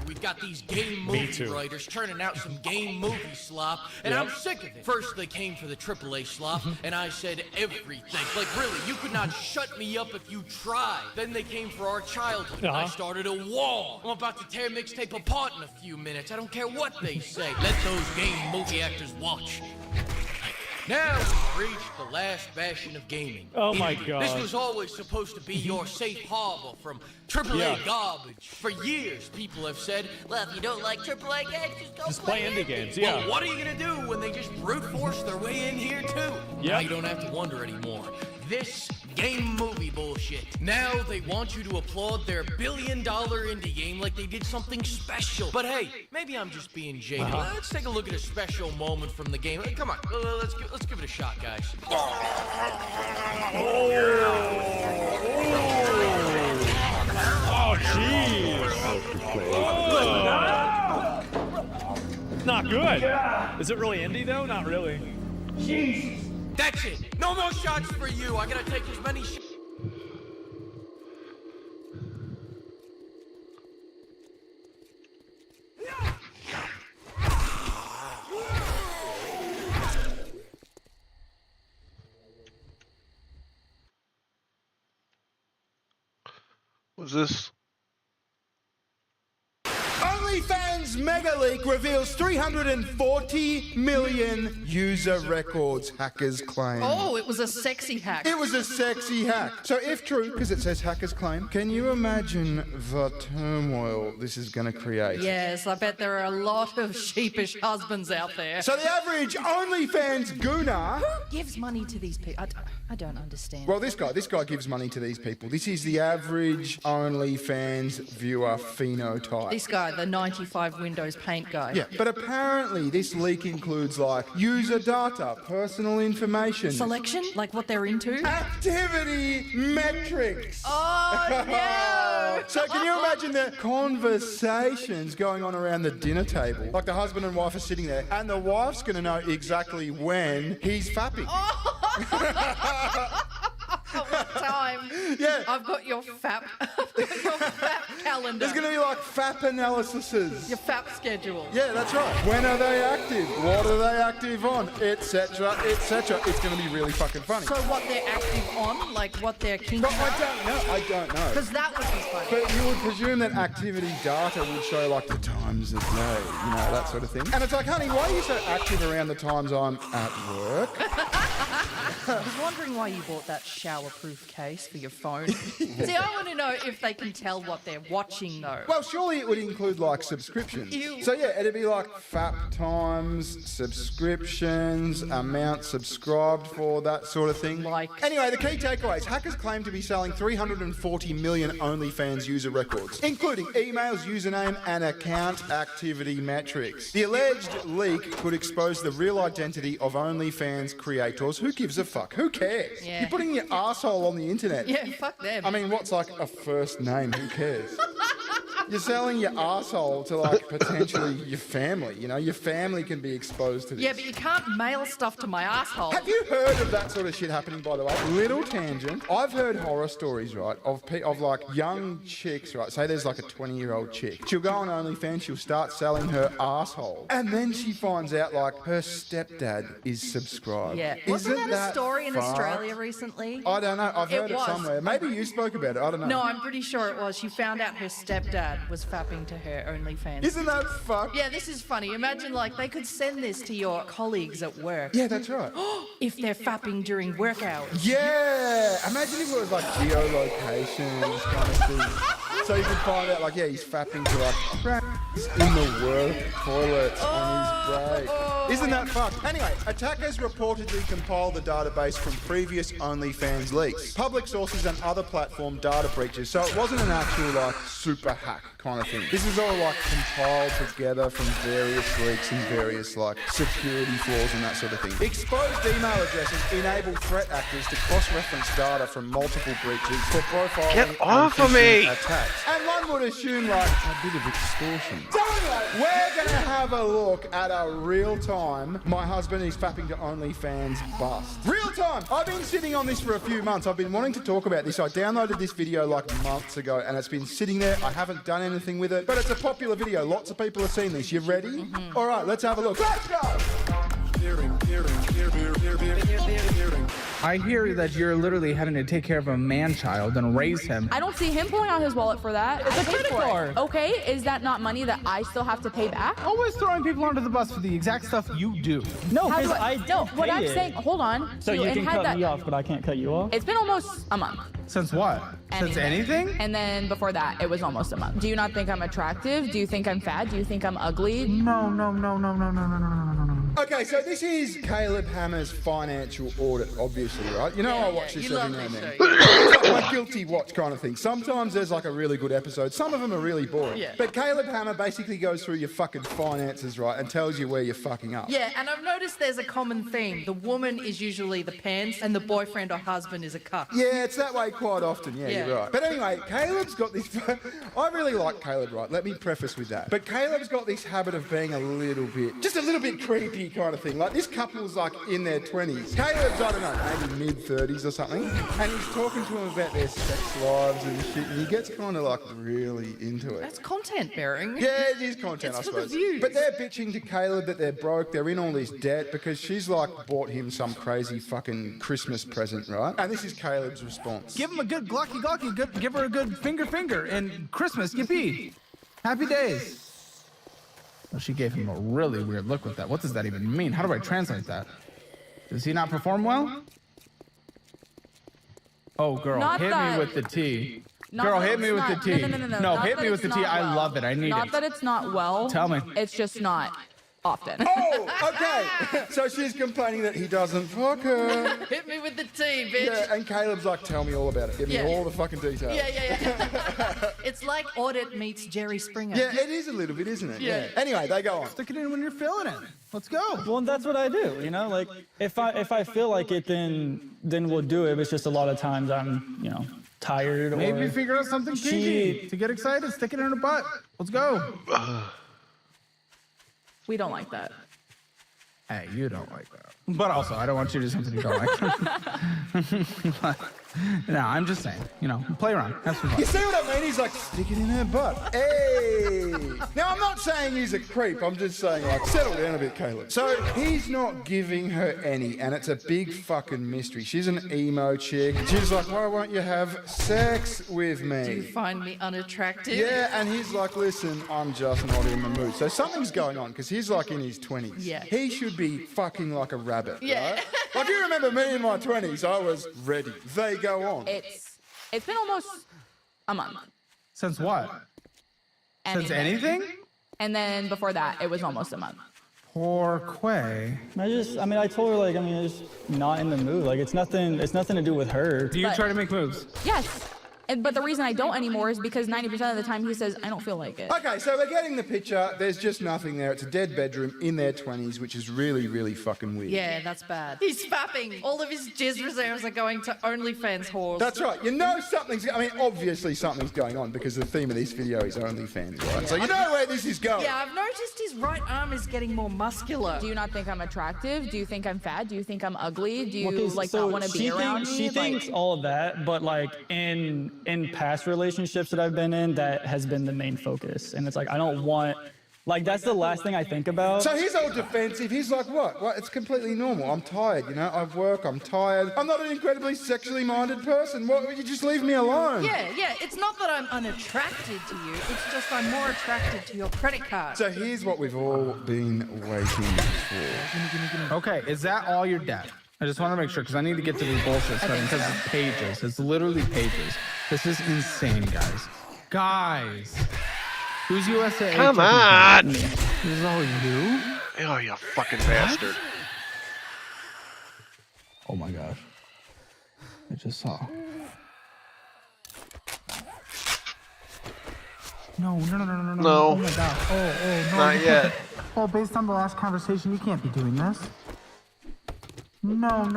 We've got these game movie writers churning out some game movie slop, and I'm sick of it. First, they came for the AAA slop, and I said everything. Like, really, you could not shut me up if you tried. Then they came for our childhood, and I started a wall. I'm about to tear mixtape apart in a few minutes. I don't care what they say. Let those game movie actors watch. Now we've reached the last bastion of gaming. Oh my god. This was always supposed to be your safe harbor from AAA garbage. For years, people have said, well, if you don't like AAA games, just play indie games, Well, what are you going to do when they just brute force their way in here, too? Now you don't have to wonder anymore. This game movie bullshit. Now they want you to applaud their billion-dollar indie game like they did something special. But hey, maybe I'm just being jaded. Let's take a look at a special moment from the game. Hey, come on, let's give it a shot, guys. Oh, jeez. Not good. Is it really indie, though? Not really. Jesus. That's it. No more shots for you. I gotta take as many shots. Was this? OnlyFans Mega Leak reveals 340 million user records, hackers claim. Oh, it was a sexy hack. It was a sexy hack. So if true, because it says hackers claim, can you imagine the turmoil this is going to create? Yes, I bet there are a lot of sheepish husbands out there. So the average OnlyFans gooner... Who gives money to these people? I don't understand. Well, this guy gives money to these people. This is the average OnlyFans viewer phenotype. This guy, the 95 win Windows Paint guy. Yeah, but apparently this leak includes like user data, personal information, Selection? Like what they're into? activity metrics. Oh, no! So can you imagine the conversations going on around the dinner table? Like the husband and wife are sitting there, and the wife's going to know exactly when he's fapping. What time? Yeah. I've got your FAP. I've got your FAP calendar. There's going to be like FAP analyses. Your FAP schedule. Yeah, that's right. When are they active? What are they active on? Etc. Etc. It's going to be really fucking funny. So what they're active on, like what they're kinky. But I don't know. Because that would be funny. But you would presume that activity data would show like the times of day, you know, that sort of thing. And it's like, honey, why are you so active around the times I'm at work? I was wondering why you bought that shower-proof case for your phone. See, I want to know if they can tell what they're watching, though. Well, surely it would include like subscriptions. Ew. So yeah, it'd be like FAP times, subscriptions, amount subscribed for, that sort of thing. Anyway, the key takeaways. Hackers claim to be selling 340 million OnlyFans user records, including emails, username, and account activity metrics. The alleged leak could expose the real identity of OnlyFans creators. Who gives a fuck? Who cares? Yeah. You're putting your asshole on the internet. Yeah, fuck them. I mean, what's like a first name? Who cares? You're selling your asshole to like potentially your family. You know, your family can be exposed to this. Yeah, but you can't mail stuff to my asshole. Have you heard of that sort of shit happening, by the way? Little tangent. I've heard horror stories, right, of like young chicks, right? Say there's like a 20-year-old chick. She'll go on OnlyFans, she'll start selling her asshole. And then she finds out like her stepdad is subscribed. Yeah. Isn't Wasn't that a story in fucked? Australia recently? I don't know. I've heard it was. somewhere. Maybe you spoke about it. I don't know. No, I'm pretty sure it was. She found out her stepdad was fapping to her OnlyFans. Isn't that fucked? Yeah, this is funny. Imagine, like, they could send this to your colleagues at work. Yeah, that's right. If they're fapping during work hours. Yeah! Imagine if it was like geolocation kind of thing. So you could find out, like, yeah, he's fapping to like in the work toilets on his break. Isn't that fucked? Anyway, attackers reportedly compiled the database from previous OnlyFans leaks, public sources and other platform data breaches, so it wasn't an actual like super hack kind of thing. This is all like compiled together from various leaks and various like security flaws and that sort of thing. Exposed email addresses enable threat actors to cross-reference data from multiple breaches for profiling Get off of me! attacks. And one would assume like a bit of extortion. So anyway, we're gonna have a look at a real-time my husband is fapping to OnlyFans bust. Real time! I've been sitting on this for a few months. I've been wanting to talk about this. I downloaded this video like months ago and it's been sitting there. I haven't done anything with it, but it's a popular video. Lots of people have seen this. You ready? All right, let's have a look. Let's go! I hear that you're literally having to take care of a man-child and raise him. I don't see him pulling out his wallet for that. It's a credit card. Okay, is that not money that I still have to pay back? Always throwing people under the bus for the exact stuff you do. No, because what I'm saying, hold on. So you can cut me off, but I can't cut you off? It's been almost a month. Since what? Since anything? And then before that, it was almost a month. Do you not think I'm attractive? Do you think I'm fat? Do you think I'm ugly? No. Okay, so this is Caleb Hammer's financial audit, obviously, right? You know, I watch this every now and then. It's like my guilty watch kind of thing. Sometimes there's like a really good episode. Some of them are really boring. Yeah. But Caleb Hammer basically goes through your fucking finances, right, and tells you where you're fucking up. Yeah, and I've noticed there's a common theme. The woman is usually the pants and the boyfriend or husband is a cuck. Yeah, it's that way quite often. Yeah, Yeah. you're right. But anyway, Caleb's got this... I really like Caleb, right? Let me preface with that. But Caleb's got this habit of being a little bit... just a little bit creepy kind of thing. Like, this couple's, like, in their 20s. Caleb's, I don't know, maybe mid-30s or something. And he's talking to them about their sex lives and shit. And he gets kind of, like, really into it. That's content bearing. Yeah, it is content, It's I for the suppose. views. But they're bitching to Caleb that they're broke, they're in all this debt because she's like bought him some crazy fucking Christmas present, right? And this is Caleb's response. Give him a good glocky, give her a good finger, and Christmas, yippee. Happy days. Well, she gave him a really weird look with that. What does that even mean? How do I translate that? Does he not perform well? Oh, girl, Not hit that- me with the tea. Not Girl, that hit me it's with the not- tea. No. No, Not hit that me with it's the tea. not I well. love it. I need Not it. that it's not well. Tell me. It's just not. often. Oh, okay. So she's complaining that he doesn't fuck her. Hit me with the tea, bitch. Yeah, and Caleb's like, tell me all about it. Give me all the fucking details. Yeah. It's like Audit meets Jerry Springer. Yeah, it is a little bit, isn't it? Yeah. Anyway, they go on. Stick it in when you're feeling it. Let's go. Well, that's what I do, you know? Like, if I feel like it, then we'll do it. It's just a lot of times I'm, tired. Maybe or figure out something kinky to get excited. Stick it in her butt. Let's go. We don't like that. Hey, you don't like that. But also, I don't want you to do something you don't like. No, I'm just saying, play around. Have some fun. You see what I mean? He's like, stick it in her butt. Hey! Now, I'm not saying he's a creep. I'm just saying, like, settle down a bit, Caleb. So, he's not giving her any, and it's a big fucking mystery. She's an emo chick. She's like, why won't you have sex with me? Do you find me unattractive? Yeah, and he's like, listen, I'm just not in the mood. So something's going on, because he's like in his 20s. Yeah. He should be fucking like a rabbit, Yeah. right? Like, you remember me in my 20s, I was ready. They go on. It's been almost a month. Since what? Since anything? And then before that, it was almost a month. Poor Quay. I told her, like, I'm just not in the mood. Like, it's nothing to do with her. Do you try to make moves? Yes. But the reason I don't anymore is because 90% of the time he says, I don't feel like it. Okay, so we're getting the picture. There's just nothing there. It's a dead bedroom in their 20s, which is really, really fucking weird. Yeah, that's bad. He's fapping. All of his jizz reserves are going to OnlyFans whores. That's right. You know obviously something's going on because the theme of this video is OnlyFans, right? So you know where this is going. Yeah, I've noticed his right arm is getting more muscular. Do you not think I'm attractive? Do you think I'm fat? Do you think I'm ugly? Do you, So not want to be around me? She thinks all of that, but, like, in past relationships that I've been in, that has been the main focus. And it's like, I don't want... Like, that's the last thing I think about. So he's all defensive. He's like, what? Well, it's completely normal. I'm tired, I work, I'm tired. I'm not an incredibly sexually minded person. What, you just leave me alone. Yeah. It's not that I'm unattracted to you. It's just I'm more attracted to your credit card. So here's what we've all been waiting for. Okay, is that all your debt? I just want to make sure, because I need to get to this bullshit stuff, because it's pages. It's literally pages. This is insane, guys. Who's USA? Come on! This is all you? Oh, you fucking bastard. Oh my gosh. I just saw. No. No. Oh my god. Oh, no. Not yet. Oh, based on the last conversation, you can't be doing this. No.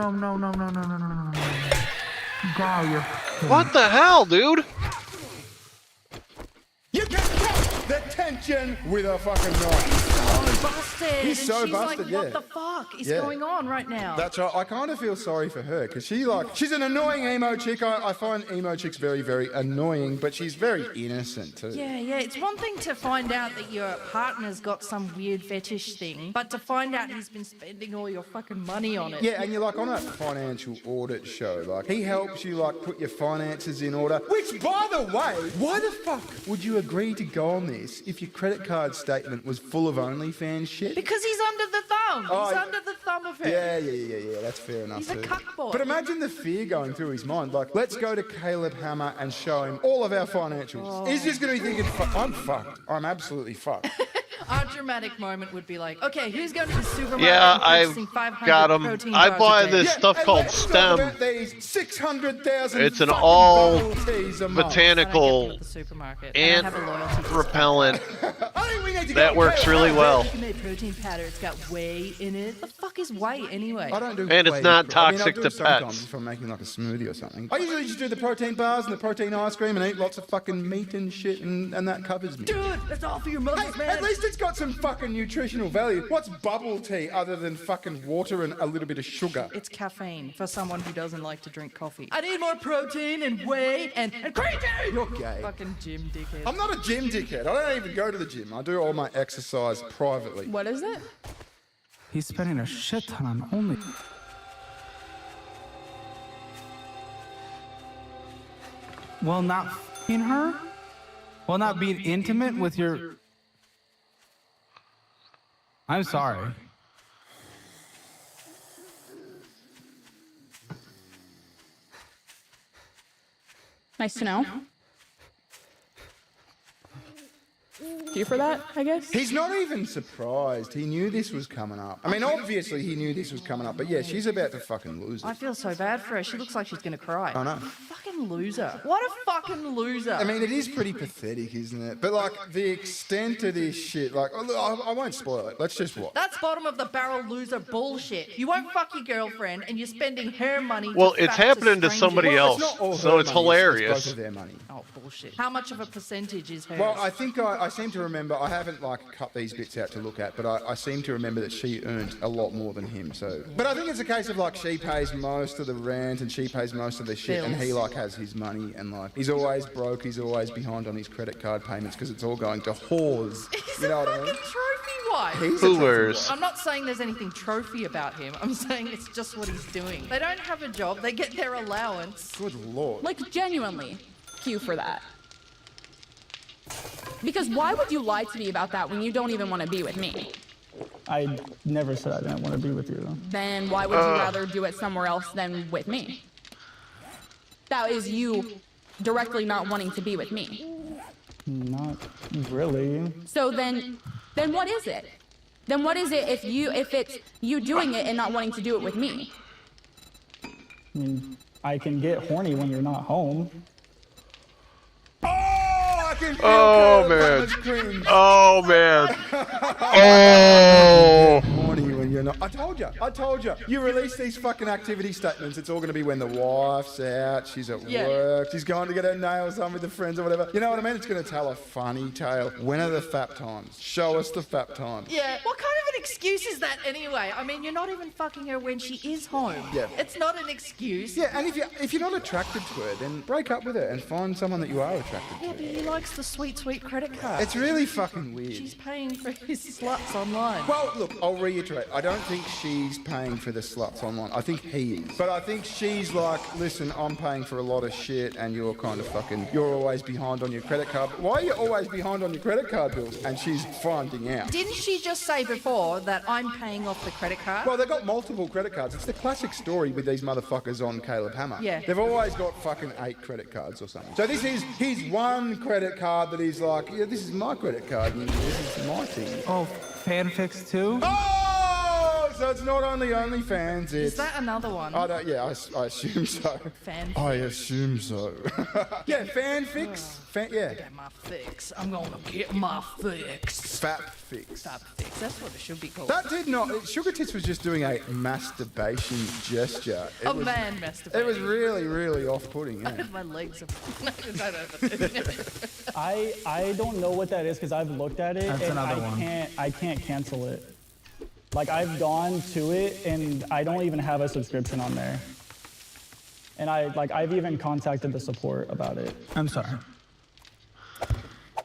God, you're... What the hell, dude? You can cut the tension with a fucking knife. Busted. He's and so she's busted, like, what yeah. the fuck is Yeah. going on right now? That's right. I kind of feel sorry for her because she's an annoying emo chick. I find emo chicks very, very annoying, but she's very innocent too. Yeah. It's one thing to find out that your partner's got some weird fetish thing, but to find out he's been spending all your fucking money on it. Yeah, and you're like on a financial audit show. Like, he helps you like put your finances in order. Which, by the way, why the fuck would you agree to go on this if your credit card statement was full of OnlyFans shit? Because he's under the thumb. Oh, He's under the thumb of her. Yeah, that's fair enough. He's a too. cuckboy. But imagine the fear going through his mind. Like, let's go to Caleb Hammer and show him all of our financials. Oh. He's just going to be thinking, I'm fucked. I'm absolutely fucked. Our dramatic moment would be like, okay, who's going to the supermarket Yeah, and I've purchasing 500 got 'em. protein I bars buy a day? this stuff and called let's talk STEM. about these 600,000 It's an fucking all bubble teas a month. botanical The supermarket. ant And I have a loyalty to repellent. I think we need to That go works really well. Made protein powder. It's got whey in it. The fuck is whey anyway? I don't do And it's whey, not but- I mean, I'll toxic do to it sometimes pets. if I'm making like a smoothie or something. I usually just do the protein bars and the protein ice cream and eat lots of fucking meat and shit, and that covers me. Dude, that's all for your muscles, man. At least it's got some fucking nutritional value. What's bubble tea other than fucking water and a little bit of sugar? It's caffeine for someone who doesn't like to drink coffee. I need more protein and whey and creatine! You're gay. Fucking gym dickhead. I'm not a gym dickhead. I don't even go to the gym. I do all my exercise privately. What is it? He's spending a shit ton on only... Well, not f***ing her? Well, not being intimate with your... I'm sorry. Nice to know. Do you for that, I guess. He's not even surprised. He knew this was coming up. I mean, obviously he knew this was coming up, but yeah, she's about to fucking lose it. I feel so bad for her. She looks like she's gonna cry. I know. Fucking loser. What a fucking loser. I mean, it is pretty pathetic, isn't it? But like the extent of this shit, like I won't spoil it. Let's just watch. That's bottom of the barrel loser bullshit. You won't fuck your girlfriend and you're spending her money. Well, to it's fap happening to strangers. somebody else, so it's hilarious. It's both of their money. Oh, bullshit. How much of a percentage is hers? Well, I think I seem to remember, I haven't like cut these bits out to look at, but I seem to remember that she earned a lot more than him. So, but I think it's a case of like she pays most of the rent and she pays most of the shit, and he like has his money and like he's always broke, he's always behind on his credit card payments because it's all going to whores. He's You know a what I mean? fucking trophy wife. He's a Whores. I'm not saying there's anything trophy about him. I'm saying it's just what he's doing. They don't have a job. They get their allowance. Good lord. Like, genuinely, Q for that. Because why would you lie to me about that when you don't even want to be with me? I never said I didn't want to be with you. Then why would you rather do it somewhere else than with me? That is you directly not wanting to be with me. Not really. So then what is it? Then what is it if it's you doing it and not wanting to do it with me? I mean, I can get horny when you're not home. Oh man. Oh man. Oh. Horny when you're not. I told you. You release these fucking activity statements. It's all going to be when the wife's out, she's at work, she's going to get her nails done with her friends or whatever. You know what I mean? It's going to tell a funny tale. When are the fap times? Show us the fap times. Yeah. What kind of an excuse is that anyway? I mean, you're not even fucking her when she is home. Yeah. It's not an excuse. Yeah, and if you're not attracted to her, then break up with her and find someone that you are attracted Yeah, but to. he likes the sweet, sweet credit card. It's really fucking weird. She's paying for his sluts online. Well, look, I'll reiterate. I don't think she's paying for the sluts online. I think he is. But I think she's like, listen, I'm paying for a lot of shit and you're kind of fucking, you're always behind on your credit card. Why are you always behind on your credit card bills? And she's finding out. Didn't she just say before that I'm paying off the credit card? Well, they've got multiple credit cards. It's the classic story with these motherfuckers on Caleb Hammer. Yeah. They've always got fucking 8 credit cards or something. So this is his one credit card that he's like, yeah, this is my credit card and this is my thing. Oh, fanfics too? Oh, so it's not only OnlyFans, it's... Is that another one? I assume so. Fanfics. I assume so. Yeah, fanfics. Yeah. Get my fix. I'm gonna get my fix. Fat fix. Fat fix. That's what it should be called. That did not... Sugar Tits was just doing a masturbation gesture. A man masturbating. It was really, really off-putting, yeah. My legs are... I don't know what that is because I've looked at it That's and another one. I can't cancel it. Like I've gone to it and I don't even have a subscription on there. And I've even contacted the support about it. I'm sorry.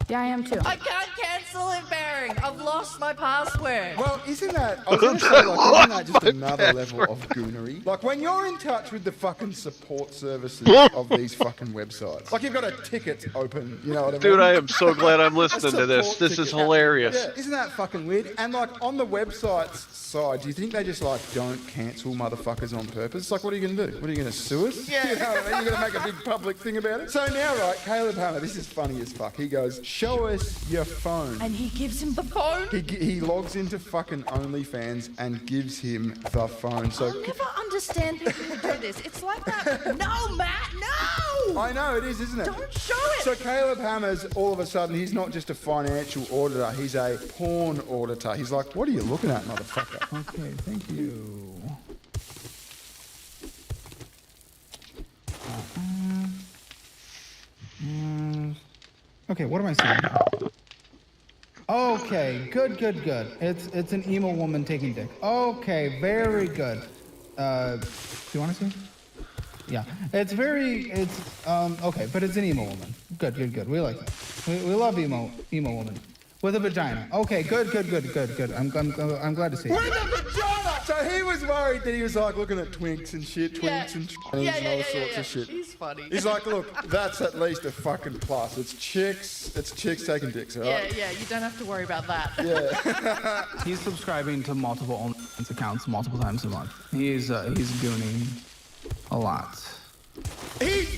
Yeah, I am too. I can't cancel it, Baring. I've lost my password. Well, isn't that... I was going to say, like, isn't that just another level of goonery? Like, when you're in touch with the fucking support services of these fucking websites, like you've got a ticket open, you know what I mean? Dude, I am so glad I'm listening to this. Support This is ticket. hilarious. Yeah, isn't that fucking weird? And like on the website's side, do you think they just like don't cancel motherfuckers on purpose? It's like, what are you gonna do? What are you gonna sue us? Yeah. You know what I mean? You're gonna make a big public thing about it. So now, right, Caleb Hammer, this is funny as fuck. He goes, show us your phone. And he gives him the phone? He logs into fucking OnlyFans and gives him the phone. So I'll never understand people who do this. It's like that. No, Matt, no! I know it is, isn't it? Don't show it! So Caleb Hammer's all of a sudden, he's not just a financial auditor, he's a porn auditor. He's like, what are you looking at, motherfucker? Okay, thank you. Okay, what am I seeing now? Okay, good. It's an emo woman taking dick. Okay, very good. Do you want to see? Yeah, okay, but it's an emo woman. Good. We like that. We love emo woman. With a vagina. Okay, good. I'm glad to see it. With a vagina! So he was worried that he was like looking at twinks and shit, twinks and all sorts of shit. He's funny. He's like, look, that's at least a fucking plus. It's chicks taking dicks, alright? Yeah, you don't have to worry about that. Yeah. He's subscribing to multiple OnlyFans accounts multiple times a month. He's gooning a lot. He's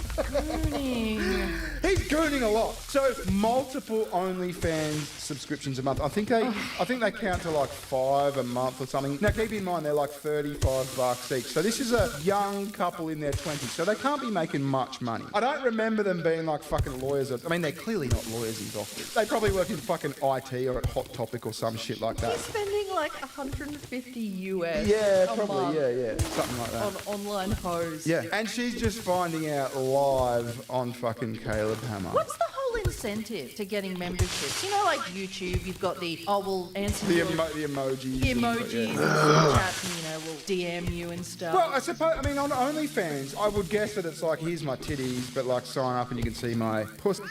gooning a lot. So multiple OnlyFans subscriptions a month. I think they count to like 5 a month or something. Now keep in mind they're like $35 each. So this is a young couple in their 20s. So they can't be making much money. I don't remember them being like fucking lawyers. I mean, they're clearly not lawyers in doctors. They probably work in fucking IT or at Hot Topic or some shit like that. He's spending like 150 US. Yeah, a probably. month Yeah, something like that. on online hoes. Yeah, and she's just finding out live on fucking Caleb Hammer. What's the whole incentive to getting memberships? You know, like YouTube, you've got the we'll answer The your emojis. emojis and yeah. Snapchat, and, you know, we'll DM you and stuff. Well, I suppose, I mean, on OnlyFans, I would guess that it's like, here's my titties, but like sign up and you can see my pussy,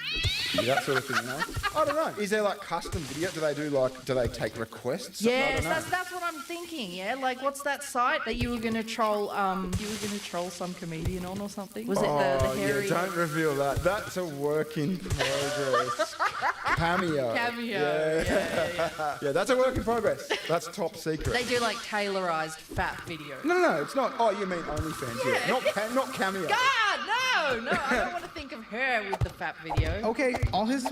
that sort of thing, you know? I don't know. Is there like custom video? Do they take requests? Yes, that's what I'm thinking. Yeah, like what's that site that you were gonna troll? You were gonna troll some comedian on or something? Was it the hairy? Yeah, don't reveal that. That's a work in progress. Cameo. Yeah, that's a work in progress. That's top secret. They do like tailorized fat videos. No, it's not. Oh, you mean OnlyFans? Yeah. Not Cameo. God, no, I don't want to think of her with the fat video. Okay, all his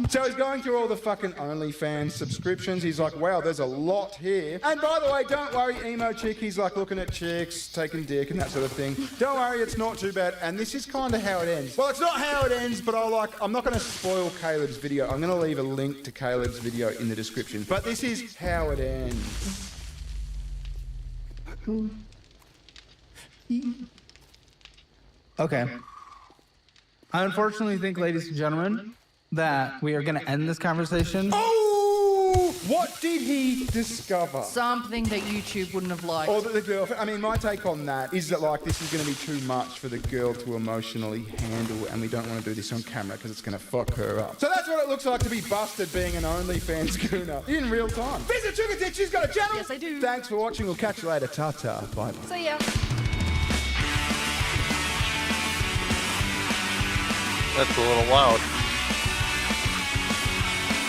So he's going through all the fucking OnlyFans subscriptions. He's like, wow, there's a lot here. And by the way, don't worry, emo chick. He's like looking at chicks, taking dick and that sort of thing. Don't worry, it's not too bad. And this is kind of how it ends. Well, it's not how it ends, but I'm not going to spoil Caleb's video. I'm going to leave a link to Caleb's video in the description. But this is how it ends. Okay. I unfortunately think, ladies and gentlemen, that we are going to end this conversation. Oh! What did he discover? Something that YouTube wouldn't have liked. Or that the girlfriend. I mean, my take on that is that, like, this is going to be too much for the girl to emotionally handle, and we don't want to do this on camera because it's going to fuck her up. So that's what it looks like to be busted being an OnlyFans gooner in real time. Visit Sugar Dick, she's got a channel. Yes, I do. Thanks for watching. We'll catch you later. Ta-ta. Bye. See ya. That's a little loud.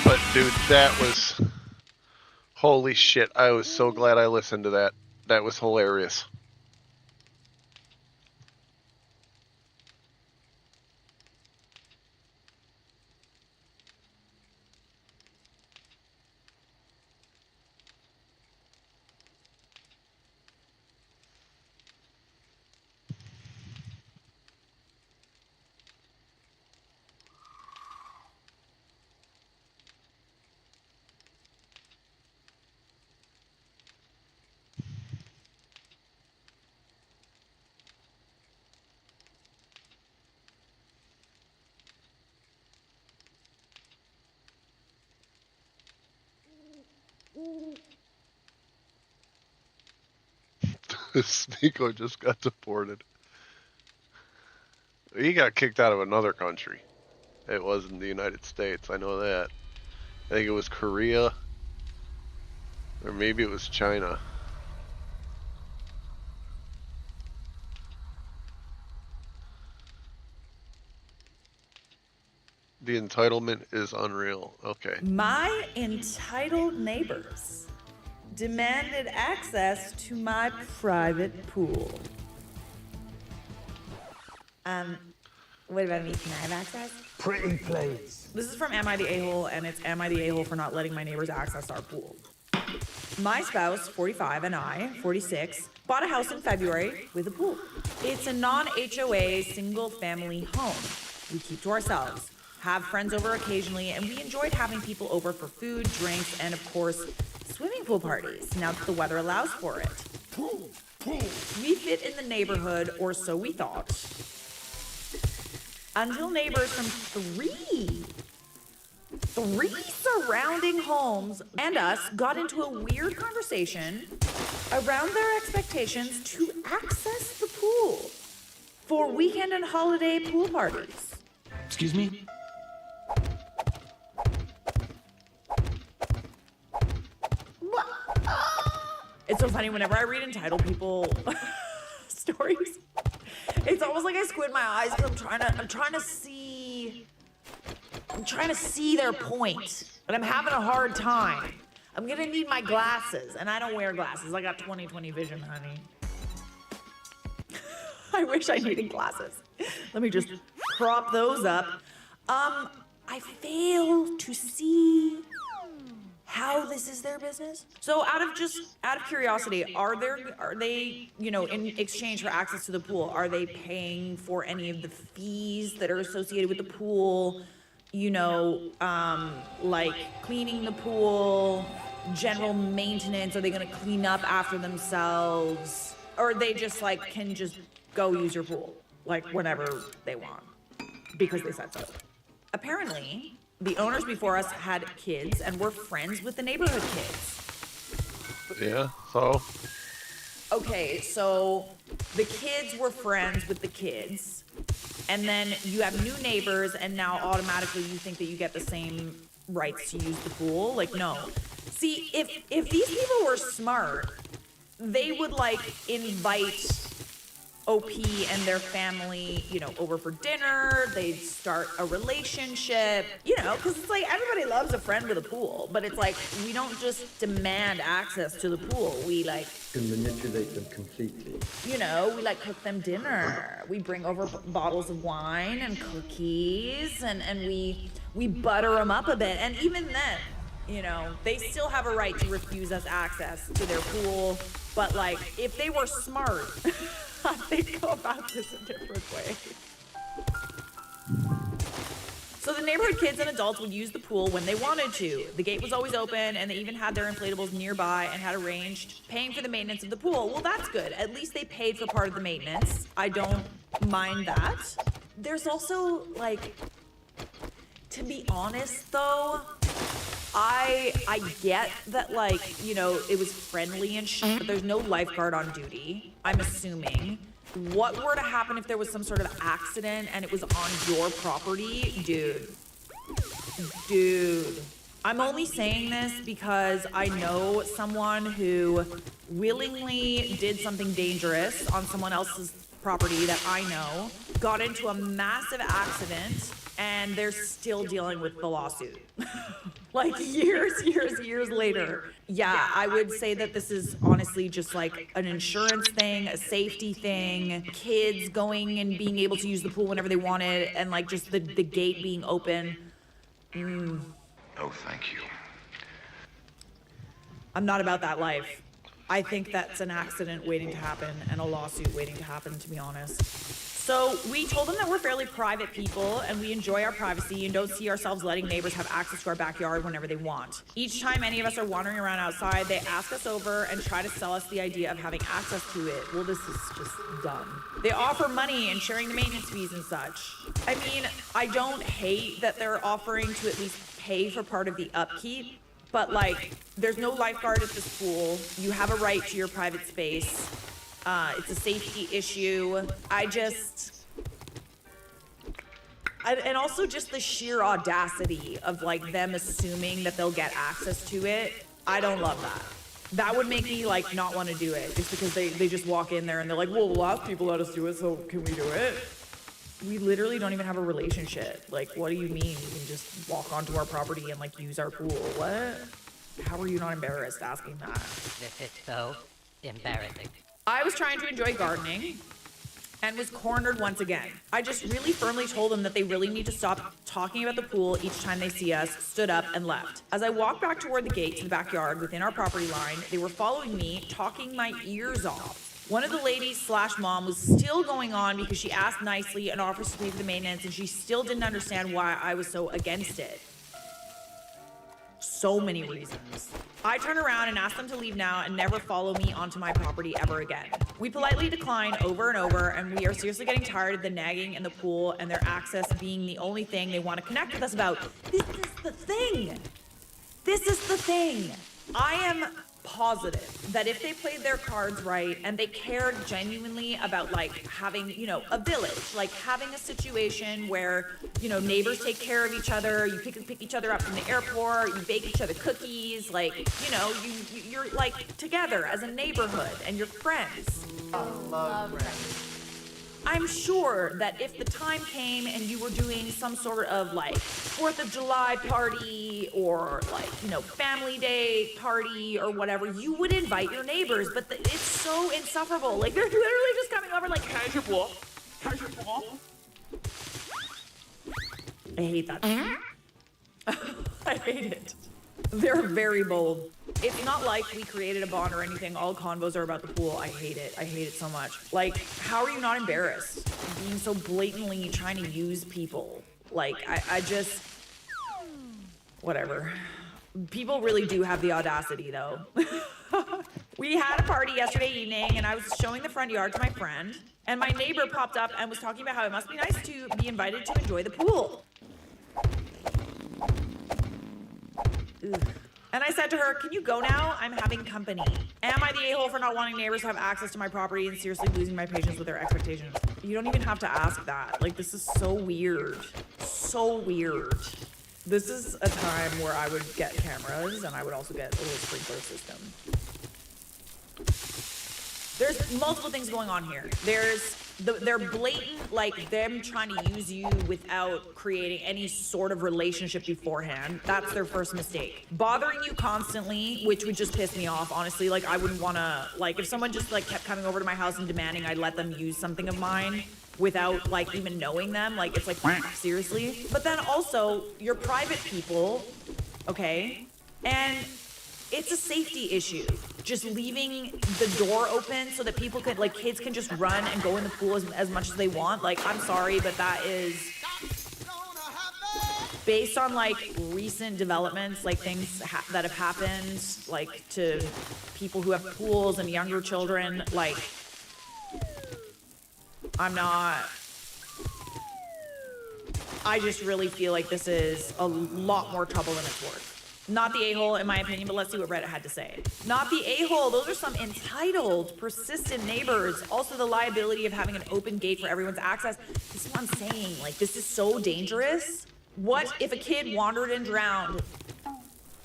But dude, that was... Holy shit, I was so glad I listened to that. That was hilarious. Sneeko just got deported. He got kicked out of another country. It wasn't the United States, I know that. I think it was Korea. Or maybe it was China. The entitlement is unreal. Okay. My entitled neighbors demanded access to my private pool. What about me? Can I have access? Pretty please. This is from Am I the A-hole, and it's Am I the A-hole for not letting my neighbors access our pool. My spouse, 45, and I, 46, bought a house in February with a pool. It's a non-HOA single-family home. We keep to ourselves, have friends over occasionally, and we enjoyed having people over for food, drinks, and of course, swimming pool parties, now that the weather allows for it. We fit in the neighborhood, or so we thought. Until neighbors from three surrounding homes and us got into a weird conversation around their expectations to access the pool for weekend and holiday pool parties. Excuse me? It's so funny whenever I read entitled people stories. It's almost like I squint my eyes because I'm trying to see I'm trying to see their point, but I'm having a hard time. I'm gonna need my glasses, and I don't wear glasses. I got 20/20 vision, honey. I wish I needed glasses. Let me just prop those up. I fail to see how this is their business. So out of curiosity, are they, you know, in exchange for access to the pool, are they paying for any of the fees that are associated with the pool? You know, like cleaning the pool, general maintenance, are they gonna clean up after themselves? Or are they just like, can just go use your pool, like whenever they want, because they said so? Apparently, the owners before us had kids and were friends with the neighborhood kids. Yeah, so? Okay, so the kids were friends with the kids, and then you have new neighbors, and now automatically you think that you get the same rights to use the pool? Like, no. See, if these people were smart, they would like invite OP and their family, you know, over for dinner. They'd start a relationship, you know, because it's like everybody loves a friend with a pool, but it's like we don't just demand access to the pool. We like can manipulate them completely. You know, we like cook them dinner. We bring over bottles of wine and cookies, and we butter them up a bit. And even then, you know, they still have a right to refuse us access to their pool. But like, if they were smart, they'd go about this a different way. So the neighborhood kids and adults would use the pool when they wanted to. The gate was always open, and they even had their inflatables nearby and had arranged paying for the maintenance of the pool. Well, that's good. At least they paid for part of the maintenance. I don't mind that. There's also, like, to be honest, though, I get that, like, you know, it was friendly and shit, but there's no lifeguard on duty, I'm assuming. What were to happen if there was some sort of accident and it was on your property? Dude. I'm only saying this because I know someone who willingly did something dangerous on someone else's property that I know, got into a massive accident, and they're still dealing with the lawsuit. Like years later. Yeah, I would say that this is honestly just like an insurance thing, a safety thing, kids going and being able to use the pool whenever they wanted, and like just the gate being open. No, thank you. I'm not about that life. I think that's an accident waiting to happen and a lawsuit waiting to happen, to be honest. So we told them that we're fairly private people and we enjoy our privacy and don't see ourselves letting neighbors have access to our backyard whenever they want. Each time any of us are wandering around outside, they ask us over and try to sell us the idea of having access to it. Well, this is just dumb. They offer money and sharing the maintenance fees and such. I mean, I don't hate that they're offering to at least pay for part of the upkeep, but like, there's no lifeguard at this pool. You have a right to your private space. It's a safety issue. And also just the sheer audacity of like them assuming that they'll get access to it. I don't love that. That would make me like not want to do it just because they just walk in there and they're like, well, the last people let us do it, so can we do it? We literally don't even have a relationship. Like, what do you mean you can just walk onto our property and like use our pool? What? How are you not embarrassed asking that? This is so embarrassing. I was trying to enjoy gardening and was cornered once again. I just really firmly told them that they really need to stop talking about the pool each time they see us, stood up and left. As I walked back toward the gate to the backyard within our property line, they were following me, talking my ears off. One of the ladies / mom was still going on because she asked nicely and offers to pay for the maintenance, and she still didn't understand why I was so against it. So many reasons. I turn around and ask them to leave now and never follow me onto my property ever again. We politely decline over and over, and we are seriously getting tired of the nagging in the pool and their access being the only thing they want to connect with us about. This is the thing. This is the thing. I am positive that if they played their cards right and they cared genuinely about like having, you know, a village, like having a situation where, you know, neighbors take care of each other, you pick each other up from the airport, you bake each other cookies, like, you know, you're like together as a neighborhood and you're friends. Love friends. I'm sure that if the time came and you were doing some sort of like 4th of July party or like, you know, family day party or whatever, you would invite your neighbors, but it's so insufferable. Like they're literally just coming over like, how's your pool? How's your pool? I hate that. I hate it. They're very bold. It's not like we created a bond or anything. All convos are about the pool. I hate it. I hate it so much. Like, how are you not embarrassed? Being so blatantly trying to use people. Like, I just... Whatever. People really do have the audacity, though. We had a party yesterday evening, and I was showing the front yard to my friend, and my neighbor popped up and was talking about how it must be nice to be invited to enjoy the pool. Ugh. And I said to her, can you go now? I'm having company. Am I the a-hole for not wanting neighbors to have access to my property and seriously losing my patience with their expectations? You don't even have to ask that. Like, this is so weird. So weird. This is a time where I would get cameras and I would also get a little sprinkler system. There's multiple things going on here. They're blatant, like them trying to use you without creating any sort of relationship beforehand. That's their first mistake. Bothering you constantly, which would just piss me off, honestly. Like, I wouldn't want to, like, if someone just like kept coming over to my house and demanding I let them use something of mine without like even knowing them, like, it's like, seriously? But then also, you're private people, okay? And it's a safety issue. Just leaving the door open so that people could, like, kids can just run and go in the pool as much as they want. Like, I'm sorry, but that is based on like recent developments, like things that have happened, like to people who have pools and younger children. Like, I just really feel like this is a lot more trouble than it's worth. Not the a-hole, in my opinion, but let's see what Reddit had to say. Not the a-hole. Those are some entitled, persistent neighbors. Also, the liability of having an open gate for everyone's access. This is what I'm saying. Like, this is so dangerous. What if a kid wandered and drowned?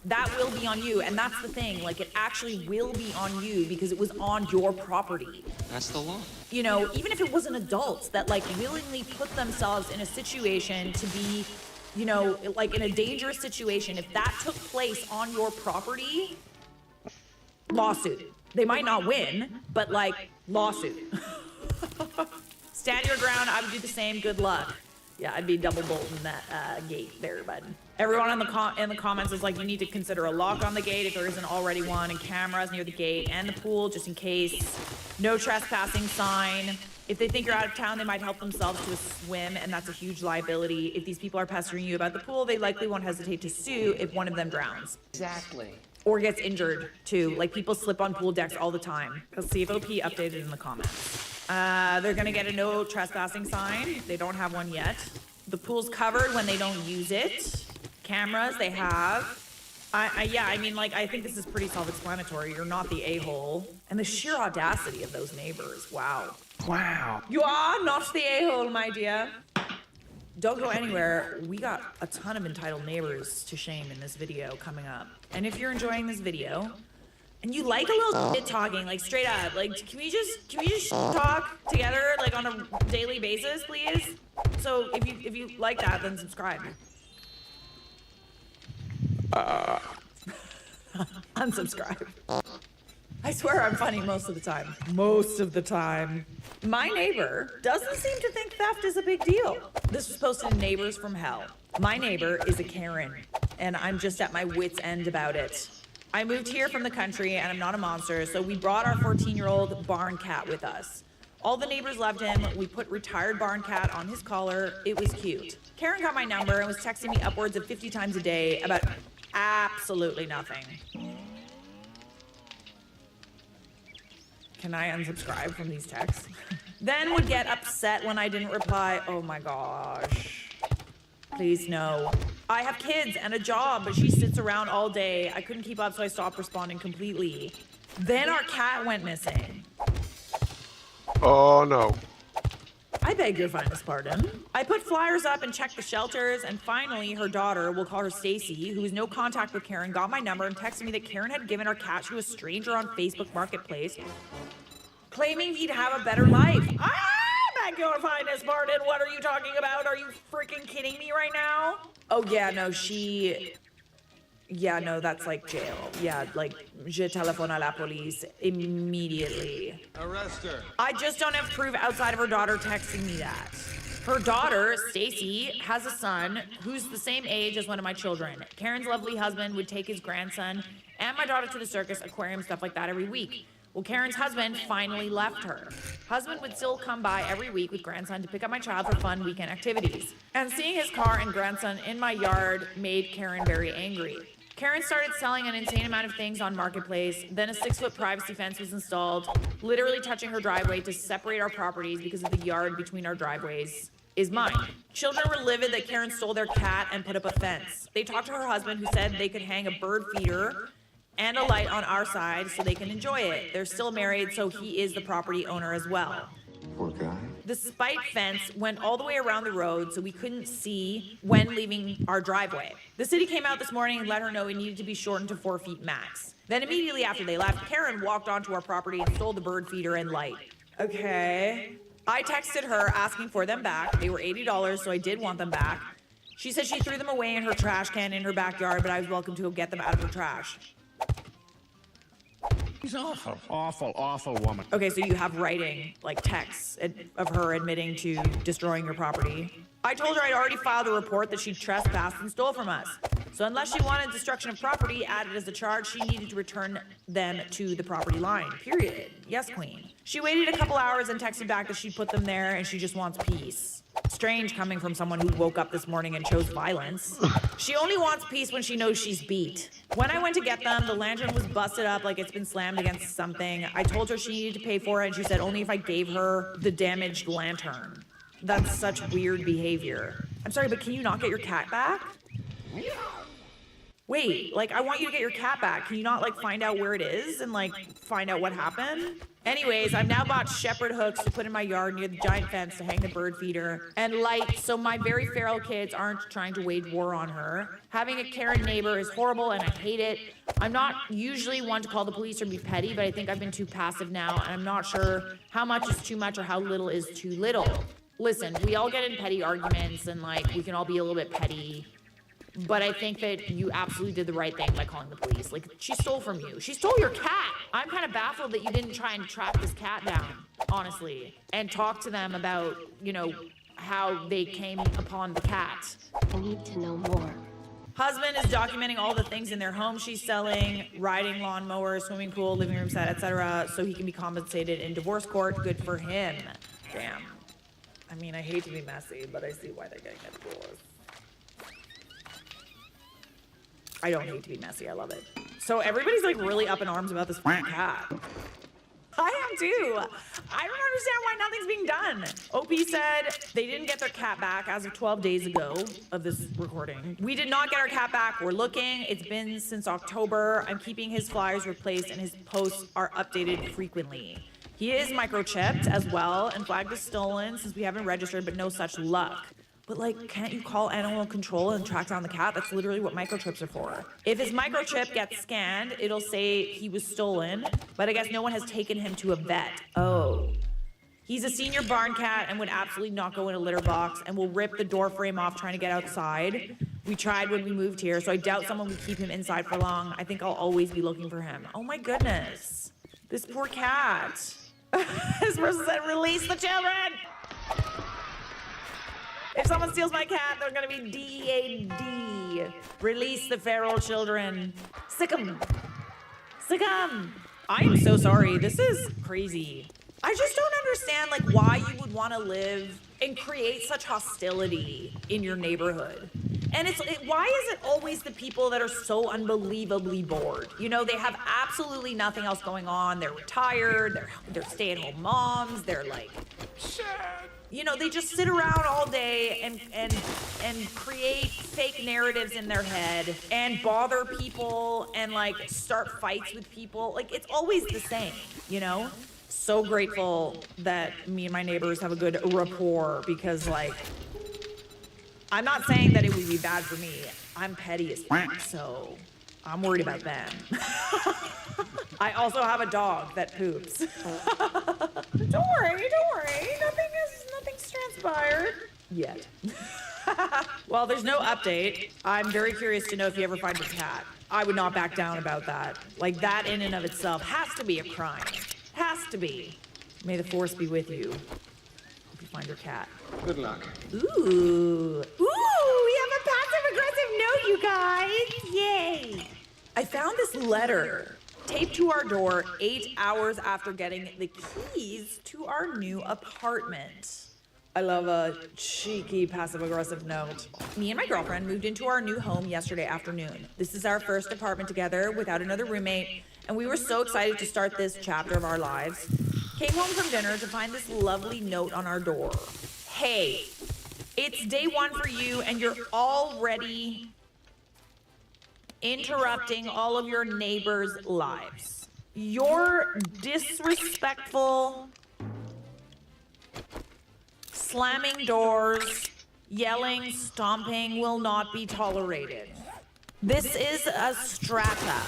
That will be on you. And that's the thing. Like, it actually will be on you because it was on your property. That's the law. You know, even if it wasn't adults that, like, willingly put themselves in a situation to be, you know, like in a dangerous situation, if that took place on your property, lawsuit. They might not win, but like, lawsuit. Stand your ground, I would do the same, good luck. Yeah, I'd be double bolting that gate there, bud. Everyone in the comments is like, you need to consider a lock on the gate if there isn't already one, and cameras near the gate and the pool just in case. No trespassing sign. If they think you're out of town, they might help themselves to a swim, and that's a huge liability. If these people are pestering you about the pool, they likely won't hesitate to sue if one of them drowns. Exactly. Or gets injured, too. Like, people slip on pool decks all the time. Because CFOP updated in the comments. They're gonna get a no trespassing sign. They don't have one yet. The pool's covered when they don't use it. Cameras, they have. Yeah, I mean, like, I think this is pretty self-explanatory. You're not the a-hole. And the sheer audacity of those neighbors, wow. Wow. You are not the a-hole, my dear. Don't go anywhere. We got a ton of entitled neighbors to shame in this video coming up. And if you're enjoying this video, and you like a little shit talking, like straight up, like, can we just talk together, like, on a daily basis, please? So if you like that, then subscribe. Unsubscribe. I swear I'm funny most of the time. Most of the time. My neighbor doesn't seem to think theft is a big deal. This was posted in Neighbors from Hell. My neighbor is a Karen, and I'm just at my wit's end about it. I moved here from the country, and I'm not a monster, so we brought our 14-year-old barn cat with us. All the neighbors loved him. We put retired barn cat on his collar. It was cute. Karen got my number and was texting me upwards of 50 times a day about absolutely nothing. Can I unsubscribe from these texts? Then would get upset when I didn't reply. Oh my gosh. Please no. I have kids and a job, but she sits around all day. I couldn't keep up, so I stopped responding completely. Then our cat went missing. Oh no. I beg your finest pardon. I put flyers up and checked the shelters, and finally her daughter, we'll call her Stacy, who has no contact with Karen, got my number and texted me that Karen had given our cat to a stranger on Facebook Marketplace, claiming he'd have a better life. Ah, beg your finest pardon. What are you talking about? Are you freaking kidding me right now? Oh, yeah, no, yeah, no, that's like jail. Yeah, like, je téléphone à la police immediately. Arrest her. I just don't have proof outside of her daughter texting me that. Her daughter, Stacy, has a son who's the same age as one of my children. Karen's lovely husband would take his grandson and my daughter to the circus, aquarium, stuff like that every week. Well, Karen's husband finally left her. Husband would still come by every week with grandson to pick up my child for fun weekend activities. And seeing his car and grandson in my yard made Karen very angry. Karen started selling an insane amount of things on Marketplace, then a 6-foot privacy fence was installed, literally touching her driveway to separate our properties because of the yard between our driveways is mine. Children were livid that Karen stole their cat and put up a fence. They talked to her husband, who said they could hang a bird feeder and a light on our side so they can enjoy it. They're still married, so he is the property owner as well. Poor guy. The spike fence went all the way around the road so we couldn't see when leaving our driveway. The city came out this morning and let her know it needed to be shortened to 4 feet max. Then immediately after they left, Karen walked onto our property and stole the bird feeder and light. Okay. I texted her asking for them back. They were $80, so I did want them back. She said she threw them away in her trash can in her backyard, but I was welcome to go get them out of her trash. She's awful, awful, awful woman. Okay, so you have writing, like texts of her admitting to destroying your property. I told her I'd already filed a report that she trespassed and stole from us. So unless she wanted destruction of property added as a charge, she needed to return them to the property line, period. Yes, queen. She waited a couple hours and texted back that she'd put them there and she just wants peace. Strange coming from someone who woke up this morning and chose violence. She only wants peace when she knows she's beat. When I went to get them, the lantern was busted up like it's been slammed against something. I told her she needed to pay for it and she said only if I gave her the damaged lantern. That's such weird behavior. I'm sorry, but can you not get your cat back? Wait, like, I want you to get your cat back. Can you not, like, find out where it is and, like, find out what happened? Anyways, I've now bought shepherd hooks to put in my yard near the giant fence to hang the bird feeder and light so my very feral kids aren't trying to wage war on her. Having a Karen neighbor is horrible and I hate it. I'm not usually one to call the police or be petty, but I think I've been too passive now and I'm not sure how much is too much or how little is too little. Listen, we all get in petty arguments and, like, we can all be a little bit petty. But I think that you absolutely did the right thing by calling the police. Like, she stole from you. She stole your cat. I'm kind of baffled that you didn't try and track this cat down, honestly, and talk to them about, you know, how they came upon the cat. I need to know more. Husband is documenting all the things in their home she's selling, riding lawnmower, swimming pool, living room set, etc., so he can be compensated in divorce court. Good for him. Damn. I mean, I hate to be messy, but I see why they're getting a divorce. I don't hate to be messy, I love it. So everybody's like really up in arms about this cat. I am too. I don't understand why nothing's being done. OP said they didn't get their cat back as of 12 days ago of this recording. We did not get our cat back. We're looking. It's been since October. I'm keeping his flyers replaced and his posts are updated frequently. He is microchipped as well and flagged as stolen since we haven't registered, but no such luck. But, like, can't you call animal control and track down the cat? That's literally what microchips are for. If his microchip gets scanned, it'll say he was stolen, but I guess no one has taken him to a vet. Oh. He's a senior barn cat and would absolutely not go in a litter box and will rip the door frame off trying to get outside. We tried when we moved here, so I doubt someone would keep him inside for long. I think I'll always be looking for him. Oh my goodness. This poor cat. This person said, release the children! If someone steals my cat, they're gonna be DEAD. Release the feral children. Sick 'em. Sick 'em. I am so sorry. This is crazy. I just don't understand, like, why you would want to live and create such hostility in your neighborhood. And why is it always the people that are so unbelievably bored? You know, they have absolutely nothing else going on. They're retired. They're stay-at-home moms. They're like, you know, they just sit around all day and create fake narratives in their head and bother people and, like, start fights with people. Like, it's always the same, you know? So grateful that me and my neighbors have a good rapport because, like, I'm not saying that it would be bad for me. I'm petty as fuck, so I'm worried about them. I also have a dog that poops. Don't worry. Nothing inspired yet. Well, there's no update. I'm very curious to know if you ever find your cat. I would not back down about that. Like, that in and of itself has to be a crime. Has to be. May the force be with you. Hope you find your cat. Good luck. Ooh. Ooh, we have a passive-aggressive note, you guys. Yay. I found this letter taped to our door 8 hours after getting the keys to our new apartment. I love a cheeky passive-aggressive note. Me and my girlfriend moved into our new home yesterday afternoon. This is our first apartment together without another roommate, and we were so excited to start this chapter of our lives. Came home from dinner to find this lovely note on our door. Hey, it's day one for you, and you're already interrupting all of your neighbors' lives. Your disrespectful, slamming doors, yelling, stomping will not be tolerated. This is a strata.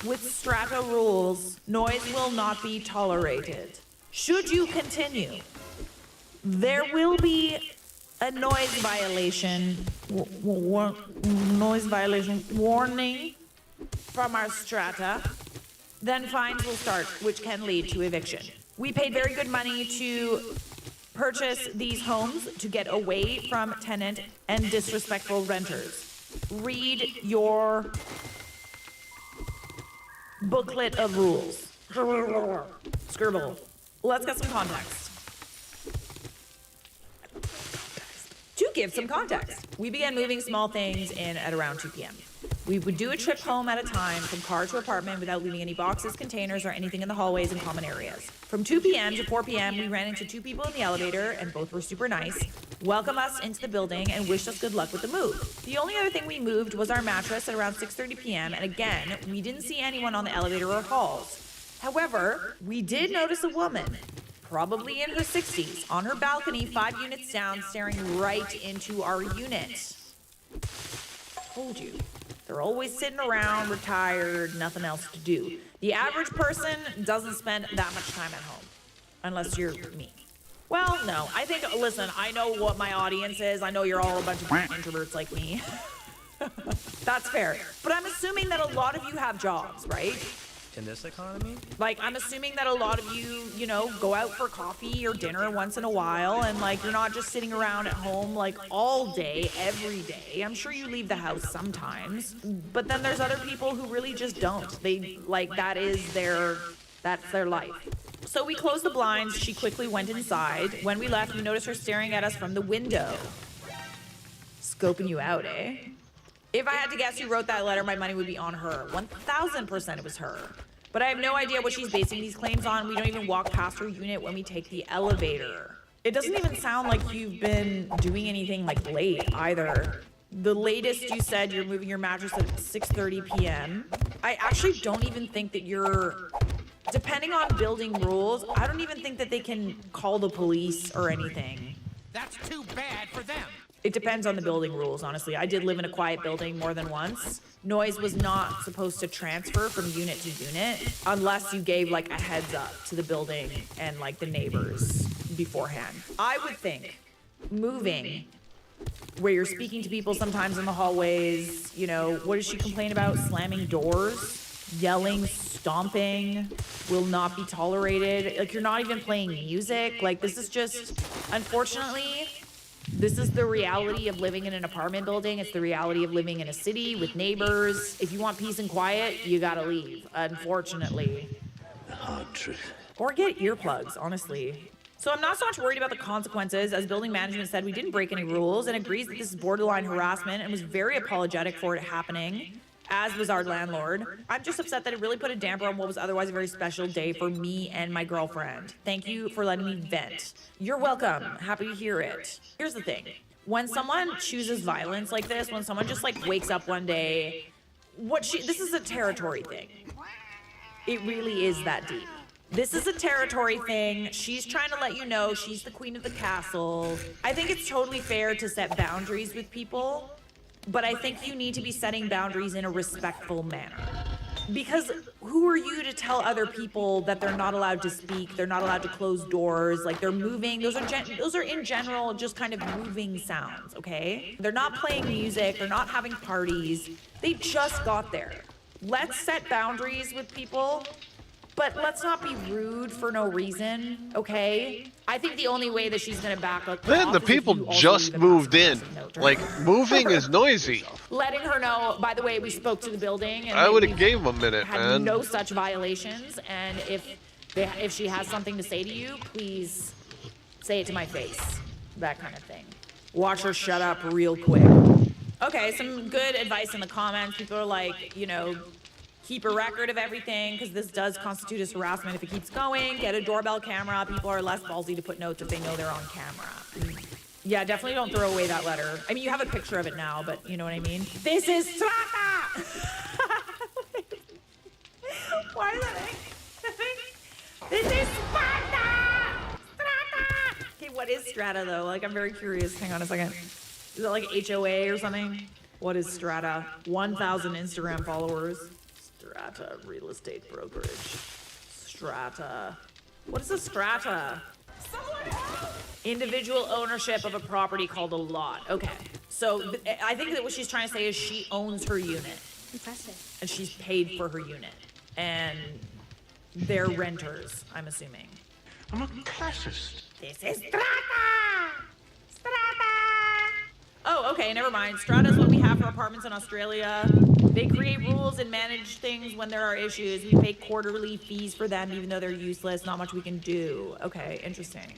With strata rules, noise will not be tolerated. Should you continue, there will be a noise violation, warning from our strata. Then fines will start, which can lead to eviction. We paid very good money to purchase these homes to get away from tenant and disrespectful renters. Read your booklet of rules. Scribble. Let's get some context. To give some context, we began moving small things in at around 2 p.m. We would do a trip home at a time from car to apartment without leaving any boxes, containers, or anything in the hallways and common areas. From 2 p.m. to 4 p.m., we ran into 2 people in the elevator, and both were super nice, welcomed us into the building, and wished us good luck with the move. The only other thing we moved was our mattress at around 6:30 p.m., and again, we didn't see anyone on the elevator or halls. However, we did notice a woman, probably in her 60s, on her balcony 5 units down, staring right into our unit. Told you. They're always sitting around, retired, nothing else to do. The average person doesn't spend that much time at home, unless you're me. Well, no, I think, listen, I know what my audience is. I know you're all a bunch of introverts like me. That's fair. But I'm assuming that a lot of you have jobs, right? In this economy? Like, I'm assuming that a lot of you, you know, go out for coffee or dinner once in a while, and like, you're not just sitting around at home like all day, every day. I'm sure you leave the house sometimes, but then there's other people who really just don't. They, like, that's their life. So we closed the blinds. She quickly went inside. When we left, we noticed her staring at us from the window. Scoping you out, eh? If I had to guess who wrote that letter, my money would be on her. 1000% it was her. But I have no idea what she's basing these claims on. We don't even walk past her unit when we take the elevator. It doesn't even sound like you've been doing anything like late either. The latest you said you're moving your mattress at 6:30 p.m. I actually don't even think that you're, depending on building rules, I don't even think that they can call the police or anything. That's too bad for them. It depends on the building rules, honestly. I did live in a quiet building more than once. Noise was not supposed to transfer from unit to unit unless you gave like a heads up to the building and like the neighbors beforehand. I would think moving where you're speaking to people sometimes in the hallways, you know, what does she complain about? Slamming doors, yelling, stomping will not be tolerated. Like, you're not even playing music. Like, this is just, unfortunately, this is the reality of living in an apartment building. It's the reality of living in a city with neighbors. If you want peace and quiet, you gotta leave, unfortunately. The hard truth. Or get earplugs, honestly. So I'm not so much worried about the consequences. As building management said, we didn't break any rules and agrees that this is borderline harassment and was very apologetic for it happening, as was our landlord. I'm just upset that it really put a damper on what was otherwise a very special day for me and my girlfriend. Thank you for letting me vent. You're welcome. Happy to hear it. Here's the thing. When someone chooses violence like this, when someone just like wakes up one day, this is a territory thing. It really is that deep. This is a territory thing. She's trying to let you know she's the queen of the castle. I think it's totally fair to set boundaries with people, but I think you need to be setting boundaries in a respectful manner. Because who are you to tell other people that they're not allowed to speak, they're not allowed to close doors, like they're moving, those are in general just kind of moving sounds, okay? They're not playing music, they're not having parties, they just got there. Let's set boundaries with people, but let's not be rude for no reason, okay? I think the only way that she's gonna back up. Then the people just moved in. Like, moving is noisy. Letting her know, by the way, we spoke to the building and I would have gave them a minute, had man. no such violations, and if she has something to say to you, please say it to my face. That kind of thing. Watch her shut up real quick. Okay, some good advice in the comments. People are like, you know, keep a record of everything, because this does constitute as harassment if it keeps going. Get a doorbell camera. People are less ballsy to put notes if they know they're on camera. Yeah, definitely don't throw away that letter. I mean, you have a picture of it now, but you know what I mean? This is Strata! Why is that? This is Sparta! Strata! Okay, what is Strata, though? Like, I'm very curious. Hang on a second. Is it like HOA or something? What is Strata? 1,000 Instagram followers. Strata real estate brokerage. Strata. What is a strata? Individual ownership of a property called a lot. Okay. So I think that what she's trying to say is she owns her unit. Impressive. And she's paid for her unit. And they're renters, I'm assuming. I'm a classist. This is Strata! Strata! Oh, okay, never mind. Strata is what we have for apartments in Australia. They create rules and manage things when there are issues. We pay quarterly fees for them, even though they're useless. Not much we can do. Okay, interesting.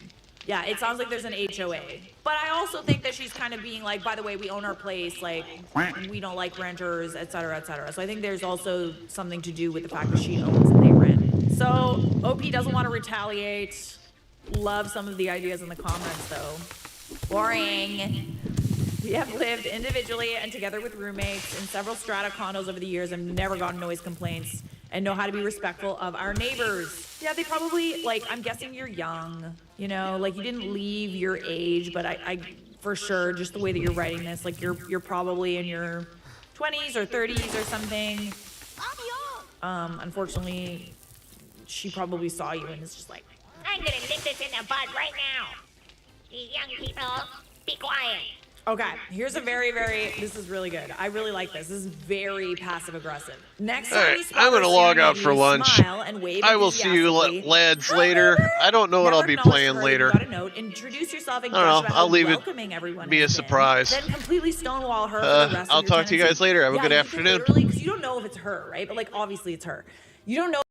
Yeah, it sounds like there's an HOA. But I also think that she's kind of being like, by the way, we own our place. Like, we don't like renters, et cetera, et cetera. So I think there's also something to do with the fact that she owns and they rent. So OP doesn't want to retaliate. Love some of the ideas in the comments, though. Boring. We have lived individually and together with roommates in several strata condos over the years and never gotten noise complaints and know how to be respectful of our neighbors. Yeah, they probably, like, I'm guessing you're young, you know, like you didn't leave your age, but I for sure, just the way that you're writing this, like you're probably in your 20s or 30s or something. Unfortunately, she probably saw you and is just like, I'm gonna nip this in the bud right now. You young people, be quiet. okay, here's a this is really good. I really like this. This is very passive aggressive. Next time Alright, you I'm gonna log out for you lunch. smile and wave I will see you lads later. I don't know what I'll be playing later. Got a note. Introduce yourself and I don't know. gush about I'll how leave it welcoming everyone be a has been. surprise. Then completely stonewall her for the rest I'll of your talk to you guys tenancy. later. Have a good you afternoon. Literally, because you don't know if it's her, right? But like obviously it's her. You don't know